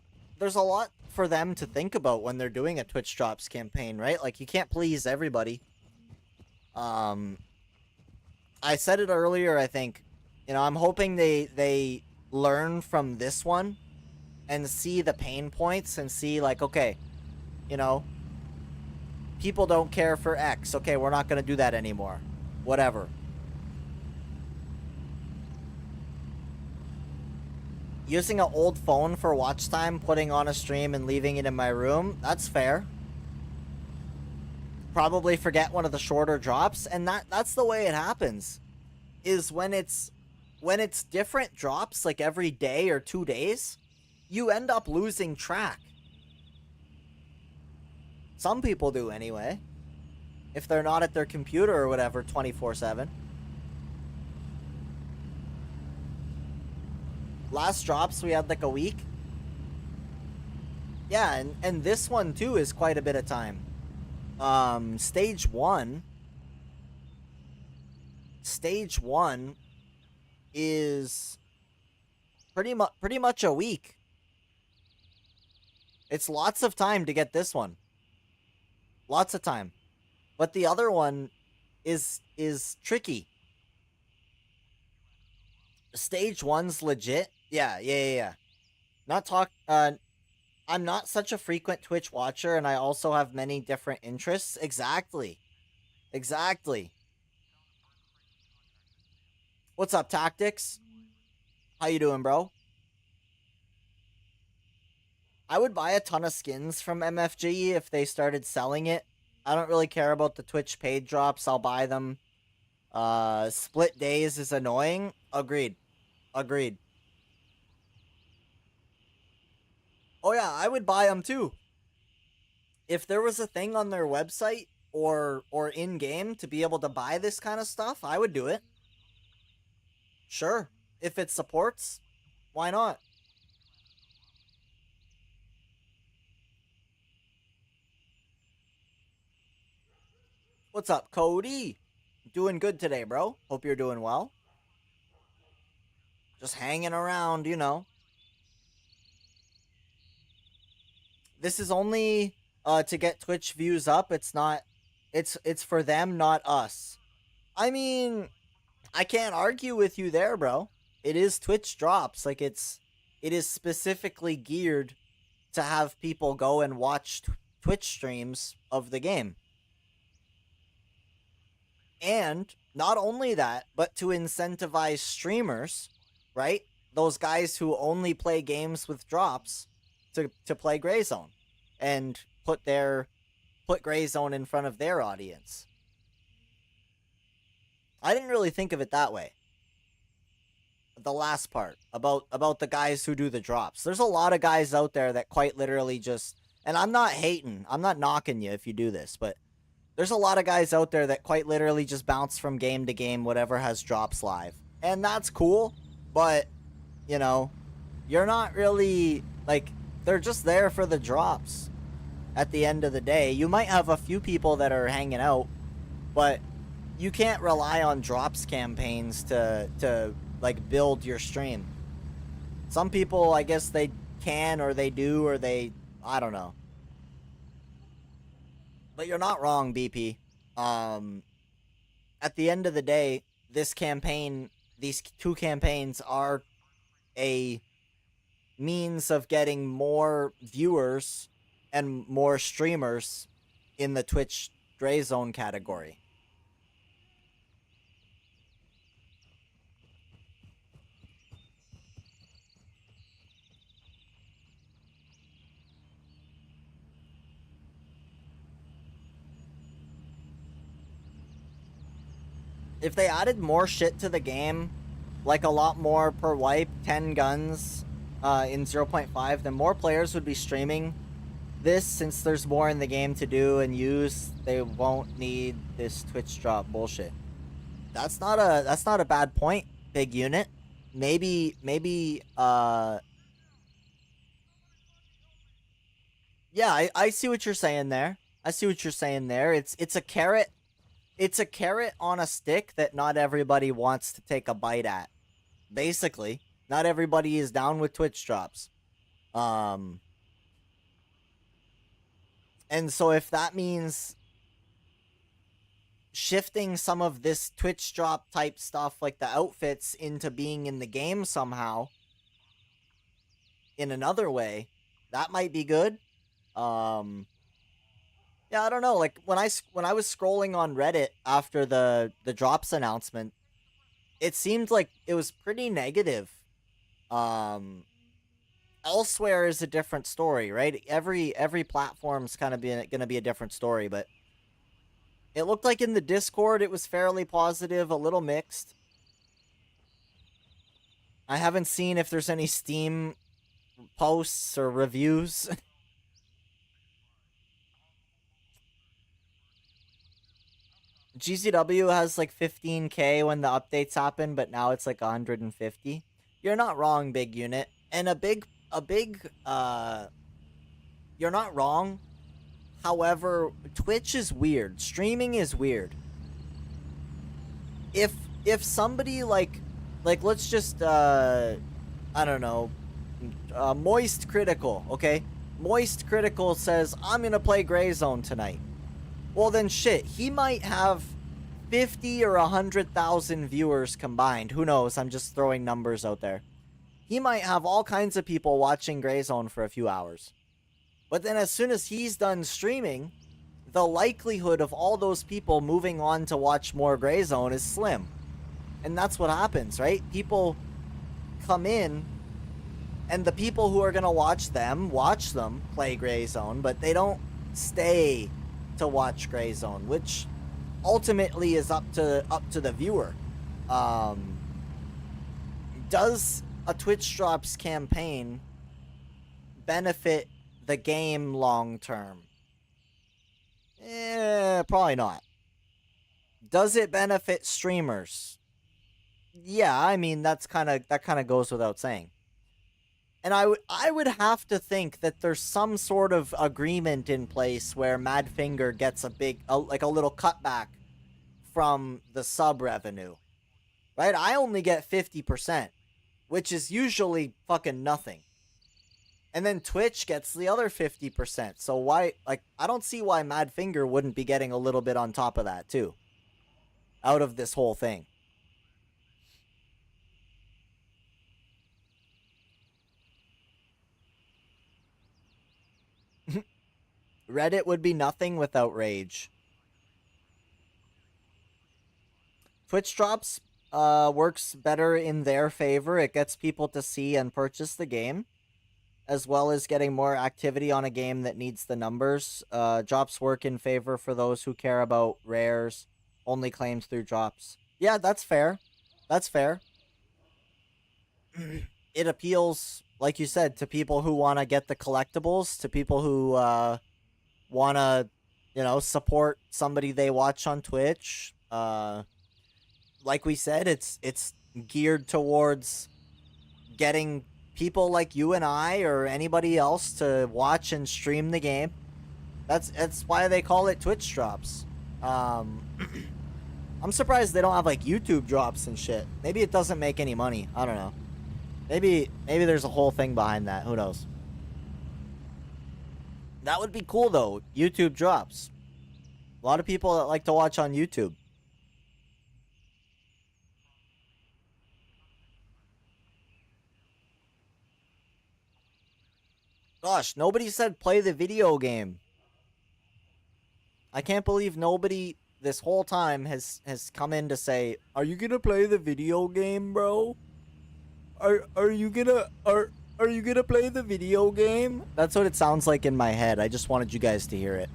for them to think about when they're doing a Twitch drops campaign, right? Like, you can't please everybody. I said it earlier, I think. You know, I'm hoping they learn from this one and see the pain points and see, like, okay, you know, people don't care for X. Okay, we're not going to do that anymore. Whatever. Using an old phone for watch time, putting on a stream and leaving it in my room, that's fair. Probably forget one of the shorter drops, and that's the way it happens. Is when it's different drops, like every day or 2 days, you end up losing track. Some people do anyway. If they're not at their computer or whatever 24/7. Last drops we had like a week. Yeah, and this one too is quite a bit of time. Stage one is pretty much a week. It's lots of time to get this one. Lots of time. But the other one is tricky. Stage one's legit. Yeah. I'm not such a frequent Twitch watcher, and I also have many different interests. Exactly. What's up, Tactics? How you doing, bro? I would buy a ton of skins from MFG if they started selling it. I don't really care about the Twitch paid drops. I'll buy them. Split days is annoying. Agreed. Oh yeah, I would buy them too. If there was a thing on their website or in-game to be able to buy this kind of stuff, I would do it. Sure. If it supports, why not? What's up, Cody? Doing good today, bro. Hope you're doing well. Just hanging around, you know. This is only to get Twitch views up. It's for them, not us. I mean, I can't argue with you there, bro. It is Twitch drops. Like, it is specifically geared to have people go and watch Twitch streams of the game. And not only that, but to incentivize streamers, right? Those guys who only play games with drops to play Gray Zone and put Gray Zone in front of their audience. I didn't really think of it that way. The last part about the guys who do the drops. There's a lot of guys out there that quite literally just, and I'm not hating, I'm not knocking you if you do this, but there's a lot of guys out there that quite literally just bounce from game to game, whatever has drops live. And that's cool, but, you know, you're not really, like, they're just there for the drops at the end of the day. You might have a few people that are hanging out, but you can't rely on drops campaigns to like, build your stream. Some people, I guess they can, or they do, or they, I don't know. But you're not wrong, BP. At the end of the day, this campaign, these two campaigns are a means of getting more viewers and more streamers in the Twitch Gray Zone category. If they added more shit to the game, like a lot more per wipe, 10 guns in 0.5, then more players would be streaming this. Since there's more in the game to do and use, they won't need this Twitch drop bullshit. That's not a bad point, big unit. Maybe yeah, I see what you're saying there. I see what you're saying there. It's a carrot. It's a carrot on a stick that not everybody wants to take a bite at. Basically, not everybody is down with Twitch drops. And so if that means shifting some of this Twitch drop type stuff, like the outfits, into being in the game somehow, in another way, that might be good. Yeah, I don't know. Like when I was scrolling on Reddit after the drops announcement, it seemed like it was pretty negative. Elsewhere is a different story, right? Every platform's kind of gonna be a different story, but it looked like in the Discord it was fairly positive, a little mixed. I haven't seen if there's any Steam posts or reviews. GCW has like 15K when the updates happen, but now it's like 150. You're not wrong, big unit. And you're not wrong. However, Twitch is weird. Streaming is weird. If somebody like let's just I don't know, Moist Critical, okay? Moist Critical says, I'm gonna play Gray Zone tonight. Well, then shit, he might have 50 or 100,000 viewers combined. Who knows? I'm just throwing numbers out there. He might have all kinds of people watching Gray Zone for a few hours. But then as soon as he's done streaming, the likelihood of all those people moving on to watch more Gray Zone is slim. And that's what happens, right? People come in, and the people who are going to watch them play Gray Zone, but they don't stay to watch Gray Zone, which ultimately is up to the viewer. Does a Twitch drops campaign benefit the game long term? Probably not. Does it benefit streamers? Yeah, I mean that kind of goes without saying. And I would have to think that there's some sort of agreement in place where Madfinger gets a little cutback from the sub revenue. Right? I only get 50%, which is usually fucking nothing. And then Twitch gets the other 50%. So why, I don't see why Madfinger wouldn't be getting a little bit on top of that too. Out of this whole thing. Reddit would be nothing without rage. Twitch drops works better in their favor. It gets people to see and purchase the game, as well as getting more activity on a game that needs the numbers. Drops work in favor for those who care about rares, only claims through drops. Yeah, that's fair. That's fair. It appeals, like you said, to people who want to get the collectibles, to people who want to, support somebody they watch on Twitch. Like we said, it's geared towards getting people like you and I or anybody else to watch and stream the game. That's why they call it Twitch drops. I'm surprised they don't have like YouTube drops and shit. Maybe it doesn't make any money. I don't know. Maybe there's a whole thing behind that. Who knows? That would be cool though. YouTube drops. A lot of people that like to watch on YouTube. Gosh, nobody said play the video game. I can't believe nobody this whole time has come in to say, "Are you gonna play the video game, bro? Are you gonna play the video game?" That's what it sounds like in my head. I just wanted you guys to hear it.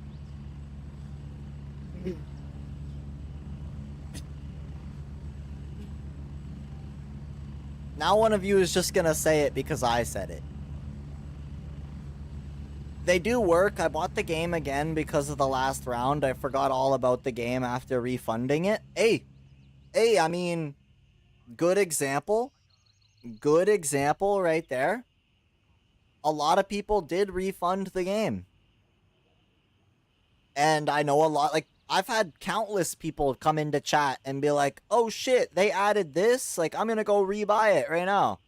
Now one of you is just gonna say it because I said it. They do work. I bought the game again because of the last round. I forgot all about the game after refunding it. Hey, I mean, good example. Good example right there. A lot of people did refund the game. And I know a lot, like, I've had countless people come into chat and be like, "Oh shit, they added this? Like, I'm gonna go rebuy it right now."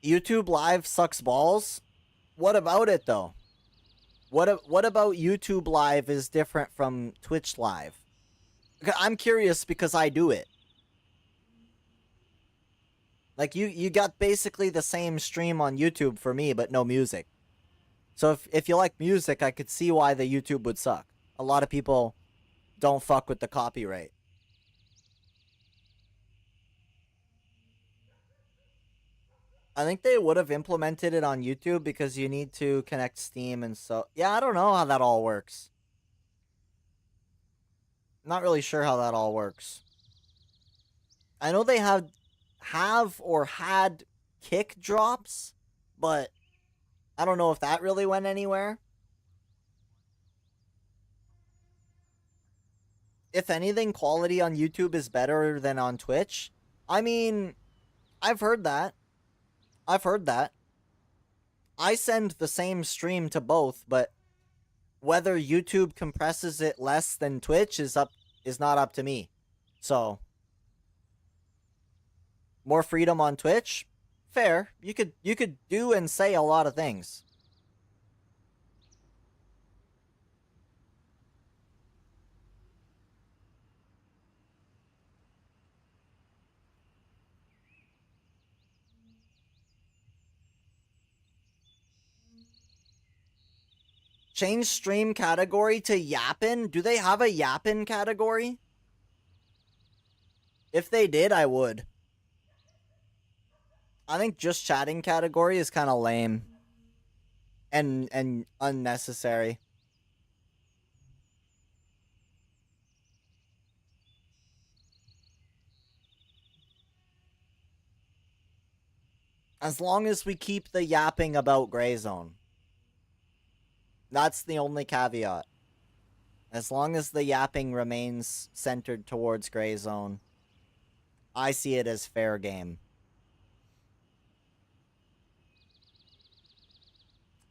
YouTube Live sucks balls? What about it, though? What about YouTube Live is different from Twitch Live? I'm curious because I do it. Like, you got basically the same stream on YouTube for me, but no music. So if you like music, I could see why the YouTube would suck. A lot of people don't fuck with the copyright. I think they would have implemented it on YouTube because you need to connect Steam and so... Yeah, I don't know how that all works. Not really sure how that all works. I know they have or had kick drops, but I don't know if that really went anywhere. If anything, quality on YouTube is better than on Twitch. I mean, I've heard that. I send the same stream to both, but whether YouTube compresses it less than Twitch is not up to me. So, more freedom on Twitch? Fair. You could do and say a lot of things. Change stream category to yappin'? Do they have a yappin' category? If they did, I would. I think just chatting category is kind of lame. And unnecessary. As long as we keep the yapping about Gray Zone. That's the only caveat. As long as the yapping remains centered towards Gray Zone, I see it as fair game.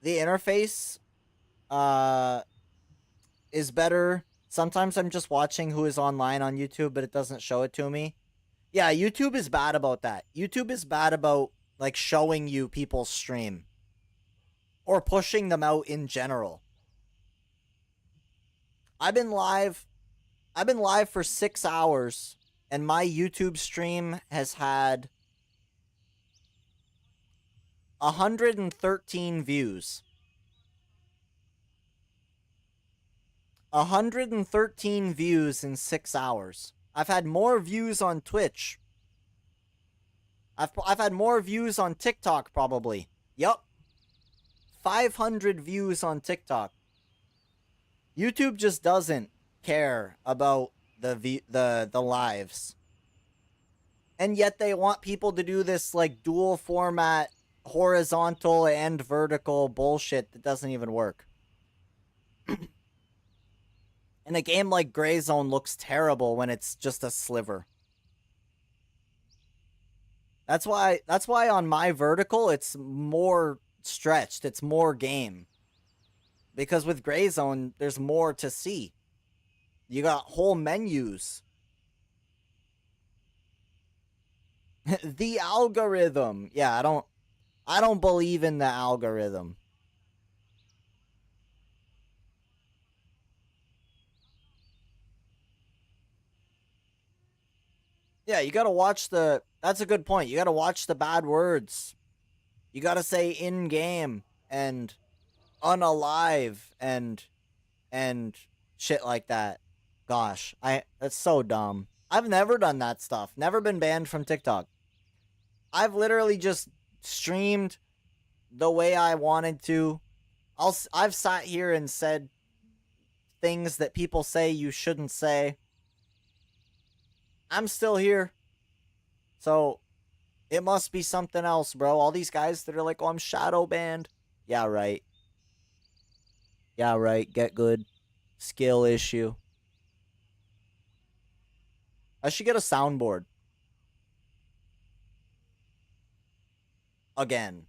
The interface is better. Sometimes I'm just watching who is online on YouTube, but it doesn't show it to me. Yeah, YouTube is bad about that. YouTube is bad about, like, showing you people's stream. Or pushing them out in general. I've been live for 6 hours, and my YouTube stream has had 113 views. 113 views in 6 hours. I've had more views on Twitch. I've had more views on TikTok probably. Yup. 500 views on TikTok. YouTube just doesn't care about the lives. And yet they want people to do this like dual format, horizontal and vertical bullshit that doesn't even work. And a game like Gray Zone looks terrible when it's just a sliver. That's why on my vertical it's more stretched, it's more game. Because with Gray Zone, there's more to see. You got whole menus. The algorithm. Yeah, I don't believe in the algorithm. Yeah, you gotta watch the... That's a good point. You gotta watch the bad words. You gotta say in-game and unalive and shit like that. Gosh, that's so dumb. I've never done that stuff. Never been banned from TikTok. I've literally just streamed the way I wanted to. I've sat here and said things that people say you shouldn't say. I'm still here. So, it must be something else, bro. All these guys that are like, oh, I'm shadow banned. Yeah, right. Yeah, right. Get good. Skill issue. I should get a soundboard. Again.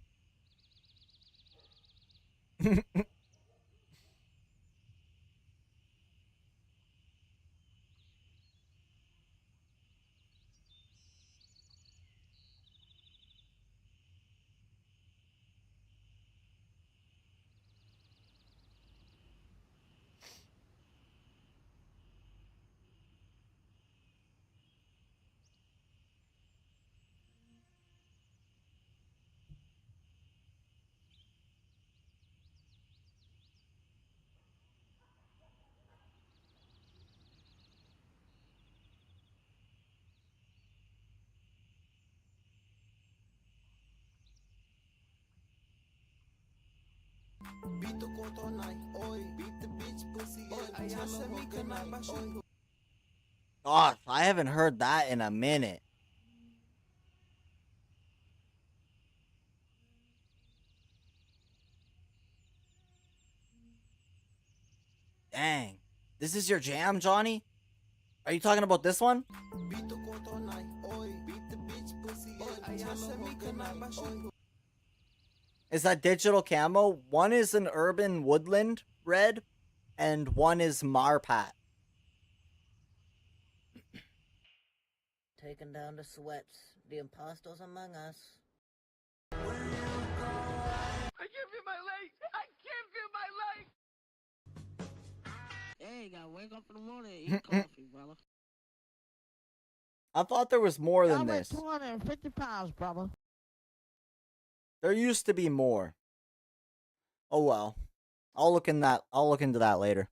Oh, I haven't heard that in a minute. Dang. This is your jam, Johnny? Are you talking about this one? Is that digital camo? One is an urban woodland red, and one is Marpat. Taking down the sweats, the imposters among us. I can't feel my legs! I can't feel my legs! Hey, gotta wake up in the morning and eat coffee, brother. I thought there was more than I weigh this. 250 pounds, brother. There used to be more. Oh well. I'll look into that later.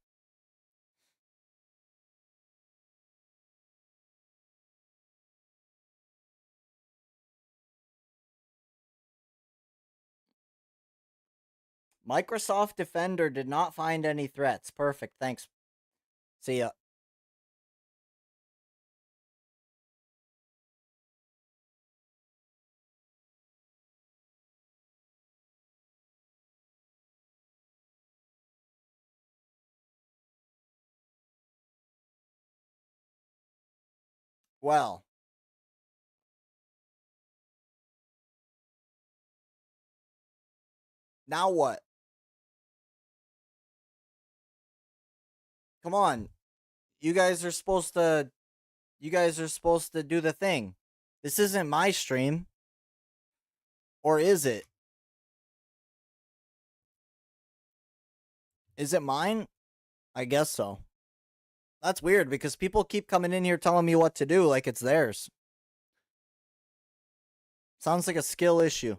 Microsoft Defender did not find any threats. Perfect. Thanks. See ya. Well. Now what? Come on. You guys are supposed to do the thing. This isn't my stream. Or is it? Is it mine? I guess so. That's weird because people keep coming in here telling me what to do like it's theirs. Sounds like a skill issue.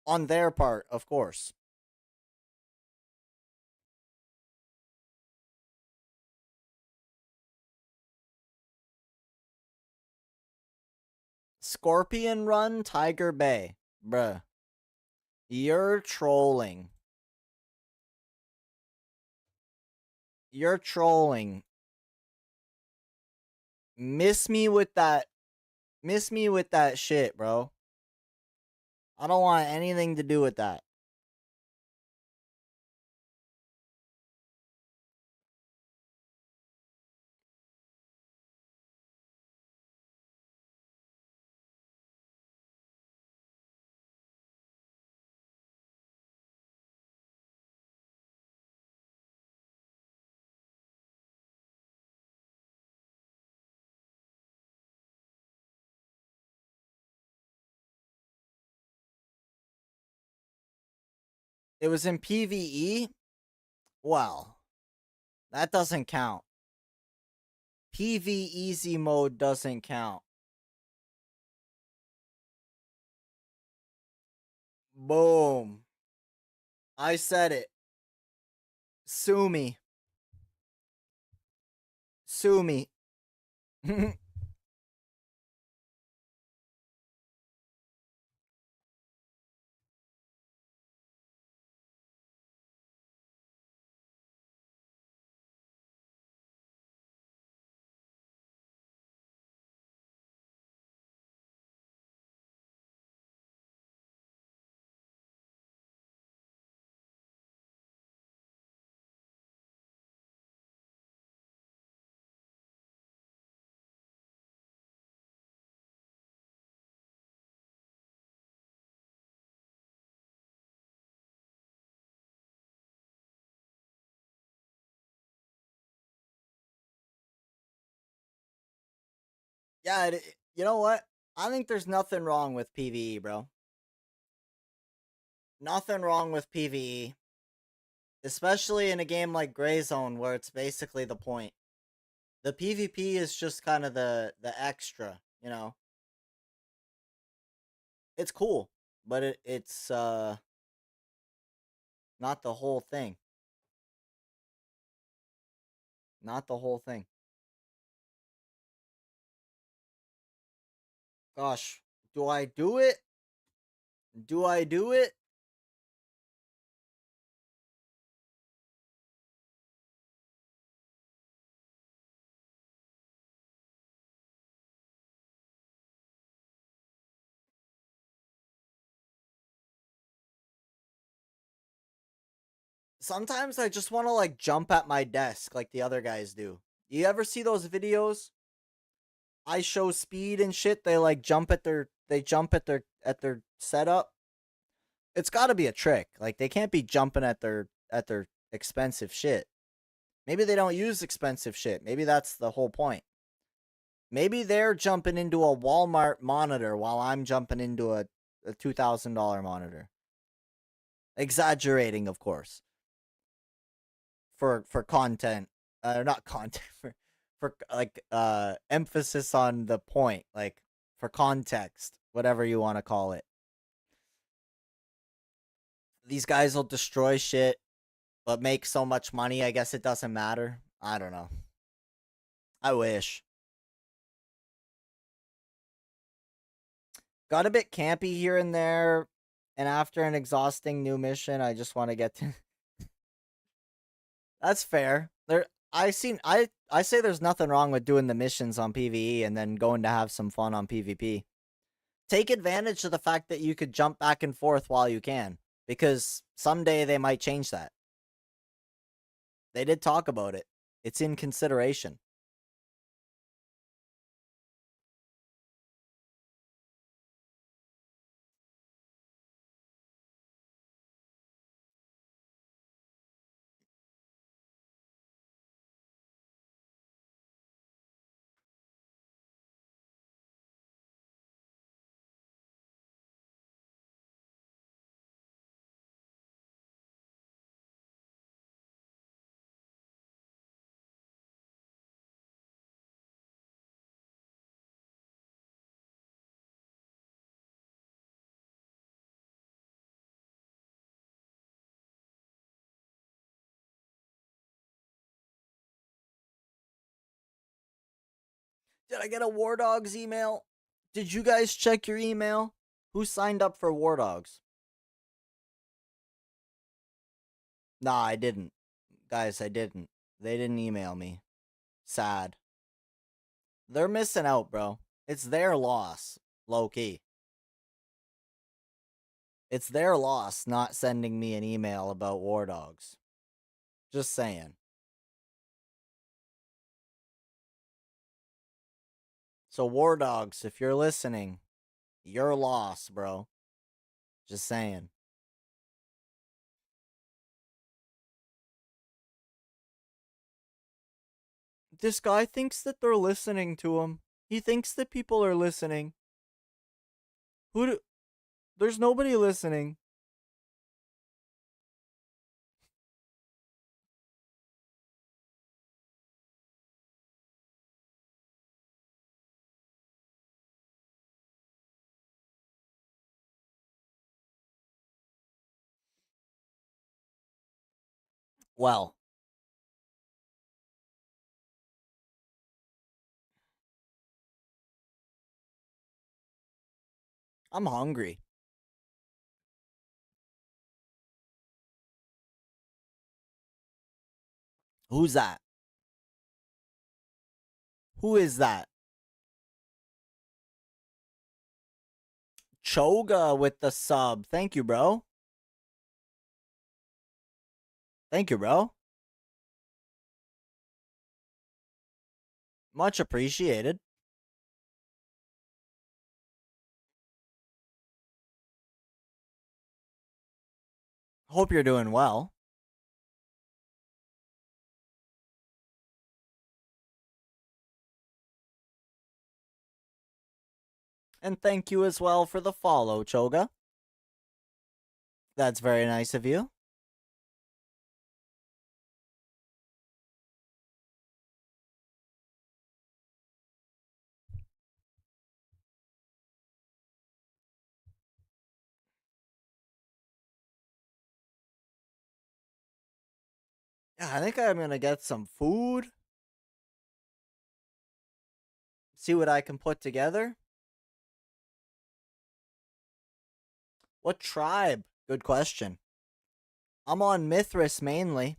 On their part, of course. Scorpion Run, Tiger Bay. Bruh. You're trolling. You're trolling. Miss me with that shit, bro. I don't want anything to do with that. It was in PvE? Well, that doesn't count. PV easy mode doesn't count. Boom. I said it. Sue me. Sue me. Yeah, you know what? I think there's nothing wrong with PvE, bro. Nothing wrong with PvE. Especially in a game like Gray Zone where it's basically the point. The PvP is just kind of the extra, you know. It's cool, but it's not the whole thing. Not the whole thing. Gosh, do I do it? Do I do it? Sometimes I just want to like jump at my desk like the other guys do. You ever see those videos? I show speed and shit. They like jump at their setup. It's got to be a trick. Like they can't be jumping at their expensive shit. Maybe they don't use expensive shit. Maybe that's the whole point. Maybe they're jumping into a Walmart monitor while I'm jumping into a $2,000 monitor. Exaggerating, of course. For content, not content for like emphasis on the point, like for context, whatever you want to call it. These guys will destroy shit, but make so much money. I guess it doesn't matter. I don't know. I wish. Got a bit campy here and there, and after an exhausting new mission, I just want to get to. That's fair. I say there's nothing wrong with doing the missions on PvE and then going to have some fun on PvP. Take advantage of the fact that you could jump back and forth while you can, because someday they might change that. They did talk about it. It's in consideration. Did I get a War Dogs email? Did you guys check your email? Who signed up for War Dogs? Nah, I didn't. Guys, I didn't. They didn't email me. Sad. They're missing out, bro. It's their loss, low key. It's their loss not sending me an email about War Dogs. Just saying. So, War Dogs, if you're listening, your loss, bro. Just saying. This guy thinks that they're listening to him. He thinks that people are listening. There's nobody listening. Well, I'm hungry. Who's that? Who is that? Choga with the sub. Thank you, bro. Thank you, bro. Much appreciated. Hope you're doing well. And thank you as well for the follow, Choga. That's very nice of you. Yeah, I think I'm gonna get some food. See what I can put together. What tribe? Good question. I'm on Mithras mainly.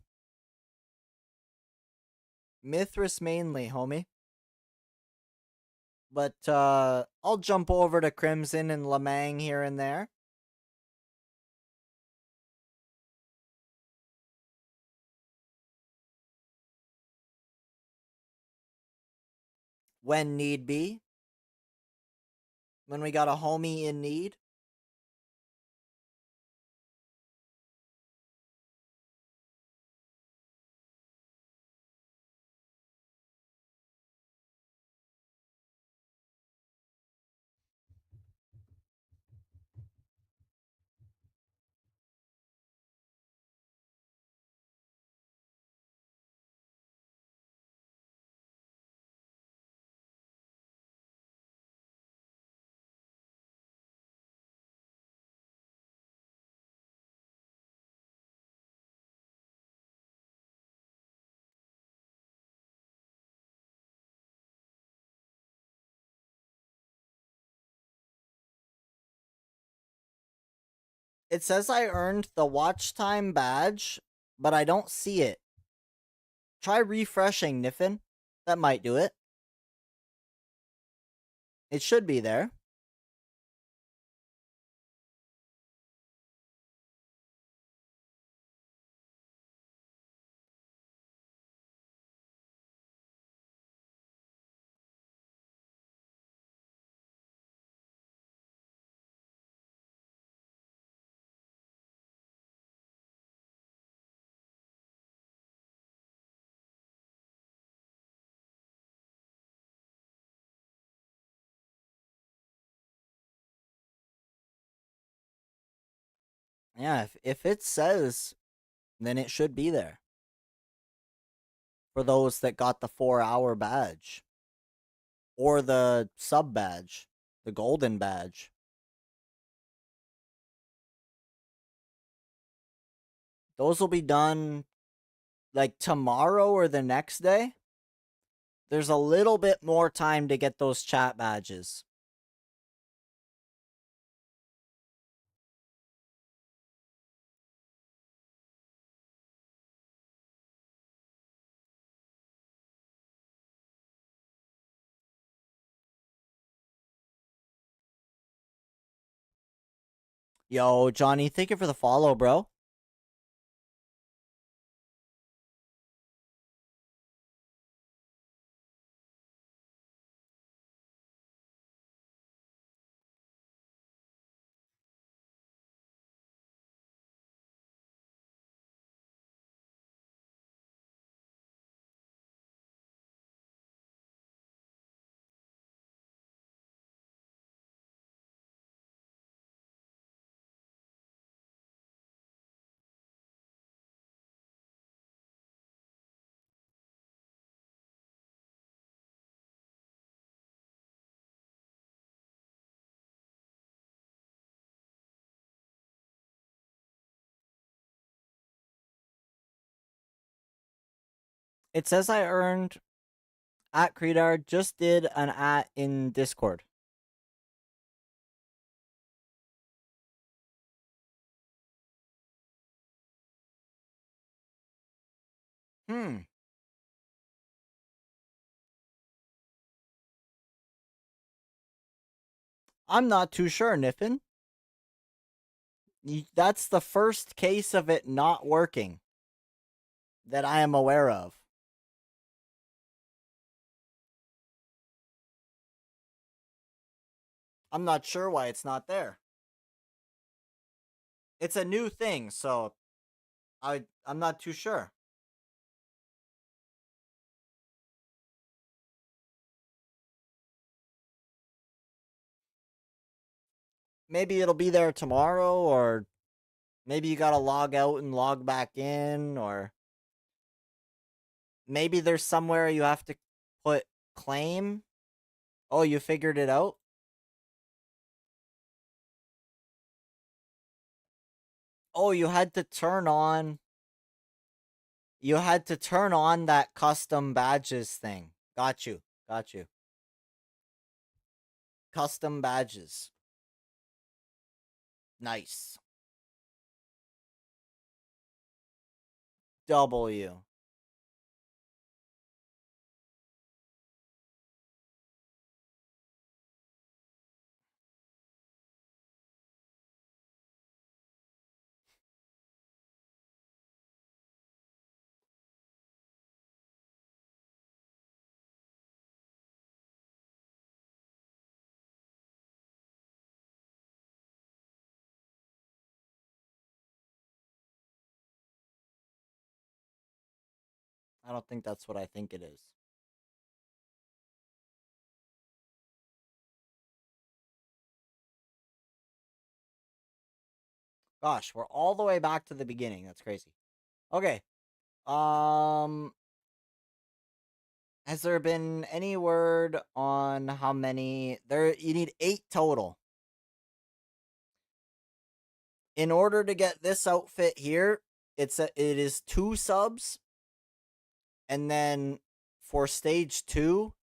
Mithras mainly, homie. But I'll jump over to Crimson and Lamang here and there. When need be. When we got a homie in need. It says I earned the watch time badge, but I don't see it. Try refreshing, Niffin. That might do it. It should be there. Yeah, if it says, then it should be there. For those that got the 4-hour badge. Or the sub badge. The golden badge. Those will be done like tomorrow or the next day. There's a little bit more time to get those chat badges. Yo, Johnny, thank you for the follow, bro. It says I earned at Credard, just did an at in Discord. I'm not too sure, Niffin. That's the first case of it not working that I am aware of. I'm not sure why it's not there. It's a new thing, so I'm not too sure. Maybe it'll be there tomorrow, or maybe you gotta log out and log back in, or maybe there's somewhere you have to put claim. Oh, you figured it out? Oh, you had to turn on that custom badges thing. Got you. Custom badges. Nice. W. I don't think that's what I think it is. Gosh, we're all the way back to the beginning. That's crazy. Okay. Has there been any word on how many there you need 8 total. In order to get this outfit here, it is 2 subs. And then for stage 2,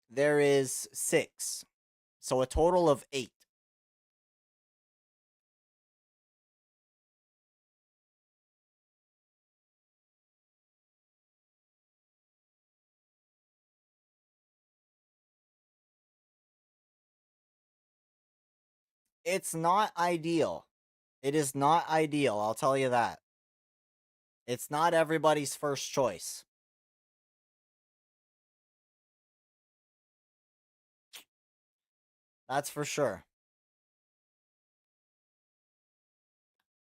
there is 6. So a total of 8. It's not ideal. It is not ideal, I'll tell you that. It's not everybody's first choice. That's for sure.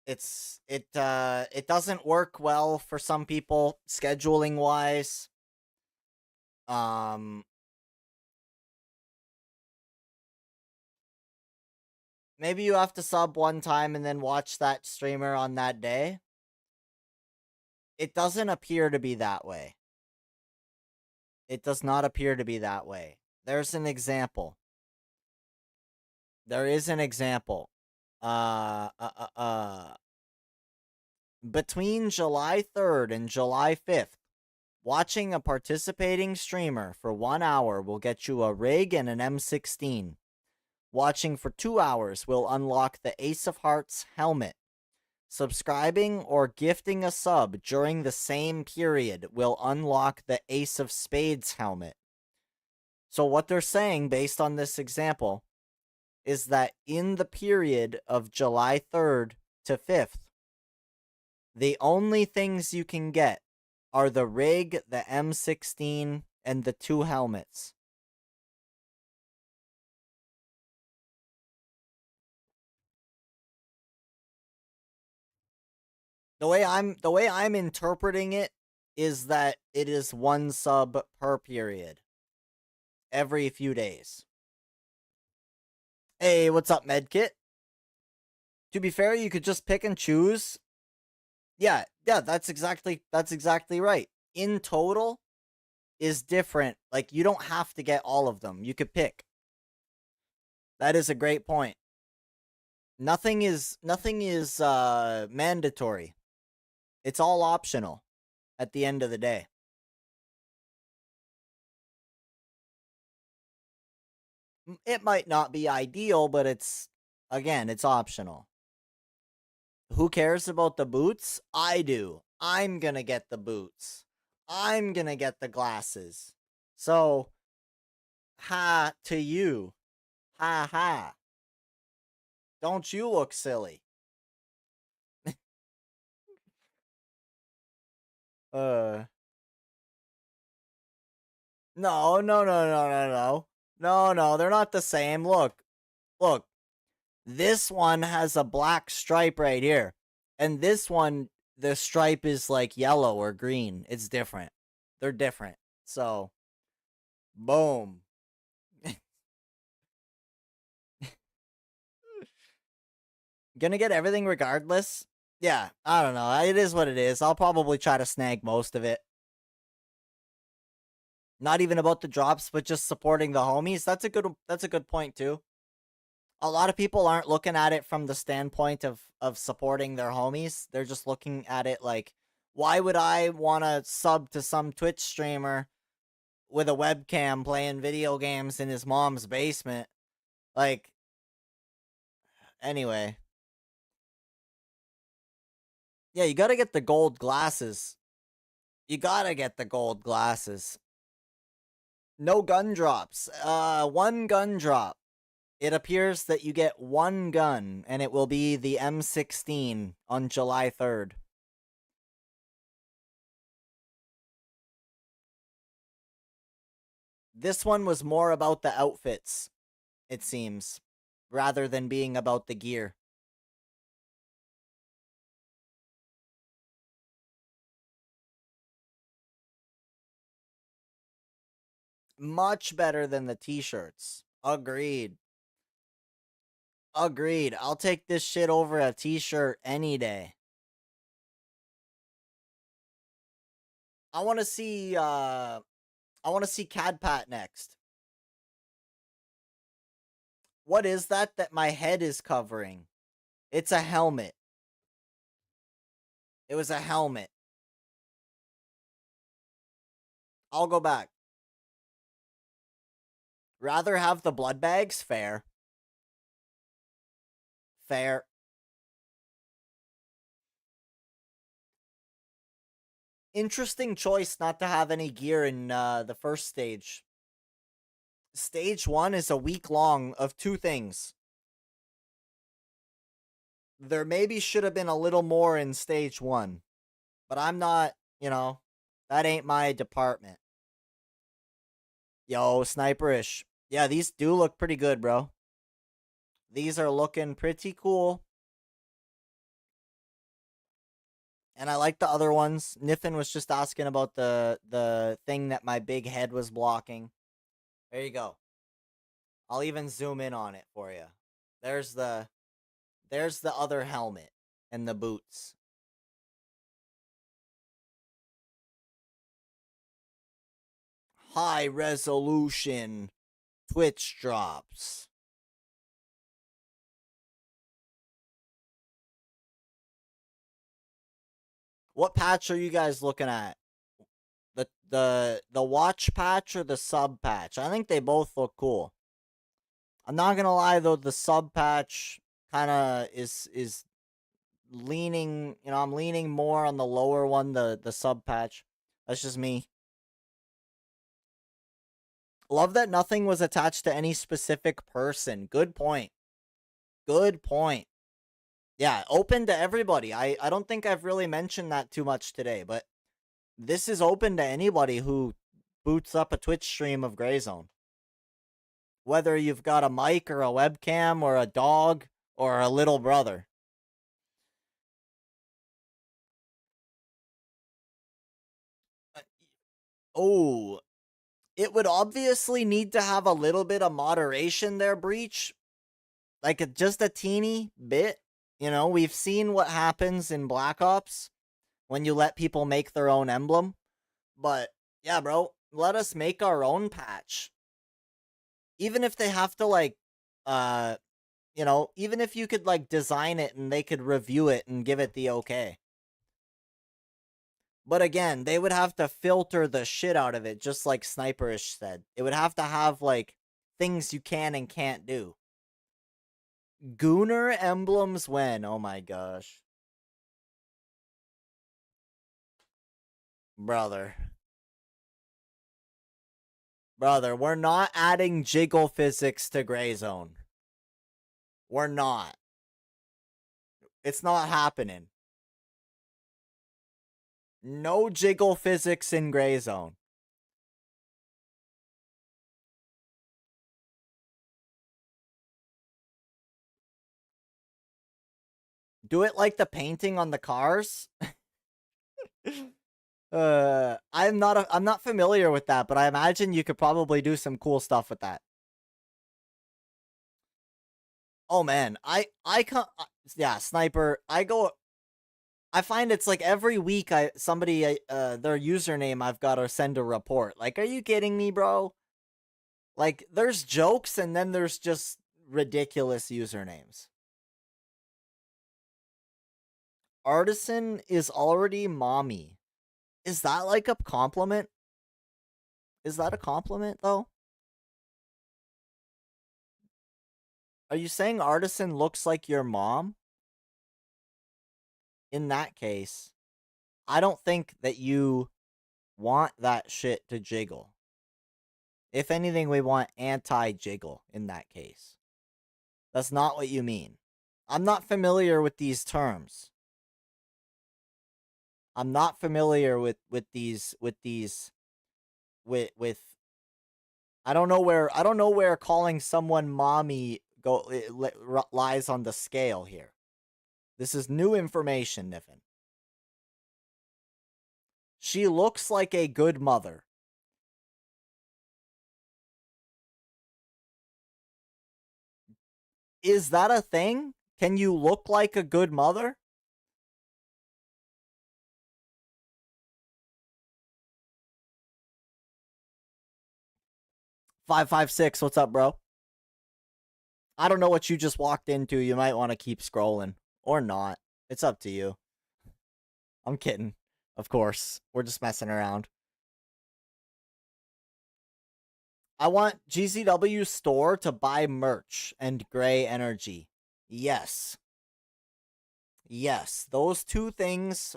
It doesn't work well for some people scheduling wise. Maybe you have to sub one time and then watch that streamer on that day. It doesn't appear to be that way. It does not appear to be that way. There's an example. There is an example. Between July 3rd and July 5th, watching a participating streamer for 1 hour will get you a rig and an M16. Watching for 2 hours will unlock the Ace of Hearts helmet. Subscribing or gifting a sub during the same period will unlock the Ace of Spades helmet. So what they're saying, based on this example, is that in the period of July 3rd to 5th, the only things you can get are the rig, the M16, and the 2 helmets. The way I'm interpreting it is that it is 1 sub per period every few days. Hey, what's up, Medkit? To be fair, you could just pick and choose. Yeah, that's exactly right. In total is different. Like, you don't have to get all of them. You could pick. That is a great point. Nothing is mandatory. It's all optional at the end of the day. It might not be ideal, but it's optional. Who cares about the boots? I do. I'm gonna get the boots. I'm gonna get the glasses. So, ha to you. Ha ha. Don't you look silly. No, no, no, no, no, no. No, no, they're not the same. Look. Look. This one has a black stripe right here. And this one, the stripe is like yellow or green. It's different. They're different. So, boom. Gonna get everything regardless? Yeah, I don't know. It is what it is. I'll probably try to snag most of it. Not even about the drops, but just supporting the homies. That's a good point too. A lot of people aren't looking at it from the standpoint of supporting their homies. They're just looking at it like, why would I want to sub to some Twitch streamer with a webcam playing video games in his mom's basement? Like, anyway. Yeah, you gotta get the gold glasses. You gotta get the gold glasses. No gun drops. 1 gun drop. It appears that you get 1 gun, and it will be the M16 on July 3rd. This one was more about the outfits, it seems, rather than being about the gear. Much better than the t-shirts. Agreed. Agreed. I'll take this shit over a t-shirt any day. I want to see Cadpat next. What is that my head is covering? It's a helmet. It was a helmet. I'll go back. Rather have the blood bags? Fair. Fair. Interesting choice not to have any gear in the first stage. Stage 1 is a week long of 2 things. There maybe should have been a little more in stage 1. But I'm not, that ain't my department. Yo, sniperish. Yeah, these do look pretty good, bro. These are looking pretty cool. And I like the other ones. Niffin was just asking about the thing that my big head was blocking. There you go. I'll even zoom in on it for you. There's the other helmet and the boots. High resolution Twitch drops. What patch are you guys looking at? The watch patch or the sub patch? I think they both look cool. I'm not gonna lie though, the sub patch kind of is leaning. I'm leaning more on the lower one, the sub patch. That's just me. Love that nothing was attached to any specific person. Good point. Good point. Yeah, open to everybody. I don't think I've really mentioned that too much today, but this is open to anybody who boots up a Twitch stream of Grayzone. Whether you've got a mic or a webcam or a dog or a little brother. Oh, it would obviously need to have a little bit of moderation there, Breach. Like just a teeny bit. You know, we've seen what happens in Black Ops when you let people make their own emblem. But yeah, bro, let us make our own patch. Even if they have to like, you know, even if you could like design it and they could review it and give it the okay. But again, they would have to filter the shit out of it, just like Sniperish said. It would have to have like things you can and can't do. Gooner emblems when? Oh my gosh. Brother. Brother, we're not adding jiggle physics to Grayzone. We're not. It's not happening. No jiggle physics in Grayzone. Do it like the painting on the cars? I'm not familiar with that, but I imagine you could probably do some cool stuff with that. Oh man, yeah, Sniper, I find it's like every week their username I've got to send a report. Like, are you kidding me, bro? Like, there's jokes and then there's just ridiculous usernames. Artisan is already mommy. Is that like a compliment? Is that a compliment, though? Are you saying Artisan looks like your mom? In that case, I don't think that you want that shit to jiggle. If anything, we want anti-jiggle in that case. That's not what you mean. I'm not familiar with these terms. I'm not familiar with I don't know where calling someone mommy lies on the scale here. This is new information, Niffin. She looks like a good mother. Is that a thing? Can you look like a good mother? $556, what's up, bro? I don't know what you just walked into. You might want to keep scrolling. Or not. It's up to you. I'm kidding. Of course. We're just messing around. I want GZW store to buy merch and Gray Energy. Yes. Yes. Those two things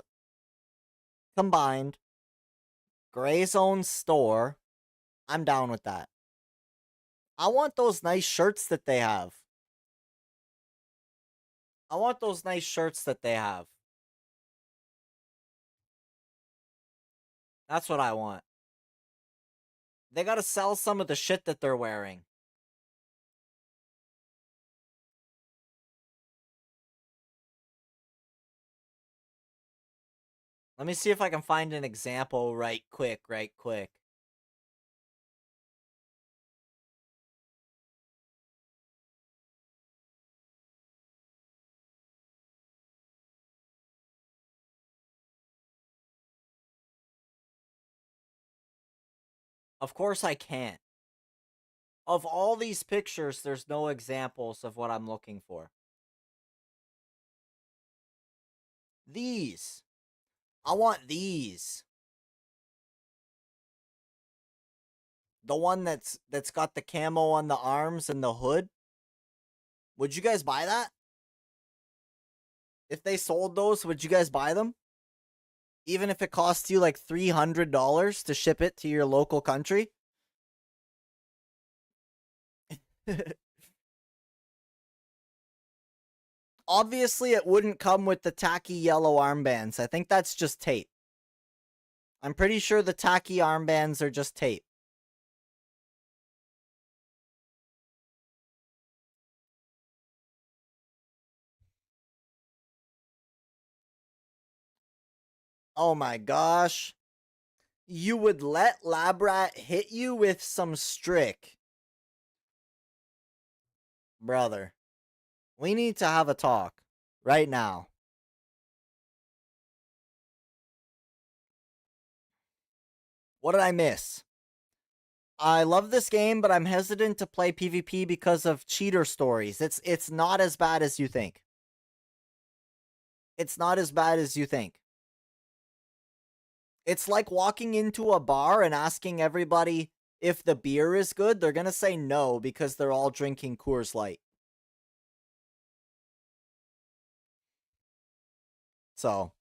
combined. Grayzone store. I'm down with that. I want those nice shirts that they have. I want those nice shirts that they have. That's what I want. They gotta sell some of the shit that they're wearing. Let me see if I can find an example right quick. Of course I can't. Of all these pictures, there's no examples of what I'm looking for. These. I want these. The one that's got the camo on the arms and the hood. Would you guys buy that? If they sold those, would you guys buy them? Even if it costs you like $300 to ship it to your local country? Obviously, it wouldn't come with the tacky yellow armbands. I think that's just tape. I'm pretty sure the tacky armbands are just tape. Oh my gosh. You would let Labrat hit you with some strick. Brother, we need to have a talk right now. What did I miss? I love this game, but I'm hesitant to play PvP because of cheater stories. It's not as bad as you think. It's not as bad as you think. It's like walking into a bar and asking everybody if the beer is good. They're going to say no because they're all drinking Coors Light. So,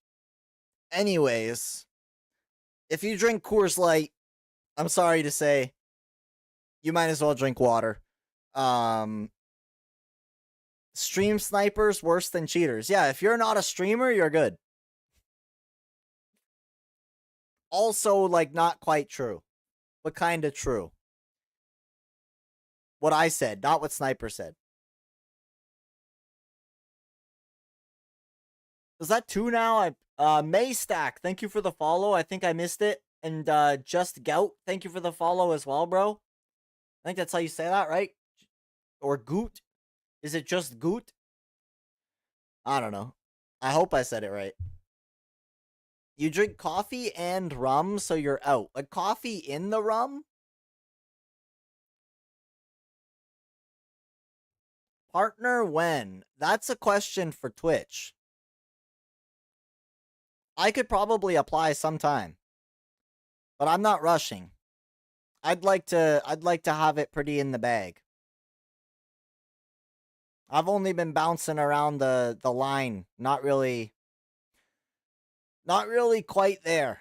anyways, if you drink Coors Light, I'm sorry to say, you might as well drink water. Stream snipers worse than cheaters. Yeah, if you're not a streamer, you're good. Also, like, not quite true, but kind of true. What I said, not what Sniper said. Is that 2 now? Maystack, thank you for the follow. I think I missed it. And Just Gout, thank you for the follow as well, bro. I think that's how you say that, right? Or Goot? Is it just Goot? I don't know. I hope I said it right. You drink coffee and rum, so you're out. Like coffee in the rum? Partner when? That's a question for Twitch. I could probably apply sometime. But I'm not rushing. I'd like to have it pretty in the bag. I've only been bouncing around the line, not really quite there.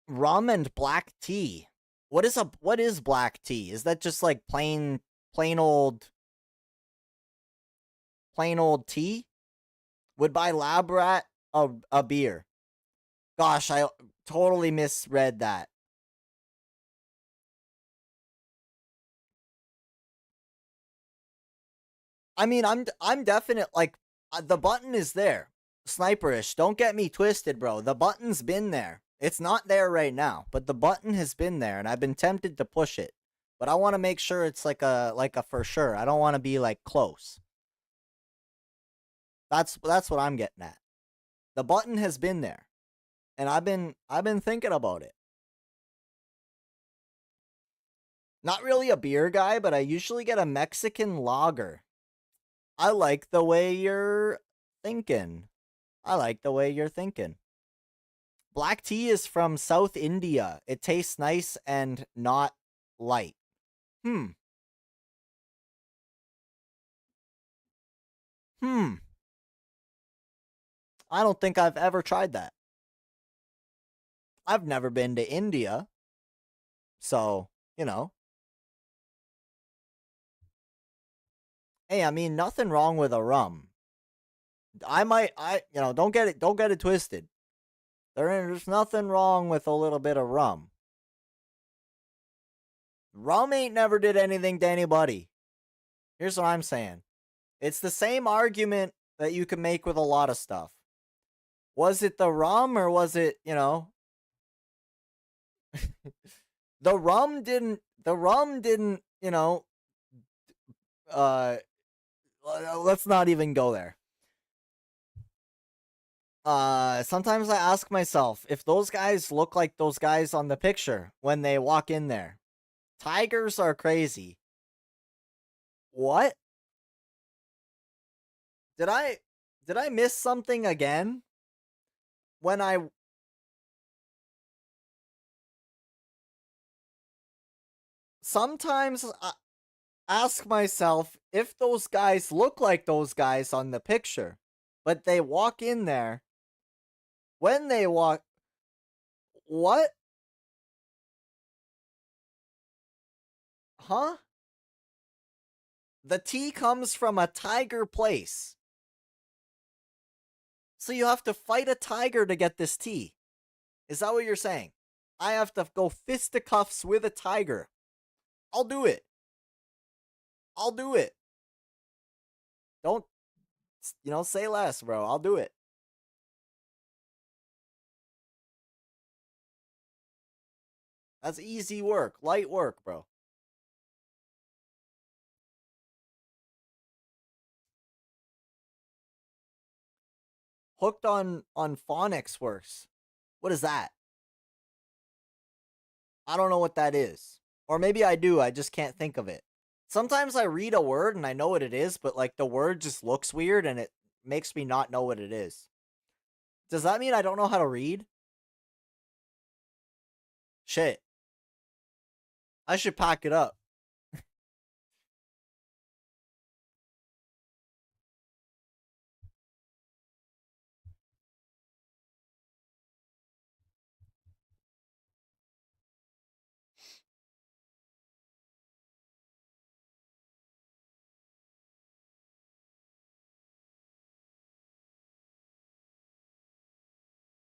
Rum and black tea. What is black tea? Is that just like plain old tea? Would buy Labrat a beer. Gosh, I totally misread that. I mean, I'm definite, like, the button is there. Sniperish, don't get me twisted, bro. The button's been there. It's not there right now, but the button has been there, and I've been tempted to push it. But I want to make sure it's like a for sure. I don't want to be like close. That's what I'm getting at. The button has been there, and I've been thinking about it. Not really a beer guy, but I usually get a Mexican lager. I like the way you're thinking. I like the way you're thinking. Black tea is from South India. It tastes nice and not light. I don't think I've ever tried that. I've never been to India. So, you know. Hey, I mean, nothing wrong with a rum. Don't get it twisted. There's nothing wrong with a little bit of rum. Rum ain't never did anything to anybody. Here's what I'm saying. It's the same argument that you can make with a lot of stuff. Was it the rum or was it, the rum didn't, let's not even go there. Sometimes I ask myself if those guys look like those guys on the picture when they walk in there. Tigers are crazy. What? Did I miss something again? When I sometimes ask myself if those guys look like those guys on the picture, but they walk in there When they walk... What? Huh? The tea comes from a tiger place. So you have to fight a tiger to get this tea. Is that what you're saying? I have to go fisticuffs with a tiger. I'll do it. I'll do it. Don't, say less, bro. I'll do it. That's easy work. Light work, bro. Hooked on phonics works. What is that? I don't know what that is. Or maybe I do, I just can't think of it. Sometimes I read a word and I know what it is, but like the word just looks weird and it makes me not know what it is. Does that mean I don't know how to read? Shit. I should pack it up.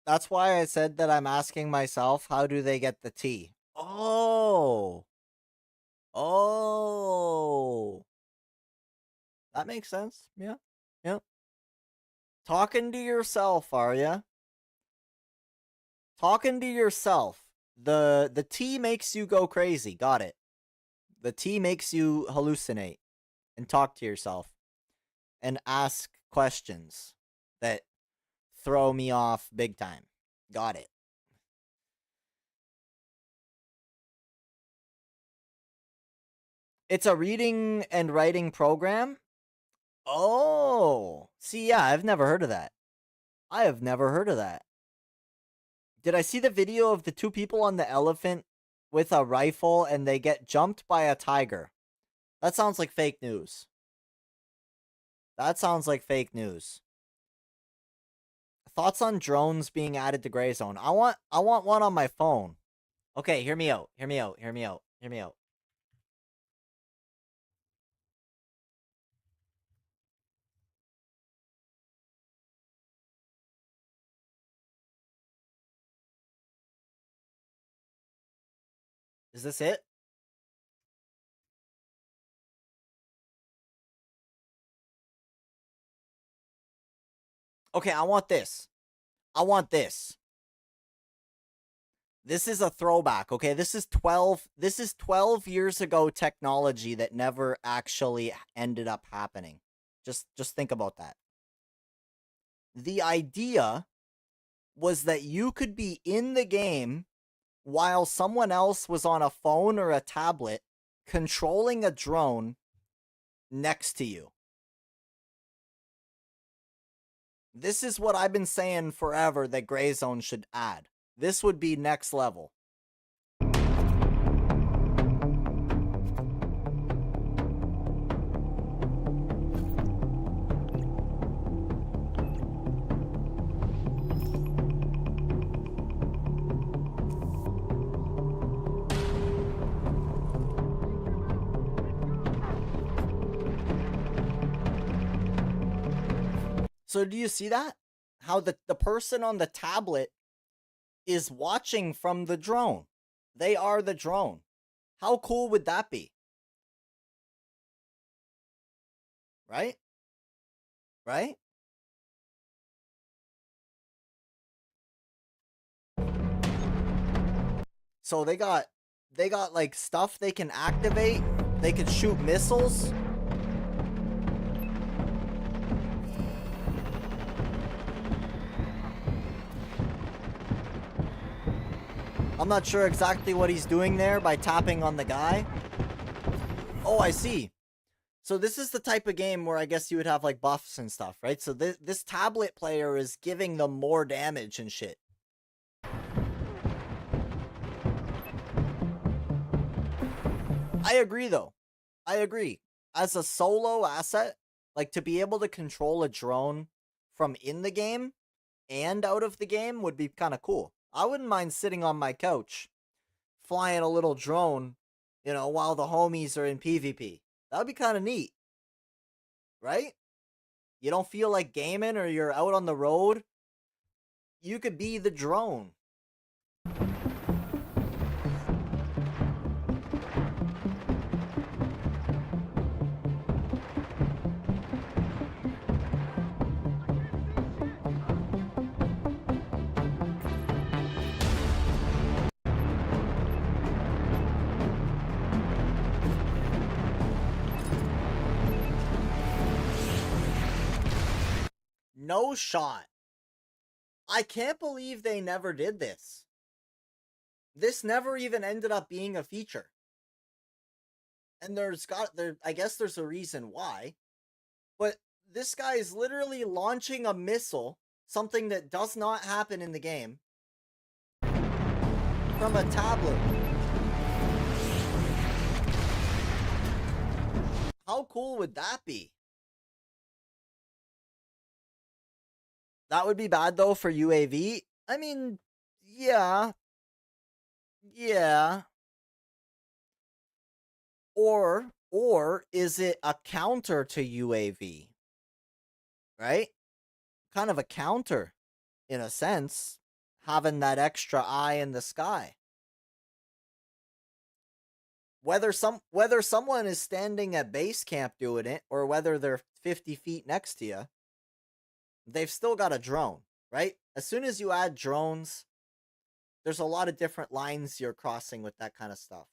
That's why I said that I'm asking myself, how do they get the tea? Oh. Oh. That makes sense. Yeah. Yeah. Talking to yourself, are ya? Talking to yourself. The tea makes you go crazy. Got it. The tea makes you hallucinate and talk to yourself and ask questions that throw me off big time. Got it. It's a reading and writing program? Oh. See, yeah, I've never heard of that. I have never heard of that. Did I see the video of the two people on the elephant with a rifle and they get jumped by a tiger? That sounds like fake news. That sounds like fake news. Thoughts on drones being added to Gray Zone? I want one on my phone. Okay, hear me out. Hear me out. Hear me out. Hear me out. Is this it? Okay, I want this. I want this. This is a throwback, okay? This is 12 years ago technology that never actually ended up happening. Just think about that. The idea was that you could be in the game while someone else was on a phone or a tablet controlling a drone next to you. This is what I've been saying forever that Gray Zone should add. This would be next level. So do you see that? How the person on the tablet is watching from the drone. They are the drone. How cool would that be? Right? Right? So they got like stuff they can activate. They can shoot missiles. I'm not sure exactly what he's doing there by tapping on the guy. Oh, I see. So this is the type of game where I guess you would have like buffs and stuff, right? So this tablet player is giving them more damage and shit. I agree though. I agree. As a solo asset, like to be able to control a drone from in the game and out of the game would be kind of cool. I wouldn't mind sitting on my couch, flying a little drone, you know, while the homies are in PvP. That would be kind of neat, right? You don't feel like gaming or you're out on the road, you could be the drone. No shot. I can't believe they never did this. This never even ended up being a feature. And I guess there's a reason why. But this guy is literally launching a missile, something that does not happen in the game, from a tablet. How cool would that be? That would be bad, though, for UAV. I mean, yeah. Yeah. Or is it a counter to UAV? Right? Kind of a counter, in a sense, having that extra eye in the sky. Whether someone is standing at base camp doing it, or whether they're 50 feet next to you, they've still got a drone, right? As soon as you add drones, there's a lot of different lines you're crossing with that kind of stuff.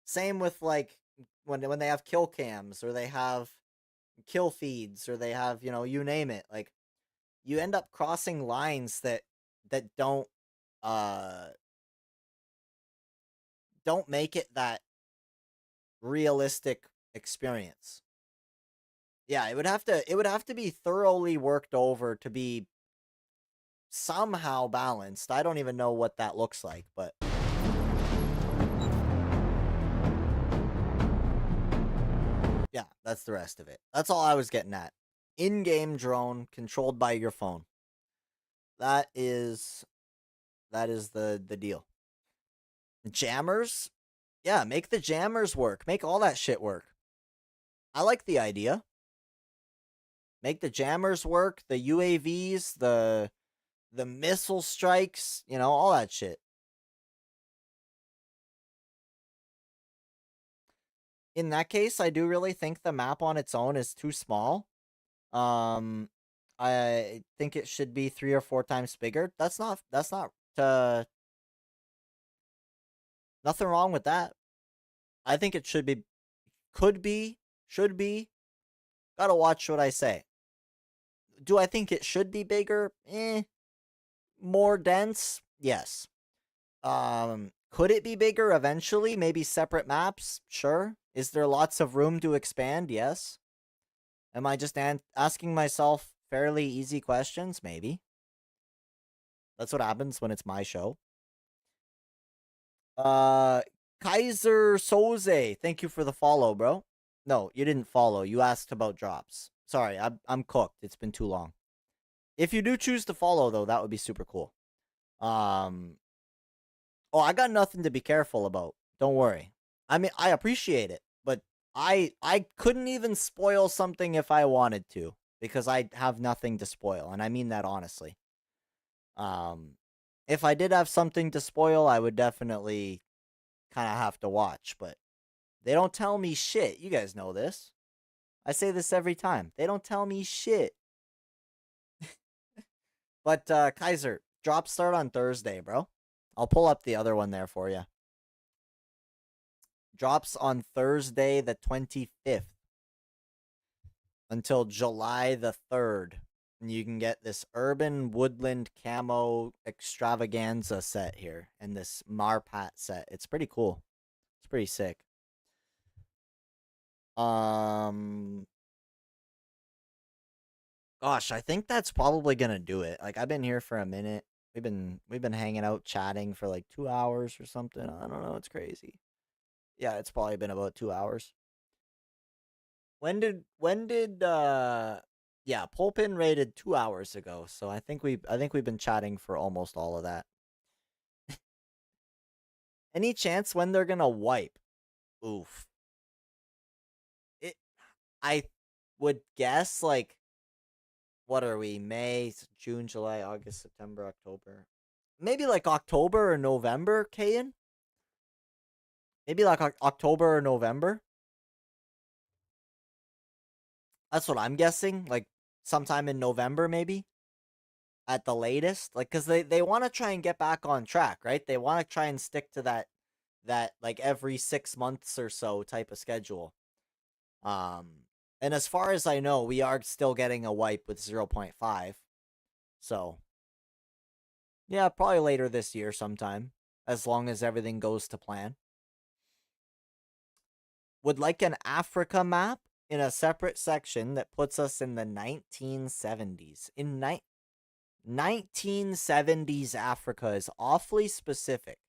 Same with like when they have kill cams, or they have kill feeds, or they have, you know, you name it. Like, you end up crossing lines that don't make it that realistic experience. Yeah, it would have to be thoroughly worked over to be somehow balanced. I don't even know what that looks like, but yeah, that's the rest of it. That's all I was getting at. In-game drone controlled by your phone. That is the deal. Jammers? Yeah, make the jammers work. Make all that shit work. I like the idea. Make the jammers work, the UAVs, the missile strikes, you know, all that shit. In that case, I do really think the map on its own is too small. I think it should be 3 or 4 times bigger. That's not nothing wrong with that. I think it should be should be. Gotta watch what I say. Do I think it should be bigger? More dense? Yes. Could it be bigger eventually? Maybe separate maps? Sure. Is there lots of room to expand? Yes. Am I just asking myself fairly easy questions? Maybe. That's what happens when it's my show. Kaiser Soze, thank you for the follow, bro. No, you didn't follow. You asked about drops. Sorry, I'm cooked. It's been too long. If you do choose to follow, though, that would be super cool. Oh, I got nothing to be careful about. Don't worry. I mean, I appreciate it, but I couldn't even spoil something if I wanted to, because I have nothing to spoil, and I mean that honestly. If I did have something to spoil, I would definitely kind of have to watch, but they don't tell me shit. You guys know this. I say this every time. They don't tell me shit. But, Kaiser, drops start on Thursday, bro. I'll pull up the other one there for you. Drops on Thursday the 25th until July the 3rd. And you can get this Urban Woodland Camo Extravaganza set here and this Marpat set. It's pretty cool. It's pretty sick. Gosh, I think that's probably gonna do it. Like, I've been here for a minute. We've been hanging out chatting for like 2 hours or something. I don't know, it's crazy. Yeah, it's probably been about 2 hours. When did Yeah, Pulpin raided 2 hours ago, so I think we've been chatting for almost all of that. Any chance when they're gonna wipe? Oof. I would guess like, what are we? May, June, July, August, September, October. Maybe like October or November, Kayan? Maybe like October or November? That's what I'm guessing. Like sometime in November, maybe at the latest. Like, cause they want to try and get back on track, right? They want to try and stick to that like every 6 months or so type of schedule. And as far as I know, we are still getting a wipe with 0.5. So yeah, probably later this year sometime, as long as everything goes to plan. Would like an Africa map in a separate section that puts us in the 1970s. In 1970s Africa is awfully specific.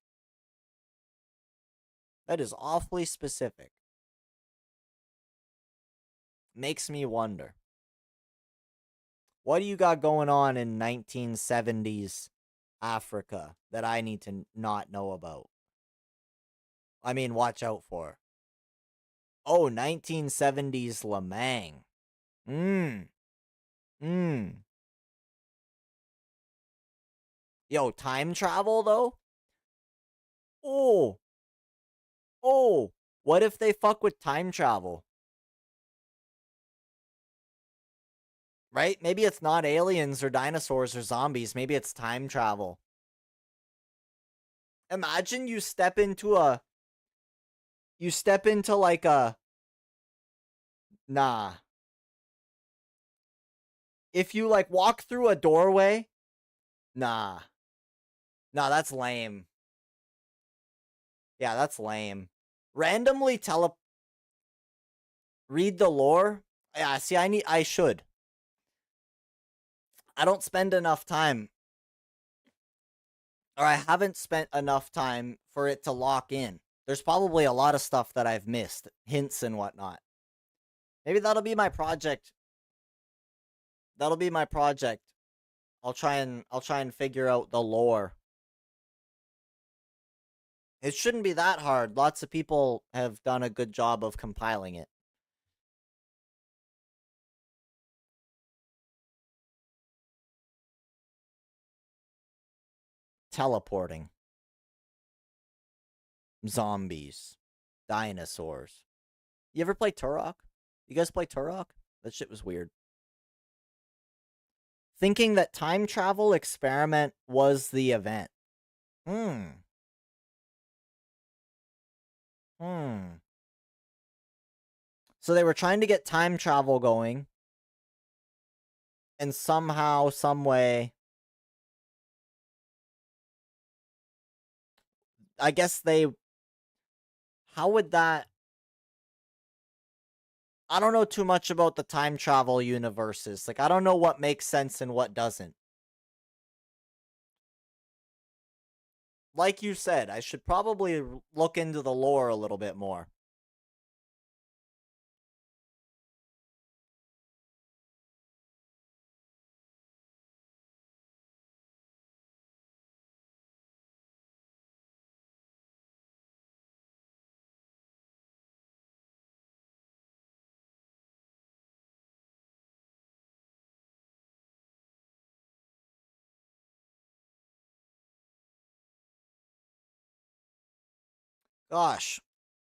That is awfully specific. Makes me wonder. What do you got going on in 1970s Africa that I need to not know about? I mean, watch out for. Oh, 1970s Lamang. Yo, time travel, though? Oh. What if they fuck with time travel? Right? Maybe it's not aliens or dinosaurs or zombies. Maybe it's time travel. Imagine you step into like a... Nah. If you like walk through a doorway... Nah. Nah, that's lame. Yeah, that's lame. Randomly read the lore? Yeah, see, I should. I don't spend enough time. Or I haven't spent enough time for it to lock in. There's probably a lot of stuff that I've missed. Hints and whatnot. Maybe that'll be my project. That'll be my project. I'll try and figure out the lore. It shouldn't be that hard. Lots of people have done a good job of compiling it. Teleporting. Zombies. Dinosaurs. You ever play Turok? You guys play Turok? That shit was weird. Thinking that time travel experiment was the event. So they were trying to get time travel going. And somehow, some way... I guess they... How would that... I don't know too much about the time travel universes. Like, I don't know what makes sense and what doesn't. Like you said, I should probably look into the lore a little bit more. Gosh,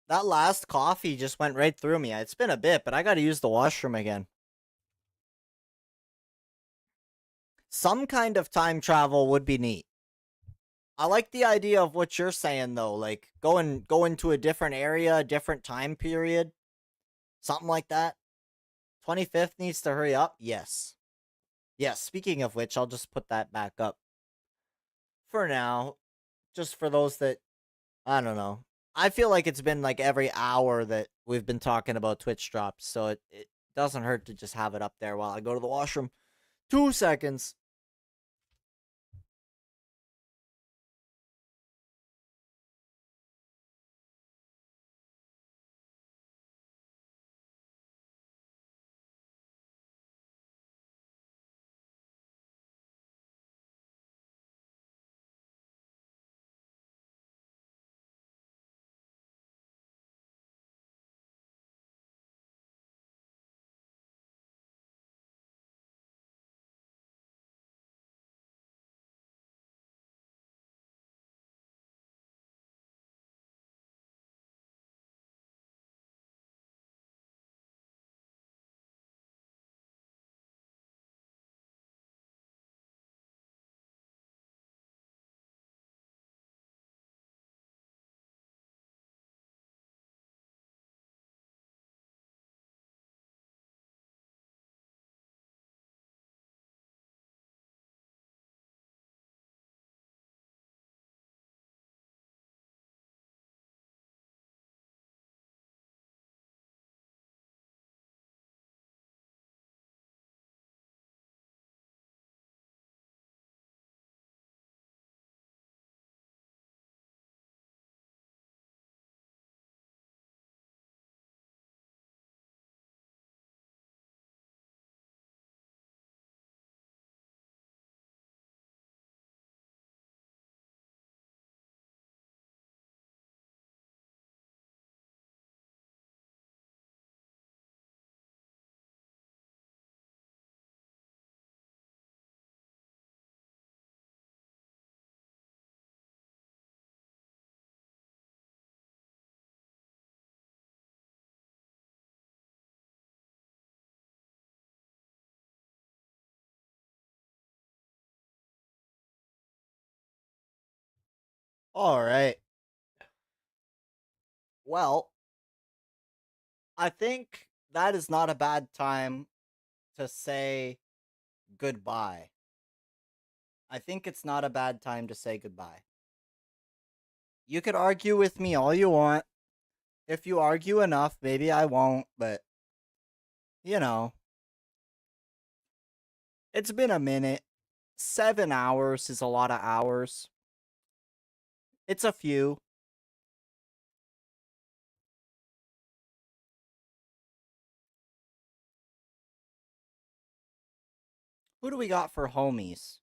that last coffee just went right through me. It's been a bit, but I gotta use the washroom again. Some kind of time travel would be neat. I like the idea of what you're saying, though. Like, going to a different area, a different time period. Something like that. 25th needs to hurry up? Yes. Yes, speaking of which, I'll just put that back up. For now. Just for those that... I don't know. I feel like it's been like every hour that we've been talking about Twitch drops, so it doesn't hurt to just have it up there while I go to the washroom. 2 seconds. All right. Well, I think that is not a bad time to say goodbye. I think it's not a bad time to say goodbye. You could argue with me all you want. If you argue enough, maybe I won't, but you know, it's been a minute. 7 hours is a lot of hours. It's a few. Who do we got for homies?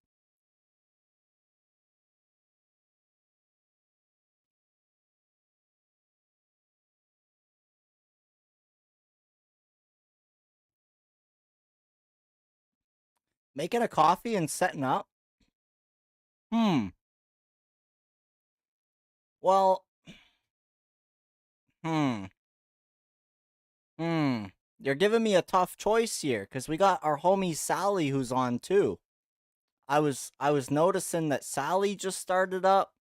Making a coffee and setting up? Well, hmm. You're giving me a tough choice here, because we got our homie Sally who's on too. I was noticing that Sally just started up.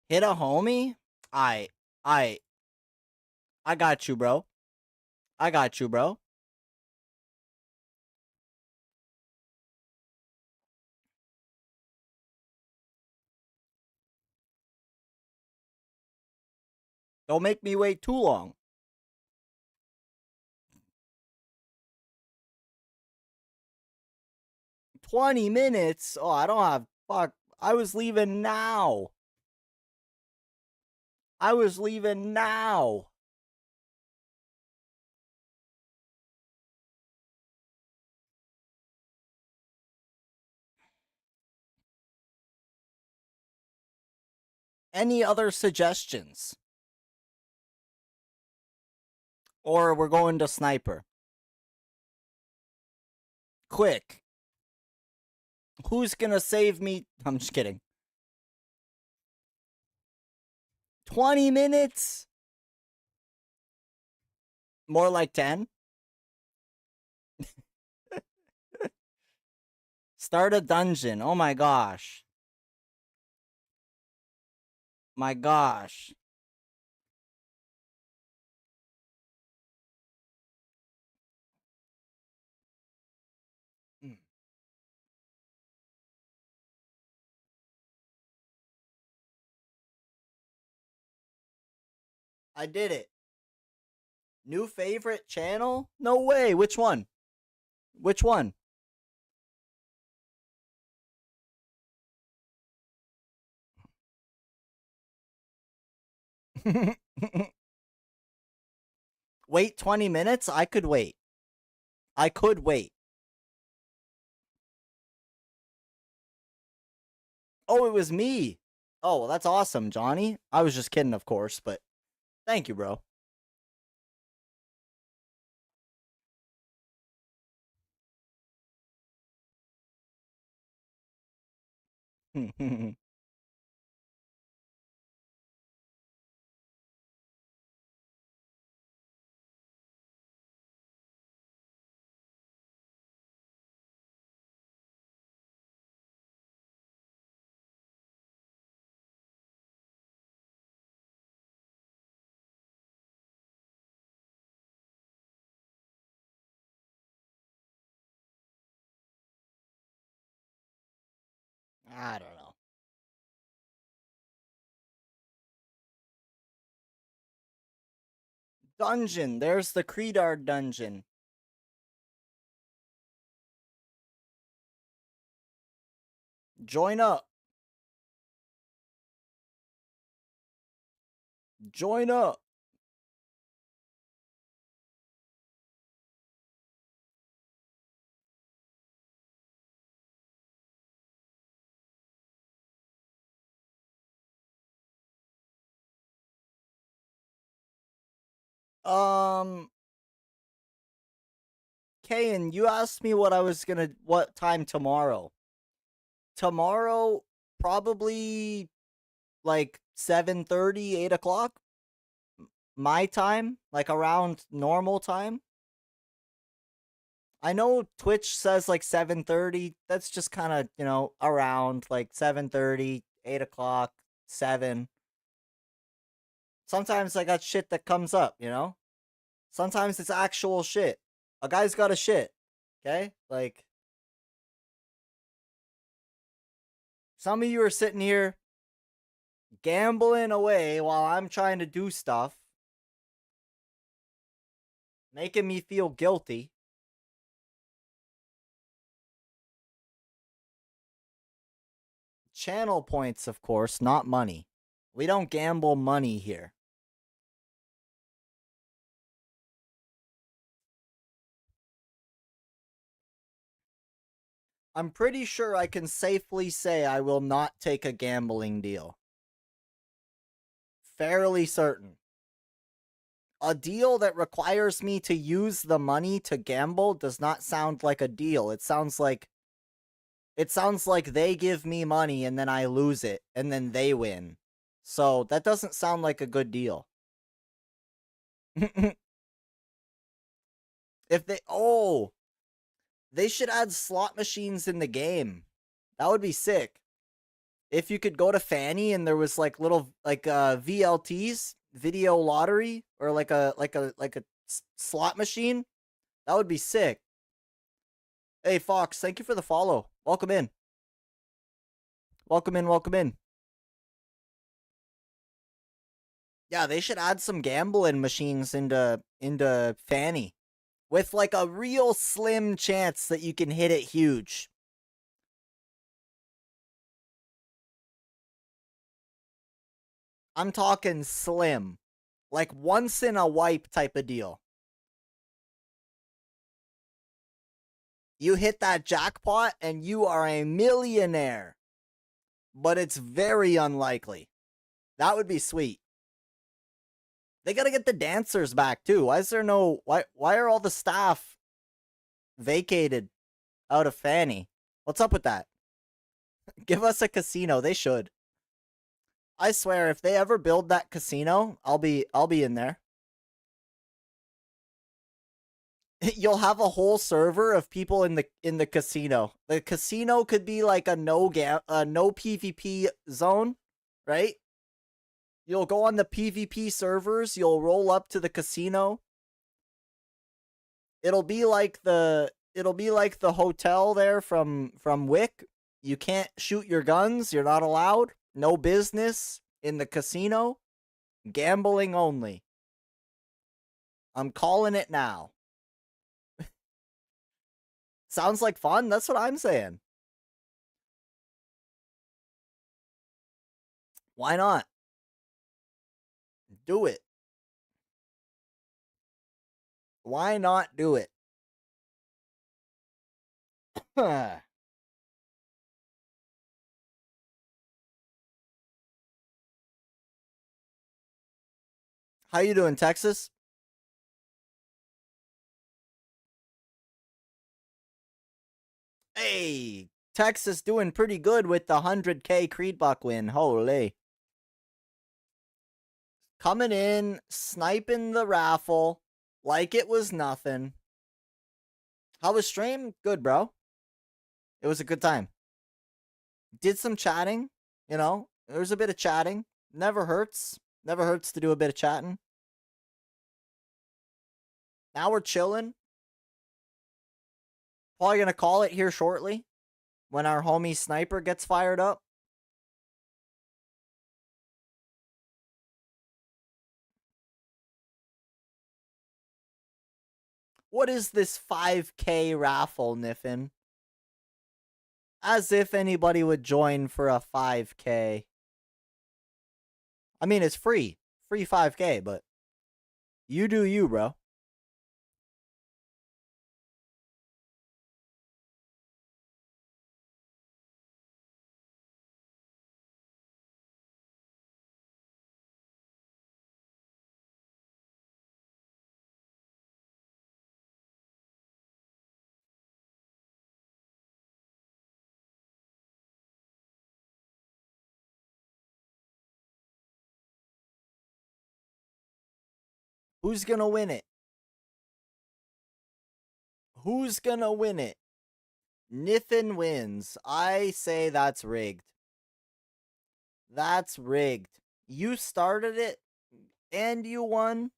Hit a homie? I I I got you, bro. I got you, bro. Don't make me wait too long. 20 minutes? Oh, I don't have fuck. I was leaving now. I was leaving now. Any other suggestions? Or we're going to sniper. Quick. Who's gonna save me? I'm just kidding. 20 minutes? More like 10? Start a dungeon. Oh my gosh. My gosh. Mm. I did it. New favorite channel? No way. Which one? Which one? Wait 20 minutes? I could wait. I could wait. Oh, it was me. Oh, well, that's awesome, Johnny. I was just kidding, of course, but thank you, bro. I don't know. Dungeon. There's the Credard dungeon. Join up. Join up. Um, Kayan, you asked me what time tomorrow. Tomorrow, probably like 7:30, 8 o'clock. My time, like around normal time. I know Twitch says like 7:30. That's just kind of, you know, around like 7:30, 8 o'clock, 7. Sometimes I got shit that comes up, you know? Sometimes it's actual shit. A guy's got a shit, okay? Like, some of you are sitting here gambling away while I'm trying to do stuff, making me feel guilty. Channel points, of course, not money. We don't gamble money here. I'm pretty sure I can safely say I will not take a gambling deal. Fairly certain. A deal that requires me to use the money to gamble does not sound like a deal. It sounds like they give me money and then I lose it and then they win. So that doesn't sound like a good deal. If they should add slot machines in the game. That would be sick. If you could go to Fanny and there was like little VLTs, video lottery, or like a slot machine, that would be sick. Hey Fox, thank you for the follow. Welcome in. Welcome in, welcome in. Yeah, they should add some gambling machines into Fanny with like a real slim chance that you can hit it huge. I'm talking slim. Like once in a wipe type of deal. You hit that jackpot and you are a millionaire. But it's very unlikely. That would be sweet. They gotta get the dancers back too. Why is there no... Why are all the staff vacated out of Fanny? What's up with that? Give us a casino. They should. I swear, if they ever build that casino, I'll be in there. You'll have a whole server of people in the casino. The casino could be like a no PvP zone, right? You'll go on the PvP servers, you'll roll up to the casino. It'll be like the hotel there from Wick. You can't shoot your guns, you're not allowed. No business in the casino. Gambling only. I'm calling it now. Sounds like fun? That's what I'm saying. Why not? Do it. Why not do it? How you doing, Texas? Hey, Texas doing pretty good with the 100K Creedbuck win. Holy. Coming in, sniping the raffle like it was nothing. How was stream? Good, bro. It was a good time. Did some chatting, you know. There was a bit of chatting. Never hurts. Never hurts to do a bit of chatting. Now we're chilling. Probably gonna call it here shortly when our homie Sniper gets fired up. What is this 5K raffle, Niffin? As if anybody would join for a 5K. I mean, it's free. Free 5K, but you do you, bro. Who's gonna win it? Who's gonna win it? Niffin wins. I say that's rigged. That's rigged. You started it and you won?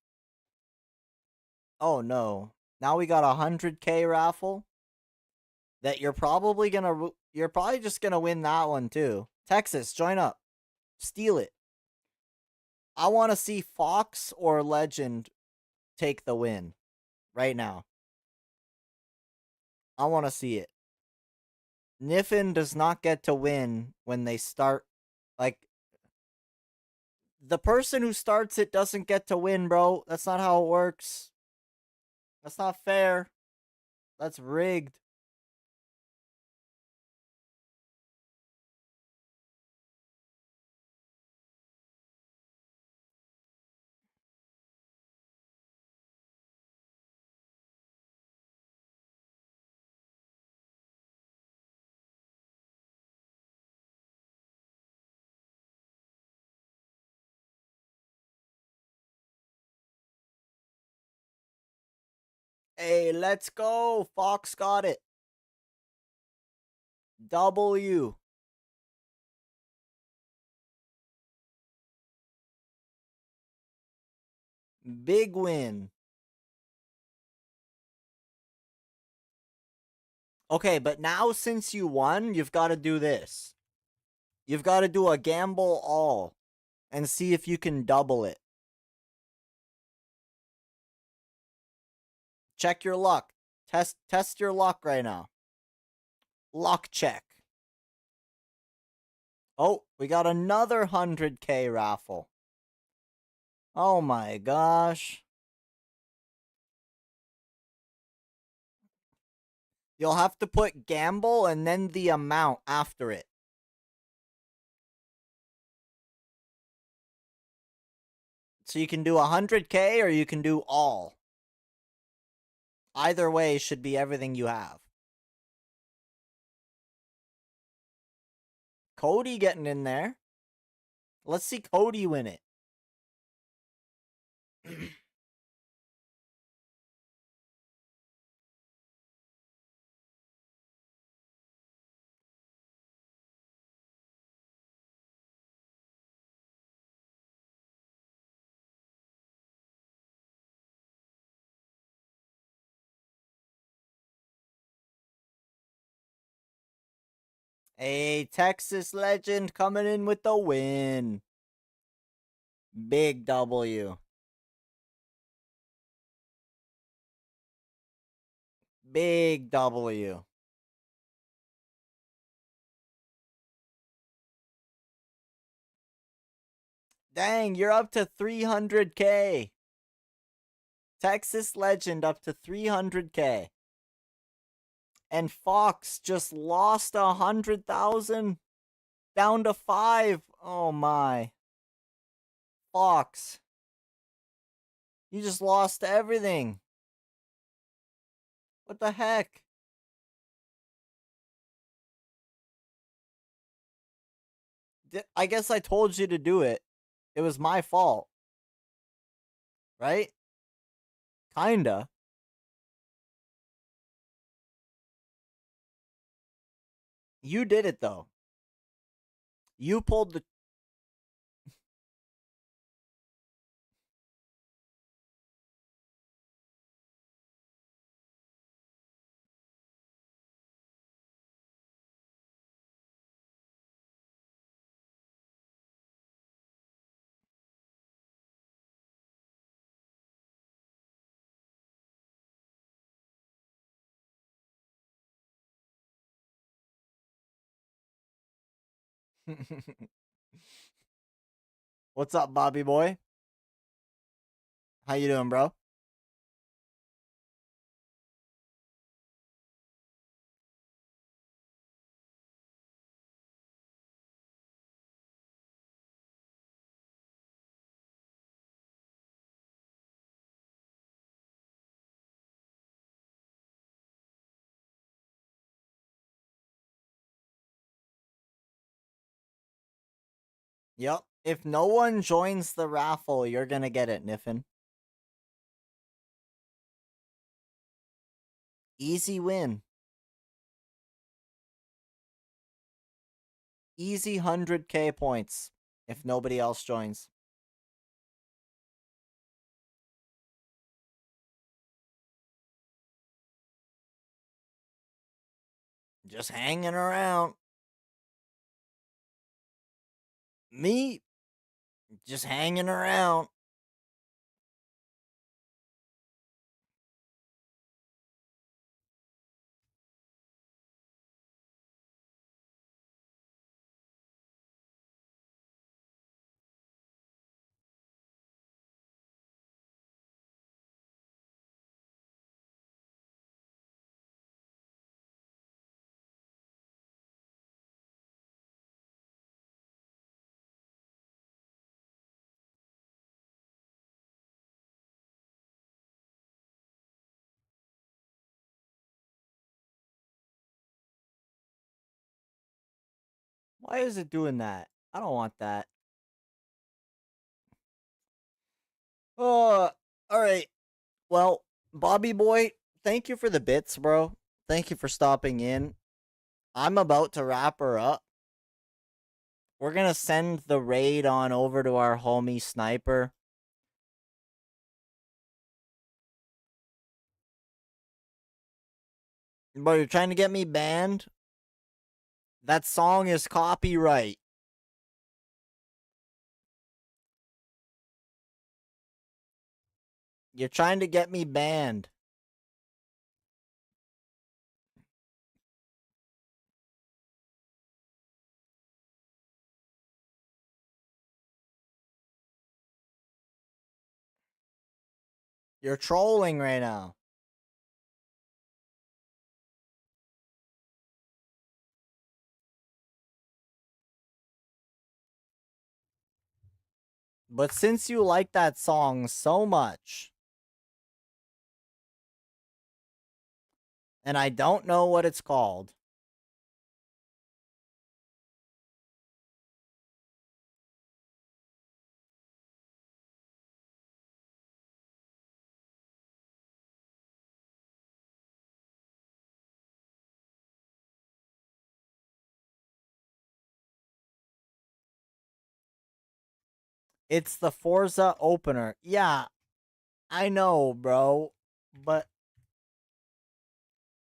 Oh no. Now we got a 100K raffle that you're probably just gonna win that one too. Texas, join up. Steal it. I want to see Fox or Legend take the win right now. I want to see it. Niffin does not get to win when they start. Like, the person who starts it doesn't get to win, bro. That's not how it works. That's not fair. That's rigged. Hey, let's go. Fox got it. W. Big win. Okay, but now since you won, you've got to do this. You've got to do a gamble all and see if you can double it. Check your luck. Test your luck right now. Luck check. Oh, we got another 100K raffle. Oh my gosh. You'll have to put gamble and then the amount after it. So you can do 100K or you can do all. Either way should be everything you have. Cody getting in there. Let's see Cody win it. A Texas legend coming in with the win. Big W. Big W. Dang, you're up to 300K. Texas legend up to 300K. And Fox just lost 100,000 down to 5. Oh my. Fox. You just lost everything. What the heck? I guess I told you to do it. It was my fault. Right? Kinda. You did it though. You pulled the... What's up, Bobby boy? How you doing, bro? Yep. If no one joins the raffle, you're gonna get it, Niffin. Easy win. Easy 100K points if nobody else joins. Just hanging around. Me, just hanging around. Why is it doing that? I don't want that. Oh, all right. Well, Bobby boy, thank you for the bits, bro. Thank you for stopping in. I'm about to wrap her up. We're gonna send the raid on over to our homie Sniper. But you're trying to get me banned? That song is copyright. You're trying to get me banned. You're trolling right now. But since you like that song so much, and I don't know what it's called, it's the Forza opener. Yeah, I know, bro, but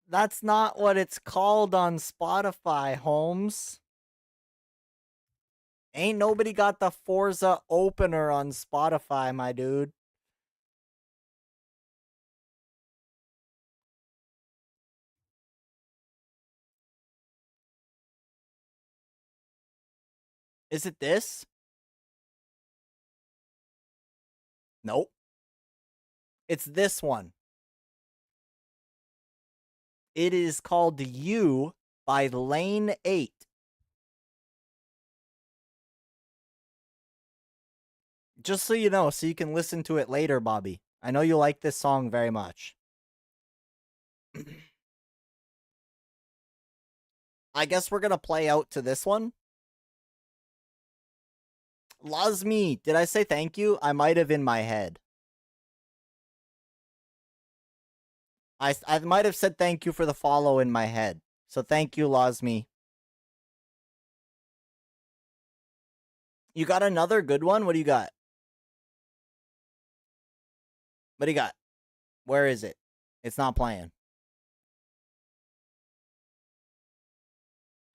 that's not what it's called on Spotify, Holmes. Ain't nobody got the Forza opener on Spotify, my dude. Is it this? Nope. It's this one. It is called You by Lane 8. Just so you know, so you can listen to it later, Bobby. I know you like this song very much. I guess we're gonna play out to this one. Lazmi, did I say thank you? I might have in my head. I might have said thank you for the follow in my head. So thank you, Lazmi. You got another good one? What do you got? What do you got? Where is it? It's not playing.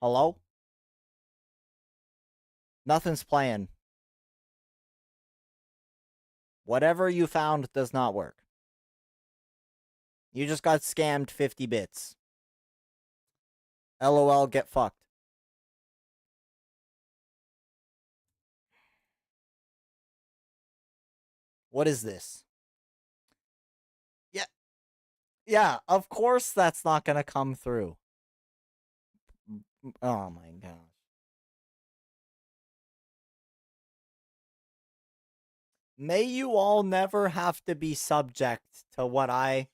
Hello? Nothing's playing. Whatever you found does not work. You just got scammed 50 bits. LOL, get fucked. What is this? Yeah. Yeah, of course that's not gonna come through. Oh my gosh. May you all never have to be subject to what I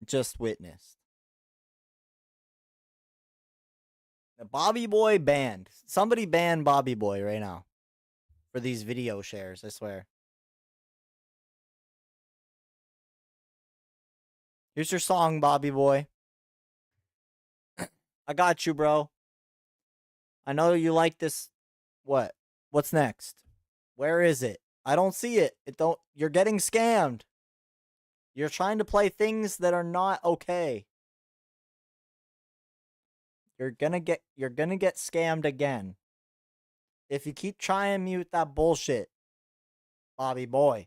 just witnessed. The Bobby Boy banned. Somebody ban Bobby Boy right now for these video shares, I swear. Here's your song, Bobby boy. I got you, bro. I know you like this. What? What's next? Where is it? I don't see it. You're getting scammed. You're trying to play things that are not okay. You're gonna get scammed again. If you keep trying to mute that bullshit, Bobby boy.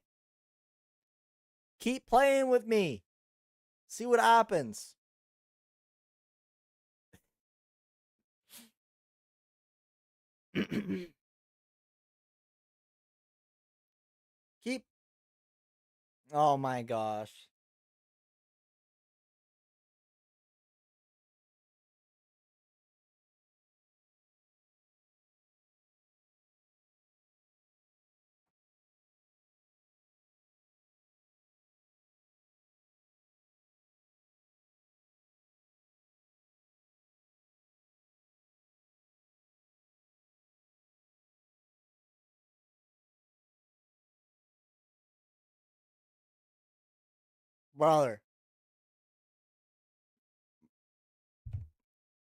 Keep playing with me. See what happens. Keep. Oh my gosh. Brother.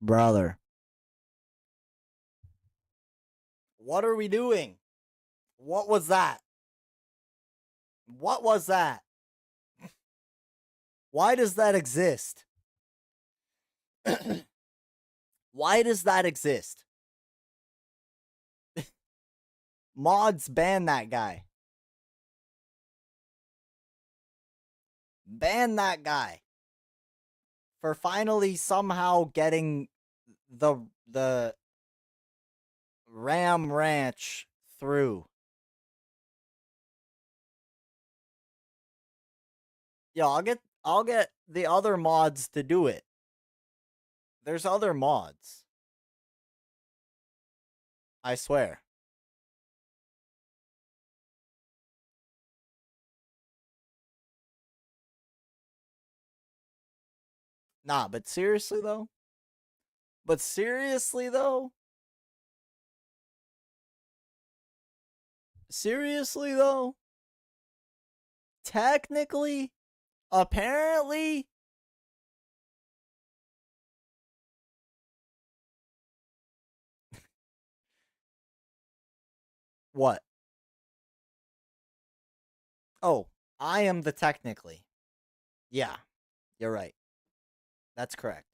Brother. What are we doing? What was that? What was that? Why does that exist? Why does that exist? Mods ban that guy. Ban that guy. For finally somehow getting the Ram Ranch through. Yeah, I'll get the other mods to do it. There's other mods. I swear. Nah, but seriously though? But seriously though? Seriously though? Technically? Apparently? What? Oh, I am the technically. Yeah, you're right. That's correct.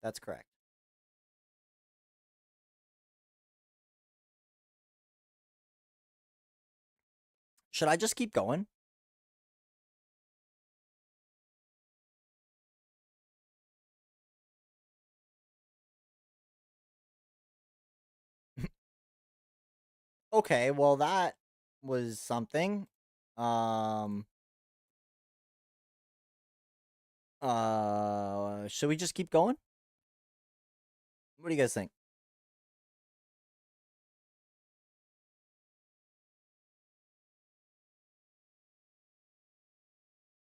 That's correct. Should I just keep going? Okay, well that was something. Um should we just keep going? What do you guys think?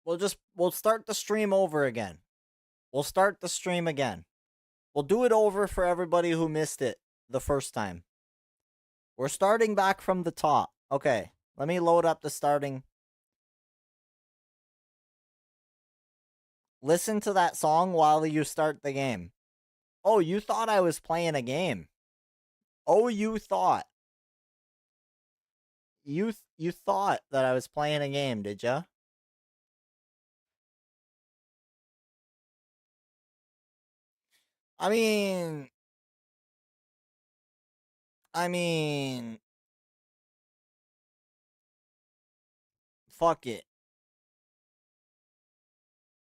We'll start the stream over again. We'll start the stream again. We'll do it over for everybody who missed it the first time. We're starting back from the top. Okay, let me load up the starting. Listen to that song while you start the game. Oh, you thought I was playing a game. Oh, you thought. You thought that I was playing a game, did ya? I mean, I mean, fuck it.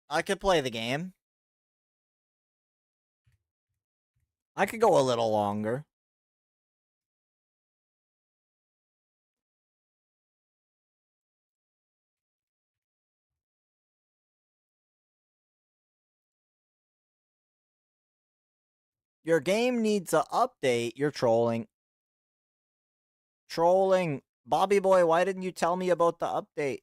I could play the game. I could go a little longer. Your game needs a update. You're trolling. Trolling. Bobby boy, why didn't you tell me about the update?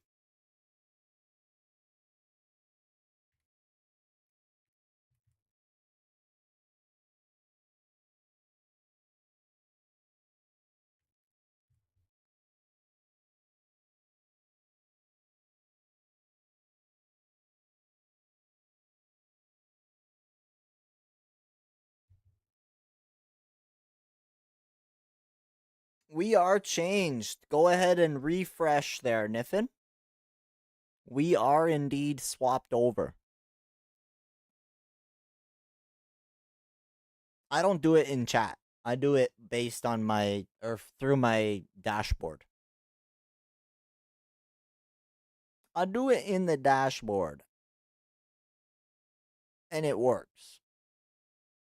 We are changed. Go ahead and refresh there, Niffin. We are indeed swapped over. I don't do it in chat. I do it based on my, or through my dashboard. I do it in the dashboard. And it works.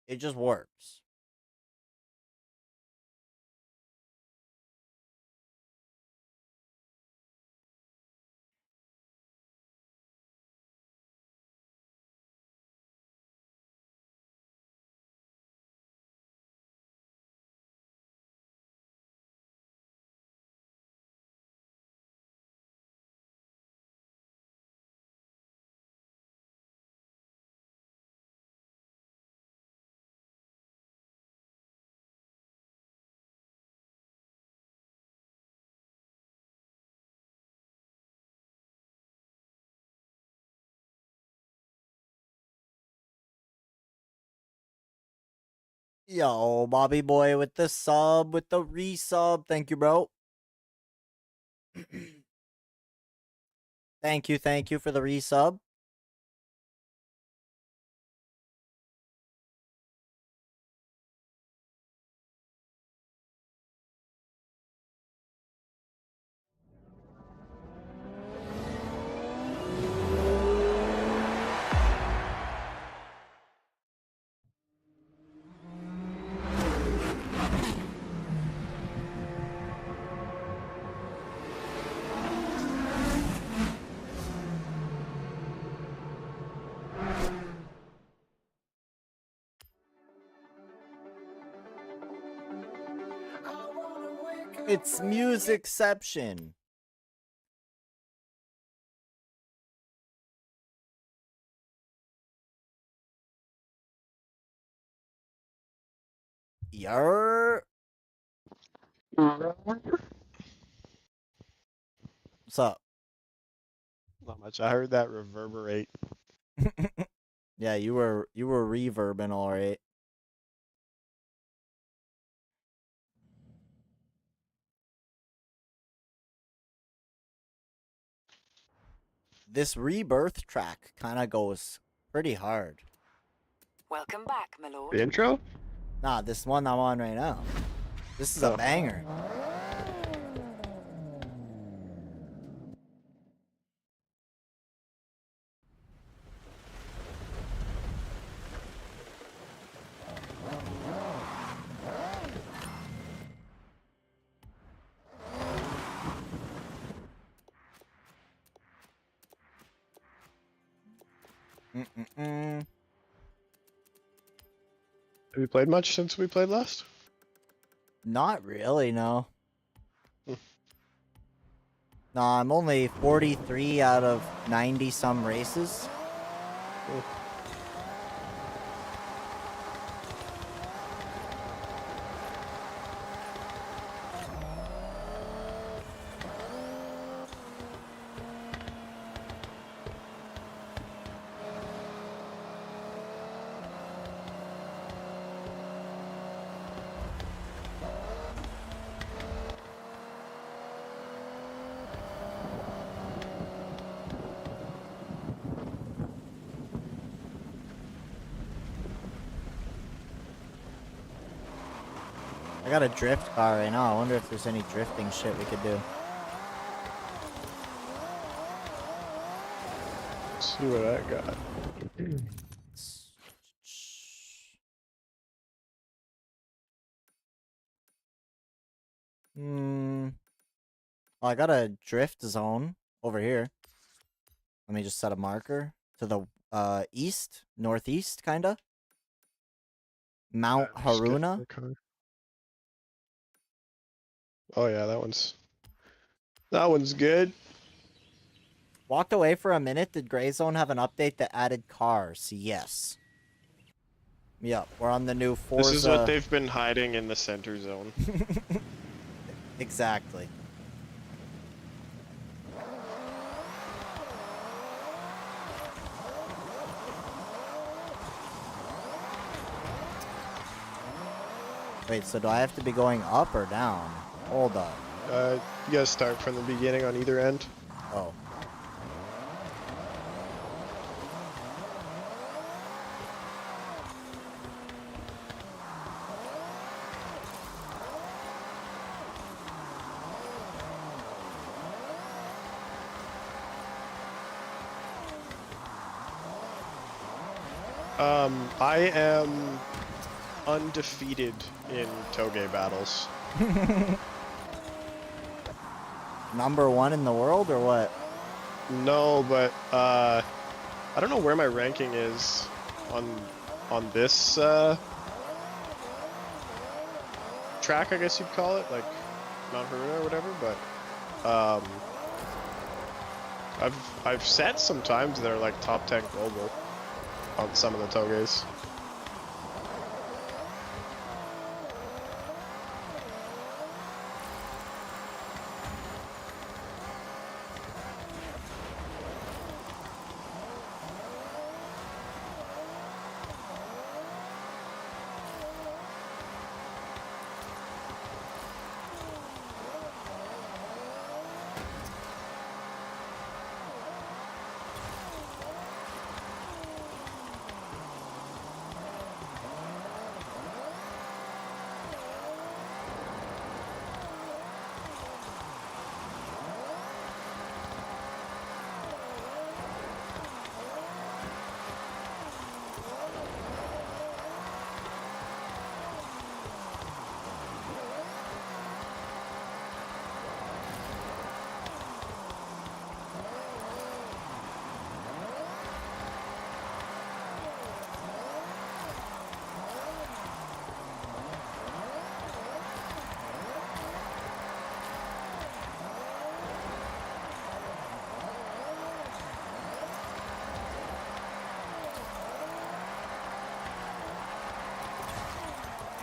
It just works. Yo, Bobby Boy with the sub, with the resub. Thank you, bro. Thank you for the resub. It's Musicception. Yer. What's up? Not much. I heard that reverberate. Yeah, you were reverbing all right. This rebirth track kind of goes pretty hard. Welcome back, my lord. The intro? Nah, this one I'm on right now. This is a banger. Have you played much since we played last? Not really, no. No, I'm only 43 out of 90 some races. I got a drift car right now. I wonder if there's any drifting shit we could do. Let's see what I got. Well, I got a drift zone over here. Let me just set a marker to the east, northeast, kinda. Mount Just get Haruna. the car. Oh yeah, that one's good. Walked away for a minute. Did Gray Zone have an update that added cars? Yes. Yep, we're on the new Forza. This is what they've been hiding in the center zone. Exactly. Wait, so do I have to be going up or down? Hold up. You guys start from the beginning on either end. Oh. I am undefeated in Toge battles. Number 1 in the world or what? No, but I don't know where my ranking is on this track, I guess you'd call it, like Mount Haruna or whatever, but I've set some times that are like top 10 global on some of the Toges.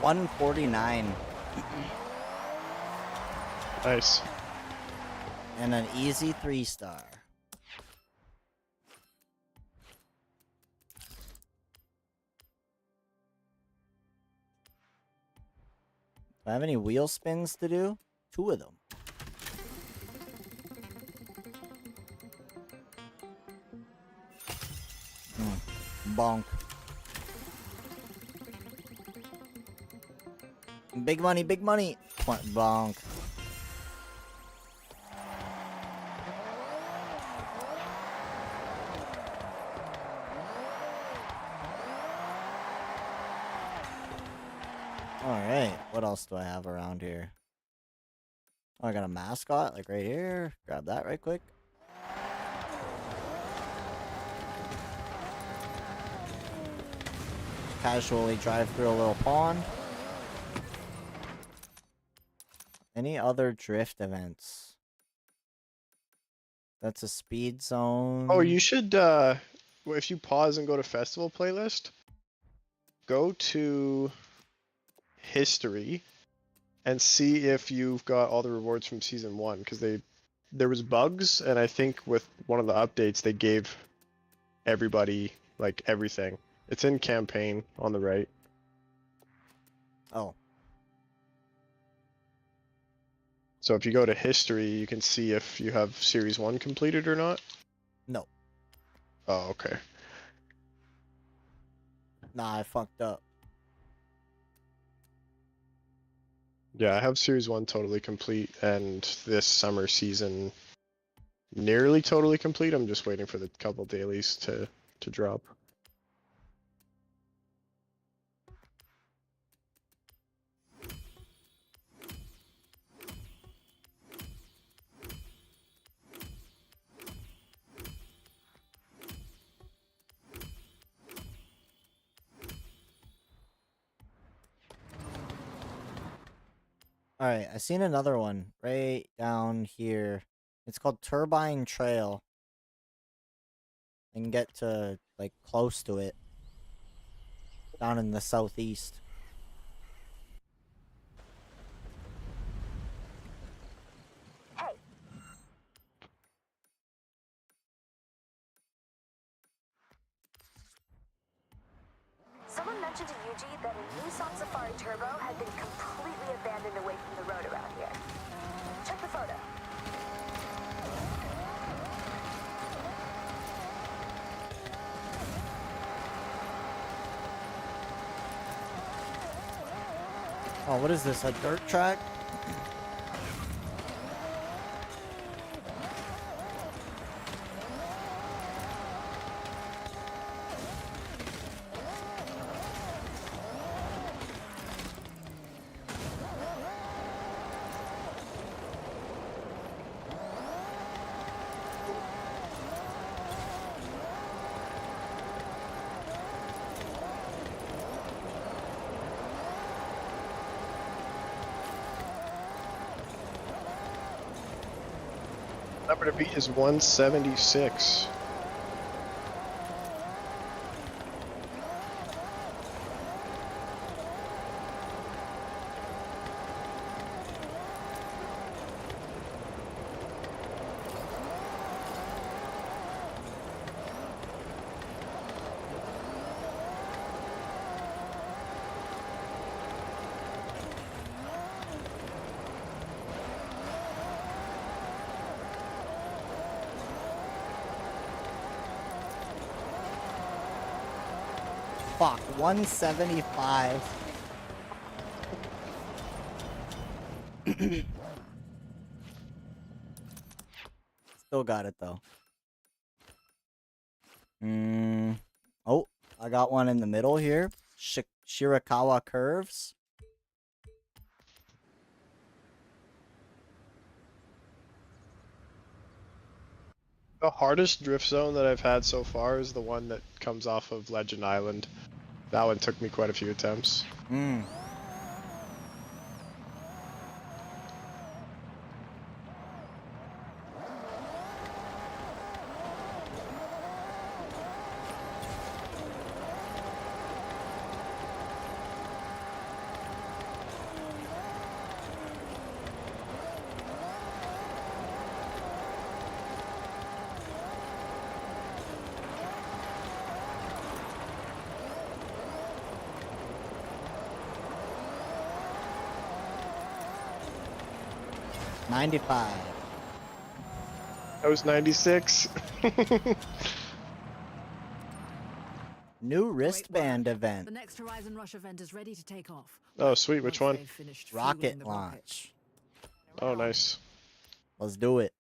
$149 Nice. and an easy 3-star. Do I have any wheel spins to do? 2 of them. Bonk. Big money, big money. Bonk. Alright, what else do I have around here? Oh, I got a mascot, like right here. Grab that right quick. Casually drive through a little pond. Any other drift events? That's a speed zone. Oh, you should, if you pause and go to festival playlist, go to history and see if you've got all the rewards from season 1, because there was bugs, and I think with one of the updates they gave everybody like everything. It's in campaign on the right. Oh. So if you go to history, you can see if you have series 1 completed or not. No. Oh, okay. Nah, I fucked up. Yeah, I have series 1 totally complete, and this summer season nearly totally complete. I'm just waiting for the couple dailies to drop. Alright, I seen another one right down here. It's called Turbine Trail. I can get to, like, close to it. Down in the southeast. Hey, someone mentioned to Yuji that a Nissan Safari Turbo had been completely abandoned away from the road around here. Oh, what is this? A dirt track? Number to beat is 176. Fuck, 175. Still got it though. Oh, I got one in the middle here. Shirakawa curves. The hardest drift zone that I've had so far is the one that comes off of Legend Island. That one took me quite a few attempts. Hmm. $95. That was 96. New wristband event. The next Horizon Rush event is ready to take off. Oh, sweet. Which Once one? they've finished Rocket fueling the launch. Oh, nice. Let's do it.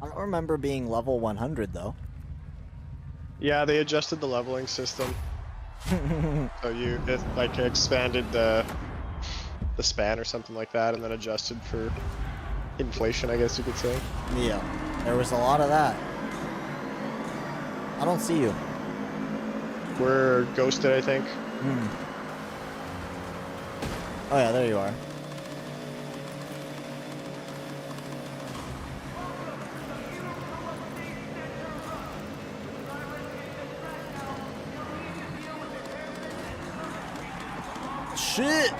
I don't remember being level 100 though. Yeah, they adjusted the leveling system. So it like expanded the span or something like that, and then adjusted for inflation, I guess you could say. Yeah, there was a lot of that. I don't see you. We're ghosted, I think. Oh yeah, there you are. Shit!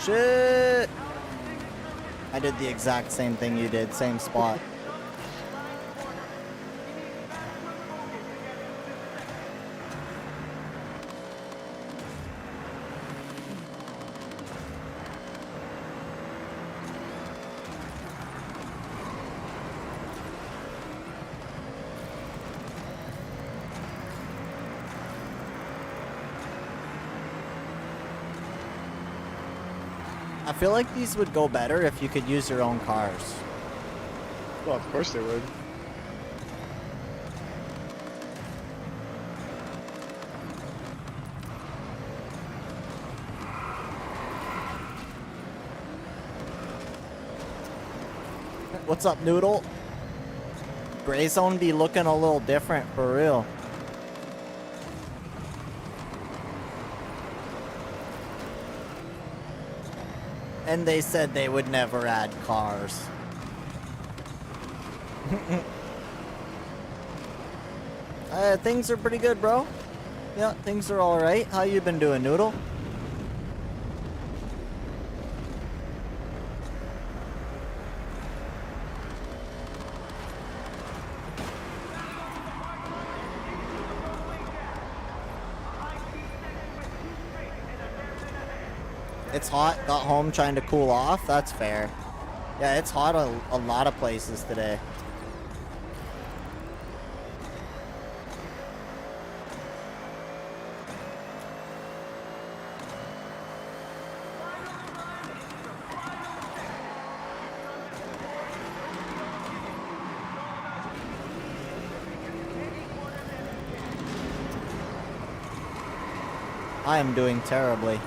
shit! I did the exact same thing you did, same spot. I feel like these would go better if you could use your own cars. Well, of course they would. What's up, Noodle? Gray Zone be looking a little different for real. And they said they would never add cars. Things are pretty good, bro. Yeah, things are alright. How you been doing, Noodle? It's hot. Got home trying to cool off. That's fair. Yeah, it's hot a lot of places today. I am doing terribly.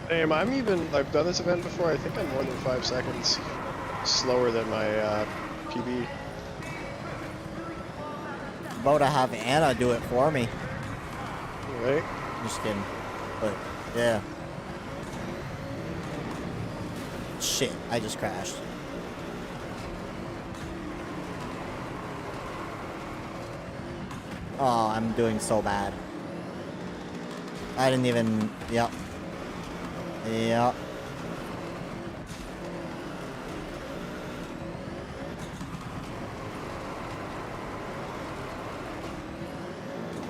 Damn, I've done this event before. I think I'm more than 5 seconds slower than my PB. About to have Anna do it for me. Right? Just kidding. But, yeah. Shit, I just crashed. Oh, I'm doing so bad. I didn't even... Yep. Yep.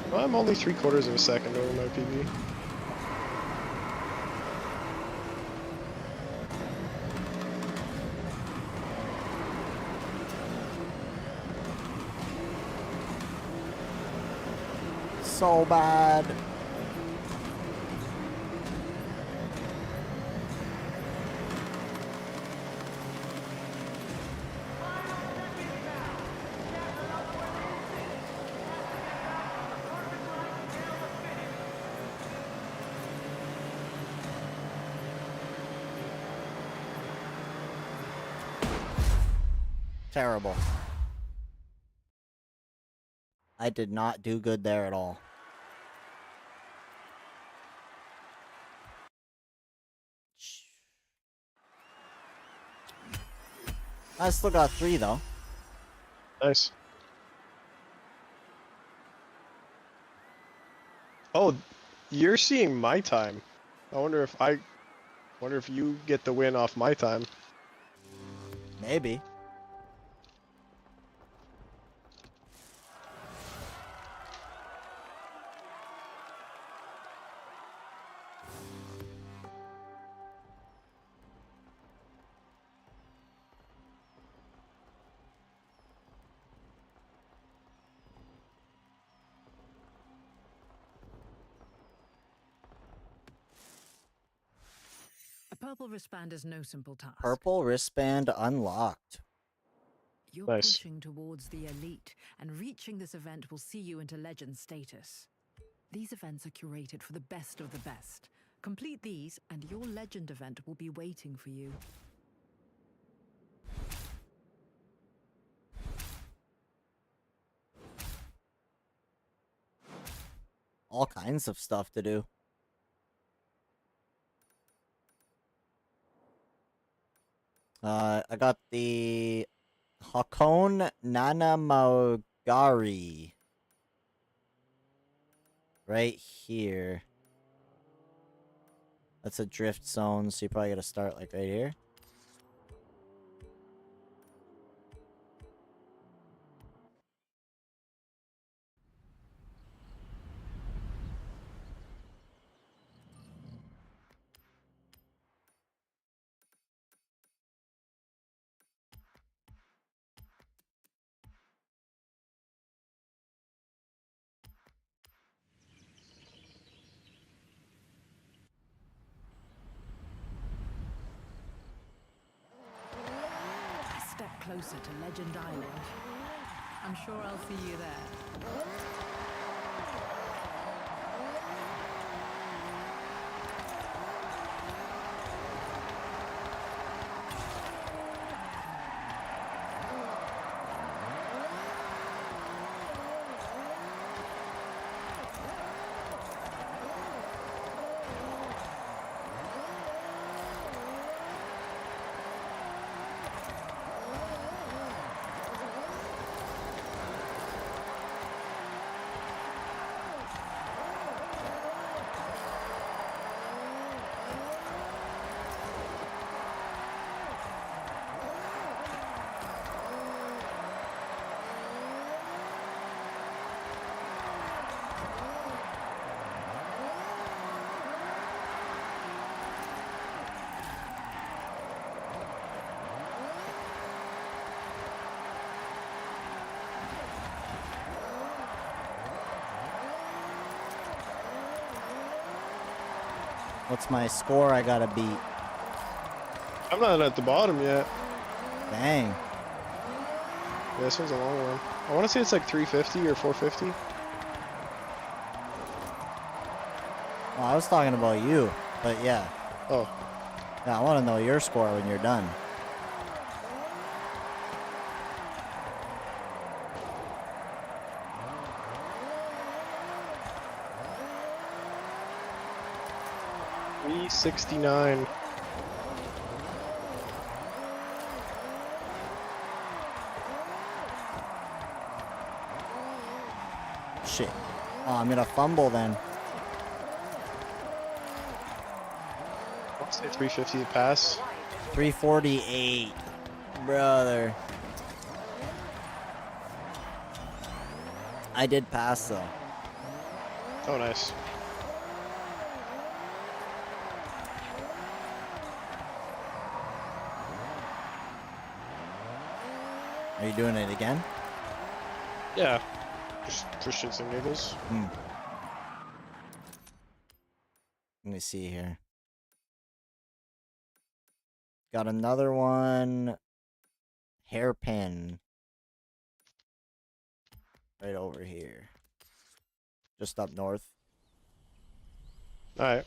Well, I'm only 3/4 of a second over my PB. So bad. Terrible. I did not do good there at all. I still got 3 though. Nice. Oh, you're seeing my time. I wonder if you get the win off my time. Maybe. A purple wristband is no simple task. Purple wristband unlocked. You're Nice. pushing towards the elite, and reaching this event will see you into legend status. These events are curated for the best of the best. Complete these, and your legend event will be waiting for you. All kinds of stuff to do. I got the Hakone Nanamogari right here. That's a drift zone, so you probably gotta start like right here. A step closer to Legend Island. I'm sure I'll see you there. What's my score I gotta beat? I'm not at the bottom yet. Dang. Yeah, this one's a long one. I want to say it's like 350 or 450. Well, I was talking about you, but yeah. Oh, Yeah, I want to know your score when you're done. $369. Shit. Oh, I'm gonna fumble then. I'll say 350 to pass. 348. Brother. I did pass though. Oh, nice. Are you doing it again? Yeah. Just for shits and giggles. Let me see here. Got another one. Hairpin. Right over here. Just up north. Alright.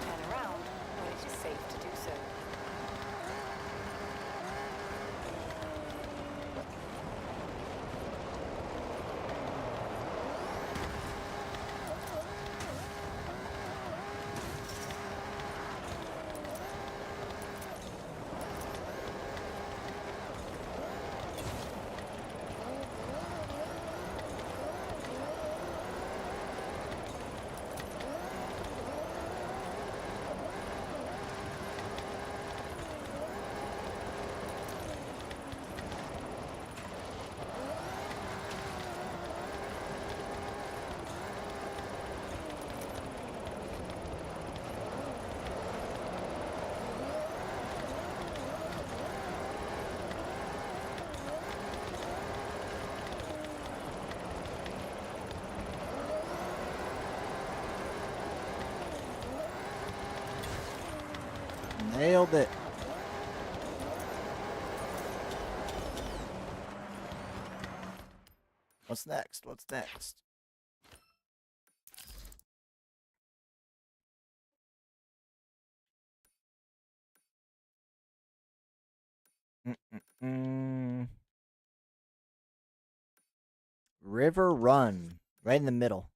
Turn around when it is safe to do so. Nailed it. What's next? What's next? River Run. Right in the middle.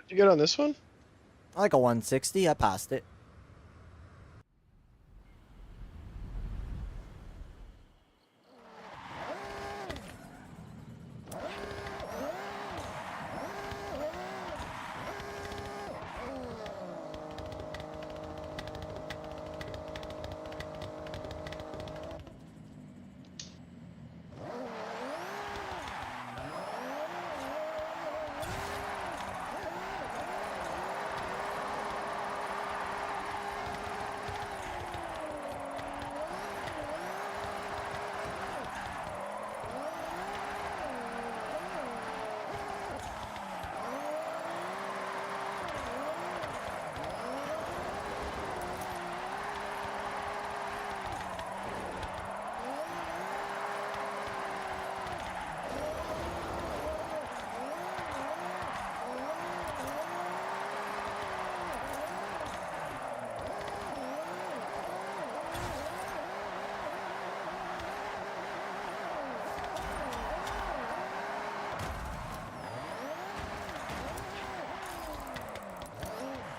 You get on this one? I like a 160. I passed it.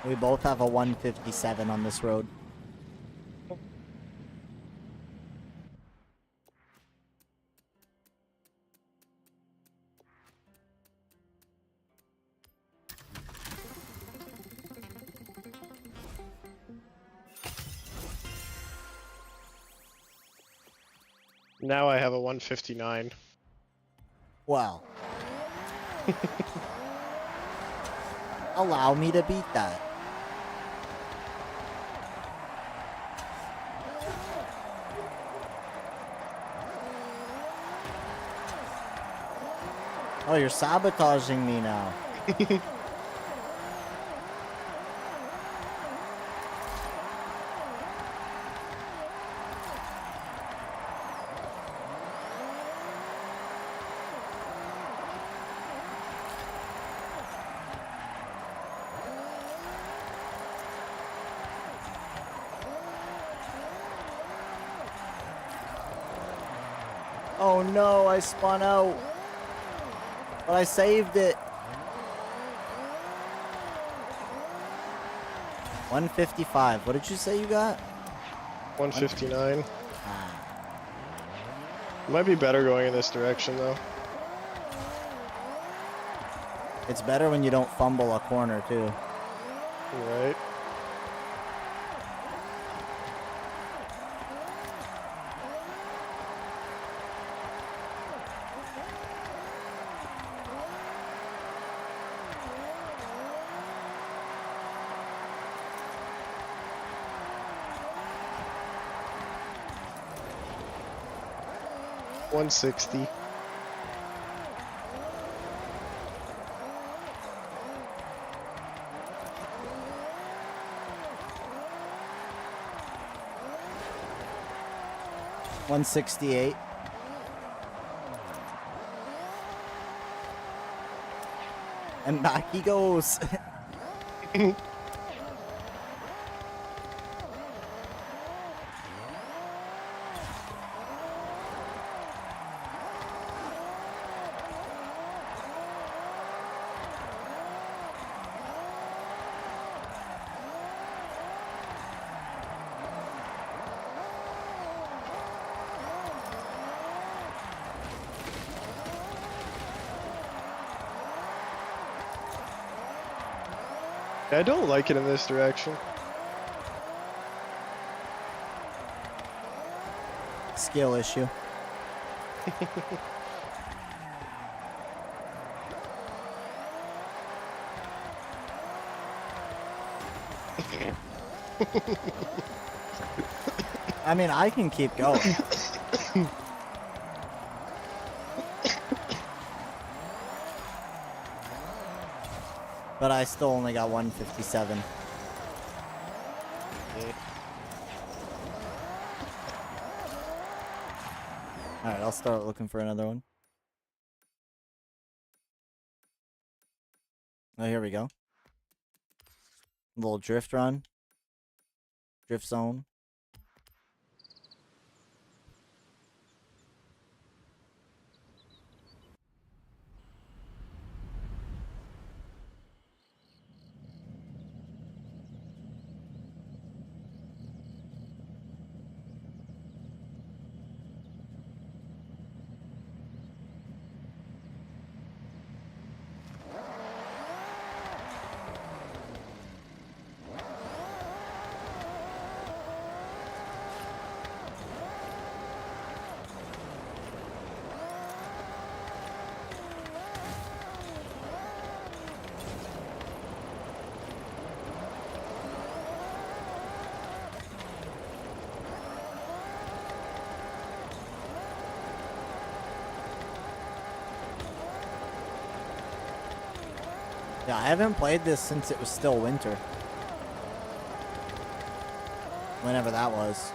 We both have a 157 on this road. Now I have a 159. Well. Allow me to beat that. Oh, you're sabotaging me now. Oh no, I spun out. But I saved it. 155. What did you say you got? 159. Ah. Might be better going in this direction though. It's better when you don't fumble a corner too. Right. $160. $168. And back he goes. I don't like it in this direction. Skill issue. I mean, I can keep going. But I still only got 157. Alright, I'll start looking for another one. Oh, here we go. A little drift run. Drift zone. Yeah, I haven't played this since it was still winter. Whenever that was.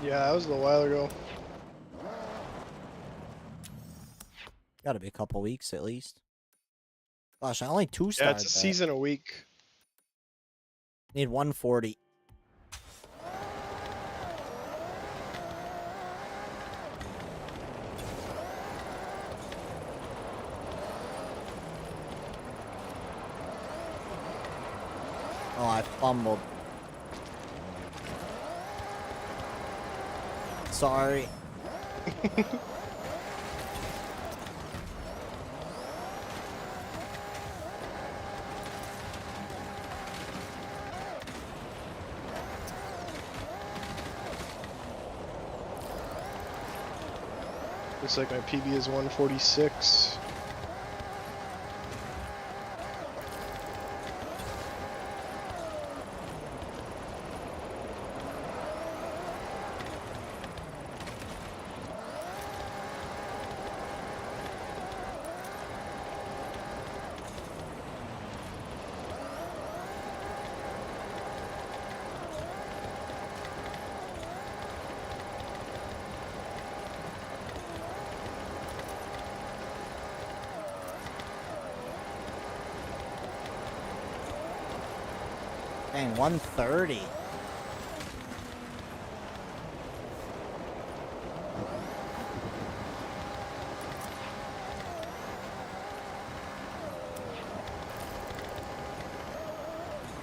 Yeah, that was a while ago. Gotta be a couple weeks at least. Gosh, I only 2-starred Yeah, it's a that. season a week. Need 140. Oh, I fumbled. Sorry. Looks like my PB is 146. Dang, 130.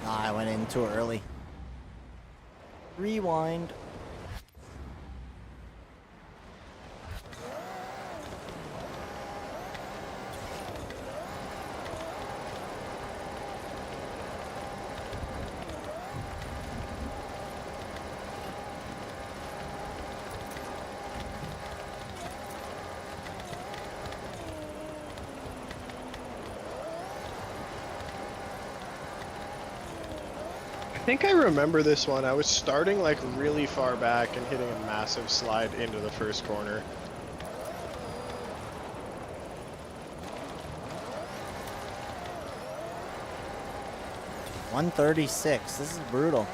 Nah, I went in too early. Rewind. I think I remember this one. I was starting like really far back and hitting a massive slide into the first corner. $136. This is brutal.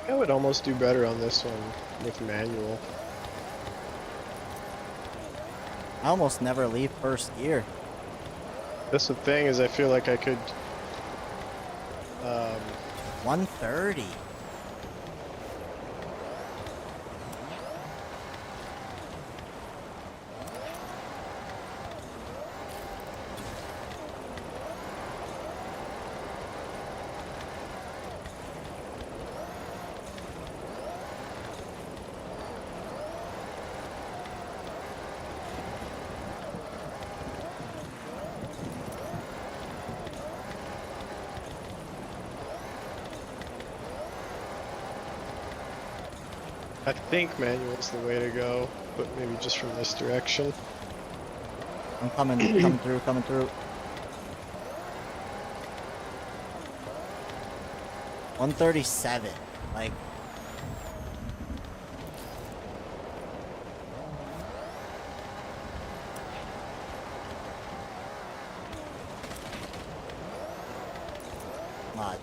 I would almost do better on this one with manual. I almost never leave first gear. That's the thing, is I feel like I could 130. I think manual's the way to go, but maybe just from this direction. I'm coming through, coming through. 137. Like,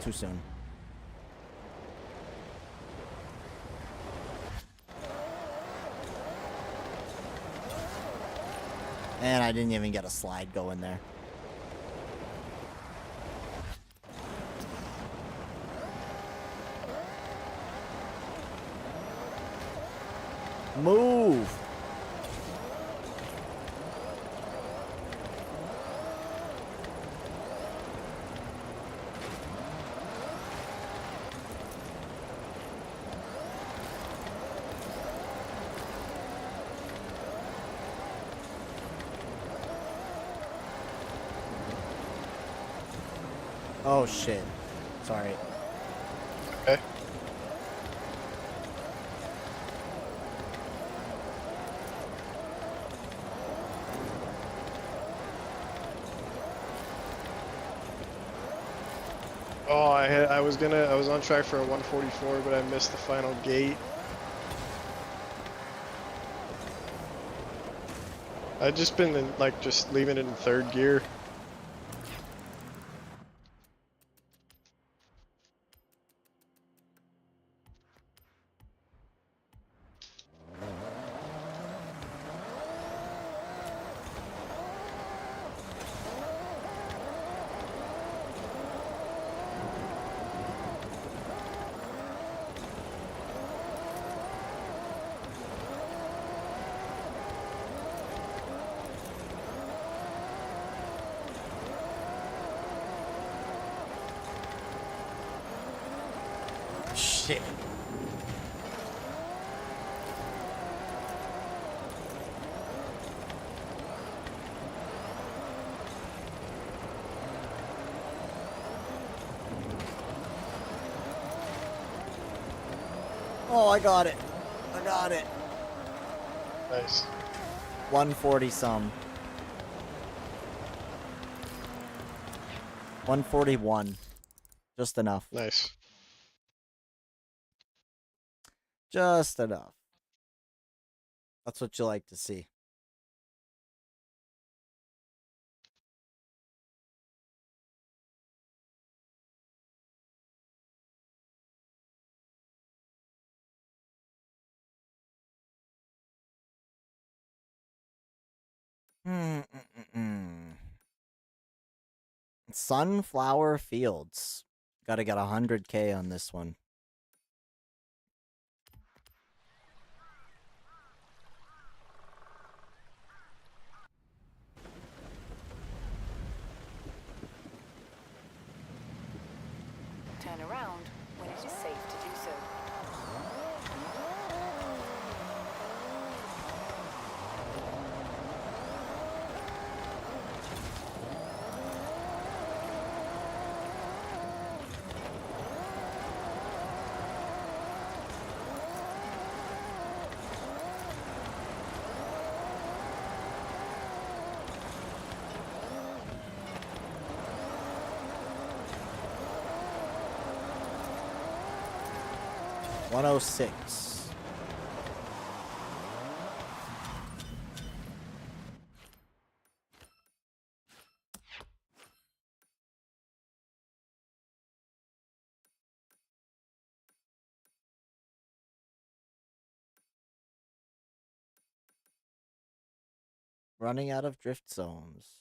too soon. And I didn't even get a slide going there. Move. Oh shit. Sorry. Okay. Oh, I was on track for a 144, but I missed the final gate. I'd just been in, like, just leaving it in third gear. Shit. Oh, I got it. I got it. Nice. 140 some. 141. Just enough. Nice. Just enough. That's what you like to see. Sunflower Fields. Gotta get 100K on this one. Turn around when it is safe to do so. $106. Running out of drift zones.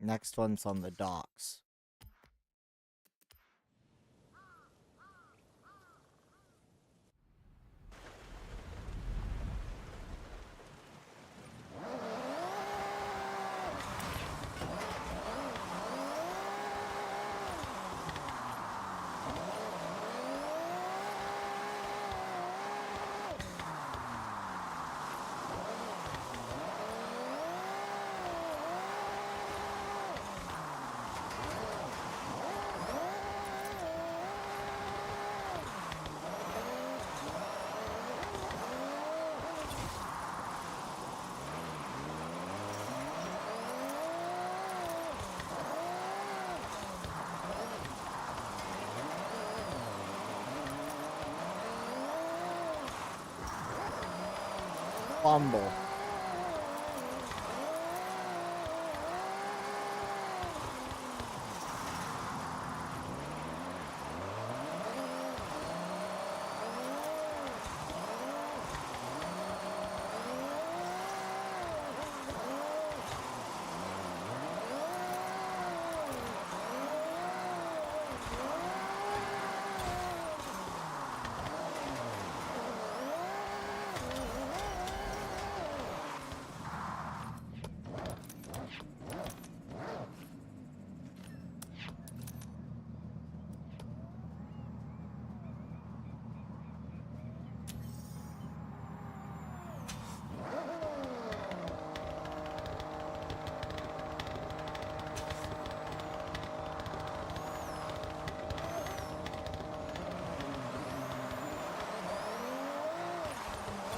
Next one's on the docks. Fumble.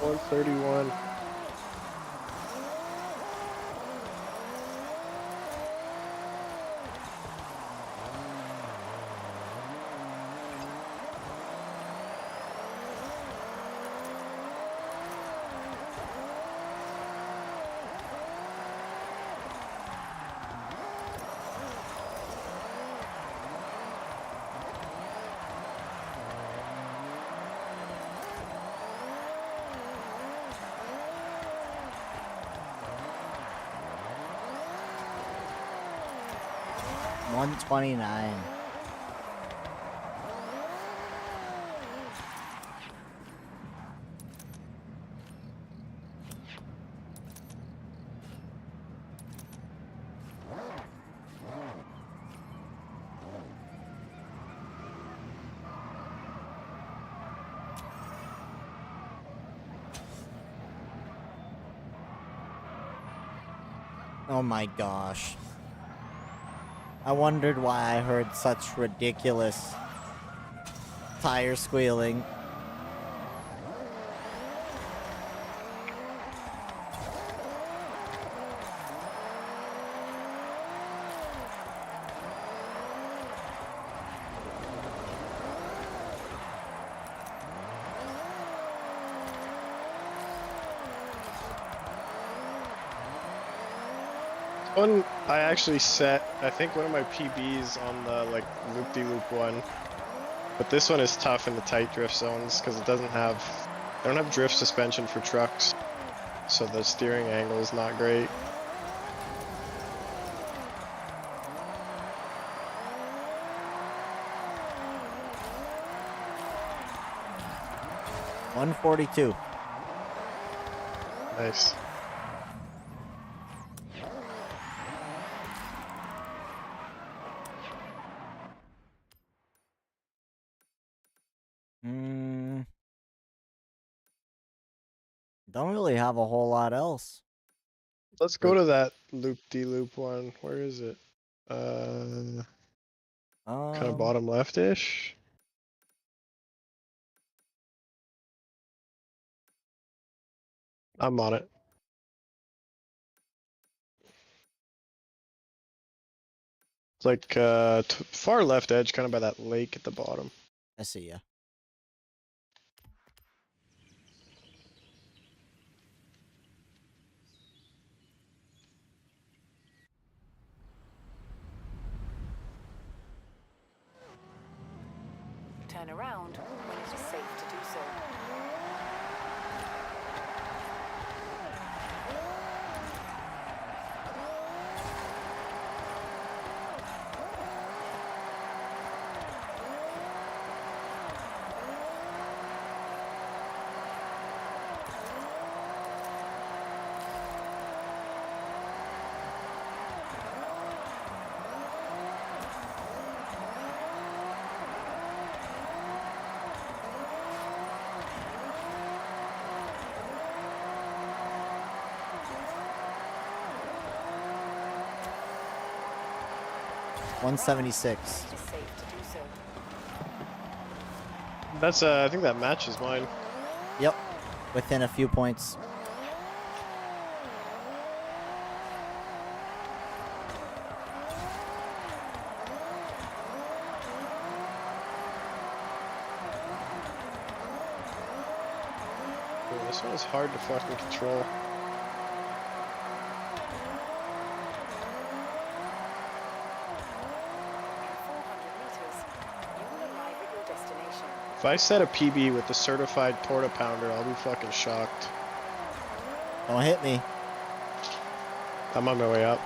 131. $129. Oh my gosh. I wondered why I heard such ridiculous tire squealing. One I actually set, I think one of my PBs on the like loop-de-loop one, but this one is tough in the tight drift zones because it doesn't have, they don't have drift suspension for trucks, so the steering angle is not great. $142. Nice. Don't really have a whole lot else. Let's go to that loop-de-loop one. Where is it? Kind of bottom left-ish. I'm on it. It's like far left edge, kind of by that lake at the bottom. I see ya. Turn around when it is safe to do so. $176. It is safe to do so. That's I think that matches mine. Yep. Within a few points. Ooh, this one is hard to fucking control. If I set a PB with the certified porta pounder, I'll be fucking shocked. Don't hit me. I'm on my way up.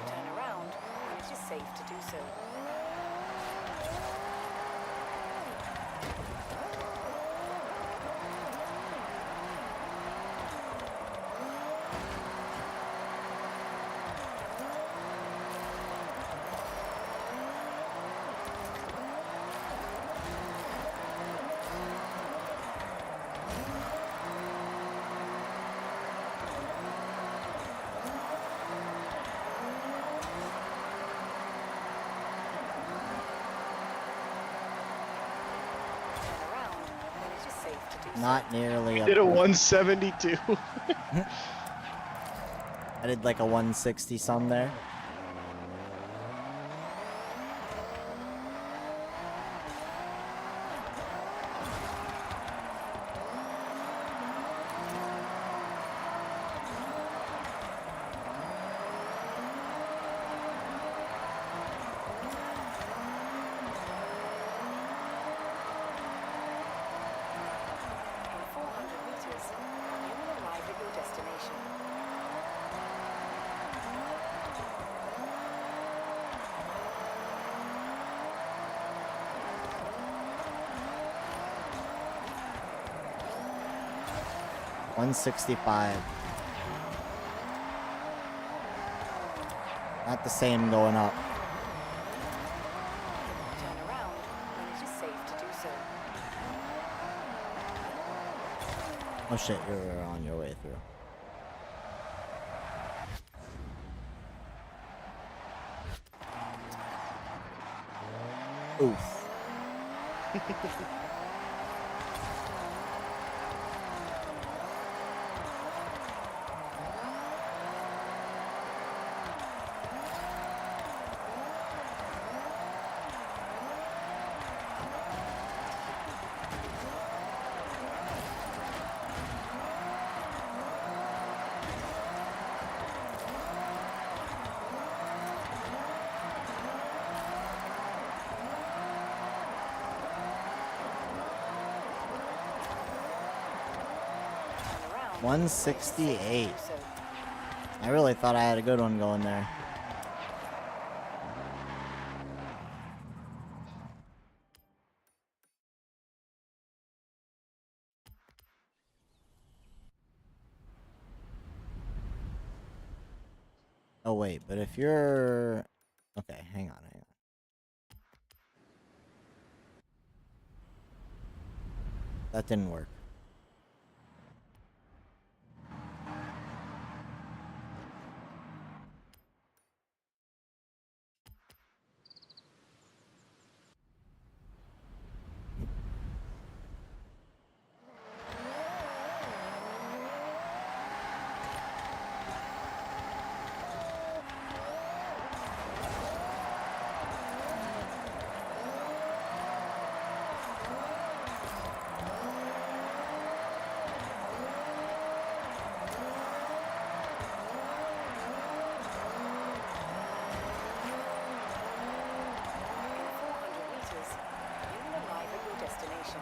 Turn around when it is safe to do so. Not nearly up Did a here. 172. I did like a 160 some there. In 400 meters, you will arrive at your destination. $165. Not the same going up. Turn around when it is safe to do so. Oh shit, you're on your way through. Oof. Turn around. 168. Do so. I really thought I had a good one going there. Oh wait, but if you're... Okay, hang on. That didn't work. In 400 meters, you will arrive at your destination.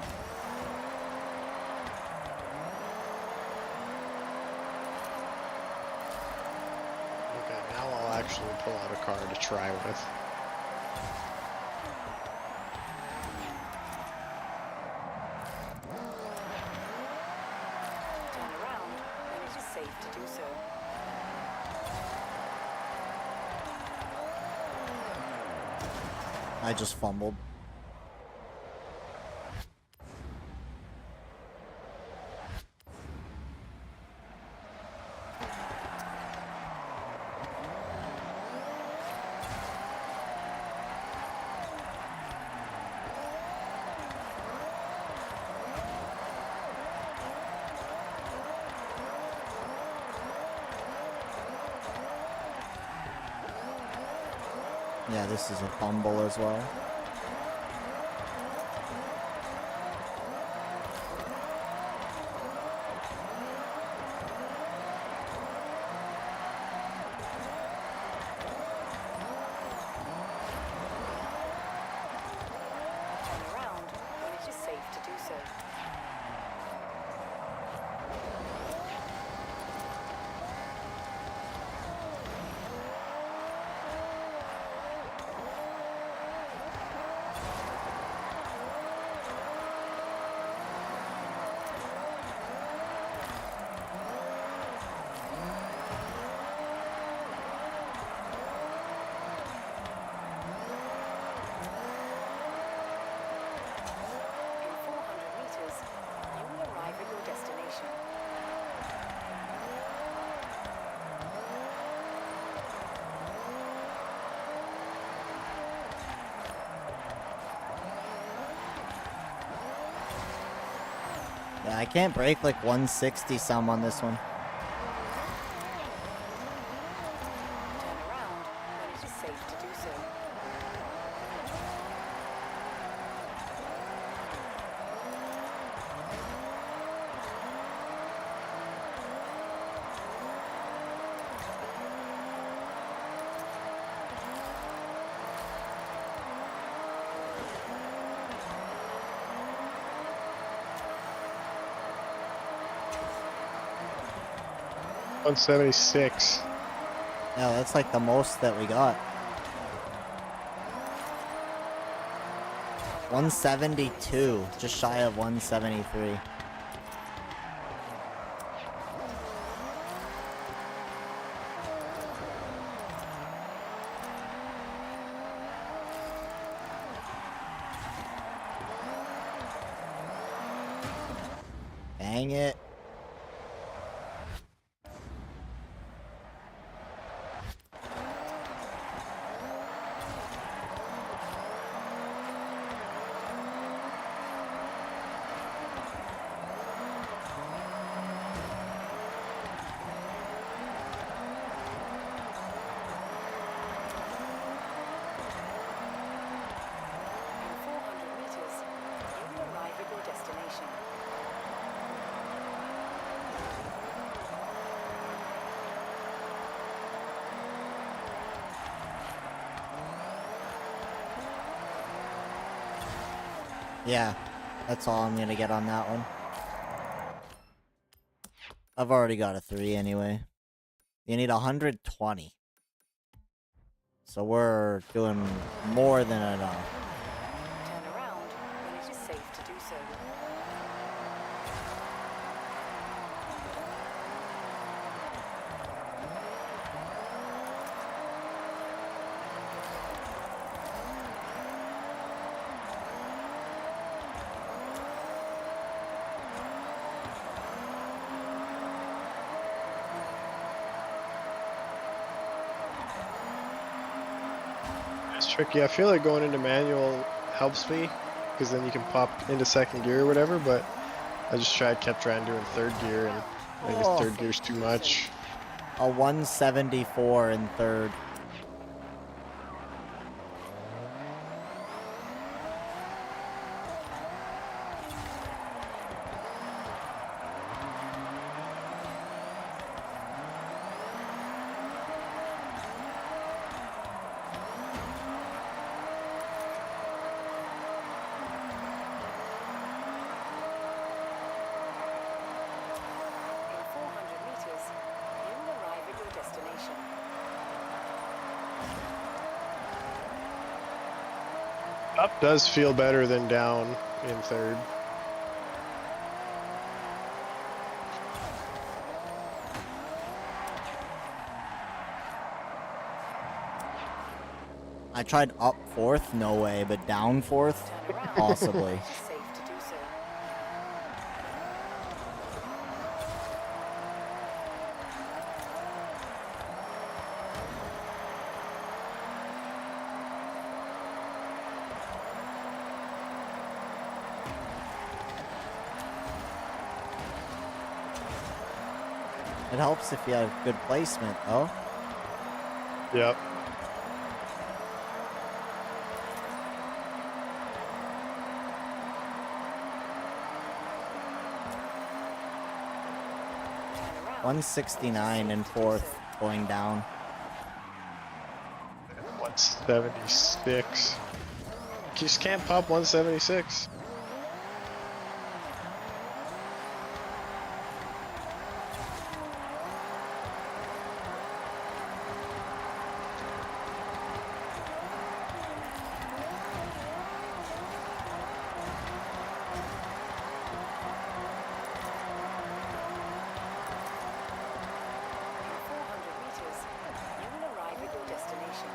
Okay, now I'll actually pull out a car to try with. Turn around when it is safe to do so. I just fumbled. Yeah, this is a fumble as well. Turn around when it is safe to do so. In 400 meters, Yeah, I can't break like 160 some on this one. Turn around when it is safe to do so. $176. Yeah, that's like the most that we got. 172, just shy of 173. Dang it. In 400 meters, you will arrive at your destination. Yeah, that's all I'm gonna get on that one. I've already got a 3 anyway. You need 120. So we're doing more than enough. Turn around when it is safe to do so. It's tricky. I feel like going into manual helps me because then you can pop into second gear or whatever, but I just kept trying doing third gear, and I guess third gear's too much. A 174 in third. In 400 meters, you will arrive at your destination. Up does feel better than down in third. I tried up fourth, no way, but down fourth, Turn around possibly. when it is safe to do so. It helps if you have good placement, though. Yep. Turn around. 169 in fourth, going down. 176. You just can't pop 176. In 400 meters, you will arrive at your destination.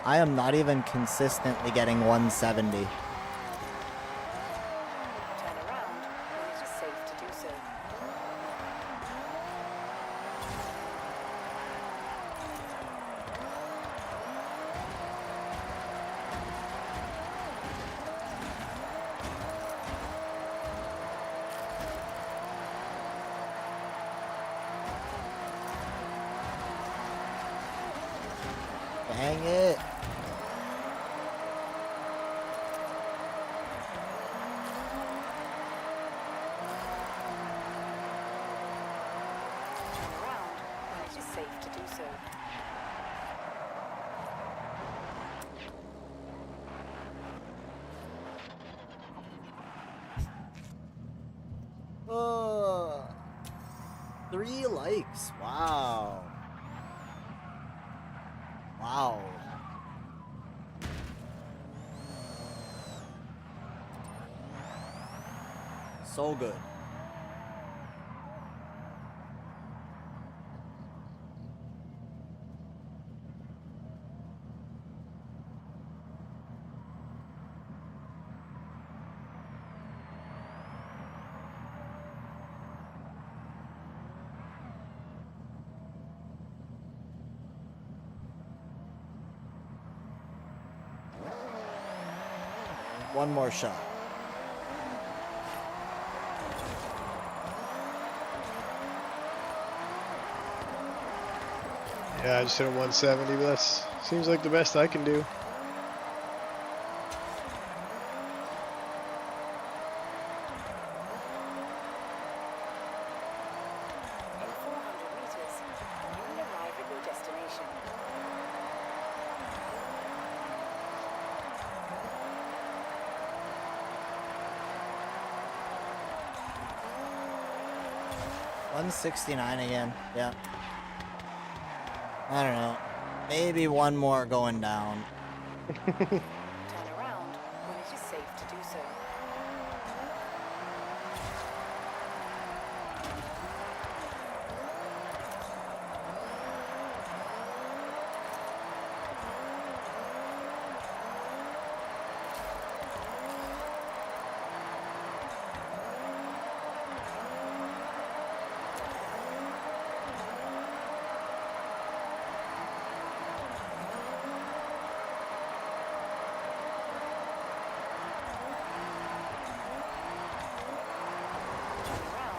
I am not even consistently getting 170. Turn around when it is safe to do so. Dang it. Turn around when it is safe to do so. Uh, 3 likes. Wow. Wow. So good. One more shot. Yeah, I just hit a 170, but that seems like the best I can do. In 400 meters, you will arrive at your destination. $169 again. Yeah. I don't know. Maybe one more going down. Turn around when it is safe to do so. Turn around.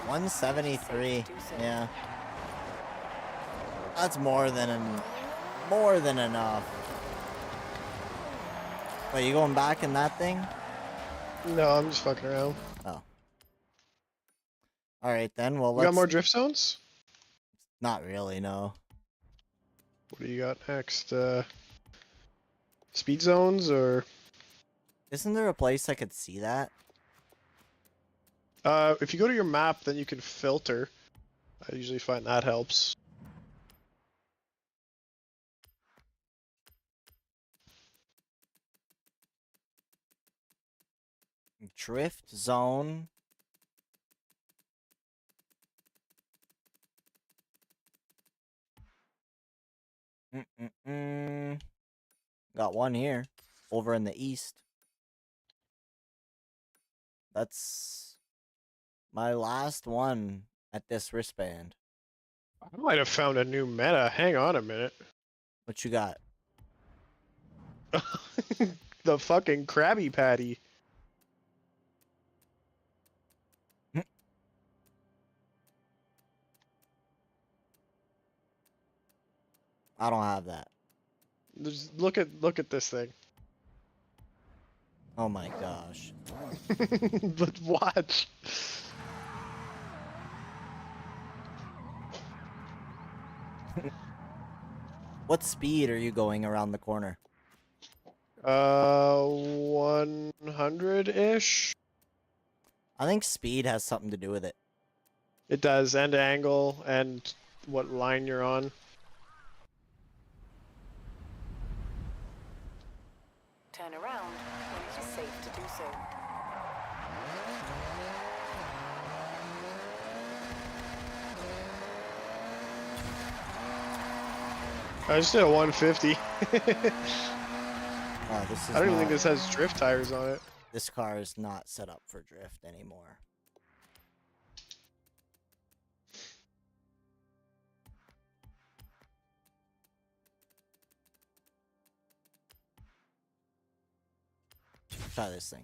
173. Do so. Yeah. That's more than enough. Wait, you going back in that thing? No, I'm just fucking around. Oh. All right then. Well, You let's. got more drift zones? Not really. No. What do you got next? Speed zones or? Isn't there a place I could see that? If you go to your map, then you can filter. I usually find that helps. Drift zone. Got one here, over in the east. That's my last one at this wristband. I might have found a new meta. Hang on a minute. What you got? The fucking Krabby Patty. I don't have that. Just look at this thing. Oh my gosh. But watch. What speed are you going around the corner? 100-ish. I think speed has something to do with it. It does, and angle, and what line you're on. Turn around when it is safe to do so. I just did a 150. Oh, this is I don't even not- think this has drift tires on it. This car is not set up for drift anymore. Try this thing.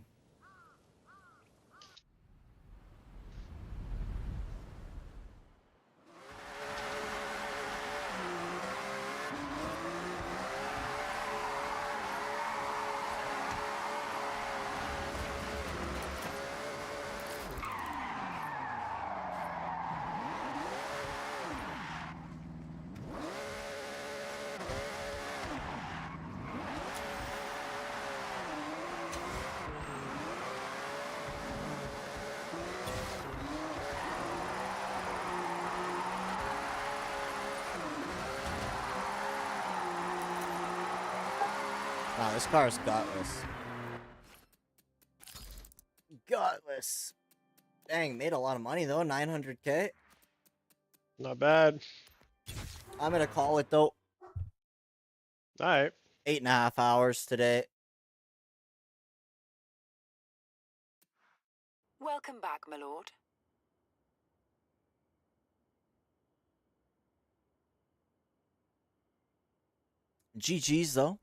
this car's gutless. Gutless. Dang, made a lot of money though, 900K. Not bad. I'm gonna call it though. Alright. 8.5 hours today. Welcome back, my lord. GG's though.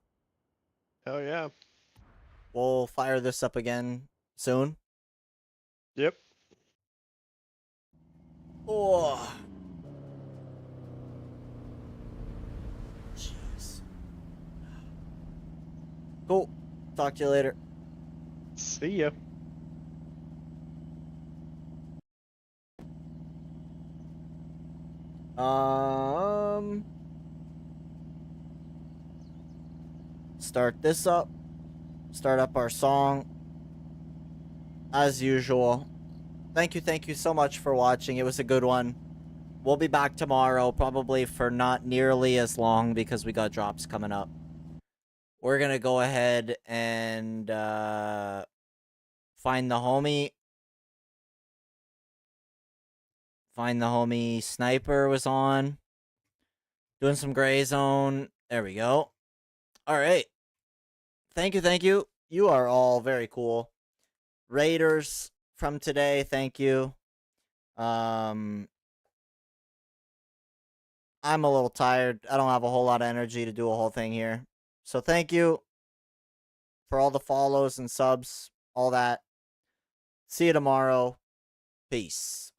Hell yeah. We'll fire this up again soon. Yep. Oh. Jeez. Cool. Talk to you later. See ya. Start this up. Start up our song. As usual. Thank you so much for watching. It was a good one. We'll be back tomorrow, probably for not nearly as long because we got drops coming up. We're gonna go ahead and find the homie. Find the homie. Sniper was on. Doing some gray zone. There we go. Alright. Thank you. You are all very cool. Raiders from today, thank you. I'm a little tired. I don't have a whole lot of energy to do a whole thing here. So thank you for all the follows and subs, all that. See you tomorrow. Peace.